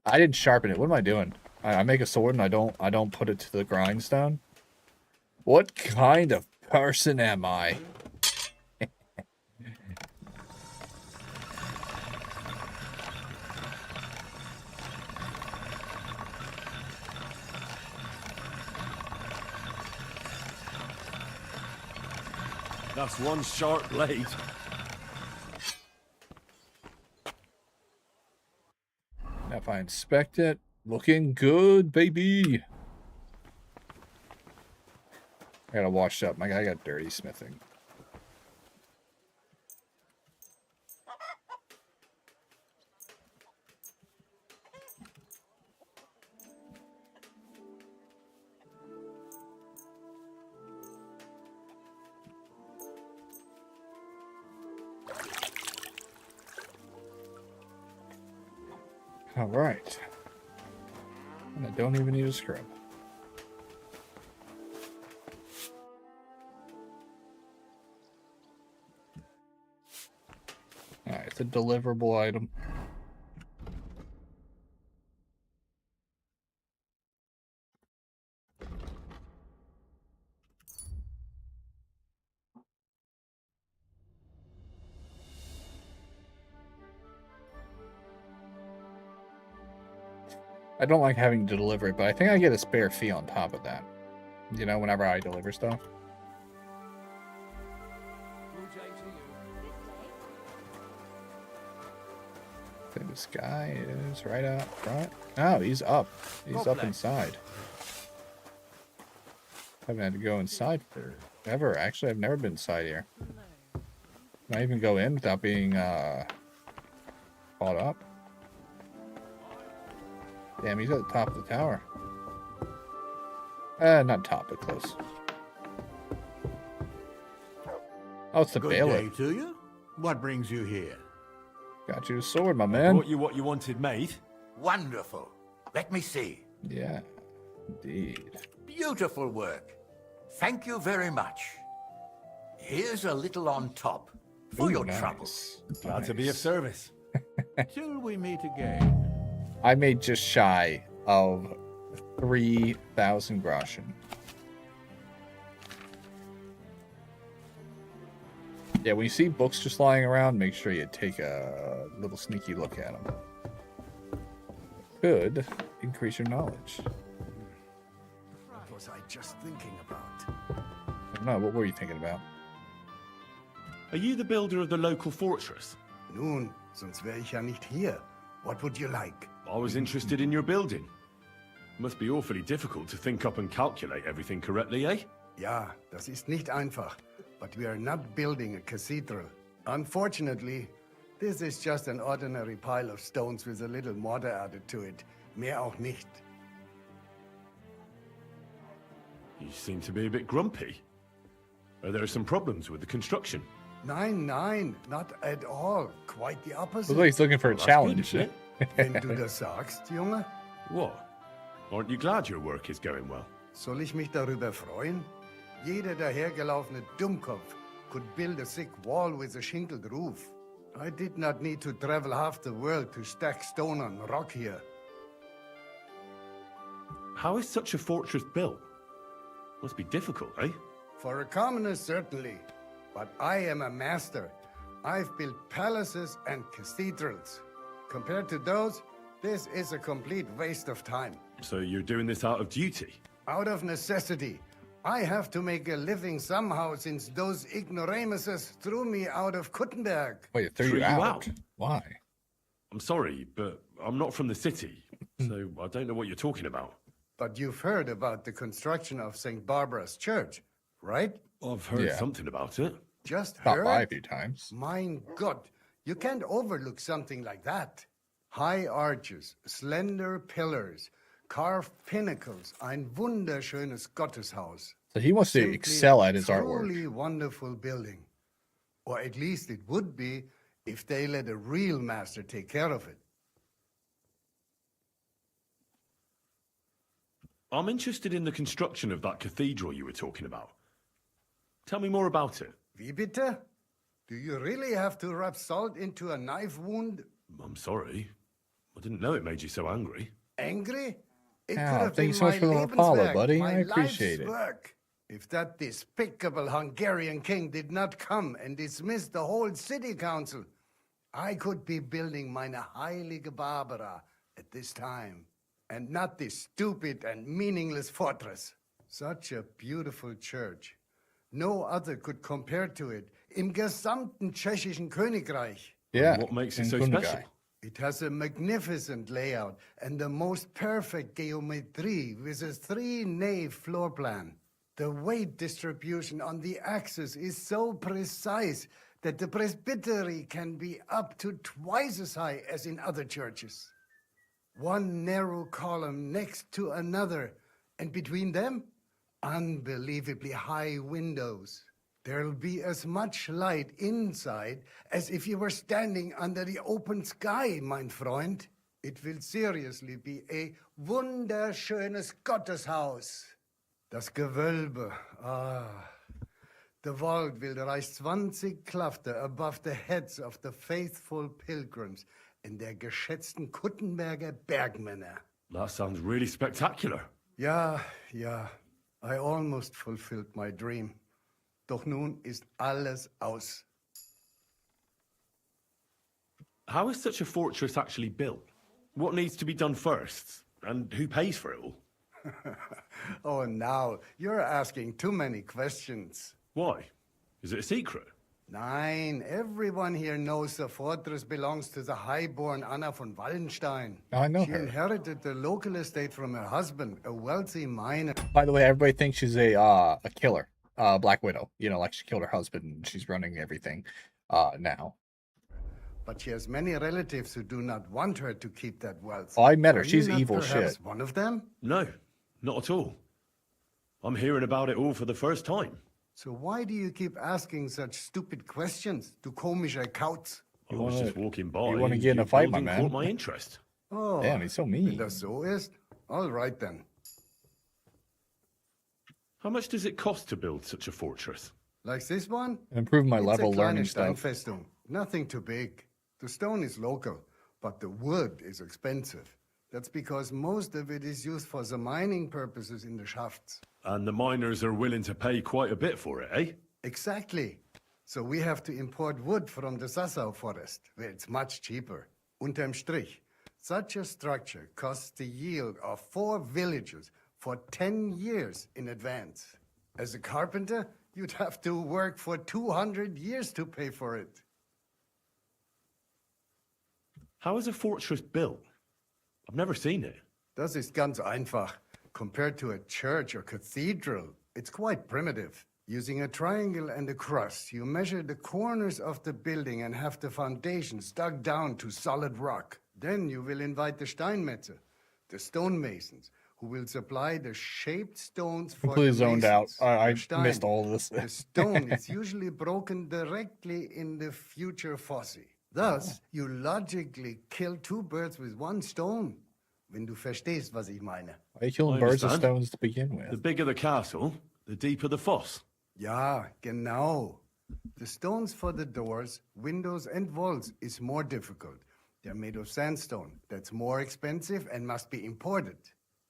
I didn't sharpen it. What am I doing? I make a sword and I don't put it to the grindstone. What kind of person am I? That's one sharp blade. Now if I inspect it, looking good, baby. I gotta wash up. I got dirty smithing. All right. And I don't even need a scrub. All right, it's a deliverable item. I don't like having to deliver it, but I think I get a spare fee on top of that. You know, whenever I deliver stuff. I think this guy is right out front. Oh, he's up. He's up inside. I haven't had to go inside forever. Actually, I've never been inside here. Can I even go in without being caught up? Damn, he's at the top of the tower. Not top, but close. Oh, it's the bailiff. Good day to you. What brings you here? Got you a sword, my man. Brought you what you wanted made. Wonderful. Let me see. Yeah, indeed. Beautiful work. Thank you very much. Here's a little on top for your trouble. Glad to be of service. Till we meet again. I made just shy of 3,000 groschen. Yeah, when you see books just lying around, make sure you take a little sneaky look at them. Could increase your knowledge. What was I just thinking about? I don't know, what were you thinking about? Are you the builder of the local fortress? Nun, sonst wäre ich ja nicht hier. What would you like? I was interested in your building. Must be awfully difficult to think up and calculate everything correctly, eh? Ja, das ist nicht einfach. But we are not building a cathedral. Unfortunately, this is just an ordinary pile of stones with a little mortar added to it. Mehr auch nicht. You seem to be a bit grumpy. Are there some problems with the construction? Nein, not at all. Quite the opposite. Looks like he's looking for a challenge. Good, Wenn du das sagst, Junge. What? Aren't you glad your work is going well? Soll ich mich darüber freuen? Jeder dahergelaufene Dummkopf could build a thick wall with a shingled roof. I did not need to travel half the world to stack stone on rock here. How is such a fortress built? Must be difficult, eh? For a commoner, certainly. But I am a master. I've built palaces and cathedrals. Compared to those, this is a complete waste of time. So you're doing this out of duty? Out of necessity. I have to make a living somehow since those ignoramuses threw me out of Kuttenberg. Wait, threw you out? Why? I'm sorry, but I'm not from the city, so I don't know what you're talking about. But you've heard about the construction of St. Barbara's Church, right? I've heard something about it. Just Stopped heard? by a few times. Mein Gott, you can't overlook something like that. High arches, slender pillars, carved pinnacles, ein wunderschönes Gotteshaus. So he wants to excel at his artwork. Truly wonderful building. Or at least it would be if they let a real master take care of it. I'm interested in the construction of that cathedral you were talking about. Tell me more about it. Wie bitte? Do you really have to rub salt into a knife wound? I'm sorry. I didn't know it made you so angry. Angry? It could Yeah, have thank been you so much my for the Apollo, Lebenswerk, buddy. my I appreciate life's it. work. If that despicable Hungarian king did not come and dismiss the whole city council, I could be building meine heilige Barbara at this time, and not this stupid and meaningless fortress. Such a beautiful church. No other could compare to it im gesamten tschechischen Königreich. Yeah. What makes it so Kundai. special? It has a magnificent layout and the most perfect geometry with a 3-nave floor plan. The weight distribution on the axis is so precise that the presbytery can be up to twice as high as in other churches. One narrow column next to another, and between them, unbelievably high windows. There'll be as much light inside as if you were standing under the open sky, mein Freund. It will seriously be a wunderschönes Gotteshaus. Das Gewölbe, The vault will rise 20 Klafter above the heads of the faithful pilgrims and der geschätzten Kuttenberger Bergmänner. That sounds really spectacular. Ja. I almost fulfilled my dream. Doch nun ist alles aus. How is such a fortress actually built? What needs to be done first? And who pays for it all? Oh, now, you're asking too many questions. Why? Is it a secret? Nein, everyone here knows the fortress belongs to the highborn Anna von Wallenstein. Oh, I know She her. inherited the local estate from her husband, a wealthy miner. By the way, everybody thinks she's a killer, Black Widow. You know, like she killed her husband and she's running everything now. But she has many relatives who do not want her to keep that wealth. Oh, I met her. Are you She's not evil perhaps shit. one of them? No, not at all. I'm hearing about it all for the first time. So why do you keep asking such stupid questions? Du komischer Kauz. I was just walking by. You want to and get in a your fight, my building man? Caught my interest. Oh, Damn, he's so wenn mean. das so ist, all right then. How much does it cost to build such a fortress? Like this one? Improve my It's level a learning kleine stuff. Steinfestung. Nothing too big. The stone is local, but the wood is expensive. That's because most of it is used for the mining purposes in the shafts. And the miners are willing to pay quite a bit for it, eh? Exactly. So we have to import wood from the Sassau forest, where it's much cheaper. Unterm Strich, such a structure costs the yield of 4 villages for 10 years in advance. As a carpenter, you'd have to work for 200 years to pay for it. How is a fortress built? I've never seen it. Das ist ganz einfach. Compared to a church or cathedral, it's quite primitive. Using a triangle and a cross, you measure the corners of the building and have the foundations dug down to solid rock. Then you will invite the Steinmetze, the stonemasons, who who will supply the shaped stones for Completely the zoned out. masons. I Verstehen? missed all of this. The stone is usually broken directly in the future fosse. Thus, you logically kill two birds with one stone. Wenn du verstehst, was ich meine. Why are you killing birds with stones to begin with? The bigger the castle, the deeper the foss. Ja, genau. The stones for the doors, windows, and walls is more difficult. They're made of sandstone. That's more expensive and must be imported.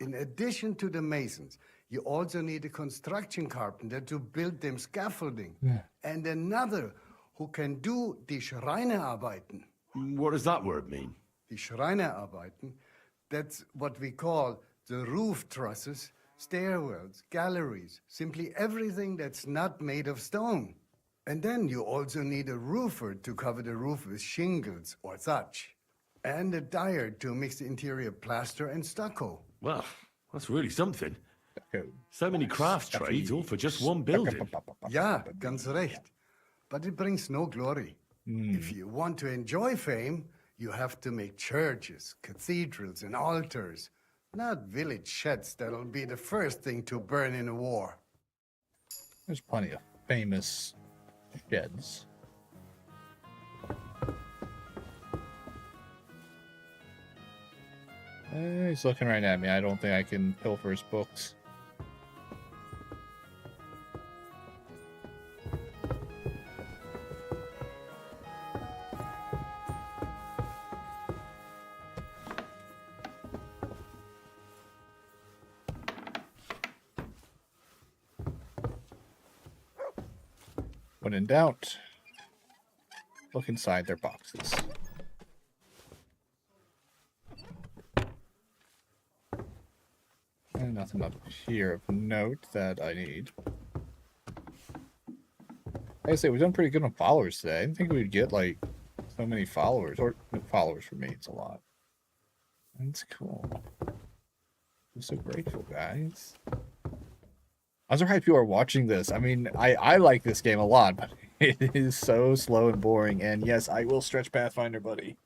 In addition to the masons, you also need a construction carpenter to build them scaffolding. Yeah. And another who can do die Schreinerarbeiten. What does that word mean? Die Schreinerarbeiten, that's what we call the roof trusses, stairwells, galleries, simply everything that's not made of stone. And then you also need a roofer to cover the roof with shingles or thatch. And a dyer to mix the interior plaster and stucco. Well, that's really something. So many craft trades, all for just one building. Ja, ganz recht. But it brings no glory. If you want to enjoy fame, you have to make churches, cathedrals, and altars, not village sheds that'll be the first thing to burn in a war. There's plenty of famous sheds. He's looking right at me. I don't think I can pilfer his books. When in doubt, look inside their boxes. And nothing up here of note that I need. Like I say, we've done pretty good on followers today. I didn't think we'd get like so many followers, or followers for me. It's a lot. That's cool. I'm so grateful, guys. I'm surprised people are watching this. I mean, I like this game a lot, but it is so slow and boring. And yes, I will stretch Pathfinder, buddy.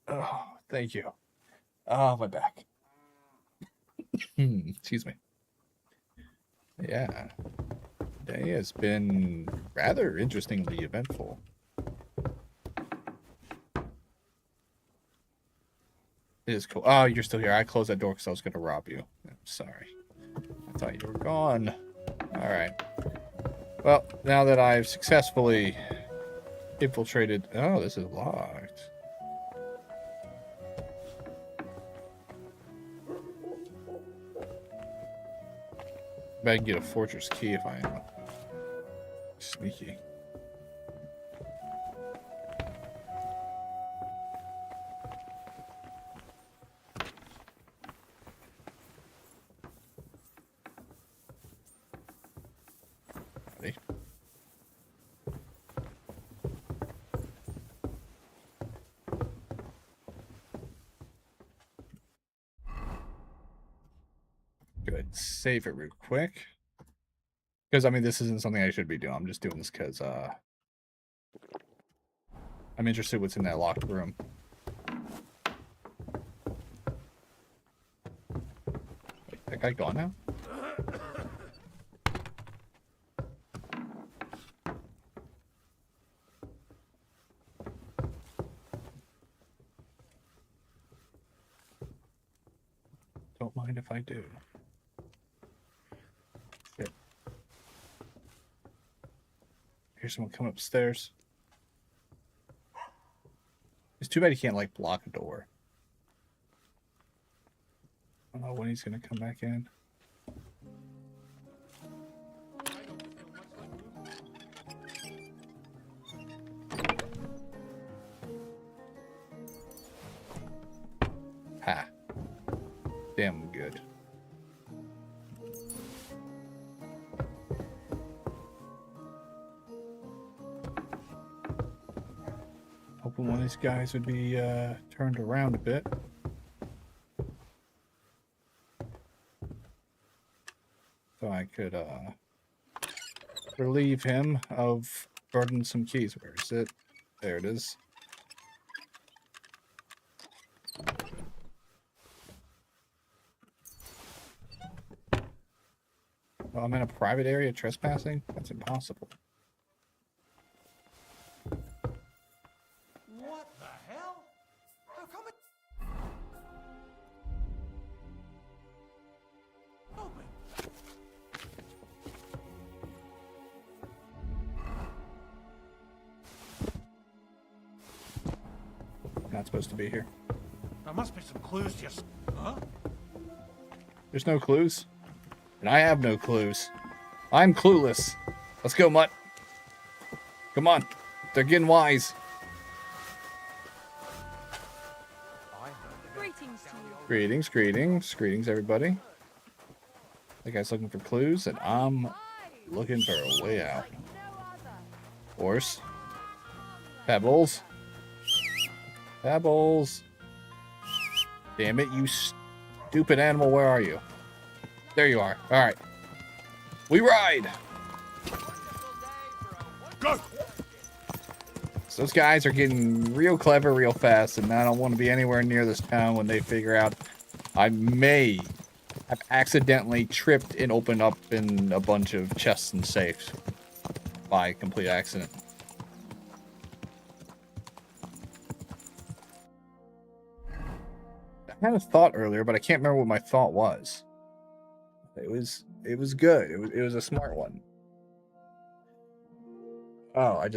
Oh, thank you. Oh, my back. Excuse me. Yeah. Today has been rather interestingly eventful. It is cool. Oh, you're still here. I closed that door because I was going to rob you. I'm sorry. I thought you were gone. All right. Well, now that I've successfully infiltrated... Oh, this is locked. I can get a fortress key if I am sneaky. Ready? Good. Save it real quick. Because, I mean, this isn't something I should be doing. I'm just doing this because, I'm interested what's in that locked room. Wait, that guy gone now? Don't mind if I do. Shit. Here's someone come upstairs. It's too bad he can't, like, block a door. I don't know when he's gonna come back in. Ha. Damn good. Hoping one of these guys would be turned around a bit. So I could relieve him of burdensome keys. Where is it? There it is. Oh, I'm in a private area trespassing? That's impossible. What the hell? How come it... Open. Not supposed to be here. There must be some clues to your... Huh? There's no clues. And I have no clues. I'm clueless. Let's go, Mutt. Come on. They're getting wise. Greetings to you. Greetings, greetings, greetings, everybody. That guy's looking for clues, and I'm looking for a way out. Horse. Pebbles. Pebbles. Damn it, you stupid animal. Where are you? There you are. All right. We ride. Go. So those guys are getting real clever real fast, and I don't want to be anywhere near this town when they figure out I may have accidentally tripped and opened up in a bunch of chests and safes by complete accident. I had a thought earlier, but I can't remember what my thought was. It was good. It was a smart one. Oh, I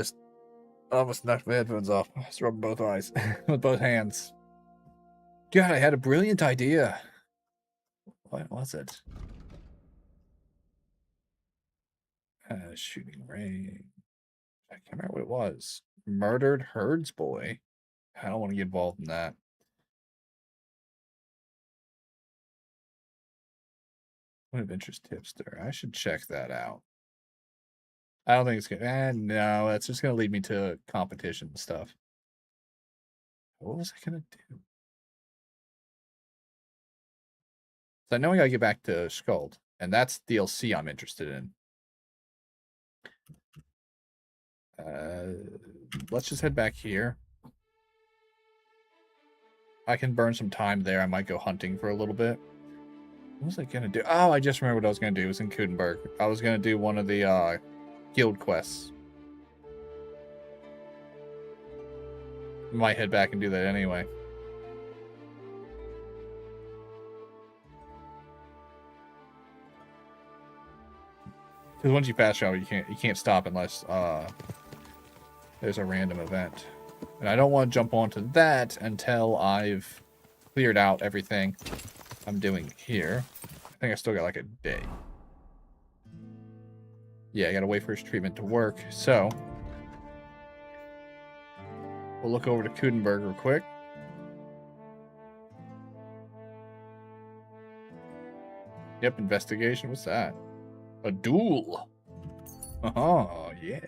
almost knocked my headphones off. I just rubbed both eyes with both hands. God, I had a brilliant idea. What was it? Shooting range. I can't remember what it was. Murdered herds boy. I don't want to get involved in that. Point of interest tipster. I should check that out. I don't think it's gonna. No, that's just gonna lead me to competition stuff. What was I gonna do? So I know I gotta get back to Skuld, and that's DLC I'm interested in. Let's just head back here. I can burn some time there. I might go hunting for a little bit. What was I gonna do? Oh, I just remember what I was gonna do. It was in Kudenberg. I was gonna do one of the guild quests. Might head back and do that anyway. Because once you fast travel, you can't stop unless there's a random event. And I don't want to jump onto that until I've cleared out everything I'm doing here. I think I still got like a day. Yeah, I gotta wait for his treatment to work. So we'll look over to Kudenberg real quick. Yep, investigation. What's that? A duel. Oh, yeah.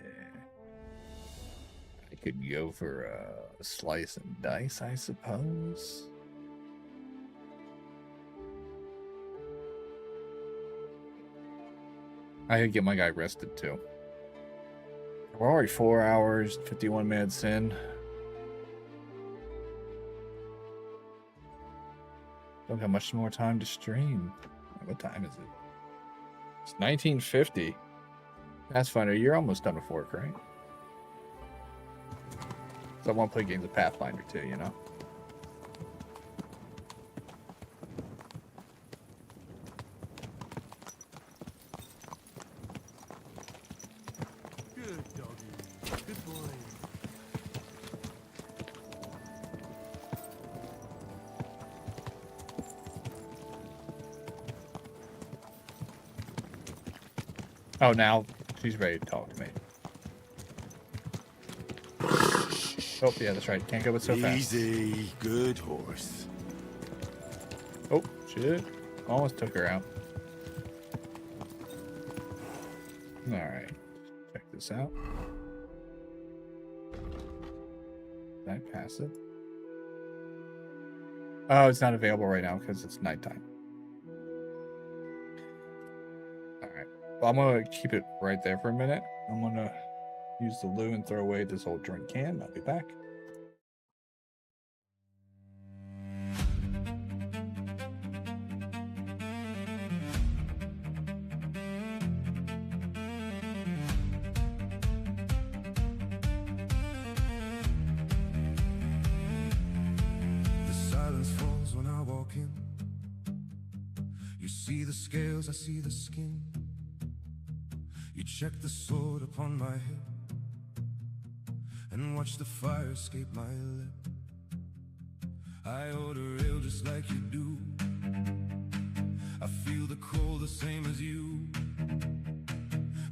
I could go for a slice and dice, I suppose. I could get my guy rested too. We're already 4 hours, 51 minutes in. Don't have much more time to stream. What time is it? It's 1950. Pathfinder, you're almost done with work, right? So I want to play games of Pathfinder too, you know? Good doggy. Good boy. Oh, now she's ready to talk to me. Oh, yeah, that's right. Can't go with so fast. Easy. Good horse. Oh, shit. Almost took her out. Alright. Check this out. Did I pass it? Oh, it's not available right now because it's nighttime. Alright. Well, I'm going to keep it right there for a minute. I'm going to use the loo and throw away this old drink can. I'll be back. You see the scales, I see the skin. You check the sword upon my hip and watch the fire escape my lip. I order ale just like you do. I feel the cold the same as you.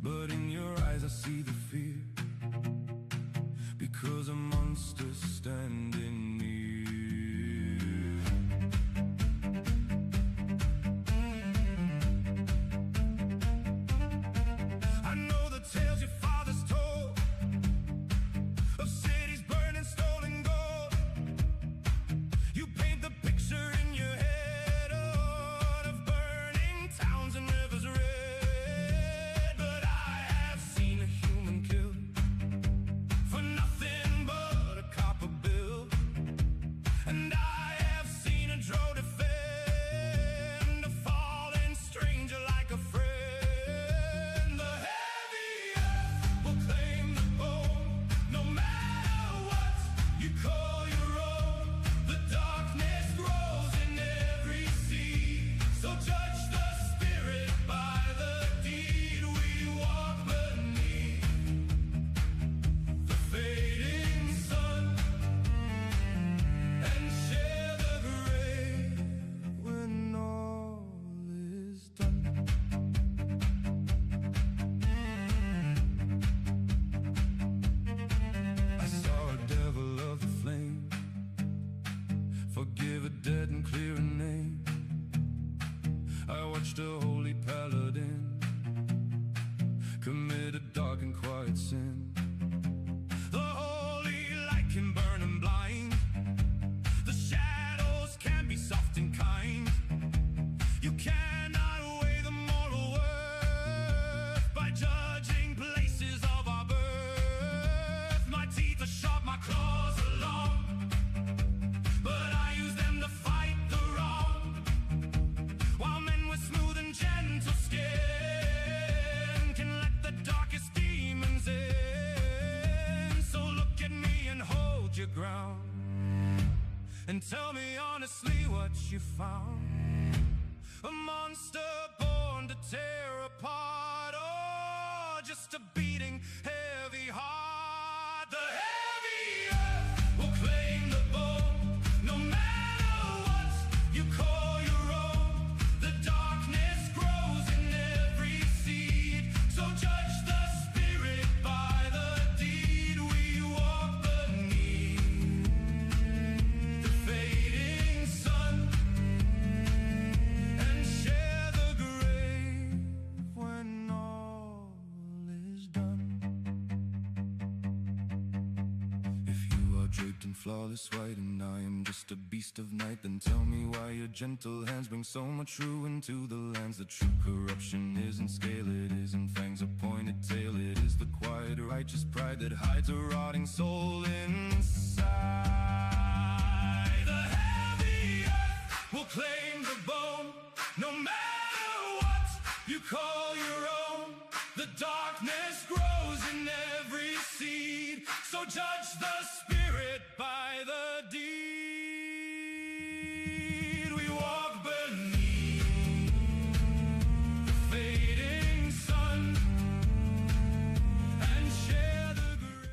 But in your eyes I see the fear, because a monster's standing near. I know the tales your fathers told of cities burning, stolen gold. You paint the picture in your head, oh, of burning towns and rivers red. But I have seen a human killed for nothing but a copper bill. And I have seen a drow defend a fallen stranger like a friend. The heavy earth will claim the bone, no matter what you call your own. The darkness grows in every seed, so judge the spirit by the deed. We walk beneath the fading sun and share the grave when all is done. I saw a devil of the flame, forgive a dead and clear a name. I watched a holy paladin commit a dark and quiet sin. The holy light can burn and blind, the shadows can be soft and kind. You cannot weigh the moral worth by judging places of our birth. My teeth are sharp, my claws are long, but I use them to fight the wrong. While men with smooth and gentle skin can let the darkest demons in. So look at me and hold your ground, and tell me honestly what you found. A monster born to tear apart, or just a beating heavy heart. The heavy earth will claim the bone, no matter what you call your own. The darkness grows in every seed, so judge the spirit by the deed. We walk beneath the fading sun and share the grave when all is done. If you are draped in flawless white and I am just a beast of night, then tell me why your gentle hands bring so much ruin to the lands. The true corruption isn't scale, it isn't fangs or pointed tail. It is the quiet righteous pride that hides a rotting soul inside. The heavy earth will claim the bone, no matter what you call your own. The darkness grows in every seed, so judge the spirit by the deed. We walk beneath the fading sun and share the grave.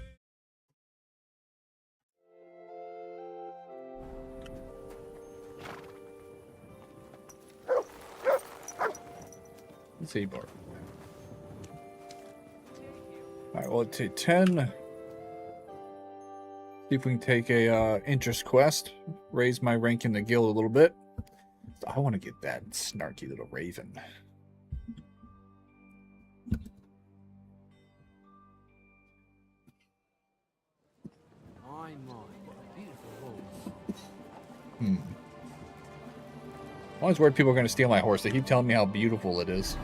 Let's see, bar. Alright, well, take 10. See if we can take a interest quest. Raise my rank in the guild a little bit. I want to get that snarky little raven. My, beautiful horse. I'm always worried people are going to steal my horse. They keep telling me how beautiful it is.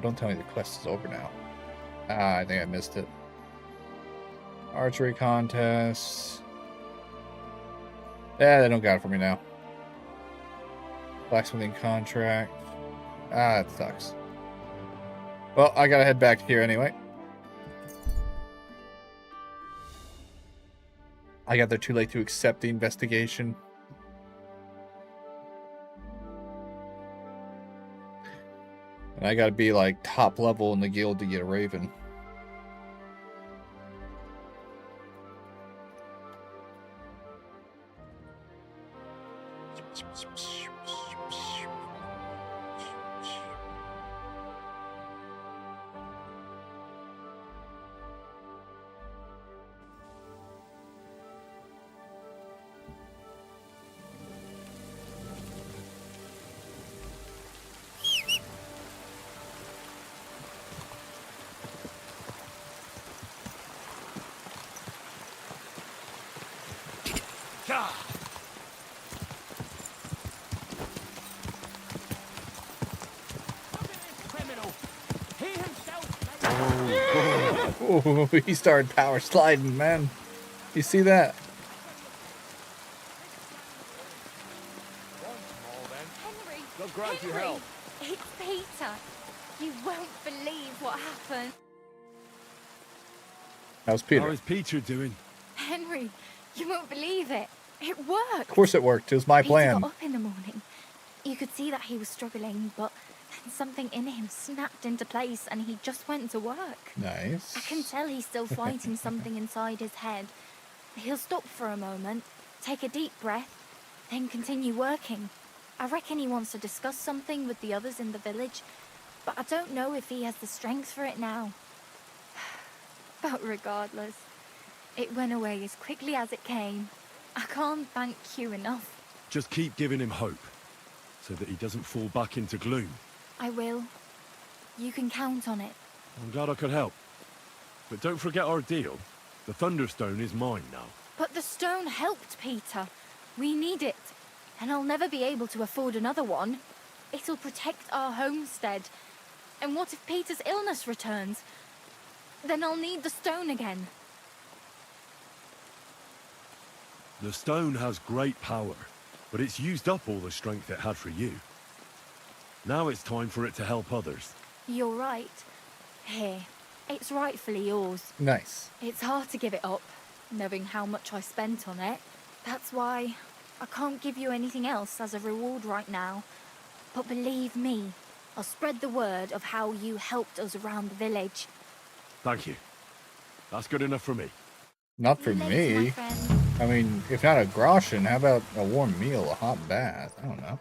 Don't tell me the quest is over now. I think I missed it. Archery contest. Yeah, they don't got it for me now. Blacksmithing contract. That sucks. Well, I gotta head back here anyway. I got there too late to accept the investigation. And I gotta be like top level in the guild to get a raven. Oh, he started power sliding, man. You see that? Henry! God grant you Henry! help. It's Peter! You won't believe what happened. How's Peter? How is Peter doing? Henry, you won't believe it. It worked. Of course it worked. It was my Peter plan. got up in the morning. You could see that he was struggling, but then something in him snapped into place and he just went to work. Nice. I can tell he's still fighting something inside his head. He'll stop for a moment, take a deep breath, then continue working. I reckon he wants to discuss something with the others in the village, but I don't know if he has the strength for it now. But regardless, it went away as quickly as it came. I can't thank you enough. Just keep giving him hope, so that he doesn't fall back into gloom. I will. You can count on it. I'm glad I could help. But don't forget our deal. The Thunderstone is mine now. But the stone helped, Peter. We need it. And I'll never be able to afford another one. It'll protect our homestead. And what if Peter's illness returns? Then I'll need the stone again. The stone has great power, but it's used up all the strength it had for you. Now it's time for it to help others. You're right. Here, it's rightfully yours. Nice. It's hard to give it up, knowing how much I spent on it. That's why I can't give you anything else as a reward right now. But believe me, I'll spread the word of how you helped us around the village. Thank you. That's good enough for me. Not for me. I mean, if not a groschen, how about a warm meal, a hot bath? I don't know.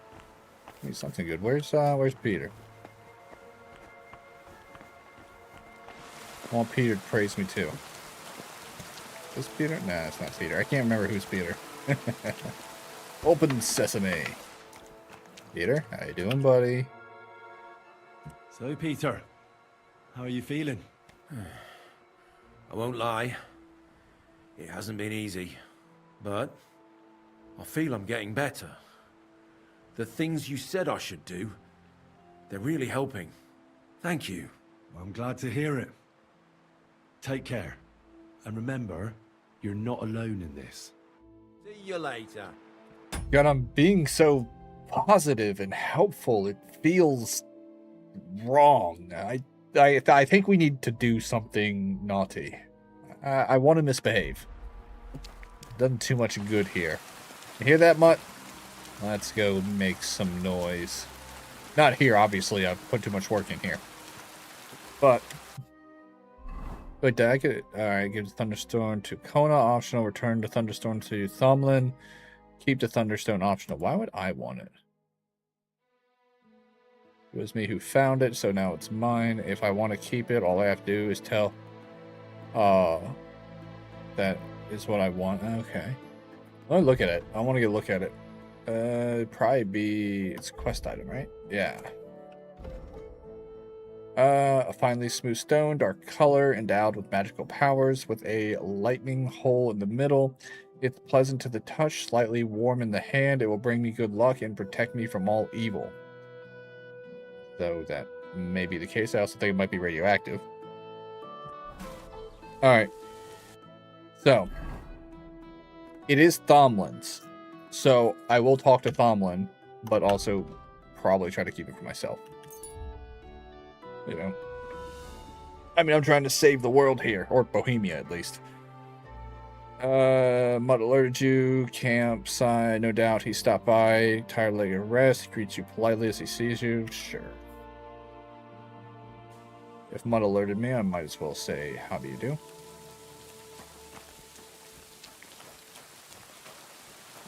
Need something good. Where's Peter? I want Peter to praise me too. Is this Peter? Nah, it's not Peter. I can't remember who's Peter. Open sesame. Peter, how you doing, buddy? So, Peter, how are you feeling? I won't lie. It hasn't been easy, but I feel I'm getting better. The things you said I should do, they're really helping. Thank you. I'm glad to hear it. Take care. And remember, you're not alone in this. See you later. God, I'm being so positive and helpful. It feels wrong. I think we need to do something naughty. I want to misbehave. Done too much good here. You hear that, Mutt? Let's go make some noise. Not here, obviously. I've put too much work in here. But... wait, did I get it? Alright, give the Thunderstone to Kona. Optional. Return the Thunderstone to Thumlin. Keep the Thunderstone optional. Why would I want it? It was me who found it, so now it's mine. If I want to keep it, all I have to do is tell... that is what I want. Okay. Let me look at it. I want to get a look at it. It'd probably be... it's a quest item, right? Yeah. A finely smooth stone, dark color, endowed with magical powers, with a lightning hole in the middle. It's pleasant to the touch, slightly warm in the hand. It will bring me good luck and protect me from all evil. Though that may be the case. I also think it might be radioactive. Alright. So. It is Thomlin's. So, I will talk to Thomlin, but also probably try to keep it for myself. You know? I mean, I'm trying to save the world here, or Bohemia at least. Mutt alerted you, campsite, no doubt he stopped by, tired of letting you rest, he greets you politely as he sees you, sure. If Mud alerted me, I might as well say, how do you do?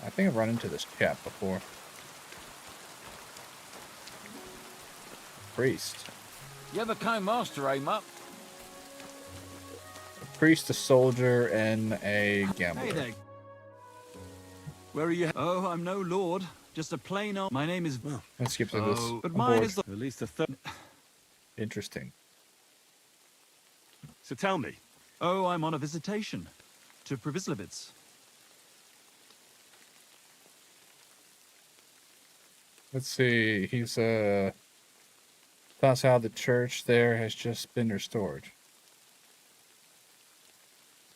I think I've run into this chap before. Priest. You ever came master, eh, Mup? A priest, a soldier, and a gambler. Hey there. Where are you? Oh, I'm no lord. Just a plain old... My name is... Let's skip through this. But I'm mine bored. is the... At least a third. Interesting. So tell me. Oh, I'm on a visitation to Privislevitz. Let's see. He's that's how the church there has just been restored.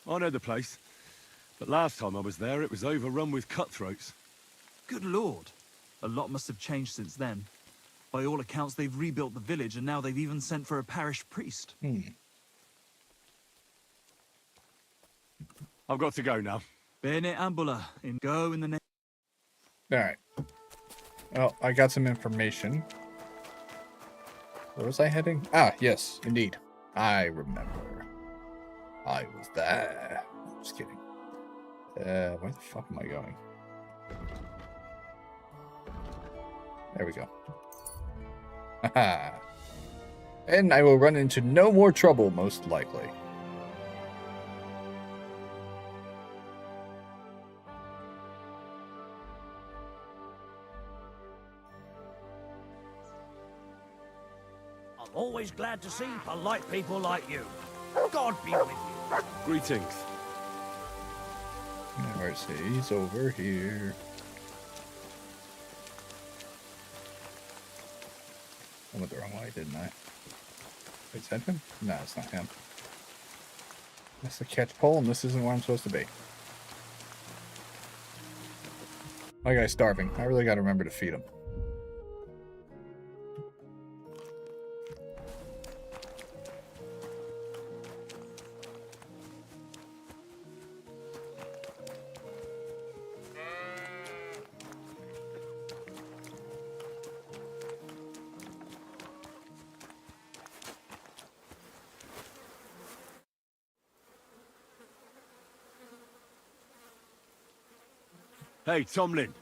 I know the place. But last time I was there, it was overrun with cutthroats. Good lord. A lot must have changed since then. By all accounts, they've rebuilt the village, and now they've even sent for a parish priest. I've got to go now. Bene ambula. Go in the name... Alright. Well, I got some information. Where was I heading? Ah, yes, indeed. I remember. I was there. Just kidding. Where the fuck am I going? There we go. Haha. And I will run into no more trouble, most likely. I'm always glad to see polite people like you. God be with you. Greetings. He's over here. I went the wrong way, didn't I? Wait, is that him? No, it's not him. That's the catch pole, and this isn't where I'm supposed to be. My guy's starving. I really gotta remember to feed him. Hey, Tomlin.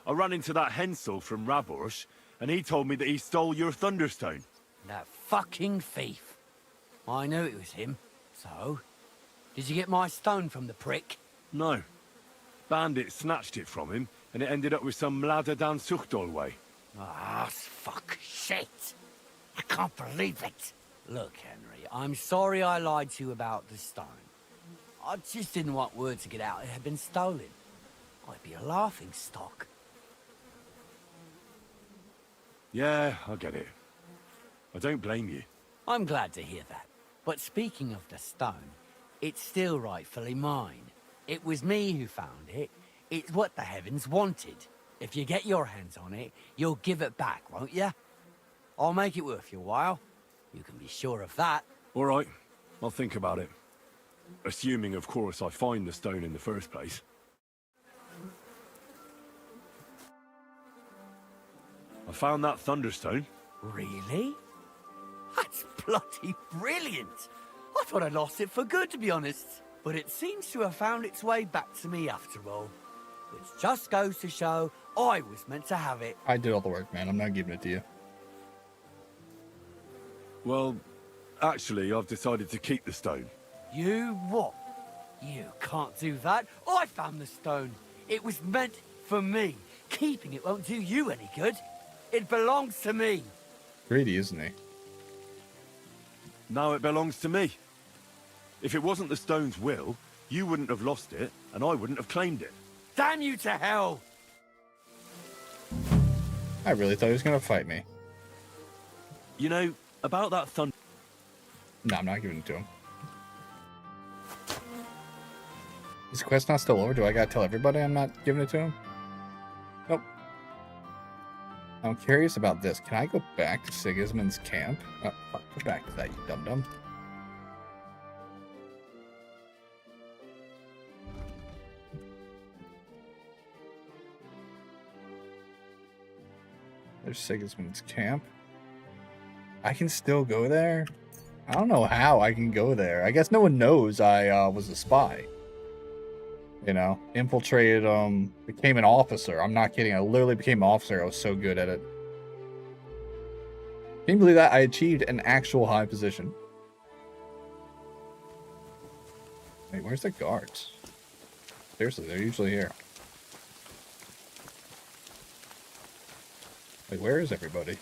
I ran into that Hensel from Raborsh, and he told me that he stole your Thunderstone. That fucking thief. I knew it was him. So, did you get my stone from the prick? No. Bandit snatched it from him, and it ended up with some ladder down Suchtolway. Ah, fuck shit. I can't believe it. Look, Henry, I'm sorry I lied to you about the stone. I just didn't want word to get out it had been stolen. I'd be a laughing stock. Yeah, I get it. I don't blame you. I'm glad to hear that. But speaking of the stone, it's still rightfully mine. It was me who found it. It's what the heavens wanted. If you get your hands on it, you'll give it back, won't you? I'll make it worth your while. You can be sure of that. All right, I'll think about it. Assuming, of course, I find the stone in the first place. I found that Thunderstone. Really? That's bloody brilliant! I thought I'd lost it for good, to be honest. But it seems to have found its way back to me after all. Which just goes to show I was meant to have it. I did all the work, man. I'm not giving it to you. Well, actually, I've decided to keep the stone. You what? You can't do that. I found the stone. It was meant for me. Keeping it won't do you any good. It belongs to me. Greedy, isn't he? Now it belongs to me. If it wasn't the stone's will, you wouldn't have lost it, and I wouldn't have claimed it. Damn you to hell! I really thought he was going to fight me. You know, about that thunder... No, I'm not giving it to him. Is the quest not still over? Do I gotta tell everybody I'm not giving it to him? Nope. I'm curious about this. Can I go back to Sigismund's camp? Oh, fuck. Go back to that, you dum-dum. There's Sigismund's camp. I can still go there? I don't know how I can go there. I guess no one knows I was a spy. You know, infiltrated, became an officer. I'm not kidding. I literally became an officer. I was so good at it. Can you believe that? I achieved an actual high position. Wait, where's the guards? Seriously, they're usually here. Wait, where is everybody?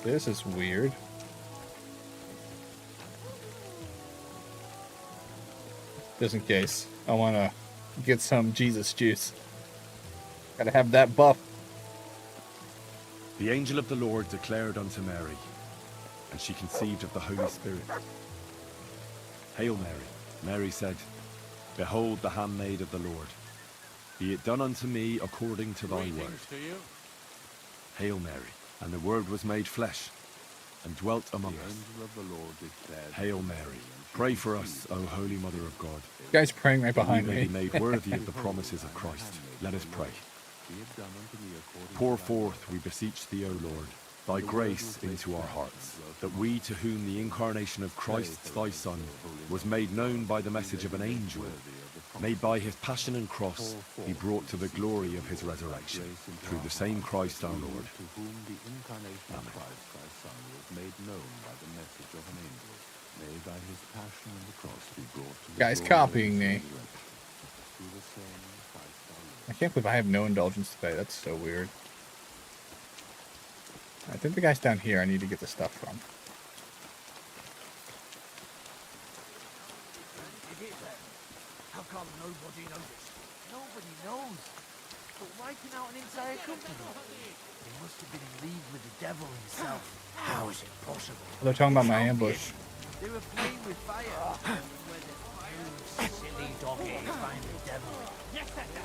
This is weird. Just in case. I want to get some Jesus juice. Gotta have that buff. The angel of the Lord declared unto Mary, and she conceived of the Holy Spirit. Hail Mary. Mary said, Behold the handmaid of the Lord. Be it done unto me according to thy word. Hail Mary. And the Word was made flesh, and dwelt among us. Hail Mary. Pray for us, O Holy Mother of God. You guys praying right behind we me. may be made worthy of the promises of Christ. Let us pray. Pour forth, we beseech thee, O Lord, thy grace into our hearts, that we, to whom the incarnation of Christ, thy Son, was made known by the message of an angel, may by his passion and cross be brought to the glory of his resurrection, through the same Christ our Lord. Guys copying me. I can't believe I have no indulgence to pay. That's so weird. I think the guy's down here I need to get the stuff from. How come nobody noticed? Nobody knows. But wiping out an entire company? They must have been in league with the devil himself. How is it possible? They're talking about my ambush. They were playing with fire. You silly doggy, find the devil. Yes, that's that.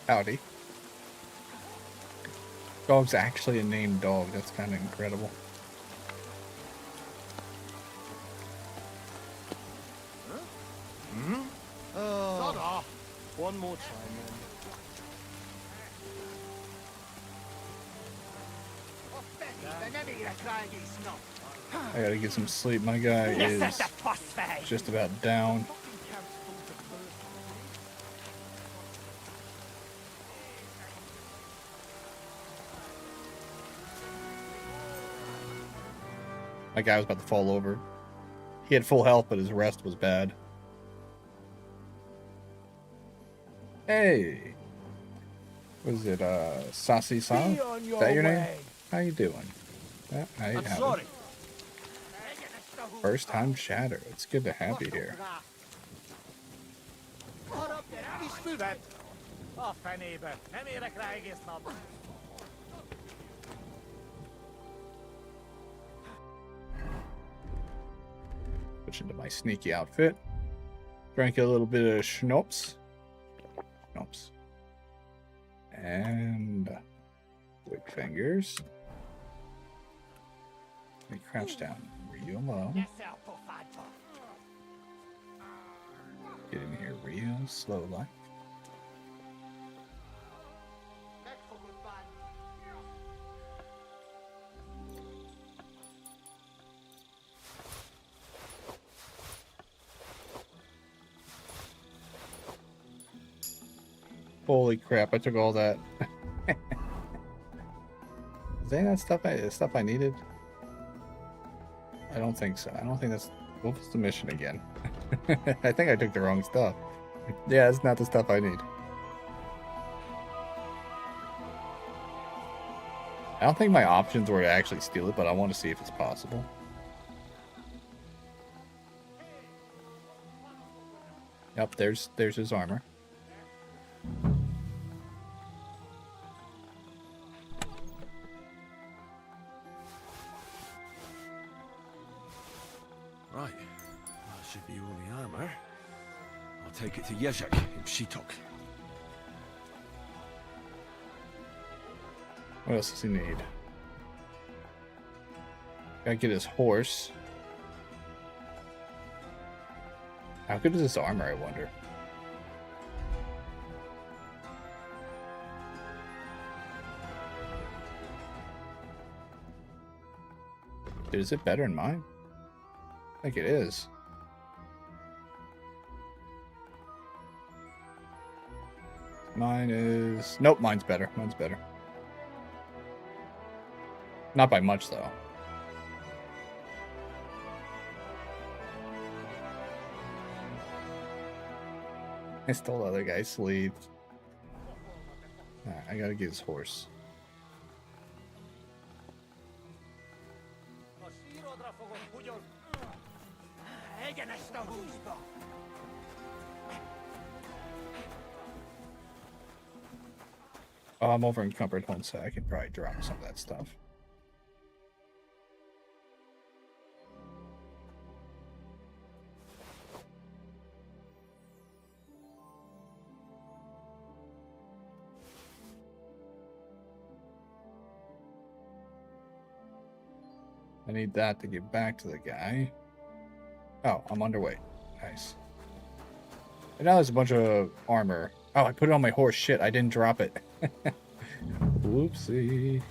Howdy. Dog's actually a named dog. That's kind of incredible. One more time, I gotta get some sleep. My guy is just about down. My guy was about to fall over. He had full health, but his rest was bad. Hey! What is it, Sassy-san? Is that your name? How you doing? Yeah, how you doing? First time chatter. It's good to have you here. Switch into my sneaky outfit. Drank a little bit of schnapps. And quick fingers. Let me crouch down real low. Get in here real slow like. Holy crap, I took all that. Is any of that stuff I needed? I don't think so. I don't think that's... What was the mission again? I think I took the wrong stuff. Yeah, it's not the stuff I need. I don't think my options were to actually steal it, but I want to see if it's possible. Yep, there's his armor. Right. That should be all the armor. I'll take it to Jezek in Shitok. What else does he need? Gotta get his horse. How good is this armor, I wonder? Dude, is it better than mine? I think it is. Mine is... Nope, mine's better. Mine's better. Not by much, though. I stole the other guy's sleeve. Right, I gotta get his horse. Oh, I'm over in Comfort Home, so I can probably drop some of that stuff. I need that to get back to the guy. Oh, I'm underweight. Nice. And now there's a bunch of armor. Oh, I put it on my horse. Shit, I didn't drop it. Whoopsie.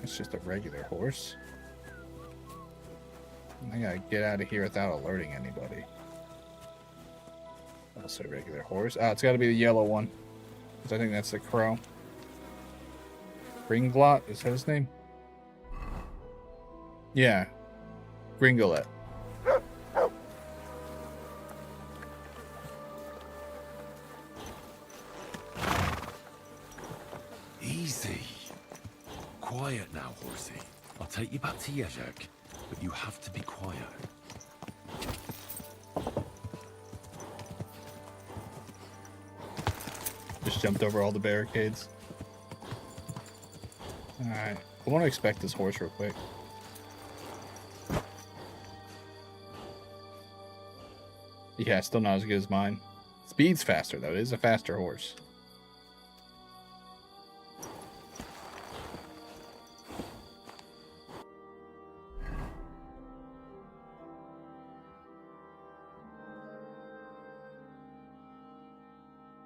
It's just a regular horse. I gotta get out of here without alerting anybody. Also a regular horse. Oh, it's gotta be the yellow one. Because I think that's the crow. Gringlot, is that his name? Yeah. Gringolet. Easy. Quiet now, horsey. I'll take you back to Jezek, but you have to be quiet. Just jumped over all the barricades. Alright. I want to inspect this horse real quick. Yeah, still not as good as mine. Speed's faster, though. It is a faster horse.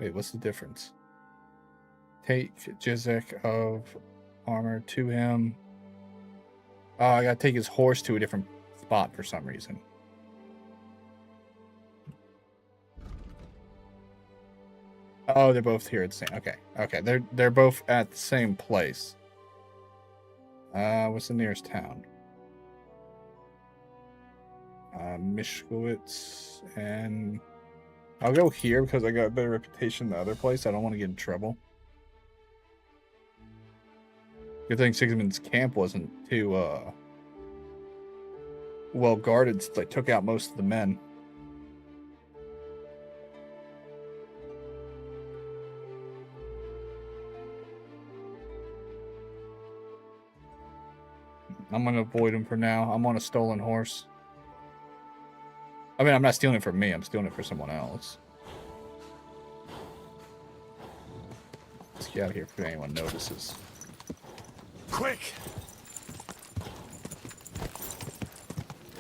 Wait, what's the difference? Take Jezek of armor to him. Oh, I gotta take his horse to a different spot for some reason. Oh, they're both here at the same. Okay, okay, they're both at the same place. What's the nearest town? Mishkowitz, and I'll go here because I got a better reputation than the other place. I don't want to get in trouble. Good thing Sigismund's camp wasn't too well guarded since I took out most of the men. I'm gonna avoid him for now. I'm on a stolen horse. I mean, I'm not stealing it for me. I'm stealing it for someone else. Let's get out of here before anyone notices. Quick!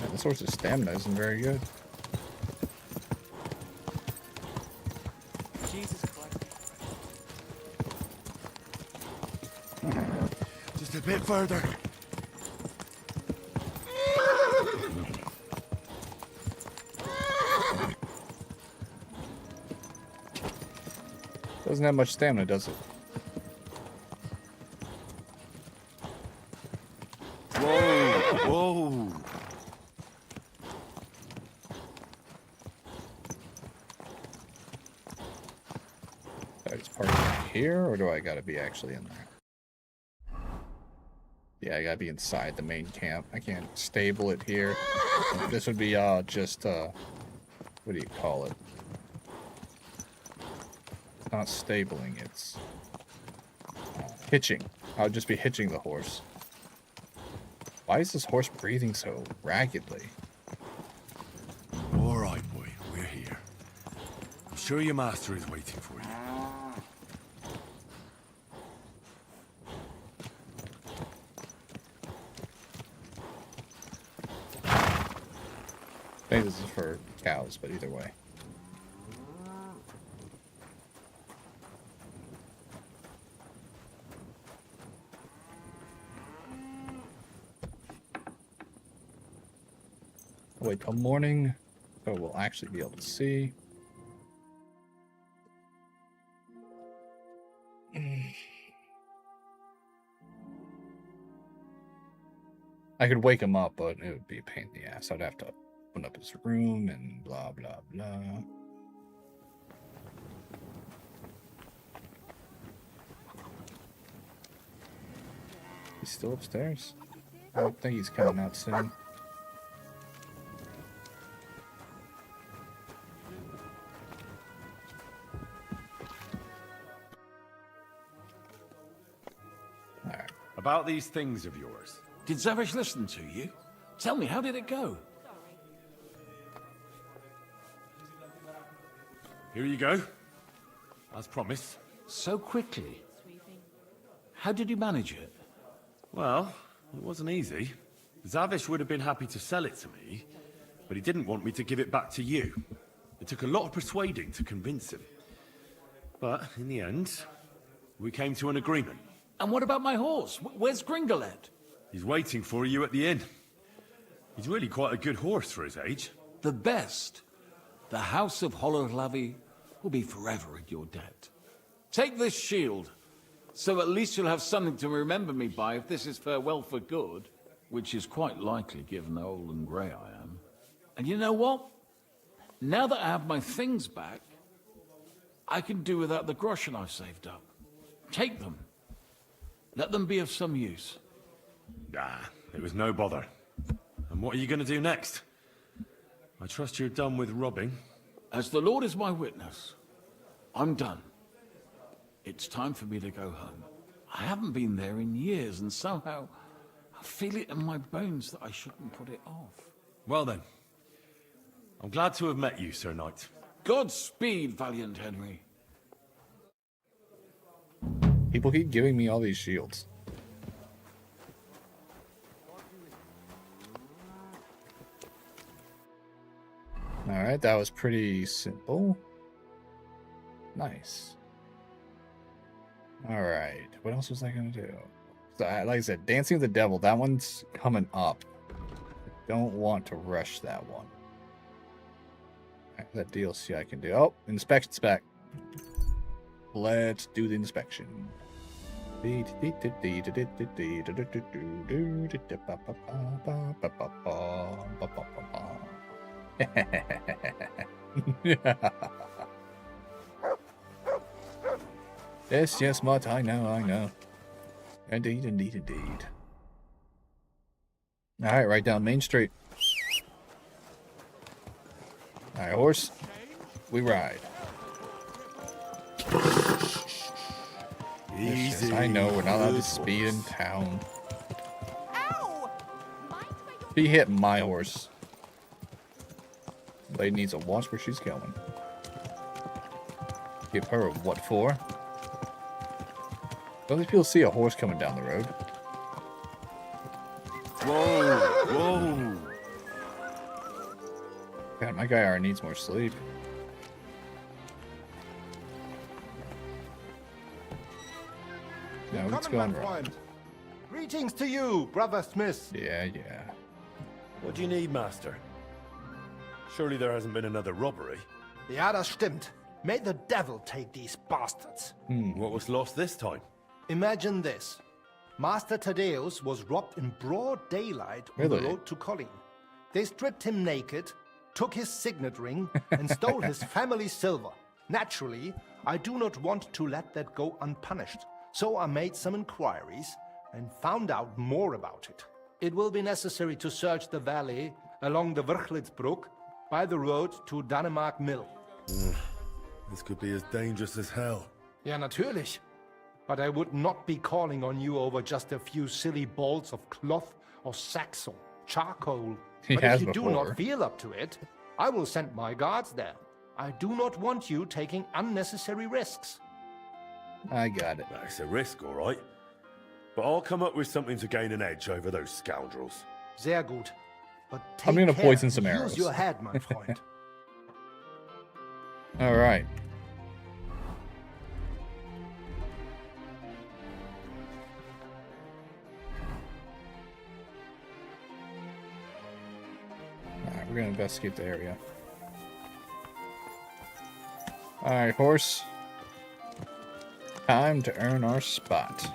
Yeah, this horse's stamina isn't very good. Jesus Christ. Just a bit further. Doesn't have much stamina, does it? Whoa! Do I just park here, or do I gotta be actually in there? Yeah, I gotta be inside the main camp. I can't stable it here. This would be just what do you call it? Not stabling, it's hitching. I would just be hitching the horse. Why is this horse breathing so raggedly? All right, boy, we're here. I'm sure your master is waiting for you. I think this is for cows, but either way. I'll wait till morning, so we'll actually be able to see. I could wake him up, but it would be a pain in the ass. I'd have to open up his room and blah, blah, blah. He's still upstairs? I don't think he's coming out soon. About these things of yours. Did Zavish listen to you? Tell me, how did it go? Here you go. As promised. So quickly. How did you manage it? Well, it wasn't easy. Zavish would have been happy to sell it to me, but he didn't want me to give it back to you. It took a lot of persuading to convince him. But in the end, we came to an agreement. And what about my horse? Where's Gringolet? He's waiting for you at the inn. He's really quite a good horse for his age. The best. The House of Hollowlavy will be forever in your debt. Take this shield, so at least you'll have something to remember me by if this is farewell for good, which is quite likely given how old and grey I am. And you know what? Now that I have my things back, I can do without the groschen I've saved up. Take them. Let them be of some use. Ah, it was no bother. And what are you going to do next? I trust you're done with robbing. As the Lord is my witness, I'm done. It's time for me to go home. I haven't been there in years, and somehow I feel it in my bones that I shouldn't put it off. Well then, I'm glad to have met you, Sir Knight. Godspeed, valiant Henry. People keep giving me all these shields. Alright, that was pretty simple. Nice. Alright, what else was I gonna do? So, like I said, Dancing with the Devil, that one's coming up. I don't want to rush that one. Alright, that DLC I can do. Oh, inspection spec. Let's do the inspection. Yes, Mutt, I know. Indeed. Alright, right down Main Street. Alright, horse. We ride. Easy. Yes, I know, we're not allowed to speed in town. He hit my horse. Lady needs to watch where she's going. Give her a what for? Don't these people see a horse coming down the road? Whoa! God, my guy already needs more sleep. No, what's going wrong? Greetings to you, Brother Smith. Yeah. What do you need, Master? Surely there hasn't been another robbery. Ja, das stimmt. May the devil take these bastards. What was lost this time? Imagine this. Master Thaddeus was robbed in broad daylight on the Really? road to Colleen. They stripped him naked, took his signet ring, and stole his family silver. Naturally, I do not want to let that go unpunished, so I made some inquiries, and found out more about it. It will be necessary to search the valley along the Vrchlitzbrook by the road to Danemark Mill. This could be as dangerous as hell. Ja, natürlich. But I would not be calling on you over just a few silly balls of cloth or sacks or charcoal. He But has if you do before. not feel up to it, I will send my guards there. I do not want you taking unnecessary risks. I got it. That's a risk, all right. But I'll come up with something to gain an edge over those scoundrels. Sehr gut. But I'm take gonna care poison and some arrows. Use your head, my friend. All right. Alright, we're gonna investigate the area. Alright, horse. Time to earn our spot.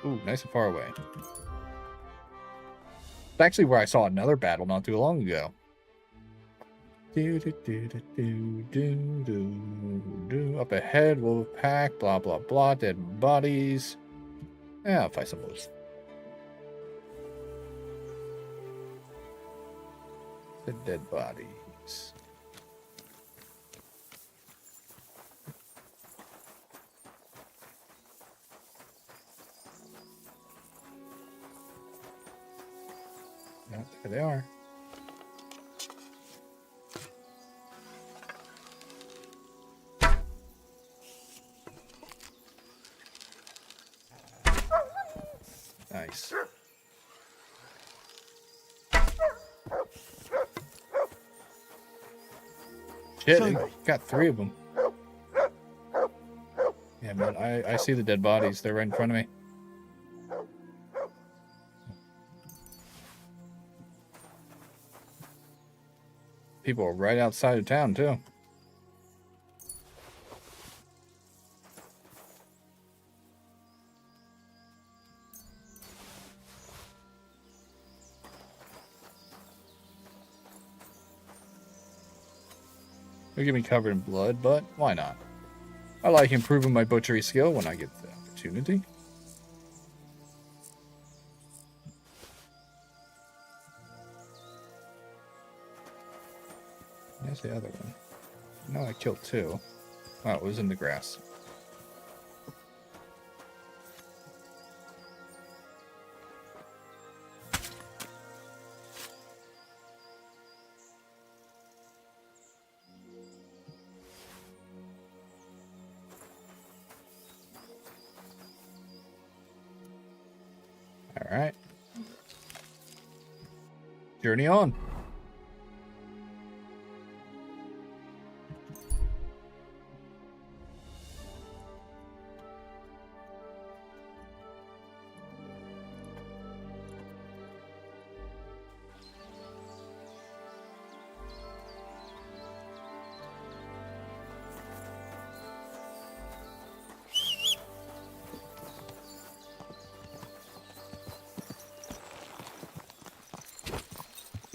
Ooh, nice and far away. It's actually where I saw another battle not too long ago. Up ahead, wolf pack, blah blah blah, dead bodies. Yeah, I'll fight some wolves. The dead bodies. Yeah, there they are. Nice. Shit, they got 3 of them. Yeah, man, I see the dead bodies. They're right in front of me. People are right outside of town, too. They'll get me covered in blood, but why not? I like improving my butchery skill when I get the opportunity. There's the other one. No, I killed 2. Oh, it was in the grass. All right. Journey on.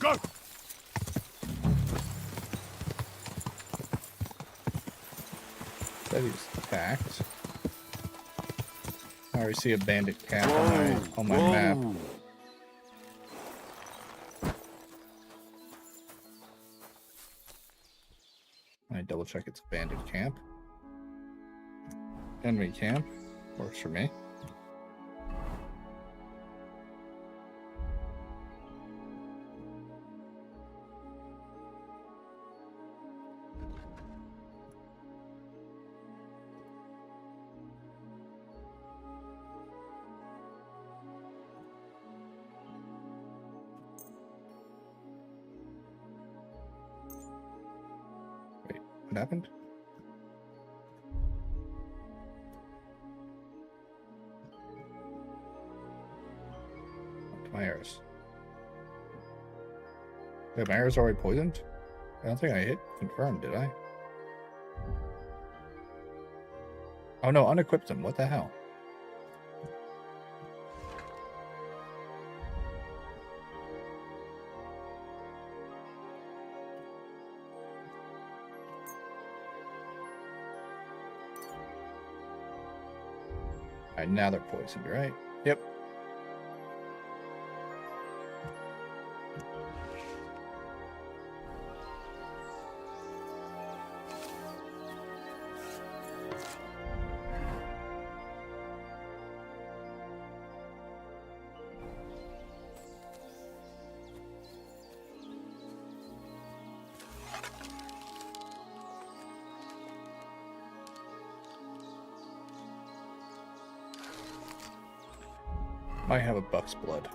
Go! That he's attacked. I already see a bandit camp on my map. I double check it's bandit camp. Enemy camp. Works for me. What happened? My arrows. Wait, my arrows already poisoned? I don't think I hit confirm, did I? Oh no, unequipped them. What the hell? Alright, now they're poisoned, right? Yep. Might have a buck's blood.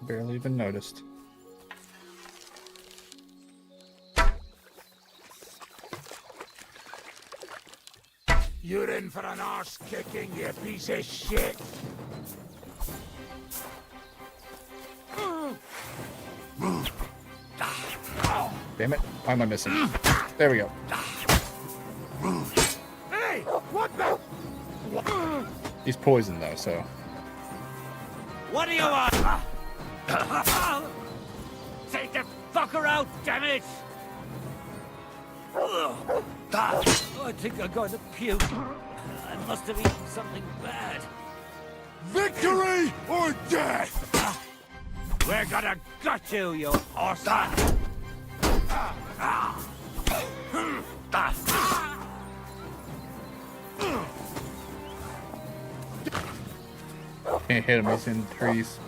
Barely even noticed. You're in for an arse kicking, you piece of shit! Damn it. Why am I missing? There we go. Hey! What the? He's poisoned though, so. What do you want? Take the fucker out, damn it! I think I'm going to puke. I must have eaten something bad. Victory or death! We're gonna gut you, you horse! Can't hit him, he's in trees.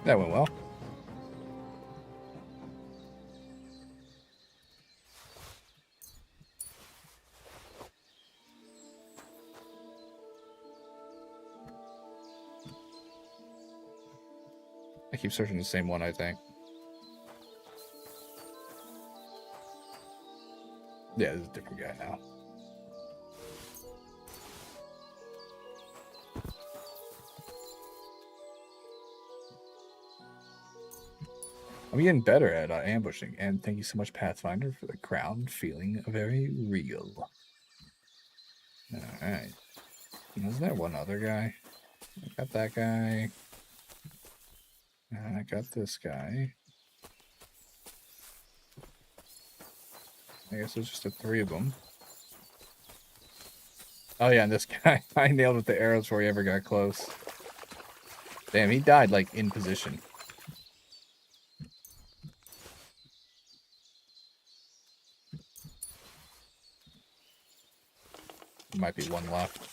That went well. I keep searching the same one, I think. Yeah, this is a different guy now. I'm getting better at ambushing, and thank you so much, Pathfinder, for the crown feeling very real. Alright. Isn't there one other guy? I got that guy. And I got this guy. I guess there's just the three of them. Oh yeah, and this guy, I nailed with the arrows before he ever got close. Damn, he died like in position. Might be one left.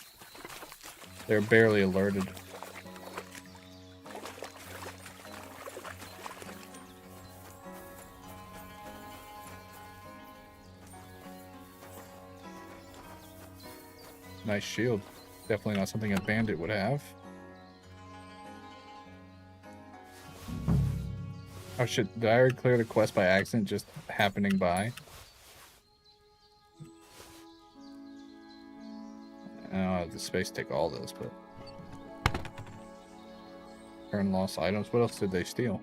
They're barely alerted. Nice shield. Definitely not something a bandit would have. Oh shit, did I already clear the quest by accident just happening by? I don't have the space to take all this, but... Turn lost items. What else did they steal?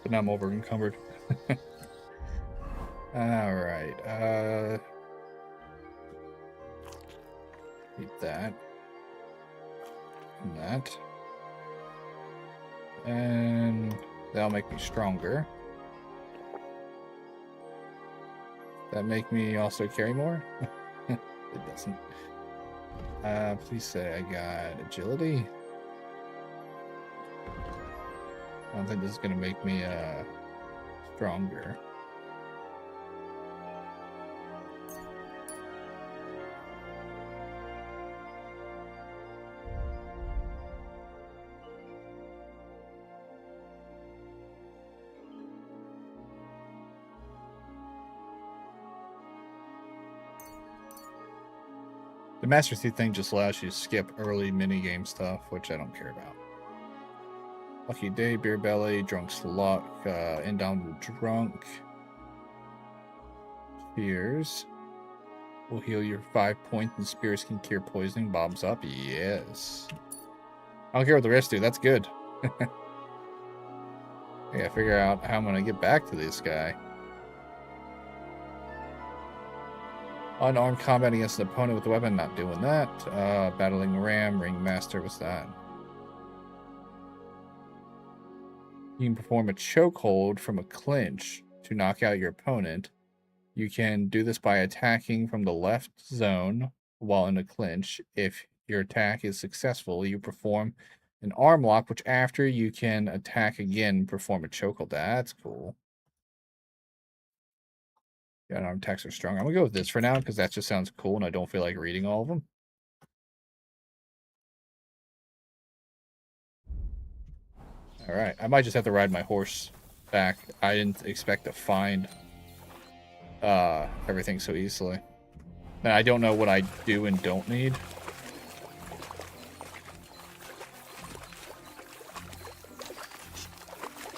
But now I'm over encumbered. Alright, eat that. And that. And that'll make me stronger. That make me also carry more? It doesn't. Please say I got agility. I don't think this is gonna make me stronger. The Master Thief thing just allows you to skip early minigame stuff, which I don't care about. Lucky Day, Beer Belly, Drunk's Luck, Indomitable Drunk. Spears will heal your 5 points, and Spears can cure poisoning. Bob's up. Yes. I don't care what the rest do. That's good. I gotta figure out how I'm gonna get back to this guy. Unarmed combat against an opponent with a weapon, not doing that. Battling Ram, Ringmaster, what's that? You can perform a chokehold from a clinch to knock out your opponent. You can do this by attacking from the left zone while in a clinch. If your attack is successful, you perform an arm lock, which after you can attack again, perform a chokehold. That's cool. Yeah, arm attacks are strong. I'm gonna go with this for now because that just sounds cool and I don't feel like reading all of them. Alright, I might just have to ride my horse back. I didn't expect to find everything so easily. And I don't know what I do and don't need.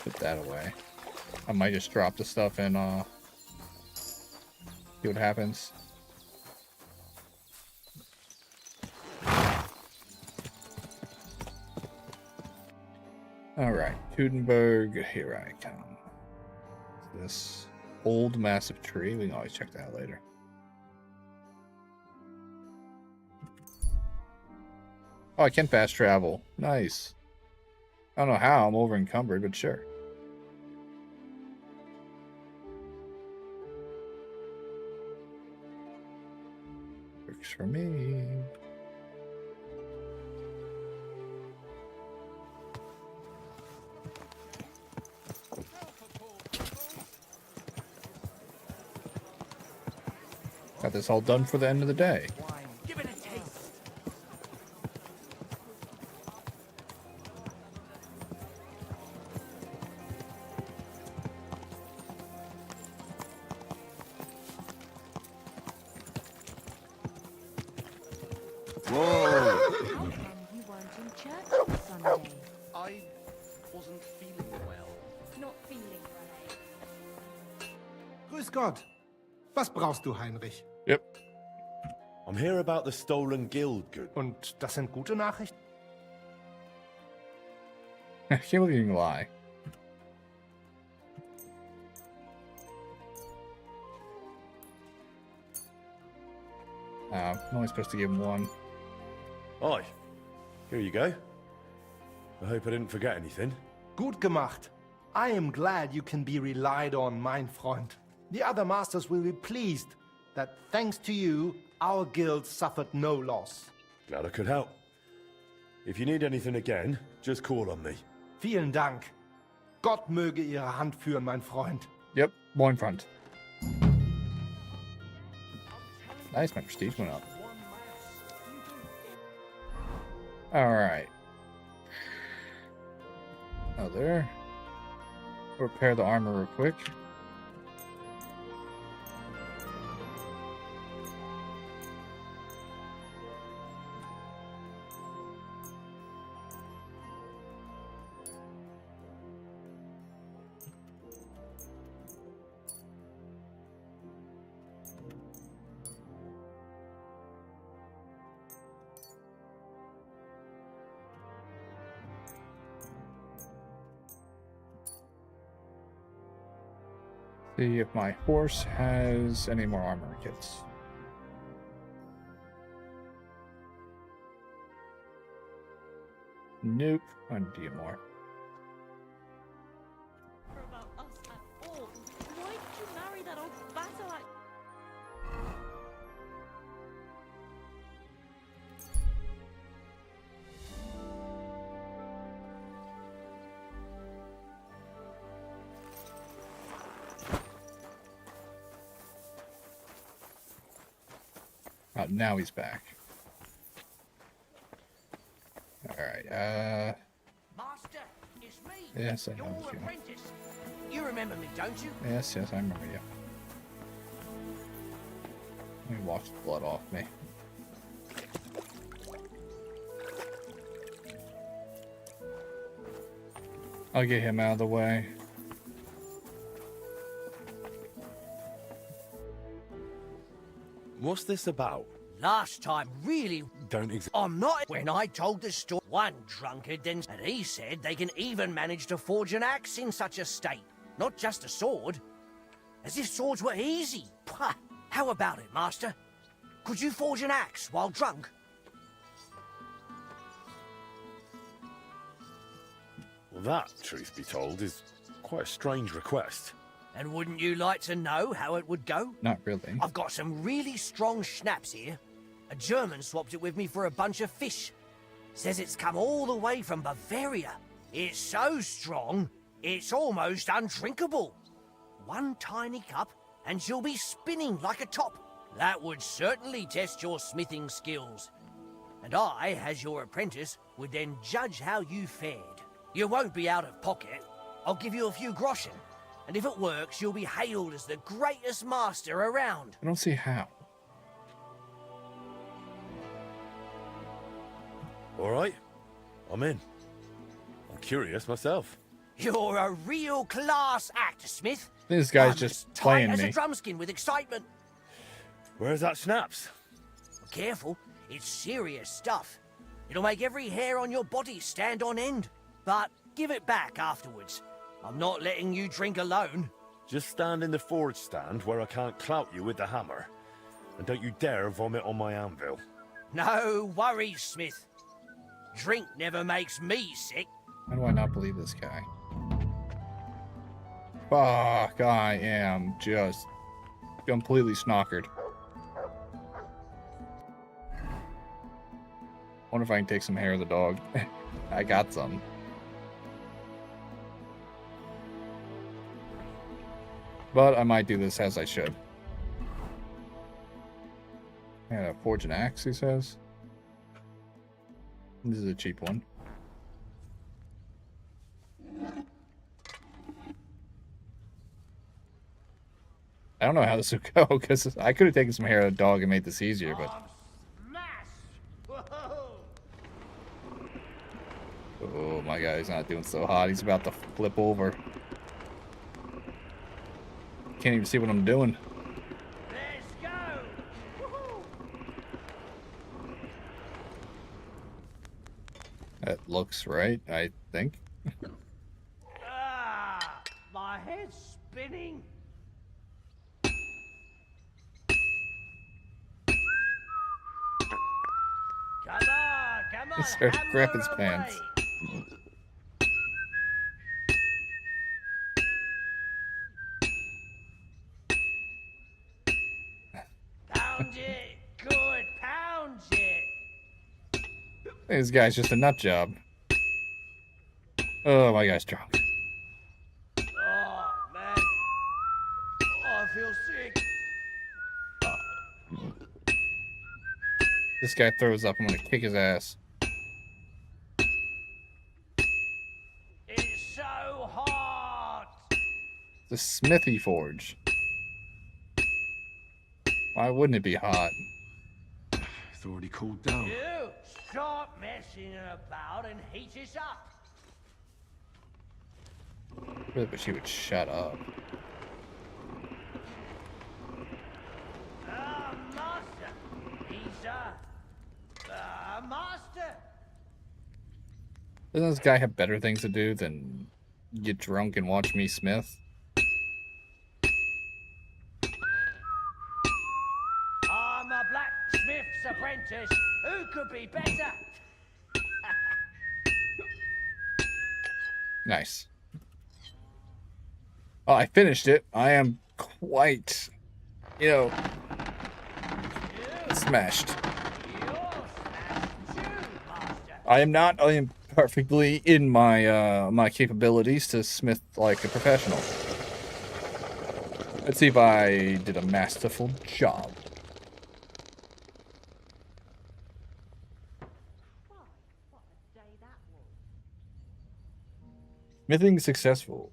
Put that away. I might just drop the stuff and see what happens. Alright, Tudenberg, here I come. This old massive tree, we can always check that out later. Oh, I can fast travel. Nice. I don't know how, I'm over encumbered, but sure. Works for me. Got this all done for the end of the day. Give it a taste. Whoa! You weren't in church on Sunday. I wasn't feeling well. Not feeling right. Grüß Gott. Was brauchst du, Heinrich? Yep. I'm here about the stolen guild goods. Und das sind gute Nachrichten? I can't believe you can lie. I'm only supposed to give him one. Aye. Here you go. I hope I didn't forget anything. Gut gemacht. I am glad you can be relied on, mein Freund. The other masters will be pleased that thanks to you, our guild suffered no loss. Glad I could help. If you need anything again, just call on me. Vielen Dank. Gott möge Ihre Hand führen, mein Freund. Yep, one front. Nice, my prestige went up. Alright. Other. Repair the armor real quick. See if my horse has any more armor kits. Nope, I need to get more. About us at all. Why did you marry that old bastard? Oh, now he's back. Alright, Master, it's me. yes, I know Your you. apprentice. You remember me, don't you? Yes, I remember you. Let me wash the blood off me. I'll get him out of the way. What's this about? Last time, really. Don't I'm not. When I told the story, one drunkard then, and he said they can even manage to forge an axe in such a state, not just a sword. As if swords were easy. Pah. How about it, Master? Could you forge an axe while drunk? Well, that, truth be told, is quite a strange request. And wouldn't you like to know how it would go? Not really. I've got some really strong schnapps here. A German swapped it with me for a bunch of fish. Says it's come all the way from Bavaria. It's so strong, it's almost undrinkable. One tiny cup, and you'll be spinning like a top. That would certainly test your smithing skills. And I, as your apprentice, would then judge how you fared. You won't be out of pocket. I'll give you a few groschen. And if it works, you'll be hailed as the greatest master around. I don't see how. All right, I'm in. I'm curious myself. You're a real class act, Smith. This guy's I'm just as playing tight as me. a drumskin with excitement. Where's that schnapps? Careful, it's serious stuff. It'll make every hair on your body stand on end. But give it back afterwards. I'm not letting you drink alone. Just stand in the forge stand where I can't clout you with the hammer. And don't you dare vomit on my anvil. No worries, Smith. Drink never makes me sick. How do I not believe this guy? Fuck, I am just completely snockered. Wonder if I can take some hair of the dog. I got some. But I might do this as I should. Yeah, forge an axe, he says. This is a cheap one. I don't know how this would go, because I could have taken some hair of the dog and made this easier, but... Oh, my guy's not doing so hot. He's about to flip over. Can't even see what I'm doing. Let's go! That looks right, I think. Ah, my head's spinning. Come on, Sir, grab his hammer pants. away. Pound it, good, pound it. This guy's just a nut job. Oh, my guy's drunk. Oh, man. Oh, I feel sick. This guy throws up. I'm gonna kick his ass. It's so hot. The smithy forge. Why wouldn't it be hot? It's already cooled down. You stop messing about and heat it up. Really wish he would shut up. Master. He's a master. Doesn't this guy have better things to do than get drunk and watch me smith? I'm a blacksmith's apprentice. Who could be better? Nice. Oh, I finished it. I am quite, you know, smashed. I am not. I am perfectly in my my capabilities to smith like a professional. Let's see if I did a masterful job. Smithing successful.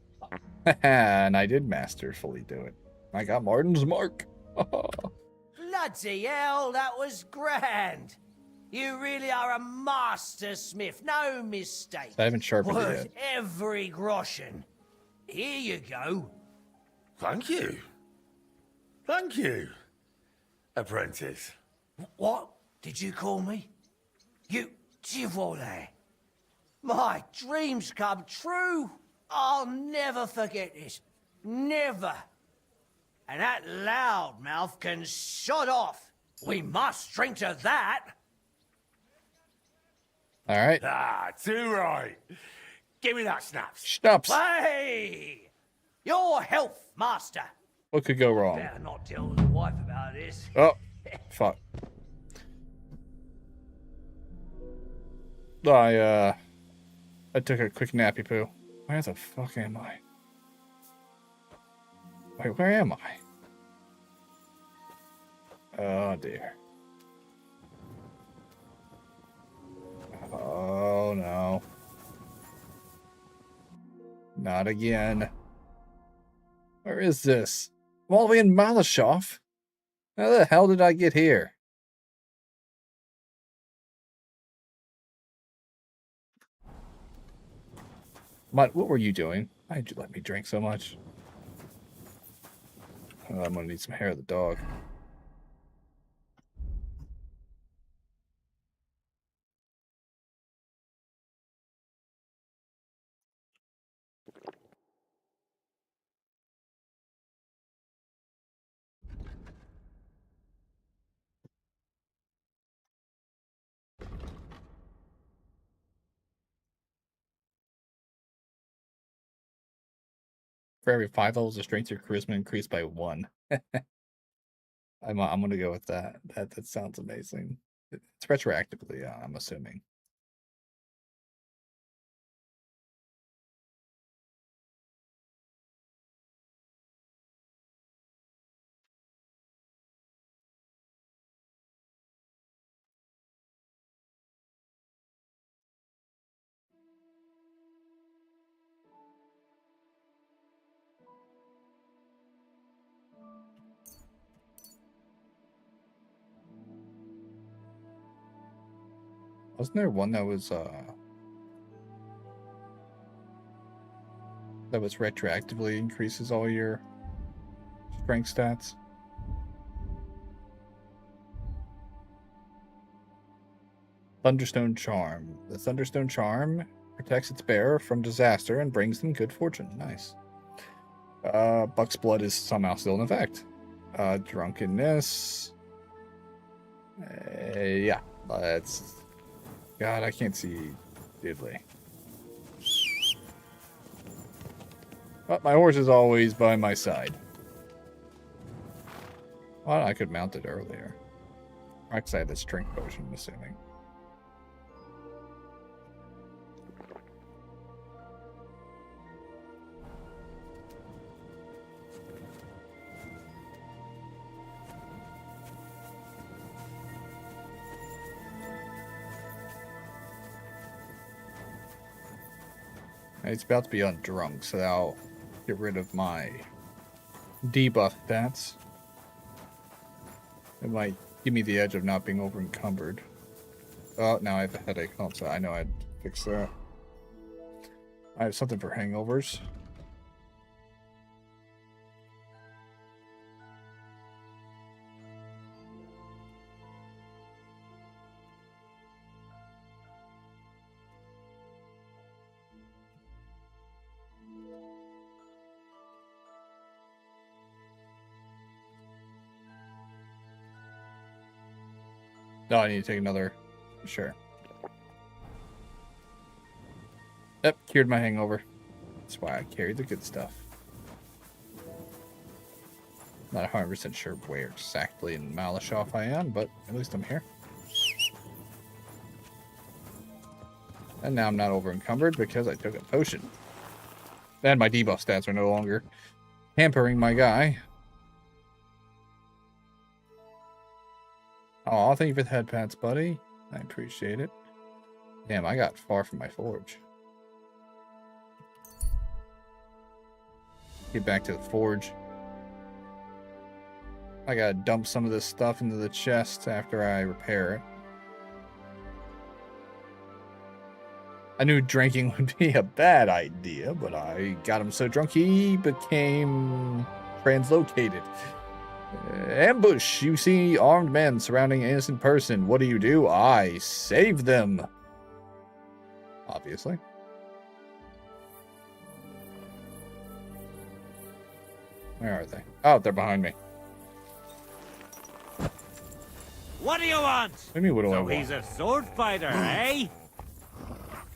And I did masterfully do it. I got Martin's mark. Bloody hell, that was grand. You really are a master smith, no mistake. I haven't sharpened it Worth yet. every groschen. Here you go. Thank you. Thank you, apprentice. What did you call me? You Tivole. My dreams come true. I'll never forget this. Never. And that loudmouth can shut off. We must drink to that. All right. Ah, too right. Give me that snaps. Schnapps. Hey! Your health, master. What could go wrong? Better not tell the wife about this. Oh, fuck. I took a quick nappy poo. Where the fuck am I? Wait, where am I? Oh, dear. Oh, no. Not again. Where is this? I'm all the way in Malashov. How the hell did I get here? What were you doing? Why'd you let me drink so much? Oh, I'm gonna need some hair of the dog. For every 5 levels of strength, your charisma increased by 1. I'm gonna go with that. That sounds amazing. It's retroactively, I'm assuming. Wasn't there one that was retroactively increases all your strength stats? Thunderstone Charm. The Thunderstone Charm protects its bearer from disaster and brings them good fortune. Nice. Buck's Blood is somehow still in effect. Drunkenness. Yeah. Let's... God, I can't see diddly. But my horse is always by my side. Well, I could mount it earlier. Actually, I had the strength potion, I'm assuming. It's about to be undrunk, so I'll get rid of my debuff stats. It might give me the edge of not being over encumbered. Oh, now I have a headache. Oh, so I know I'd fix that. I have something for hangovers. No, I need to take another. Sure. Yep, cured my hangover. That's why I carried the good stuff. Not 100% sure where exactly in Malashov I am, but at least I'm here. And now I'm not over encumbered because I took a potion. And my debuff stats are no longer hampering my guy. Oh, thank you for the head pats, buddy. I appreciate it. Damn, I got far from my forge. Get back to the forge. I gotta dump some of this stuff into the chest after I repair it. I knew drinking would be a bad idea, but I got him so drunk he became translocated. Ambush! You see armed men surrounding an innocent person. What do? I save them. Obviously. Where are they? Oh, they're behind me. What do you want? What do you mean, what do I want? He's a sword fighter, eh?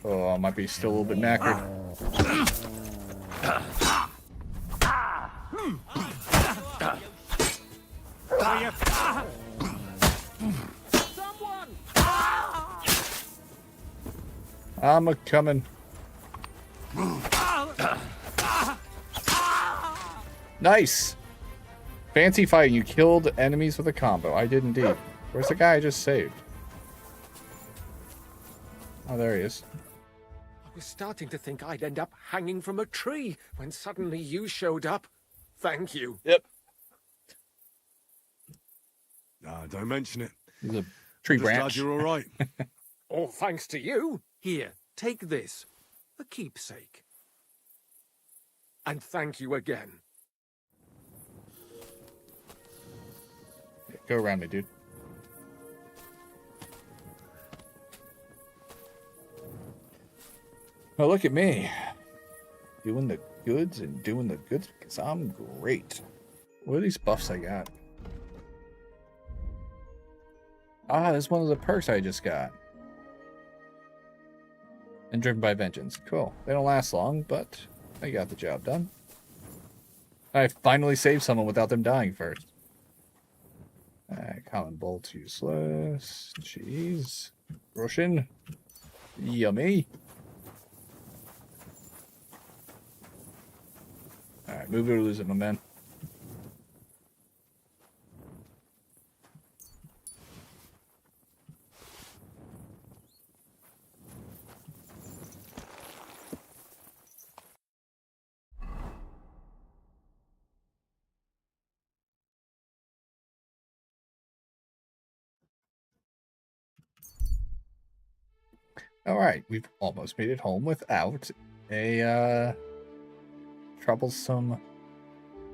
Oh, I might be still a little bit knackered. I'm a coming. Nice. Fancy fighting. You killed enemies with a combo. I did indeed. Where's the guy I just saved? Oh, there he is. I was starting to think I'd end up hanging from a tree when suddenly you showed up. Thank you. Yep. Nah, don't mention it. He's a tree Just branch. glad you're all right. All thanks to you. Here, take this. A keepsake. And thank you again. Go around me, dude. Oh, look at me. Doing the goods and doing the goods because I'm great. What are these buffs I got? Ah, that's one of the perks I just got. And driven by vengeance. Cool. They don't last long, but I got the job done. I finally saved someone without them dying first. Common bolts useless. Cheese. Russian. Yummy. Alright, move it or lose it, my man. Alright, we've almost made it home without a troublesome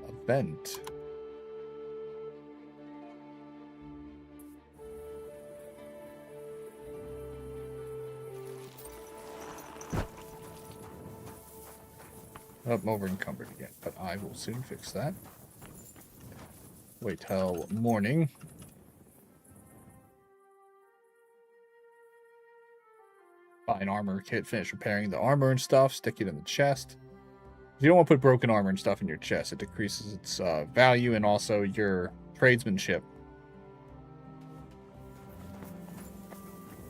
event. Oh, I'm over encumbered again, but I will soon fix that. Wait till morning. Buy an armor kit, finish repairing the armor and stuff, stick it in the chest. You don't want to put broken armor and stuff in your chest. It decreases its value and also your tradesmanship.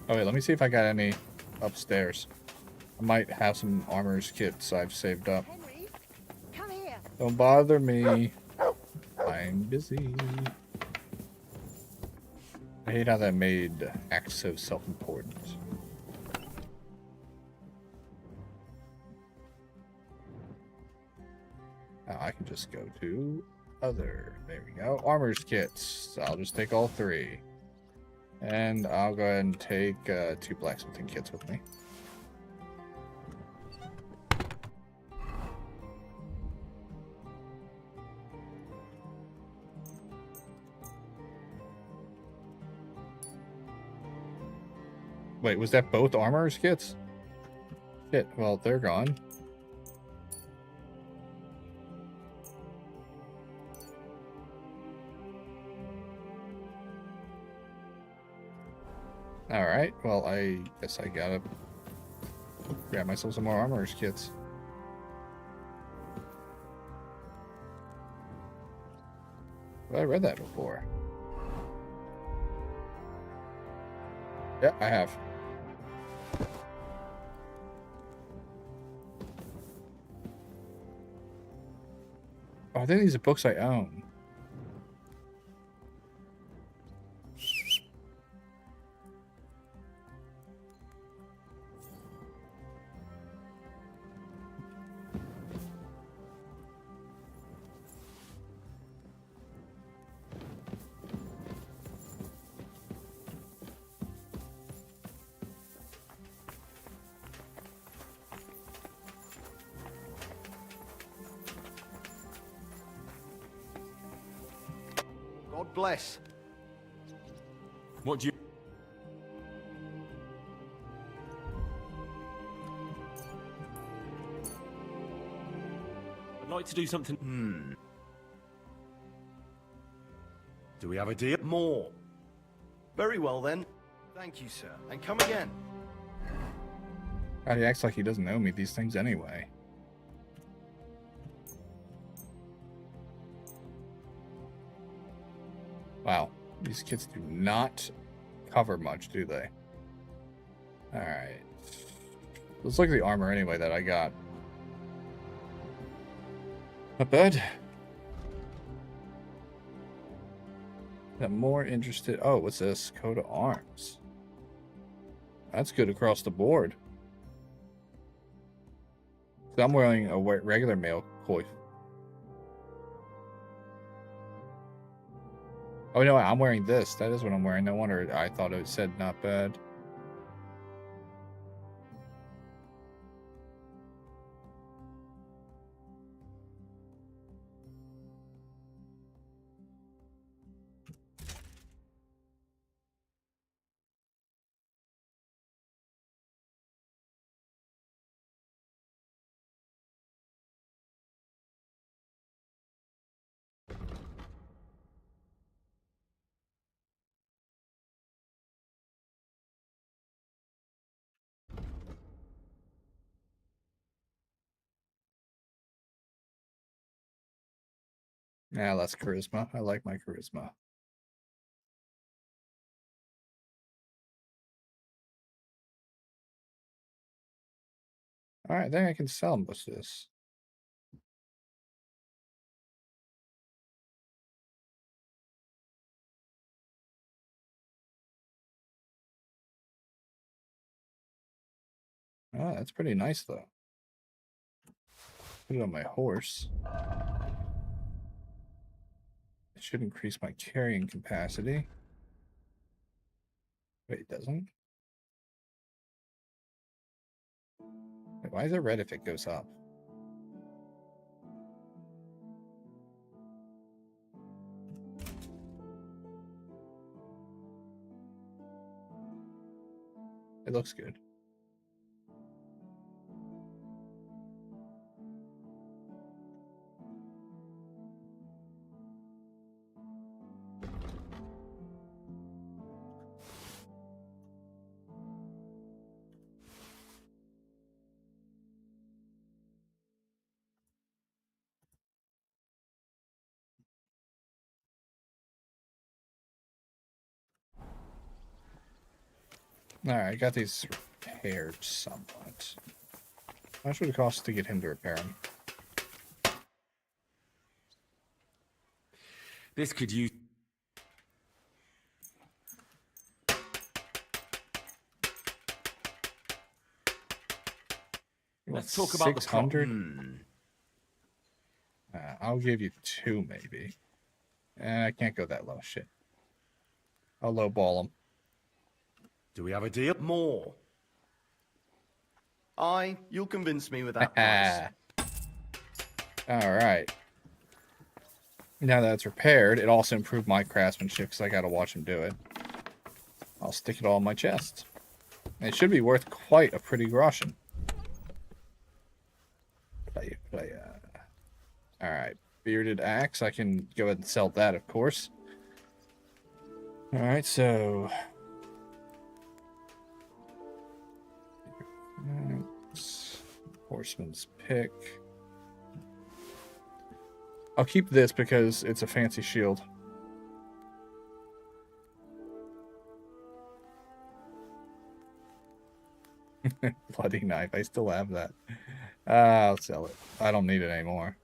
Oh, wait, let me see if I got any upstairs. I might have some armor's kits I've saved up. Henry, come here. Don't bother me. I'm busy. I hate how that made act so self-important. Now I can just go to other. There we go. Armor's kits. I'll just take all 3. And I'll go ahead and take 2 blacksmithing kits with me. Wait, was that both armor's kits? Shit, well, they're gone. Alright, well, I guess I gotta grab myself some more armor's kits. Have I read that before? Yeah, I have. Oh, I think these are books I own. God bless. What do you... I'd like to do something... Do we have a deal? More. Very well then. Thank you, sir. And come again. God, he acts like he doesn't know me these things anyway. Wow, these kids do not cover much, do they? Alright. Let's look at the armor anyway that I got. Not bad. I'm more interested... Oh, what's this? Coat of arms. That's good across the board. So I'm wearing a regular male coif. Oh, no, I'm wearing this. That is what I'm wearing. No wonder I thought it said not bad. Yeah, less charisma. I like my charisma. Alright, I think I can sell most of this. Oh, that's pretty nice, though. Put it on my horse. It should increase my carrying capacity. Wait, it doesn't? Wait, why is it red if it goes up? It looks good. Alright, I got these repaired somewhat. How much would it cost to get him to repair them? This could use... Let's talk about the 600? I'll give you 2, maybe. I can't go that low. Shit. I'll lowball him. Do we have a deal? More. Aye, you'll convince me with that price. Alright. Now that it's repaired, it also improved my craftsmanship because I gotta watch him do it. I'll stick it all in my chest. And it should be worth quite a pretty groschen. Alright, bearded axe. I can go ahead and sell that, of course. Alright, so... Horseman's pick. I'll keep this because it's a fancy shield. Bloody knife. I still have that. I'll sell it. I don't need it anymore.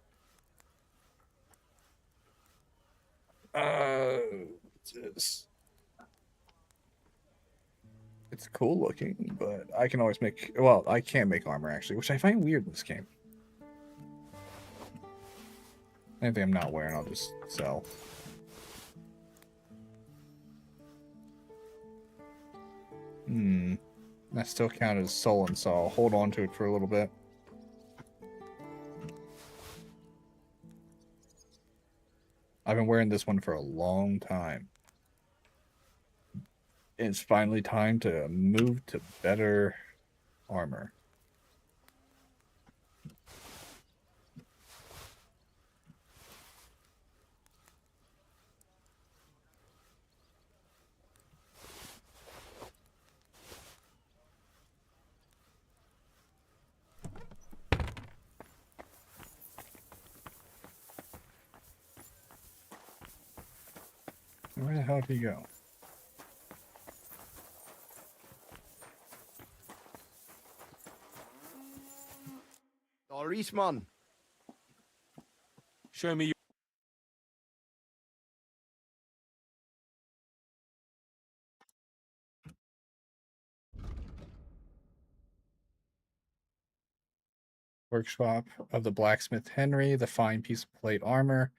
It's cool looking, but I can always make... Well, I can't make armor, actually, which I find weird in this game. Anything I'm not wearing, I'll just sell. That still counted as sullen, so I'll hold on to it for a little bit. I've been wearing this one for a long time. It's finally time to move to better armor. Where the hell did he go? Dorisman. Show me your... Workshop of the blacksmith Henry. The fine piece of plate armor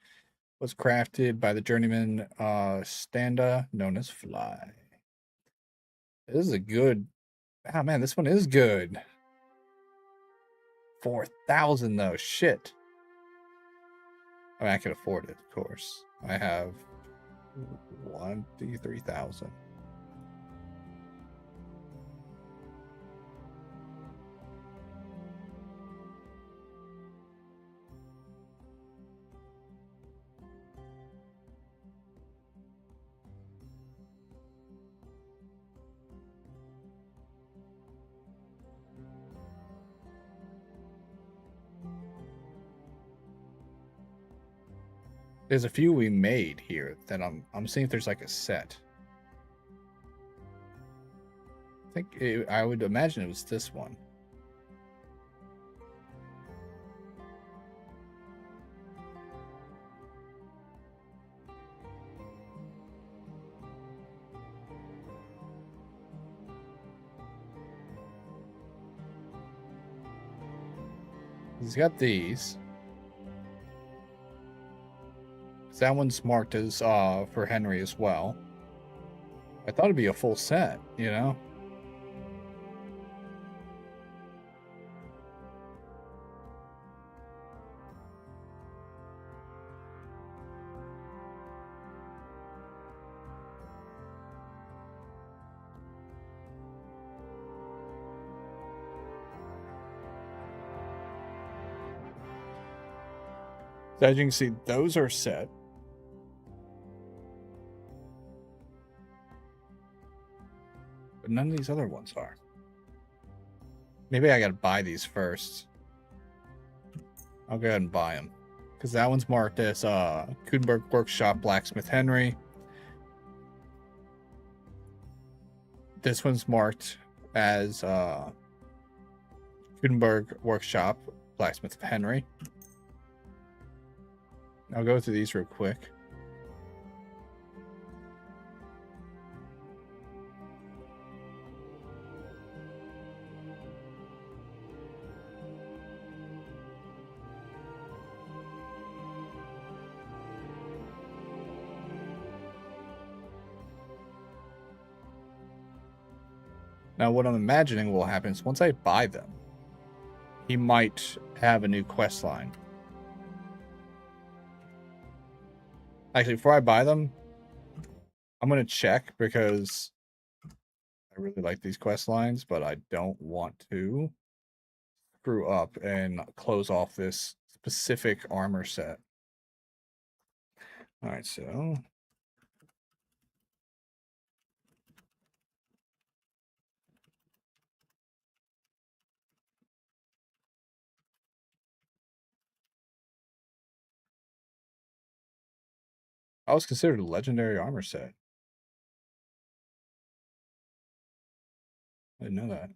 was crafted by the journeyman Standa, known as Fly. This is a good... Oh, man, this one is good. 4,000, though. Shit. I mean, I can afford it, of course. I have 3,000. There's a few we made here that I'm seeing if there's like a set. I would imagine it was this one. He's got these. That one's marked as for Henry as well. I thought it'd be a full set, you know? So as you can see, those are set. But none of these other ones are. Maybe I gotta buy these first. I'll go ahead and buy them. Because that one's marked as Kudenberg Workshop Blacksmith Henry. This one's marked as Kudenberg Workshop Blacksmith Henry. I'll go through these real quick. Now, what I'm imagining will happen is once I buy them, he might have a new quest line. Actually, before I buy them, I'm going to check because I really like these quest lines, but I don't want to screw up and close off this specific armor set. All right, so... I was considered a legendary armor set. I didn't know that.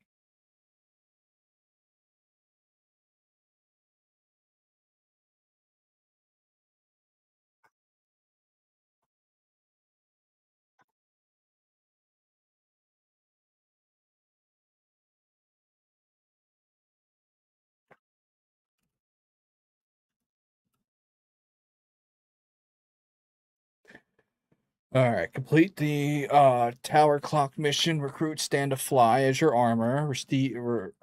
All right, complete the tower clock mission. Recruit Stand to Fly as your armor.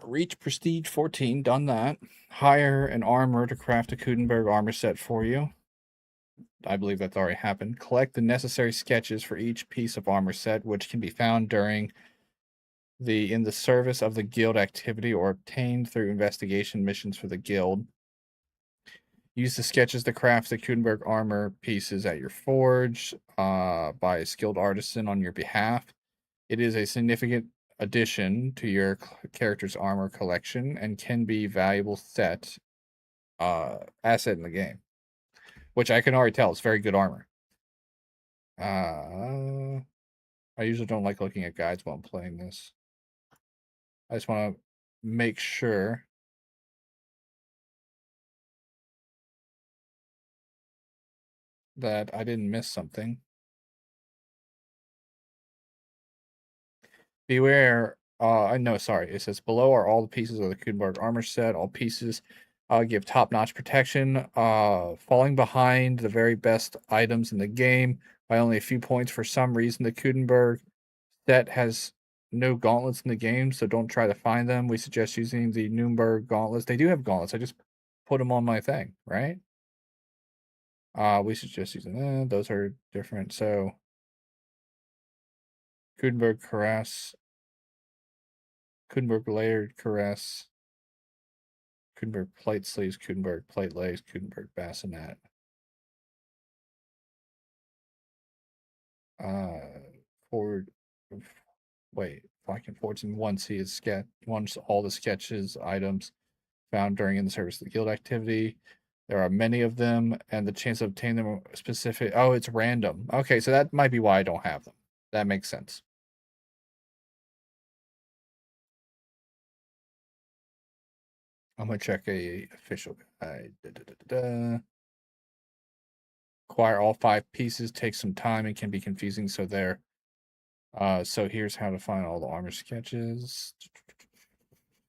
Reach Prestige 14. Done that. Hire an armor to craft a Kudenberg armor set for you. I believe that's already happened. Collect the necessary sketches for each piece of armor set, which can be found during in the service of the guild activity or obtained through investigation missions for the guild. Use the sketches to craft the Kudenberg armor pieces at your forge by a skilled artisan on your behalf. It is a significant addition to your character's armor collection and can be valuable asset in the game, which I can already tell is very good armor. I usually don't like looking at guides while I'm playing this. I just want to make sure that I didn't miss something. Beware. No, sorry. It says below are all the pieces of the Kudenberg armor set. All pieces give top-notch protection. Falling behind the very best items in the game by only a few points. For some reason, the Kudenberg set has no gauntlets in the game, so don't try to find them. We suggest using the Nuremberg gauntlets. They do have gauntlets. I just put them on my thing, right? We suggest using them. Those are different. So Kudenberg Cuirass, Kudenberg Layered Cuirass, Kudenberg Plate Sleeves, Kudenberg Plate Legs, Kudenberg Bassinet. Forward. Wait, Viking Forts in 1C is all the sketches, items found during in the service of the guild activity. There are many of them, and the chance of obtaining them specific. Oh, it's random. Okay, so that might be why I don't have them. That makes sense. I'm gonna check a official guide. Acquire all 5 pieces takes some time and can be confusing. So so here's how to find all the armor sketches.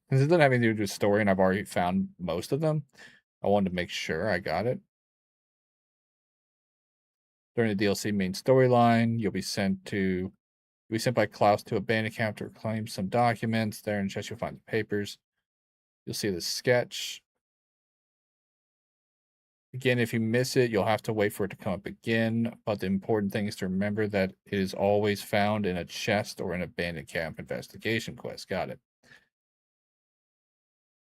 Since it doesn't have anything to do with story, and I've already found most of them, I wanted to make sure I got it. During the DLC main storyline, you'll be sent by Klaus to a bandit camp to reclaim some documents. There in chest, you'll find the papers. You'll see the sketch. Again, if you miss it, you'll have to wait for it to come up again. But the important thing is to remember that it is always found in a chest or in a bandit camp investigation quest. Got it.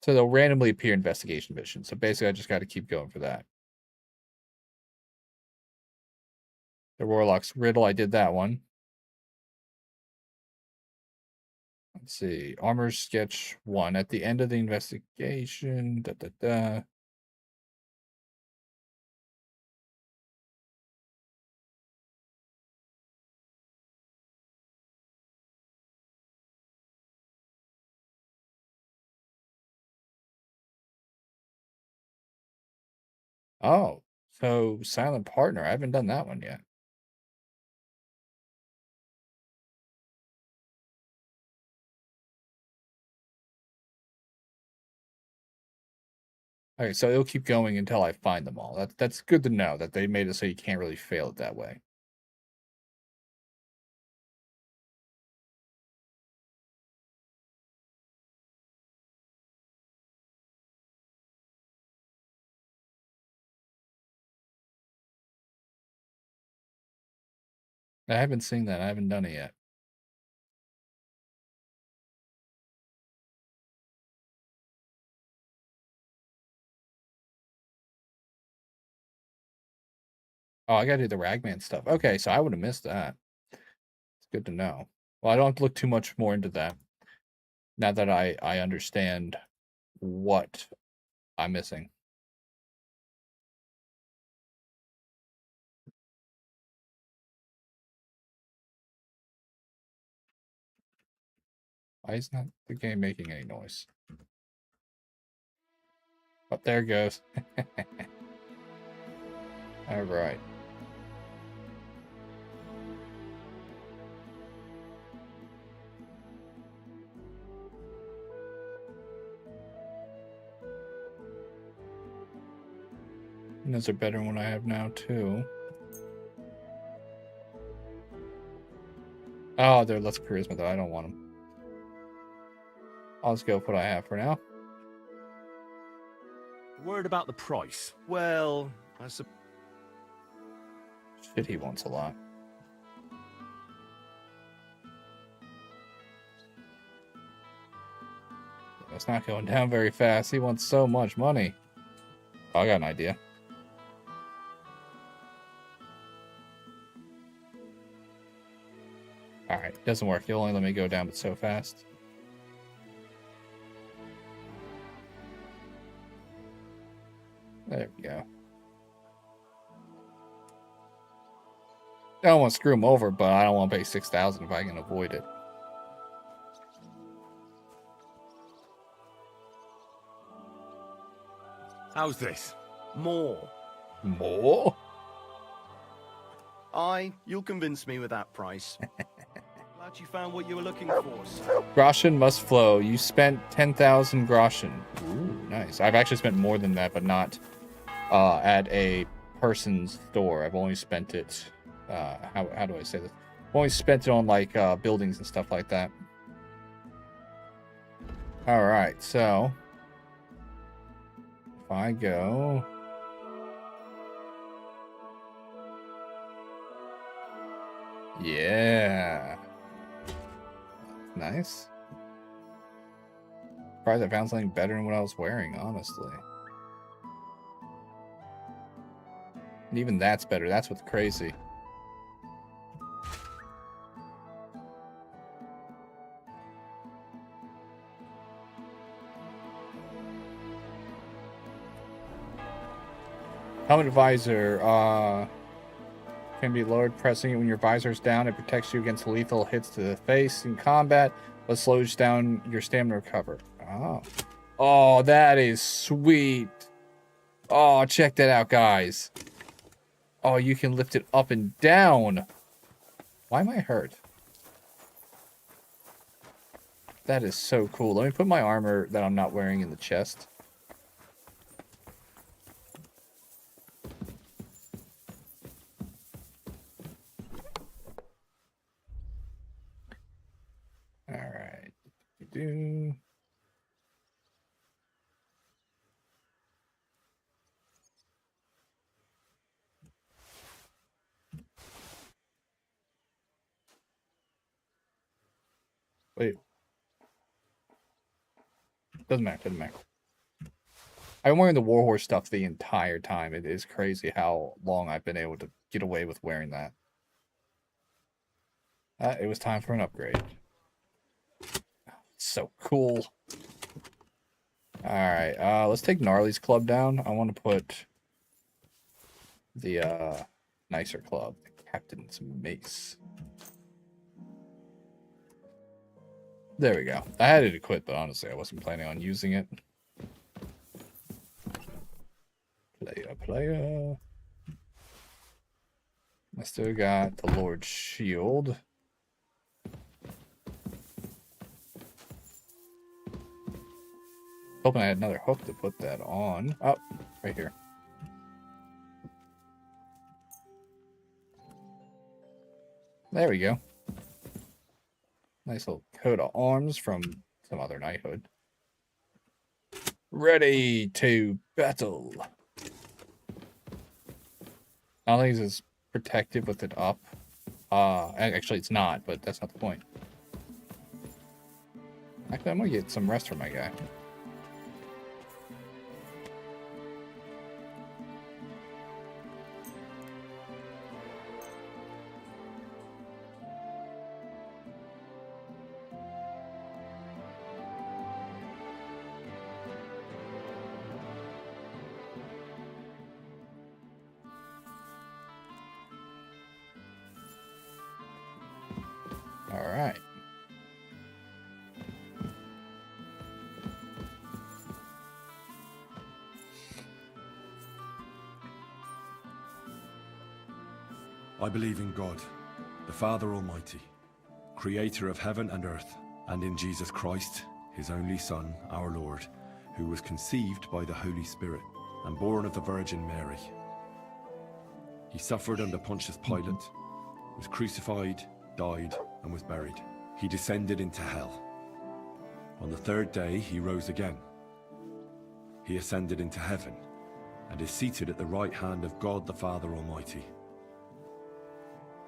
So they'll randomly appear investigation missions. So basically, I just got to keep going for that. The Warlock's Riddle, I did that one. Let's see. Armor Sketch 1. At the end of the investigation. Oh, so Silent Partner. I haven't done that one yet. Okay, so it'll keep going until I find them all. That's good to know that they made it so you can't really fail it that way. I haven't seen that. I haven't done it yet. Oh, I gotta do the Ragman stuff. Okay, so I would have missed that. It's good to know. Well, I don't have to look too much more into that. Now that I understand what I'm missing. Why is not the game making any noise? Oh, there it goes. All right. And those are better than what I have now, too. Oh, they're less charisma, though. I don't want them. I'll just go with what I have for now. Word about the price. Well, I suppose. Shit, he wants a lot. It's not going down very fast. He wants so much money. Oh, I got an idea. Alright, doesn't work. He'll only let me go down but so fast. There we go. I don't want to screw him over, but I don't want to pay 6,000 if I can avoid it. How's this? More. More? Aye, you'll convince me with that price. Glad you found what you were looking for, sir. Groschen must flow. You spent 10,000 groschen. Ooh, nice. I've actually spent more than that, but not at a person's store. I've only spent it... how do I say this? I've only spent it on, like, buildings and stuff like that. Alright, so... if I go... yeah. Nice. Surprised I found something better than what I was wearing, honestly. And even that's better. That's what's crazy. Helmet visor can be lowered pressing it when your visor's down. It protects you against lethal hits to the face in combat, but slows down your stamina recover. Oh. Oh, that is sweet. Oh, check that out, guys. Oh, you can lift it up and down. Why am I hurt? That is so cool. Let me put my armor that I'm not wearing in the chest. Alright. Do. Wait. Doesn't matter, doesn't matter. I've been wearing the Warhorse stuff the entire time. It is crazy how long I've been able to get away with wearing that. It was time for an upgrade. So cool. Alright, let's take Gnarly's club down. I want to put the nicer club, Captain's Mace. There we go. I had it equipped, but honestly, I wasn't planning on using it. Player. I still got the Lord's Shield. Hoping I had another hook to put that on. Oh, right here. There we go. Nice little coat of arms from some other knighthood. Ready to battle. I don't think it's protective with it up. Actually, it's not, but that's not the point. Actually, I'm gonna get some rest from my guy. Alright. I believe in God, the Father Almighty, creator of heaven and earth, and in Jesus Christ, his only Son, our Lord, who was conceived by the Holy Spirit and born of the Virgin Mary. He suffered under Pontius Pilate, was crucified, died, and was buried. He descended into hell. On the third day, he rose again. He ascended into heaven and is seated at the right hand of God the Father Almighty.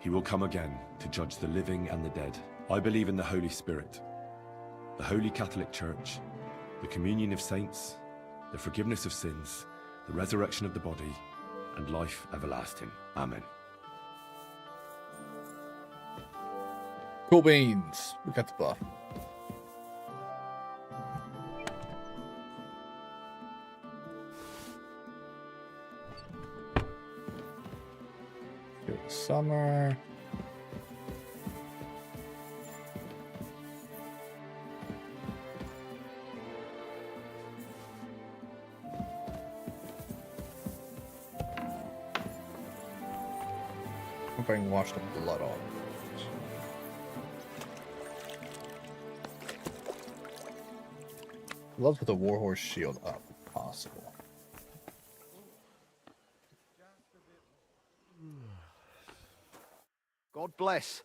He will come again to judge the living and the dead. I believe in the Holy Spirit, the Holy Catholic Church, the communion of saints, the forgiveness of sins, the resurrection of the body, and life everlasting. Amen. Cool beans. We got the buff. Good summer. Hope I can wash the blood off. Love with the warhorse shield up, if possible. God bless.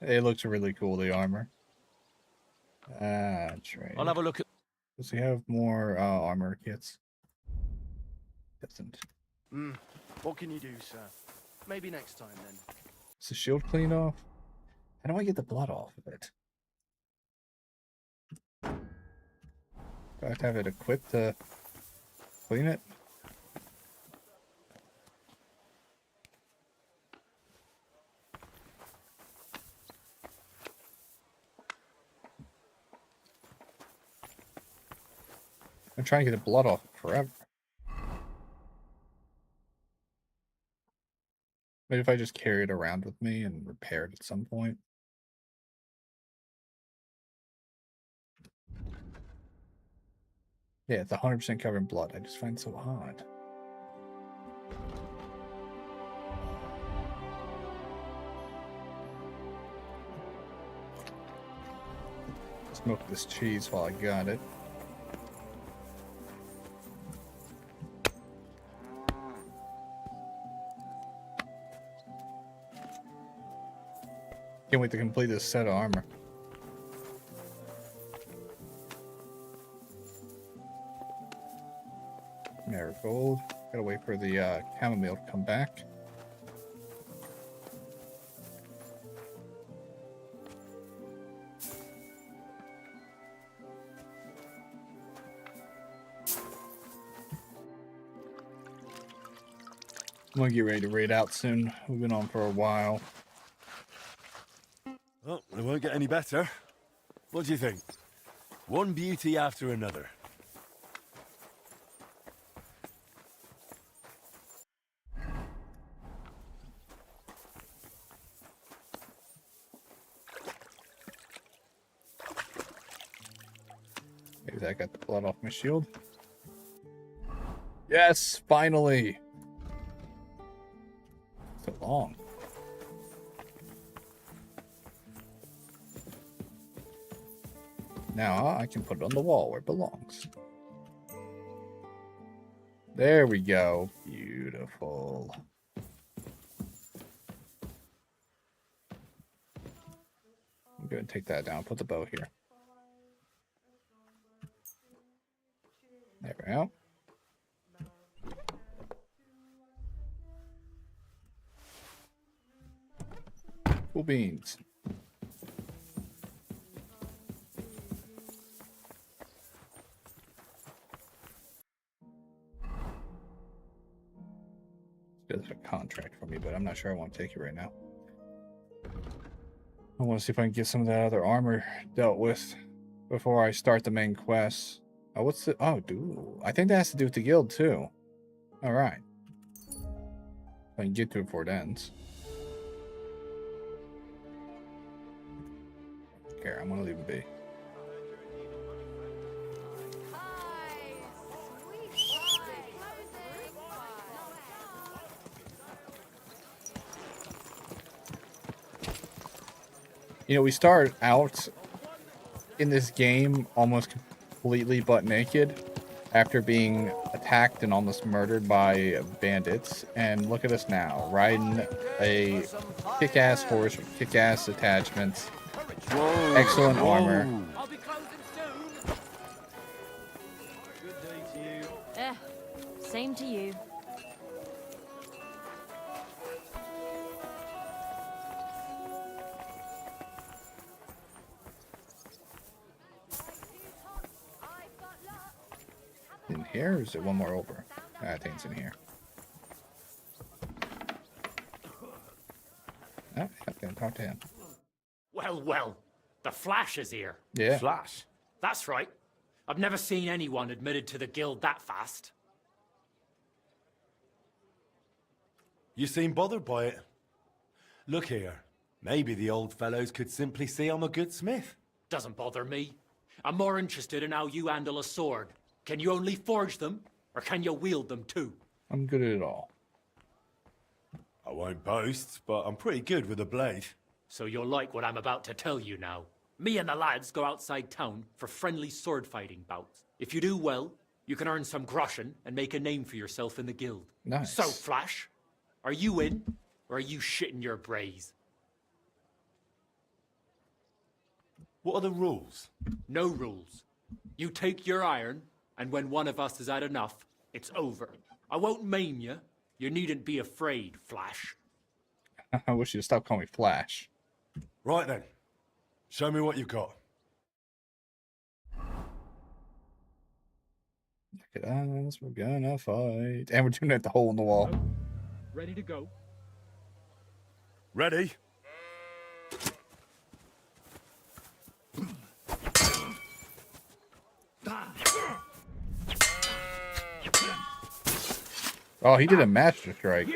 It looks really cool, the armor. Trade. I'll have a look at... Does he have more armor kits? Doesn't. What can you do, sir? Maybe next time, then. Is the shield cleaned off? How do I get the blood off of it? Do I have to have it equipped to clean it? I'm trying to get the blood off forever. Maybe if I just carry it around with me and repair it at some point. Yeah, it's 100% covered in blood. I just find it so odd. Smoke this cheese while I got it. Can't wait to complete this set of armor. Marigold. Gotta wait for the chamomile to come back. I'm gonna get ready to raid out soon. We've been on for a while. Well, it won't get any better. What do you think? One beauty after another. Maybe that got the blood off my shield. Yes, finally. So long. Now I can put it on the wall where it belongs. There we go. Beautiful. I'm going to take that down. Put the bow here. There we go. Cool beans. There's a contract for me, but I'm not sure I want to take it right now. I want to see if I can get some of that other armor dealt with before I start the main quest. Oh, what's the... Oh, dude. I think that has to do with the guild, too. Alright. I can get to it before it ends. Okay, I'm going to leave it be. You know, we start out in this game almost completely butt naked after being attacked and almost murdered by bandits. And look at us now, riding a kick-ass horse with kick-ass attachments. Whoa, excellent armor. Same to you. In here, or is it one more over? I think it's in here. Oh, yeah, I can talk to him. Well, well, the Flash is here. Yeah. Flash? That's right. I've never seen anyone admitted to the guild that fast. You seem bothered by it. Look here. Maybe the old fellows could simply see I'm a good smith. Doesn't bother me. I'm more interested in how you handle a sword. Can you only forge them, or can you wield them too? I'm good at it all. I won't boast, but I'm pretty good with a blade. So you'll like what I'm about to tell you now. Me and the lads go outside town for friendly sword fighting bouts. If you do well, you can earn some groschen and make a name for yourself in the guild. Nice. So, Flash, are you in, or are you shitting your brays? What are the rules? No rules. You take your iron, and when one of us has had enough, it's over. I won't maim you. You needn't be afraid, Flash. I wish you'd stop calling me Flash. Right then. Show me what you've got. Look at us, we're gonna fight. And we're doing it at the hole in the wall. Ready to go? Ready? Oh, he did a master strike.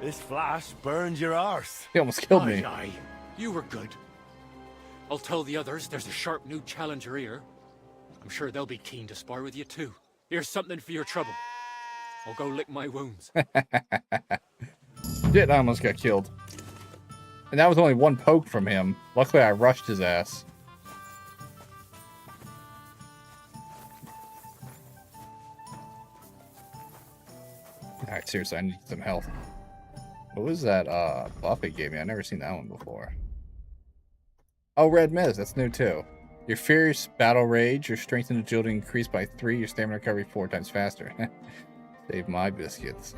This Flash burned your arse. He almost killed me. Aye, aye. You were good. I'll tell the others there's a sharp new challenger here. I'm sure they'll be keen to spar with you too. Here's something for your trouble. I'll go lick my wounds. Shit, I almost got killed. And that was only one poke from him. Luckily, I rushed his ass. Alright, seriously, I need some health. What was that buff it gave me? I've never seen that one before. Oh, Red Mist. That's new too. Your fierce battle rage, your strength and agility increased by 3, your stamina recovery 4 times faster. Save my biscuits.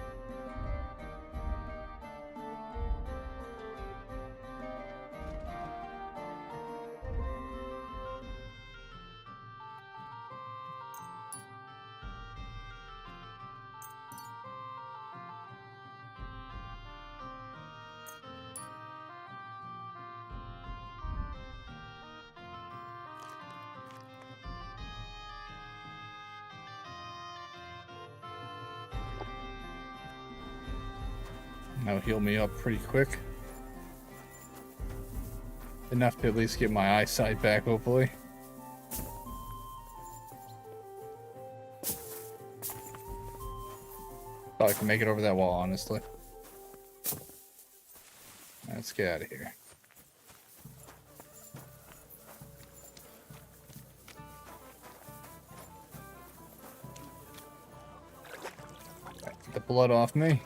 That'll heal me up pretty quick. Enough to at least get my eyesight back, hopefully. Thought I could make it over that wall, honestly. Let's get out of here. Get the blood off me.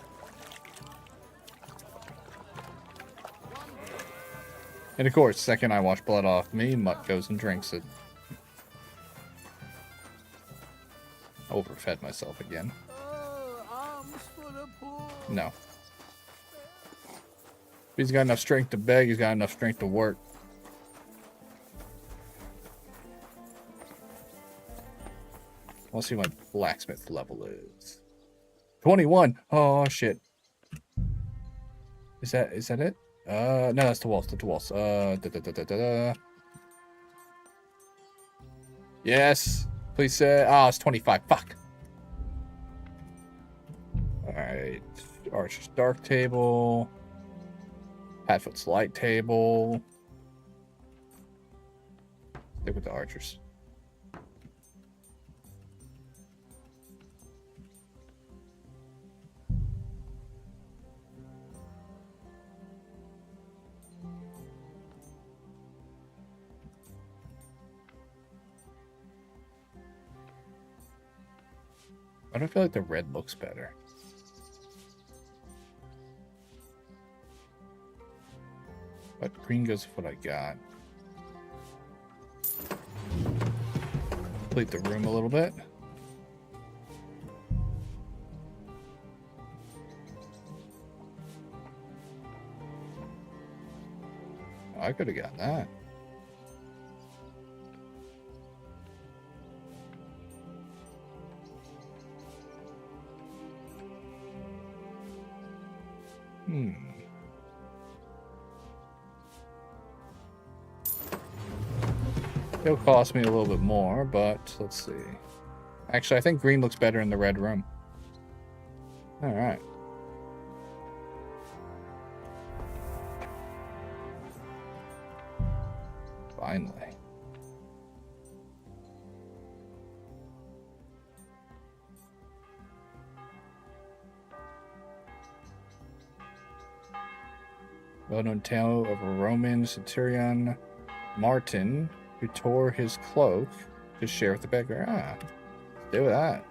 And of course, second I wash blood off me, Mutt goes and drinks it. Overfed myself again. No. If he's got enough strength to beg, he's got enough strength to work. I'll see what my blacksmith level is. 21! Oh shit. Is that it? No, that's the walls, the walls. Yes. Please say, it's 25. Fuck. Alright. Archer's dark table. Padfoot's light table. Stick with the archers. I don't feel like the red looks better. But green goes with what I got. Complete the room a little bit. Oh, I could have gotten that. It'll cost me a little bit more, but let's see. Actually, I think green looks better in the red room. All right. Finally. Well-known tale of a Roman centurion, Martin, who tore his cloak to share with the beggar. Ah, let's do that.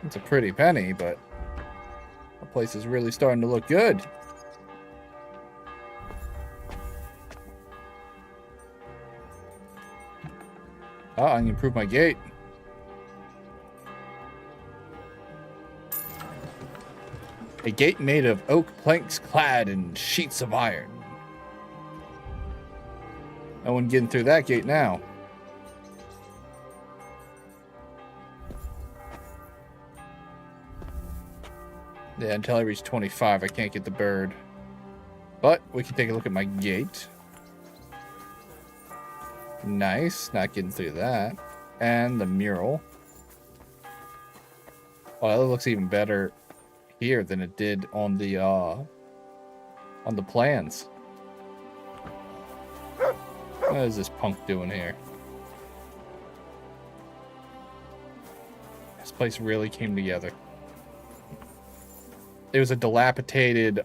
It's a pretty penny, but the place is really starting to look good. Oh, I can improve my gate. A gate made of oak planks clad in sheets of iron. No one getting through that gate now. Yeah, until I reach 25, I can't get the bird. But we can take a look at my gate. Nice, not getting through that. And the mural. Oh, that looks even better here than it did on the plans. What is this punk doing here? This place really came together. It was a dilapidated,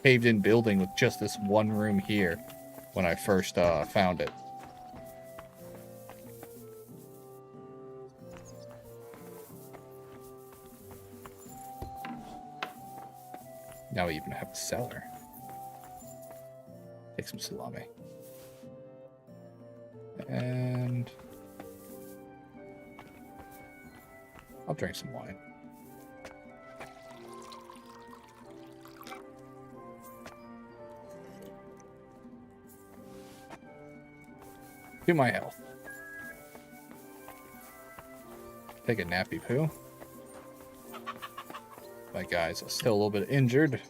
caved-in building with just this one room here when I first found it. Now we even have a cellar. Take some salami. And I'll drink some wine. To my health. Take a nappy poo. My guy's still a little bit injured.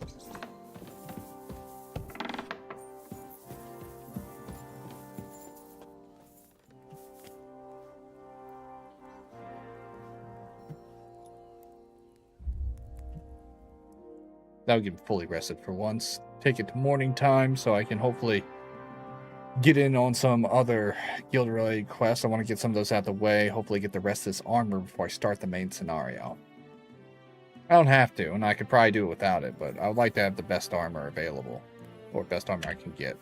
That'll get him fully rested for once. Take it to morning time so I can hopefully get in on some other guild-related quests. I want to get some of those out of the way. Hopefully get the rest of this armor before I start the main scenario. I don't have to, and I could probably do it without it, but I would like to have the best armor available. Or best armor I can get.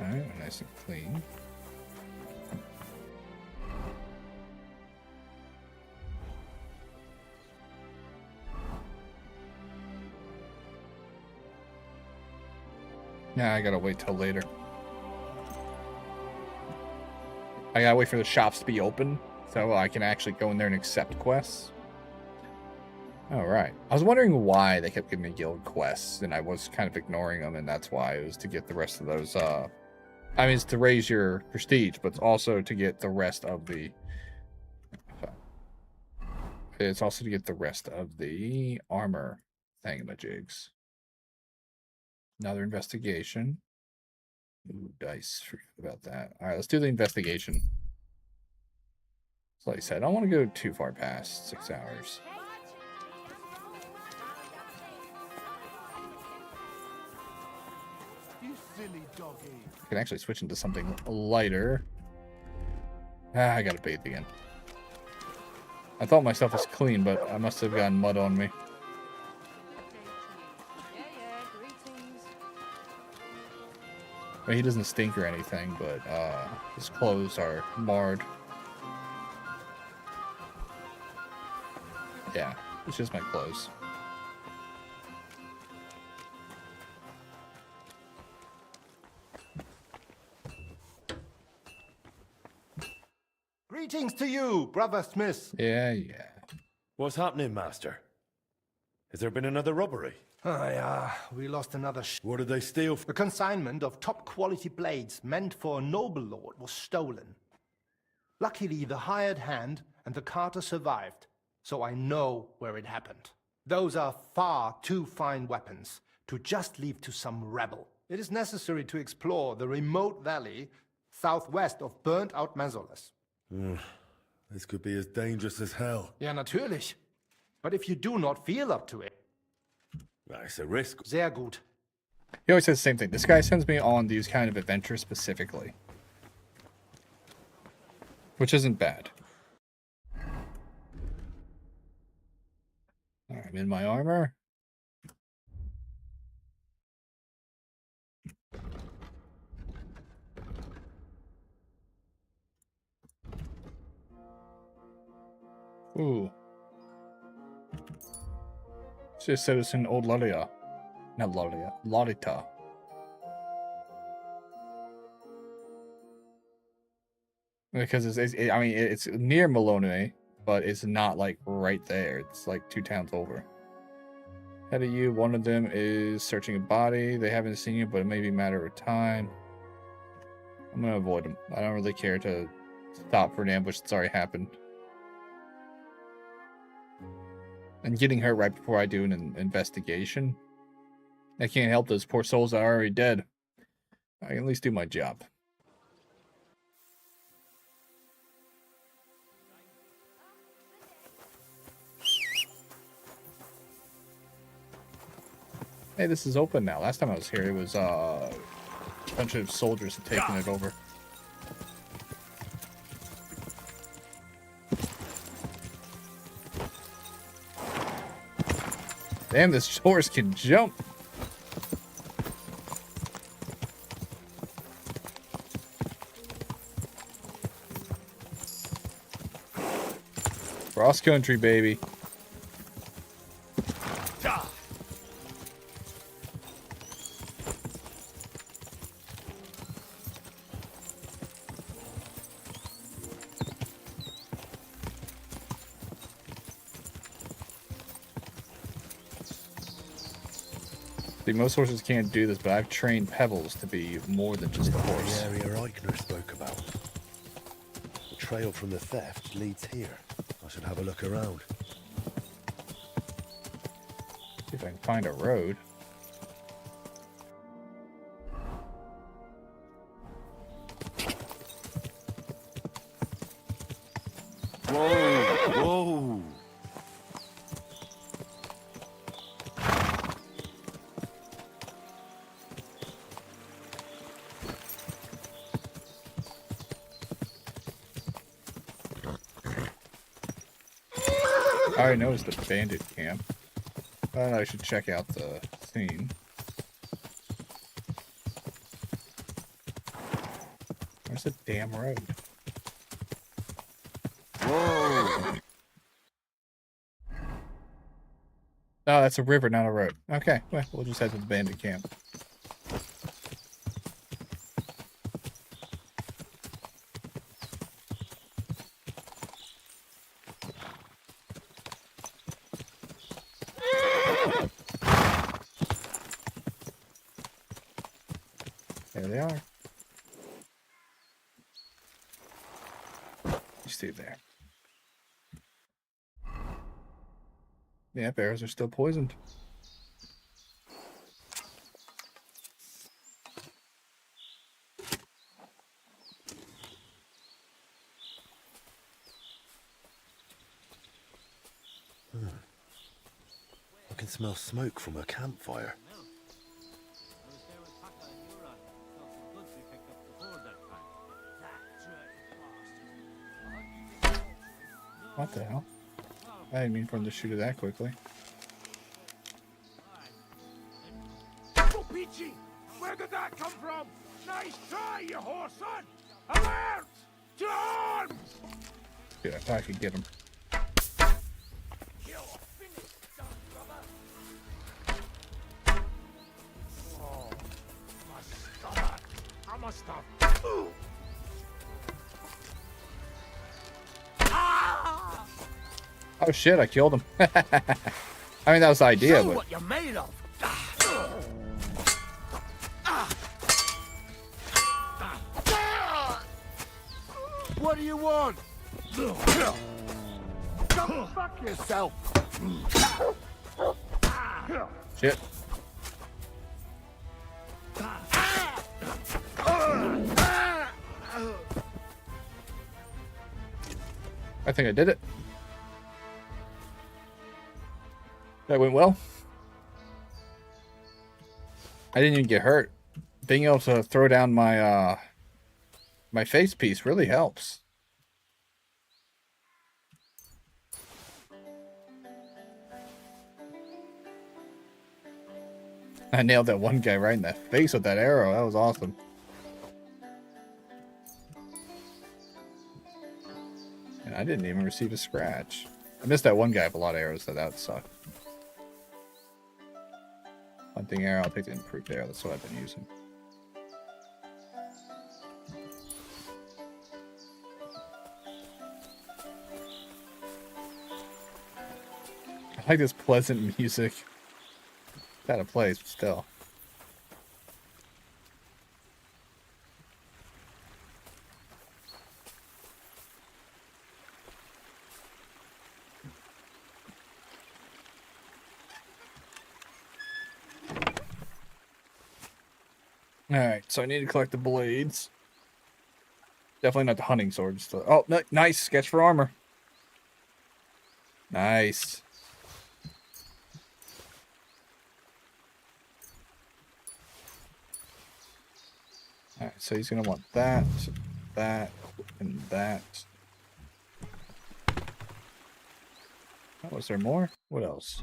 Alright, nice and clean. Nah, I gotta wait till later. I gotta wait for the shops to be open so I can actually go in there and accept quests. Alright. I was wondering why they kept giving me guild quests, and I was kind of ignoring them, and that's why. It was to get the rest of those, I mean, it's to raise your prestige, but it's also to get the rest of the... It's also to get the rest of the armor thingamajigs. Another investigation. Ooh, dice. Forget about that. Alright, let's do the investigation. So like I said, I don't want to go too far past 6 hours. You silly doggy. I can actually switch into something lighter. I gotta bathe again. I thought my stuff was clean, but I must have gotten mud on me. Well, he doesn't stink or anything, but his clothes are marred. Yeah, it's just my clothes. Greetings to you, Brother Smith. Yeah, yeah. What's happening, Master? Has there been another robbery? We lost another What did they steal? The consignment of top-quality blades meant for a noble lord was stolen. Luckily, the hired hand and the carter survived, so I know where it happened. Those are far too fine weapons to just leave to some rebel. It is necessary to explore the remote valley southwest of burnt-out Mazolas. This could be as dangerous as hell. Ja, natürlich. But if you do not feel up to it... It's a risk. Sehr gut. He always says the same thing. This guy sends me on these kind of adventures specifically. Which isn't bad. Alright, I'm in my armor. Ooh. It just said it's in Old Lalia. Not Lalia. Lalita. Because I mean, it's near Malone, but it's not like right there. It's like 2 towns over. Ahead of you, one of them is searching a body. They haven't seen you, but it may be a matter of time. I'm gonna avoid them. I don't really care to stop for an ambush that's already happened. And getting hurt right before I do an investigation. I can't help those poor souls that are already dead. I can at least do my job. Hey, this is open now. Last time I was here, it was a bunch of soldiers had taken it over. Damn, this horse can jump. Cross country, baby. See, most horses can't do this, but I've trained Pebbles to be more than just a horse. The area Eichner spoke about. The trail from the theft leads here. I should have a look around. See if I can find a road. Whoa! Whoa! I already noticed the bandit camp. But I should check out the scene. Where's the damn road? Whoa! Oh, that's a river, not a road. Okay, well, we'll just head to the bandit camp. There they are. You stay there. Yeah, bears are still poisoned. I can smell smoke from a campfire. What the hell? I didn't mean for him to shoot it that quickly. Oh, Peachy! Where did that come from? Nice try, you whoreson! Alert! To arms! Dude, I thought I could get him. Oh, my stomach! I must have... Oh shit, I killed him. I mean, that was the idea, Show but... what you're made of. What do you want? Go fuck yourself! Shit. I think I did it. That went well. I didn't even get hurt. Being able to throw down my my face piece really helps. I nailed that one guy right in the face with that arrow. That was awesome. And I didn't even receive a scratch. I missed that one guy with a lot of arrows, so that would suck. Hunting arrow, I'll take the improved arrow. That's what I've been using. I like this pleasant music. It's out of place, but still. Alright, so I need to collect the blades. Definitely not the hunting swords. Oh, no, nice. Sketch for armor. Nice. Alright, so he's going to want that, that, and that. Oh, was there more? What else?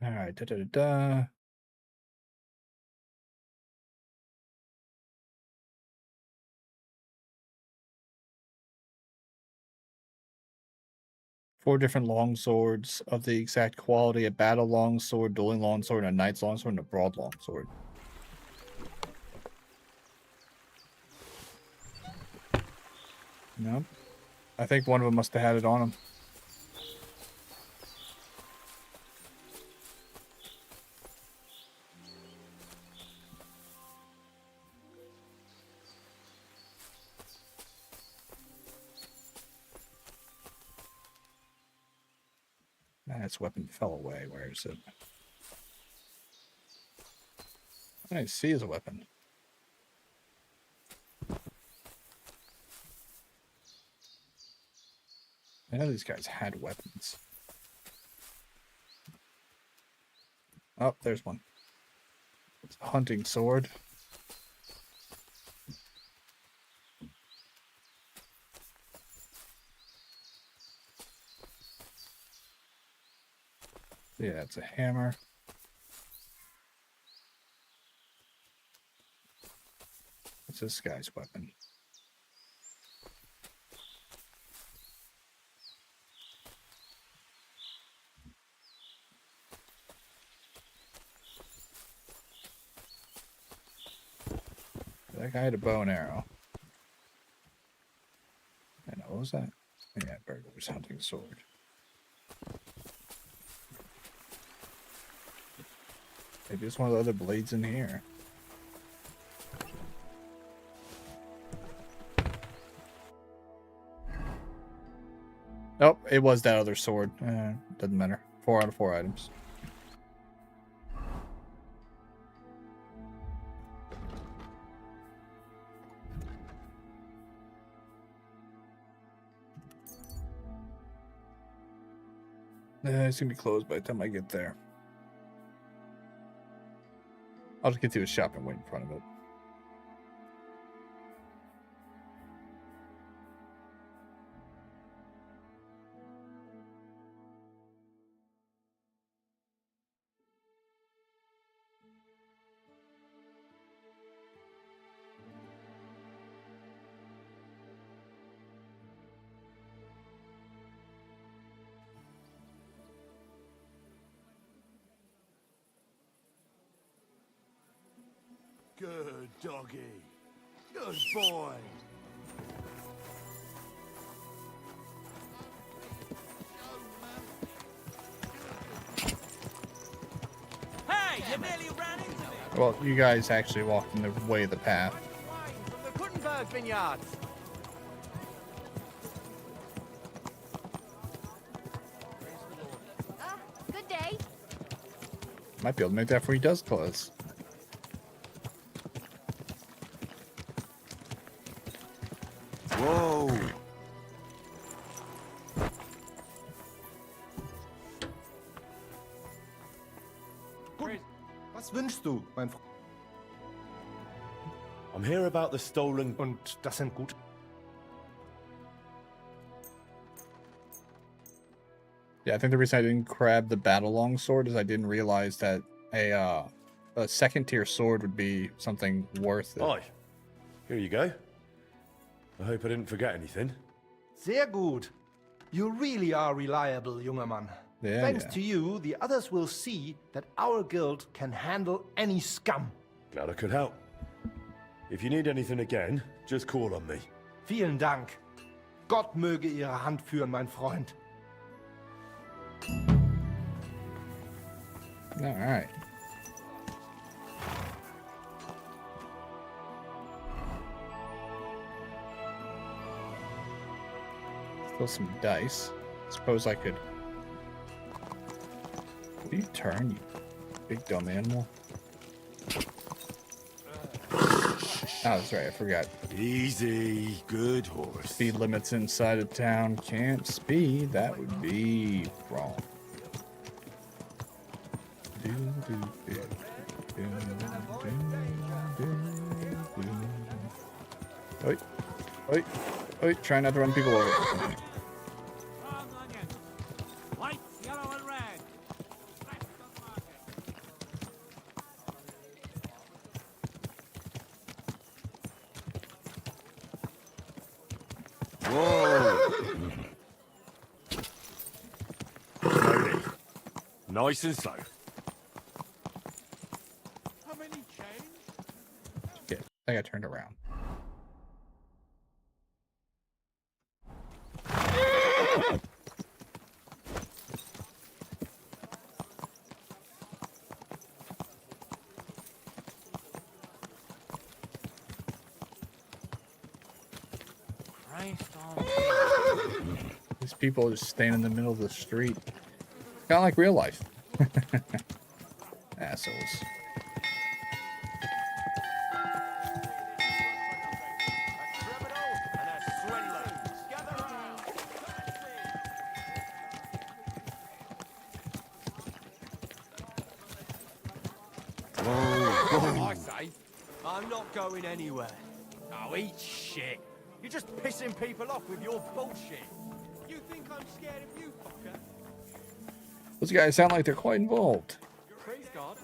Alright, da-da-da-da. Four different long swords of the exact quality: a battle longsword, dueling longsword, a knight's longsword, and a broad longsword. Nope. I think one of them must have had it on him. Its weapon fell away. Where is it? I didn't see his weapon. I know these guys had weapons. Oh, there's one. It's a hunting sword. Yeah, it's a hammer. What's this guy's weapon? That guy had a bow and arrow. And what was that? Yeah, burglar's hunting sword. Maybe it's one of the other blades in here. Oh, it was that other sword. Doesn't matter. 4 out of 4 items. It's gonna be closed by the time I get there. I'll just get to a shop and wait in front of it. Good doggy. Good boy. Hey, you nearly ran into me. Well, you guys actually walked in the way of the path. From the Kuttenberg vineyards. Good day. Might be able to make that before he does close. Whoa. Was wünschst du, mein Freund? I'm here about the stolen... Und das sind gut. Yeah, I think the reason I didn't grab the battle longsword is I didn't realize that a second tier sword would be something worth it. Hi. Here you go. I hope I didn't forget anything. Sehr gut. You really are reliable, junger Mann. Yeah, Thanks yeah. to you, the others will see that our guild can handle any scum. Glad I could help. If you need anything again, just call on me. Vielen Dank. Gott möge Ihre Hand führen, mein Freund. All right. Still some dice. Suppose I could. Will you turn, you big dumb animal? Oh, that's right. I forgot. Easy, good horse. Speed limits inside of town. Can't speed. That would be wrong. Oi, oi, oi! Try not to run people over. White, yellow, and red. Whoa! Slowly. Nice and slow. How many change? Okay, I got turned around. These people just stand in the middle of the street. Kind of like real life. Assholes. I say, I'm not going anywhere. Oh, eat shit. You're just pissing people off with your bullshit. You think I'm scared of you, fucker? Those guys sound like they're quite involved. Praise God.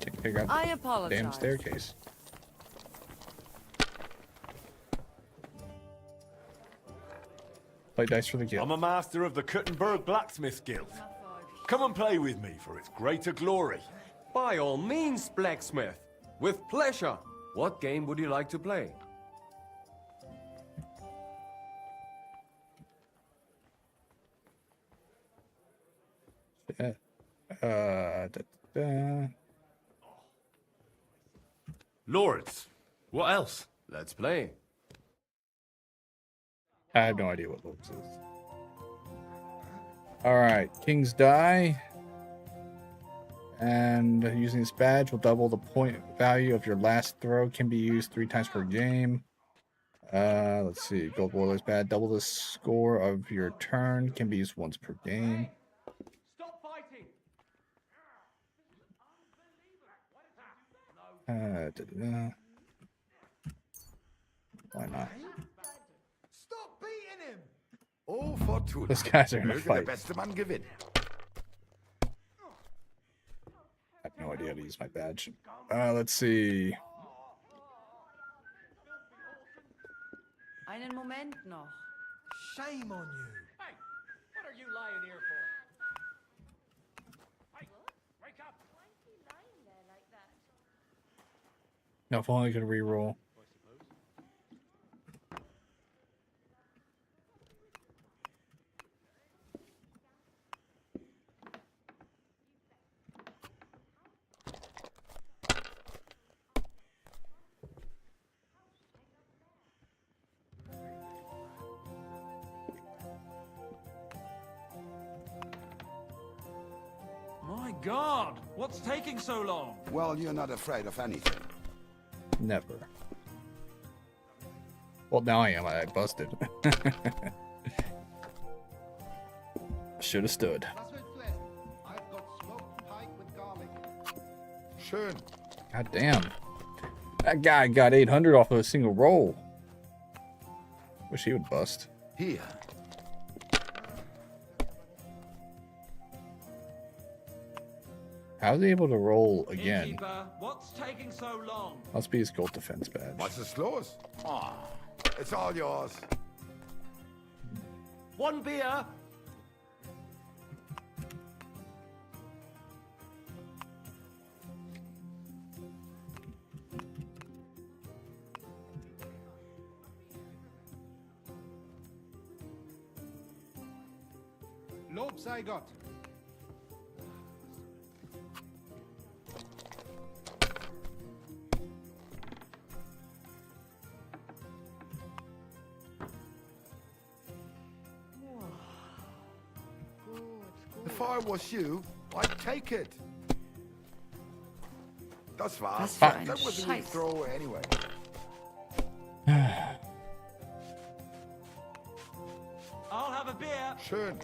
Can't figure out I the apologize. damn staircase. Play dice for the guild. I'm a master of the Kuttenberg Blacksmith Guild. Come and play with me for its greater glory. By all means, blacksmith. With pleasure. What game would you like to play? Lords, what else? Let's play. I have no idea what Lords is. Alright, King's Die. And using this badge will double the point value of your last throw. Can be used 3 times per game. Let's see. Gold Warlord's badge. Double the score of your turn. Can be used once per game. Why not? Stop beating him! Oh, Fortuna. Those guys are in a Möge der fight. beste Mann gewinnen. I have no idea how to use my badge. Let's see. Einen Moment noch. Shame on you. Hey, what are you lying here for? Hey, wake up! No, if only I could reroll. My God, what's taking so long? Well, you're not afraid of anything. Never. Well, now I am. I busted. Should have stood. I've got smoked pike with garlic. Schön. God damn. That guy got 800 off of a single roll. Wish he would bust. Here. How's he able to roll again? Innkeeper, what's taking so long? Must be his gold defense badge. Was ist los? Ah, it's all yours. One beer. Lob sei Gott. If I was you, I'd take it. Das war's. Was für ein That was a Scheiß. throwaway anyway. I'll have a beer. Schön.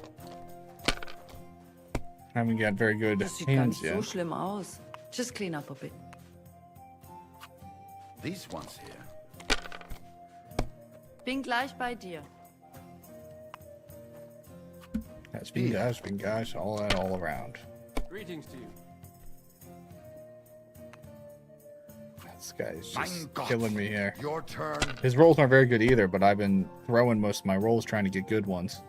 Haven't got very good Das sieht gar hands nicht so yet. schlimm aus. Just clean up a bit. These ones here. Bin gleich bei dir. Has been guys, all that all around. Greetings to you. This guy's Mein just Gott. killing me here. Your turn. His rolls aren't very good either, but I've been throwing most of my rolls trying to get good ones.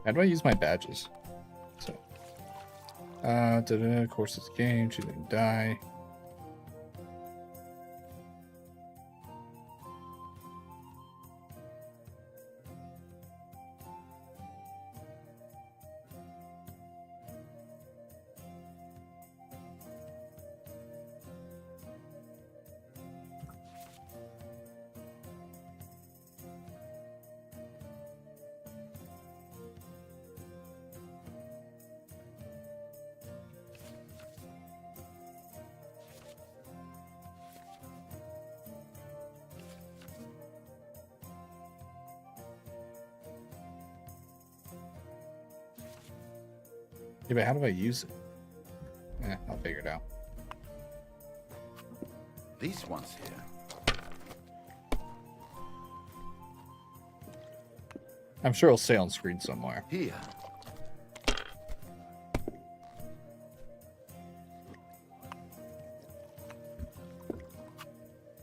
How do I use my badges? So, of course it's a game, choosing die. Yeah, but how do I use it? I'll figure it out. These ones here. I'm sure it'll say on screen somewhere. Here.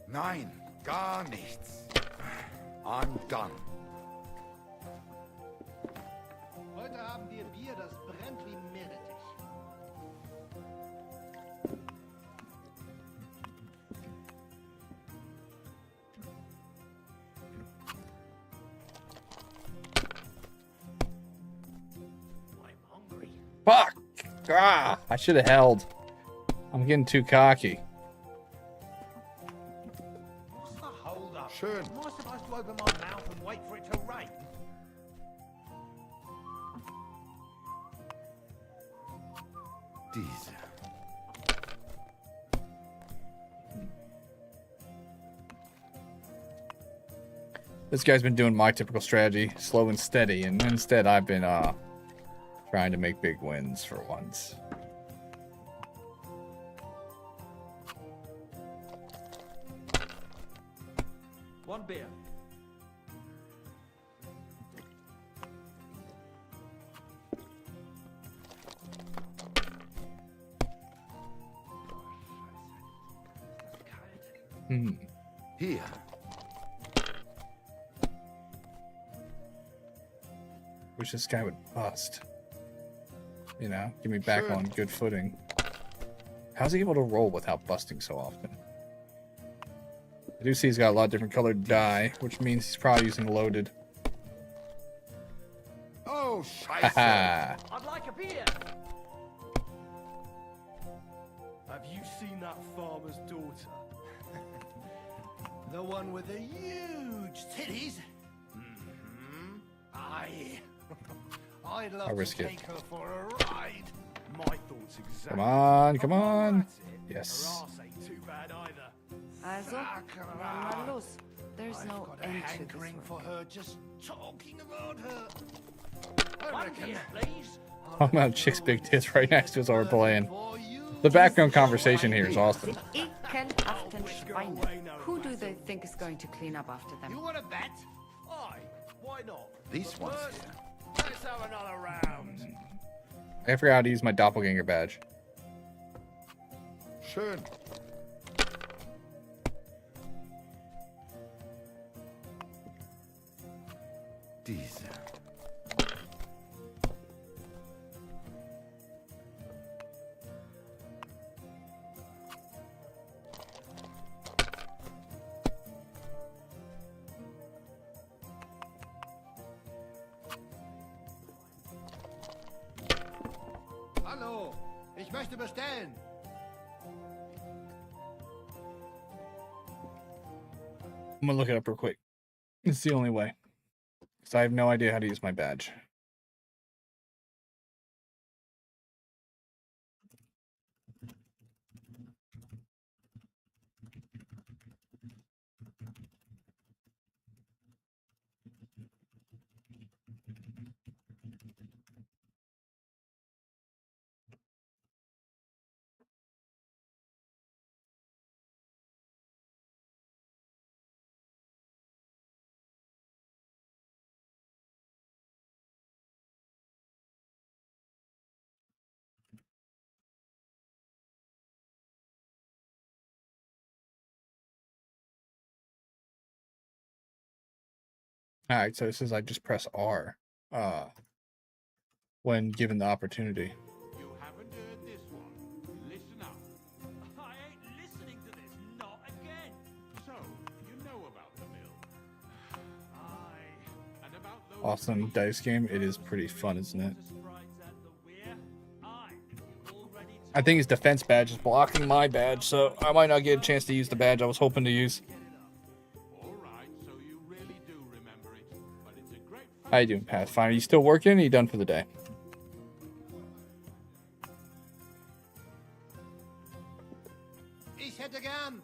Nein, gar nichts. I'm done. Heute haben wir Bier, das brennt wie Meerrettich. Fuck! Ah, I should have held. I'm getting too cocky. Hold up. Schön. Am I supposed to open my mouth and wait for it to rain? Diese. This guy's been doing my typical strategy, slow and steady, and instead I've been trying to make big wins for once. One beer. Here. Wish this guy would bust. You know, get me back Sure. on good footing. How's he able to roll without busting so often? I do see he's got a lot of different colored dye, which means he's probably using loaded. Oh, scheiße. Haha. I'd like a beer. Have you seen that farmer's daughter? The one with the huge titties? Mm-hmm. I'd love I'll risk to it. take her for a ride. My thoughts exactly. Come on, come on. Yes. Her arse ain't too bad either. Also, na los. There's no Got a end to this hankering one. for her just talking about her. I One reckon. beer, please. Talking about chick's big tits right next to us while we're playing. The background conversation here is awesome. Die ekelhaften Schweine. Who do they think is going to clean up after them? You want to bet? Aye, why not? These But ones first, here. let's have another round. I forgot how to use my doppelganger badge. Schön. Diese. Hallo, ich möchte bestellen. I'm gonna look it up real quick. It's the only way. Because I have no idea how to use my badge. Alright, so it says I just press R when given the opportunity. You haven't heard this one. Listen up. I ain't listening to this, not again. So, you know about the mill. Aye. And about those Awesome dice game. It is pretty fun, isn't it? I think his defense badge is blocking my badge, so I might not get a chance to use the badge I was hoping to use. Alright, so you really do remember it. But it's a great How you doing, Pathfinder? You still working? Or are you done for the day? Ich hätte gern.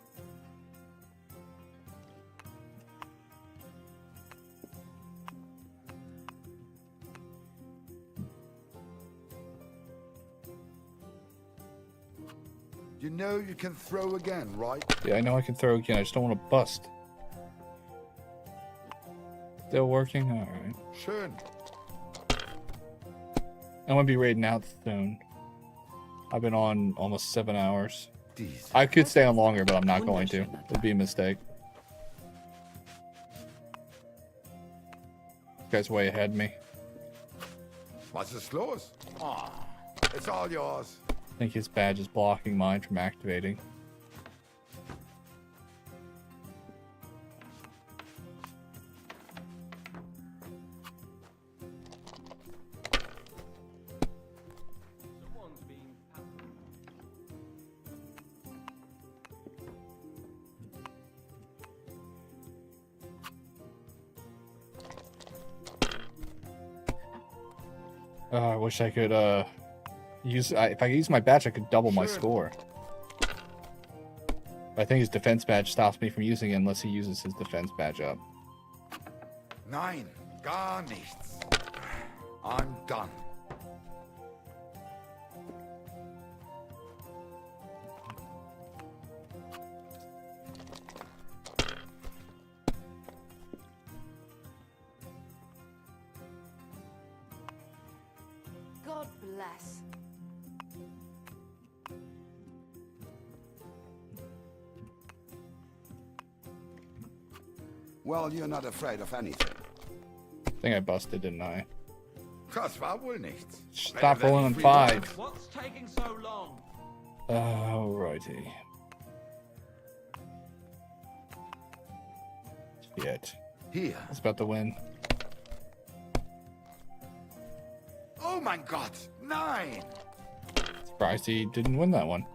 You know you can throw again, right? Yeah, I know I can throw again. I just don't want to bust. Still working? Alright. Schön. I'm gonna be raiding out soon. I've been on almost 7 hours. I could stay on longer, but I'm not going to. It'd be a mistake. This guy's way ahead of me. Was ist los? Ah, it's all yours. I think his badge is blocking mine from activating. Someone's been. I wish I could If I use my badge, I could double my score. But I think his defense badge stops me from using it unless he uses his defense badge up. Nein, gar nichts. I'm done. God bless. Well, you're not afraid of anything. I think I busted, didn't I? Das war wohl nichts. Stop rolling on 5. What's taking so long? Alrighty. Shit. Here. It's about to win. Oh mein Gott, nein! Surprised he didn't win that one.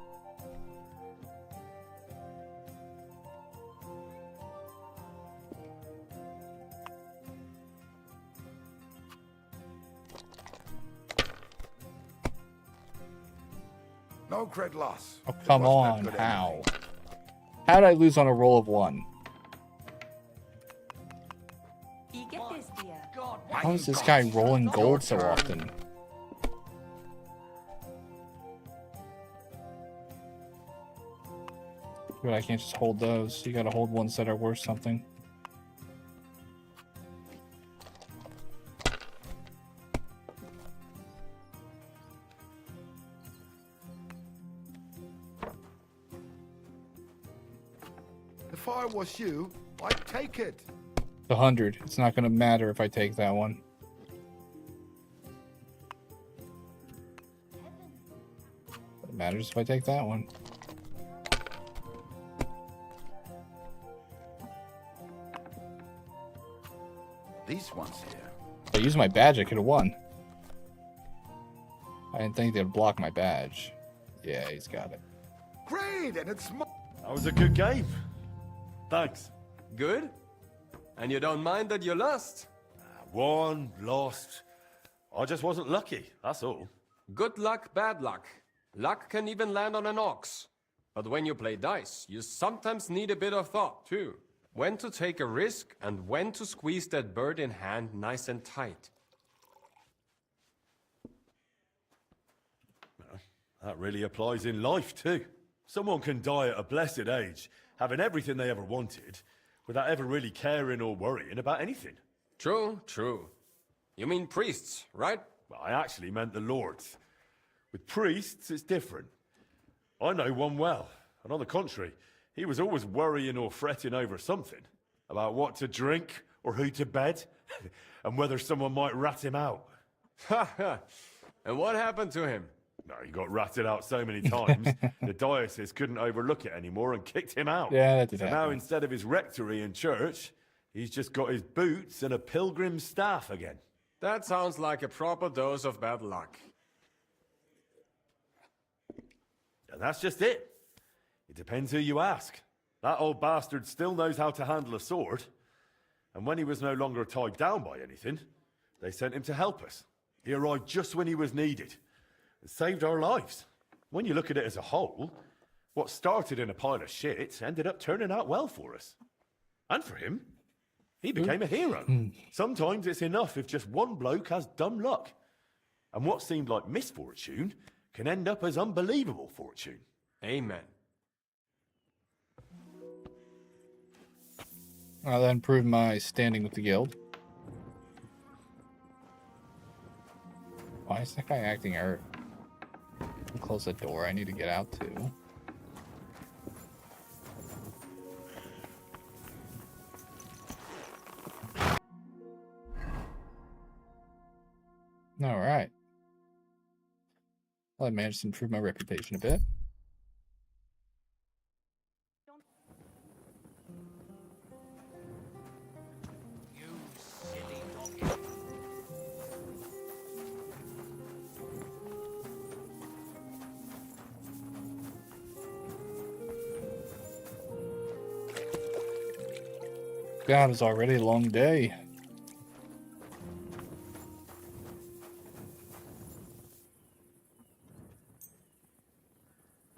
No crit loss. Oh, come on. How? How did I lose on a roll of 1? How is this guy rolling gold so often? But I can't just hold those. You gotta hold ones that are worth something. If I was you, I'd take it. 100. It's not gonna matter if I take that one. It matters if I take that one. These ones here. If I used my badge, I could have won. I didn't think they'd block my badge. Yeah, he's got it. Great, and it's That was a good game. Thanks. Good? And you don't mind that you lost? Won, lost. I just wasn't lucky, that's all. Good luck, bad luck. Luck can even land on an ox. But when you play dice, you sometimes need a bit of thought, too. When to take a risk and when to squeeze that bird in hand nice and tight. That really applies in life, too. Someone can die at a blessed age, having everything they ever wanted, without ever really caring or worrying about anything. True, true. You mean priests, right? Well, I actually meant the lords. With priests, it's different. I know one well, and on the contrary, he was always worrying or fretting over something. About what to drink, or who to bed, and whether someone might rat him out. Ha ha! And what happened to him? No, he got ratted out so many times, the diocese couldn't overlook it anymore and kicked him out. Yeah, that did So happen. now instead of his rectory and church, he's just got his boots and a pilgrim's staff again. That sounds like a proper dose of bad luck. And that's just it. It depends who you ask. That old bastard still knows how to handle a sword. And when he was no longer tied down by anything, they sent him to help us. He arrived just when he was needed. It saved our lives. When you look at it as a whole, what started in a pile of shit ended up turning out well for us. And for him, he became a hero. Sometimes it's enough if just one bloke has dumb luck. And what seemed like misfortune can end up as unbelievable fortune. Amen. I'll then prove my standing with the guild. Why is that guy acting hurt? Close the door. I need to get out too. All right. Well, I managed to improve my reputation a bit. God, it's already a long day.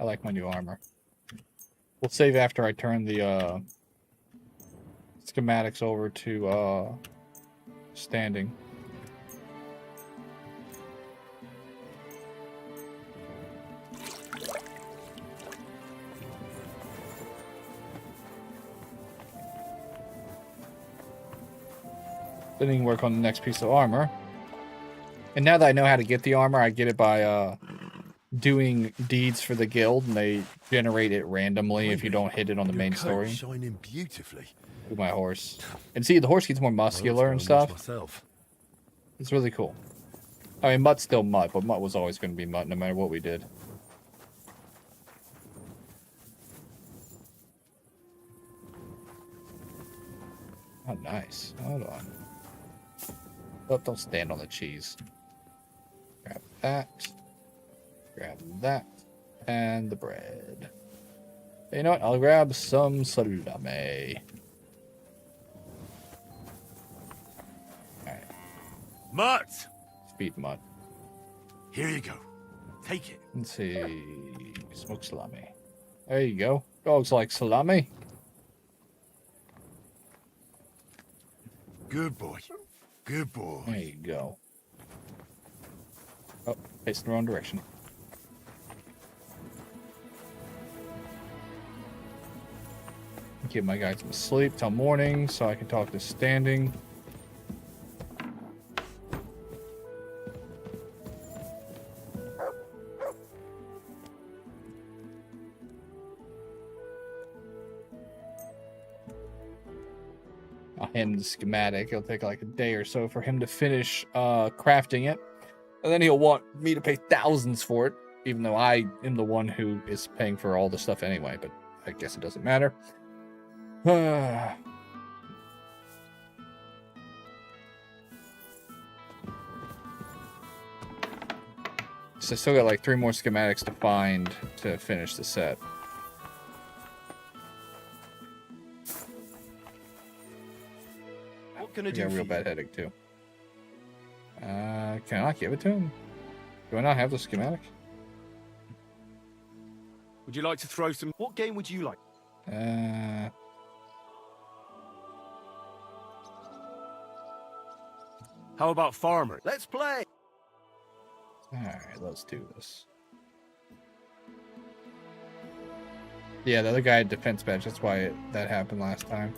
I like my new armor. We'll save after I turn the schematics over to standing. Then you can work on the next piece of armor. And now that I know how to get the armor, I get it by doing deeds for the guild, and they generate it randomly if you don't hit it on the main story. Shining beautifully. With my horse. And see, the horse gets more muscular and stuff. It's really cool. I mean, Mutt's still Mutt, but Mutt was always going to be Mutt no matter what we did. Oh, nice. Hold on. Oh, don't stand on the cheese. Grab that. Grab that. And the bread. You know what? I'll grab some salami. Alright. Mutt! Speed Mutt. Here you go. Take it. Let's see. Smoked salami. There you go. Dogs like salami. Good boy. Good boy. There you go. Oh, facing the wrong direction. Give my guy some sleep till morning so I can talk to standing. I'll hand him the schematic. It'll take like a day or so for him to finish crafting it. And then he'll want me to pay thousands for it, even though I am the one who is paying for all the stuff anyway, but I guess it doesn't matter. So I still got like 3 more schematics to find to finish the set. What can I I do got a for real you? bad headache too. Can I not give it to him? Do I not have the schematic? Would you like to throw some... What game would you like? How about Farmer? Let's play! Alright, let's do this. Yeah, the other guy had defense badge. That's why that happened last time.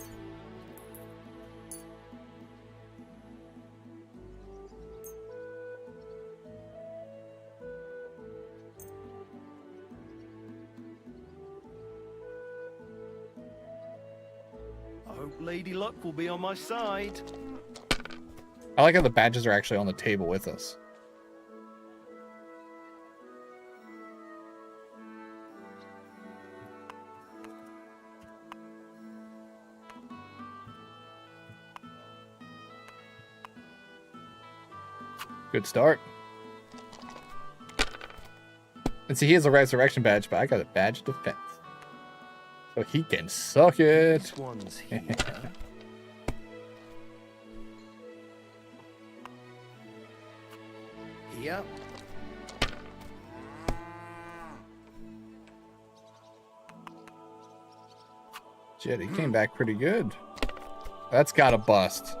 I hope Lady Luck will be on my side. I like how the badges are actually on the table with us. Good start. And see, he has a resurrection badge, but I got a badge of defense. So he can suck it. This one's here. Here. Shit, he came back pretty good. That's gotta bust.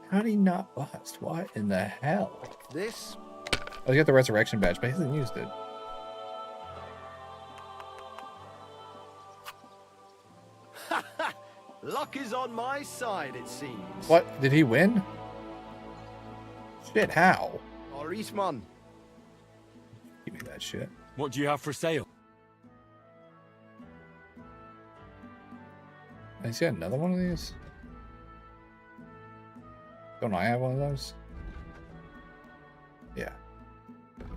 How did he not bust? What in the hell? This. Oh, he got the resurrection badge, but he hasn't used it. Luck is on my side, it seems. What? Did he win? Shit, how? Orisman. Give me that shit. What do you have for sale? Has he got another one of these? Don't I have one of those? Yeah.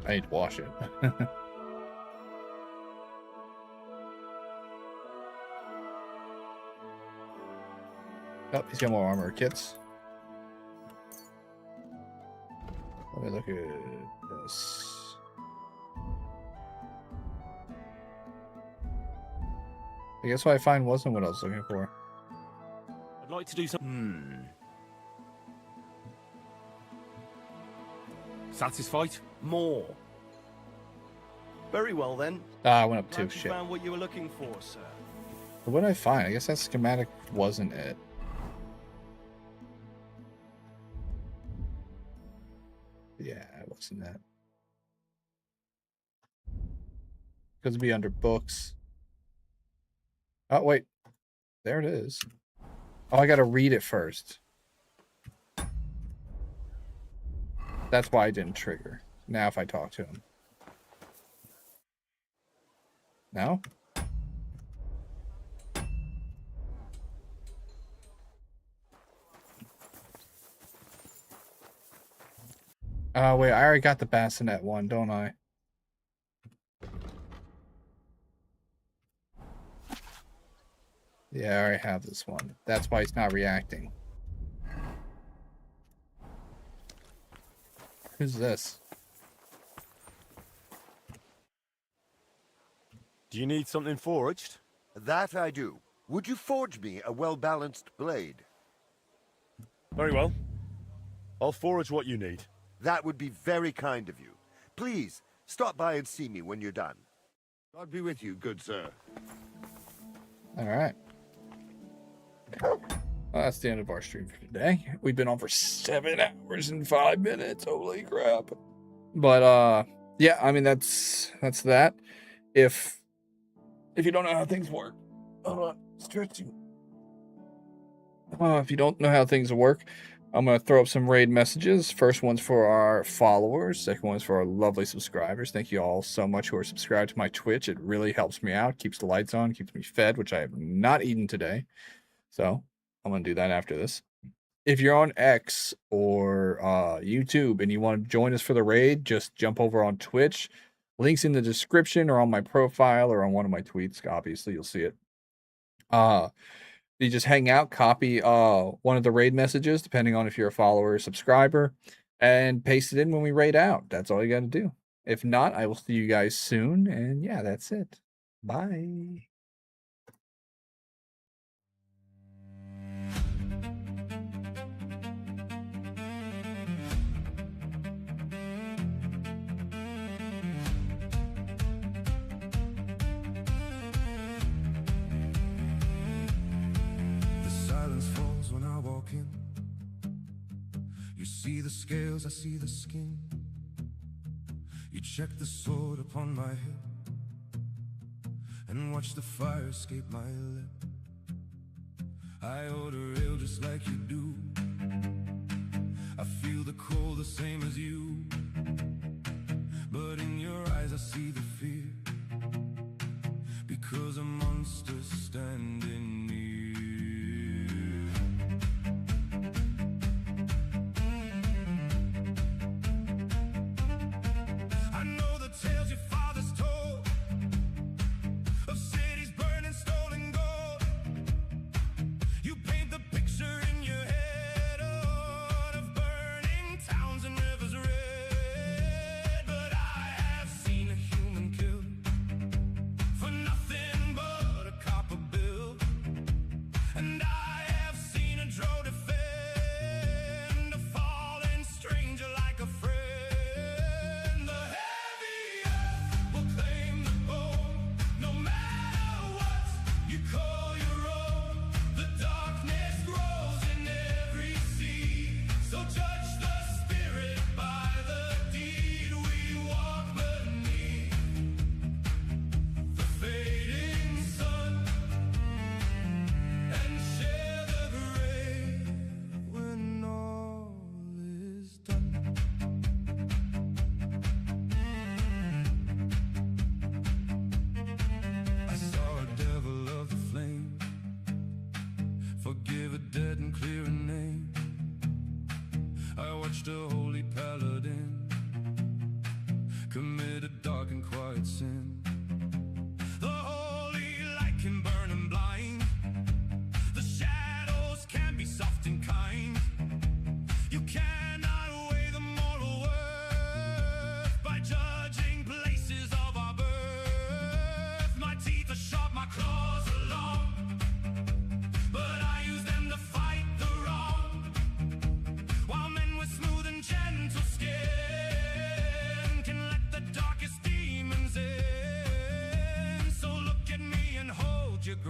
I need to wash it. Oh, he's got more armor kits. Let me look at this. I guess what I find wasn't what I was looking for. I'd like to do some... Satisfied? More. Very well then. I went up too. Glad you Shit. found what you were looking for, sir. What did I find? I guess that schematic wasn't it. Yeah, it wasn't that. Because it'd be under books. Oh, wait. There it is. Oh, I gotta read it first. That's why I didn't trigger. Now if I talk to him. No? Oh, wait. I already got the bassinet one, don't I? Yeah, I already have this one. That's why he's not reacting. Who's this? Do you need something forged? That I do. Would you forge me a well-balanced blade? Very well. I'll forge what you need. That would be very kind of you. Please, stop by and see me when you're done. God be with you, good sir. All right. Well, that's the end of our stream for today. We've been on for 7 hours and 5 minutes. Holy crap. But yeah, I mean that's that. If you don't know how things work, stretching. If you don't know how things work, I'm gonna throw up some raid messages. First one's for our followers. Second one's for our lovely subscribers. Thank you all so much who are subscribed to my Twitch. It really helps me out, keeps the lights on, keeps me fed, which I have not eaten today. So I'm gonna do that after this. If you're on X or YouTube and you want to join us for the raid, just jump over on Twitch. Links in the description or on my profile or on one of my tweets. Obviously, you'll see it. You just hang out, copy one of the raid messages, depending on if you're a follower or subscriber, and paste it in when we raid out. That's all you got to do. If not, I will see you guys soon. And yeah, that's it. Bye. When I walk in, you see the scales, I see the skin. You check the sword upon my hip and watch the fire escape my lip. I order ale just like you do. I feel the cold the same as you, but in your eyes I see the fear, because a monster's standing near. Picture in your head, oh, of burning towns and rivers.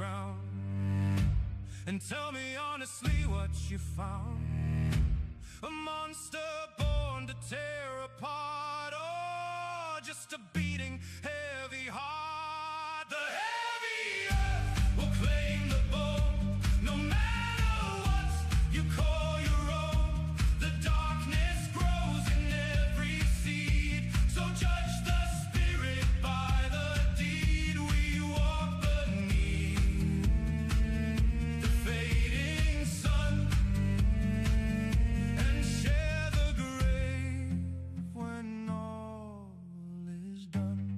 ground. And tell me honestly what you found. A monster born to tear apart, or just a beating heavy heart. The heavy earth will claim the bone, no matter what you call your own. The darkness grows in every seed, so judge the spirit by the deed. We walk beneath the fading sun and share the grave when all is done.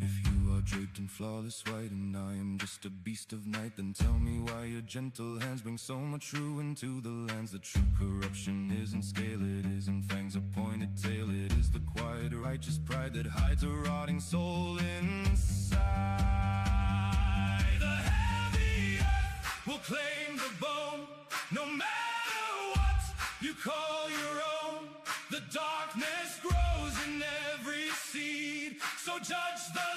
If you are draped in flawless white and I am just a beast of night, then tell me why your gentle hands bring so much ruin to the lands. The true corruption isn't scale, it isn't fangs or pointed tail. It is the quiet righteous pride that hides a rotting soul inside. The heavy earth will claim the bone, no matter what you call your own. The darkness grows in every seed, so judge the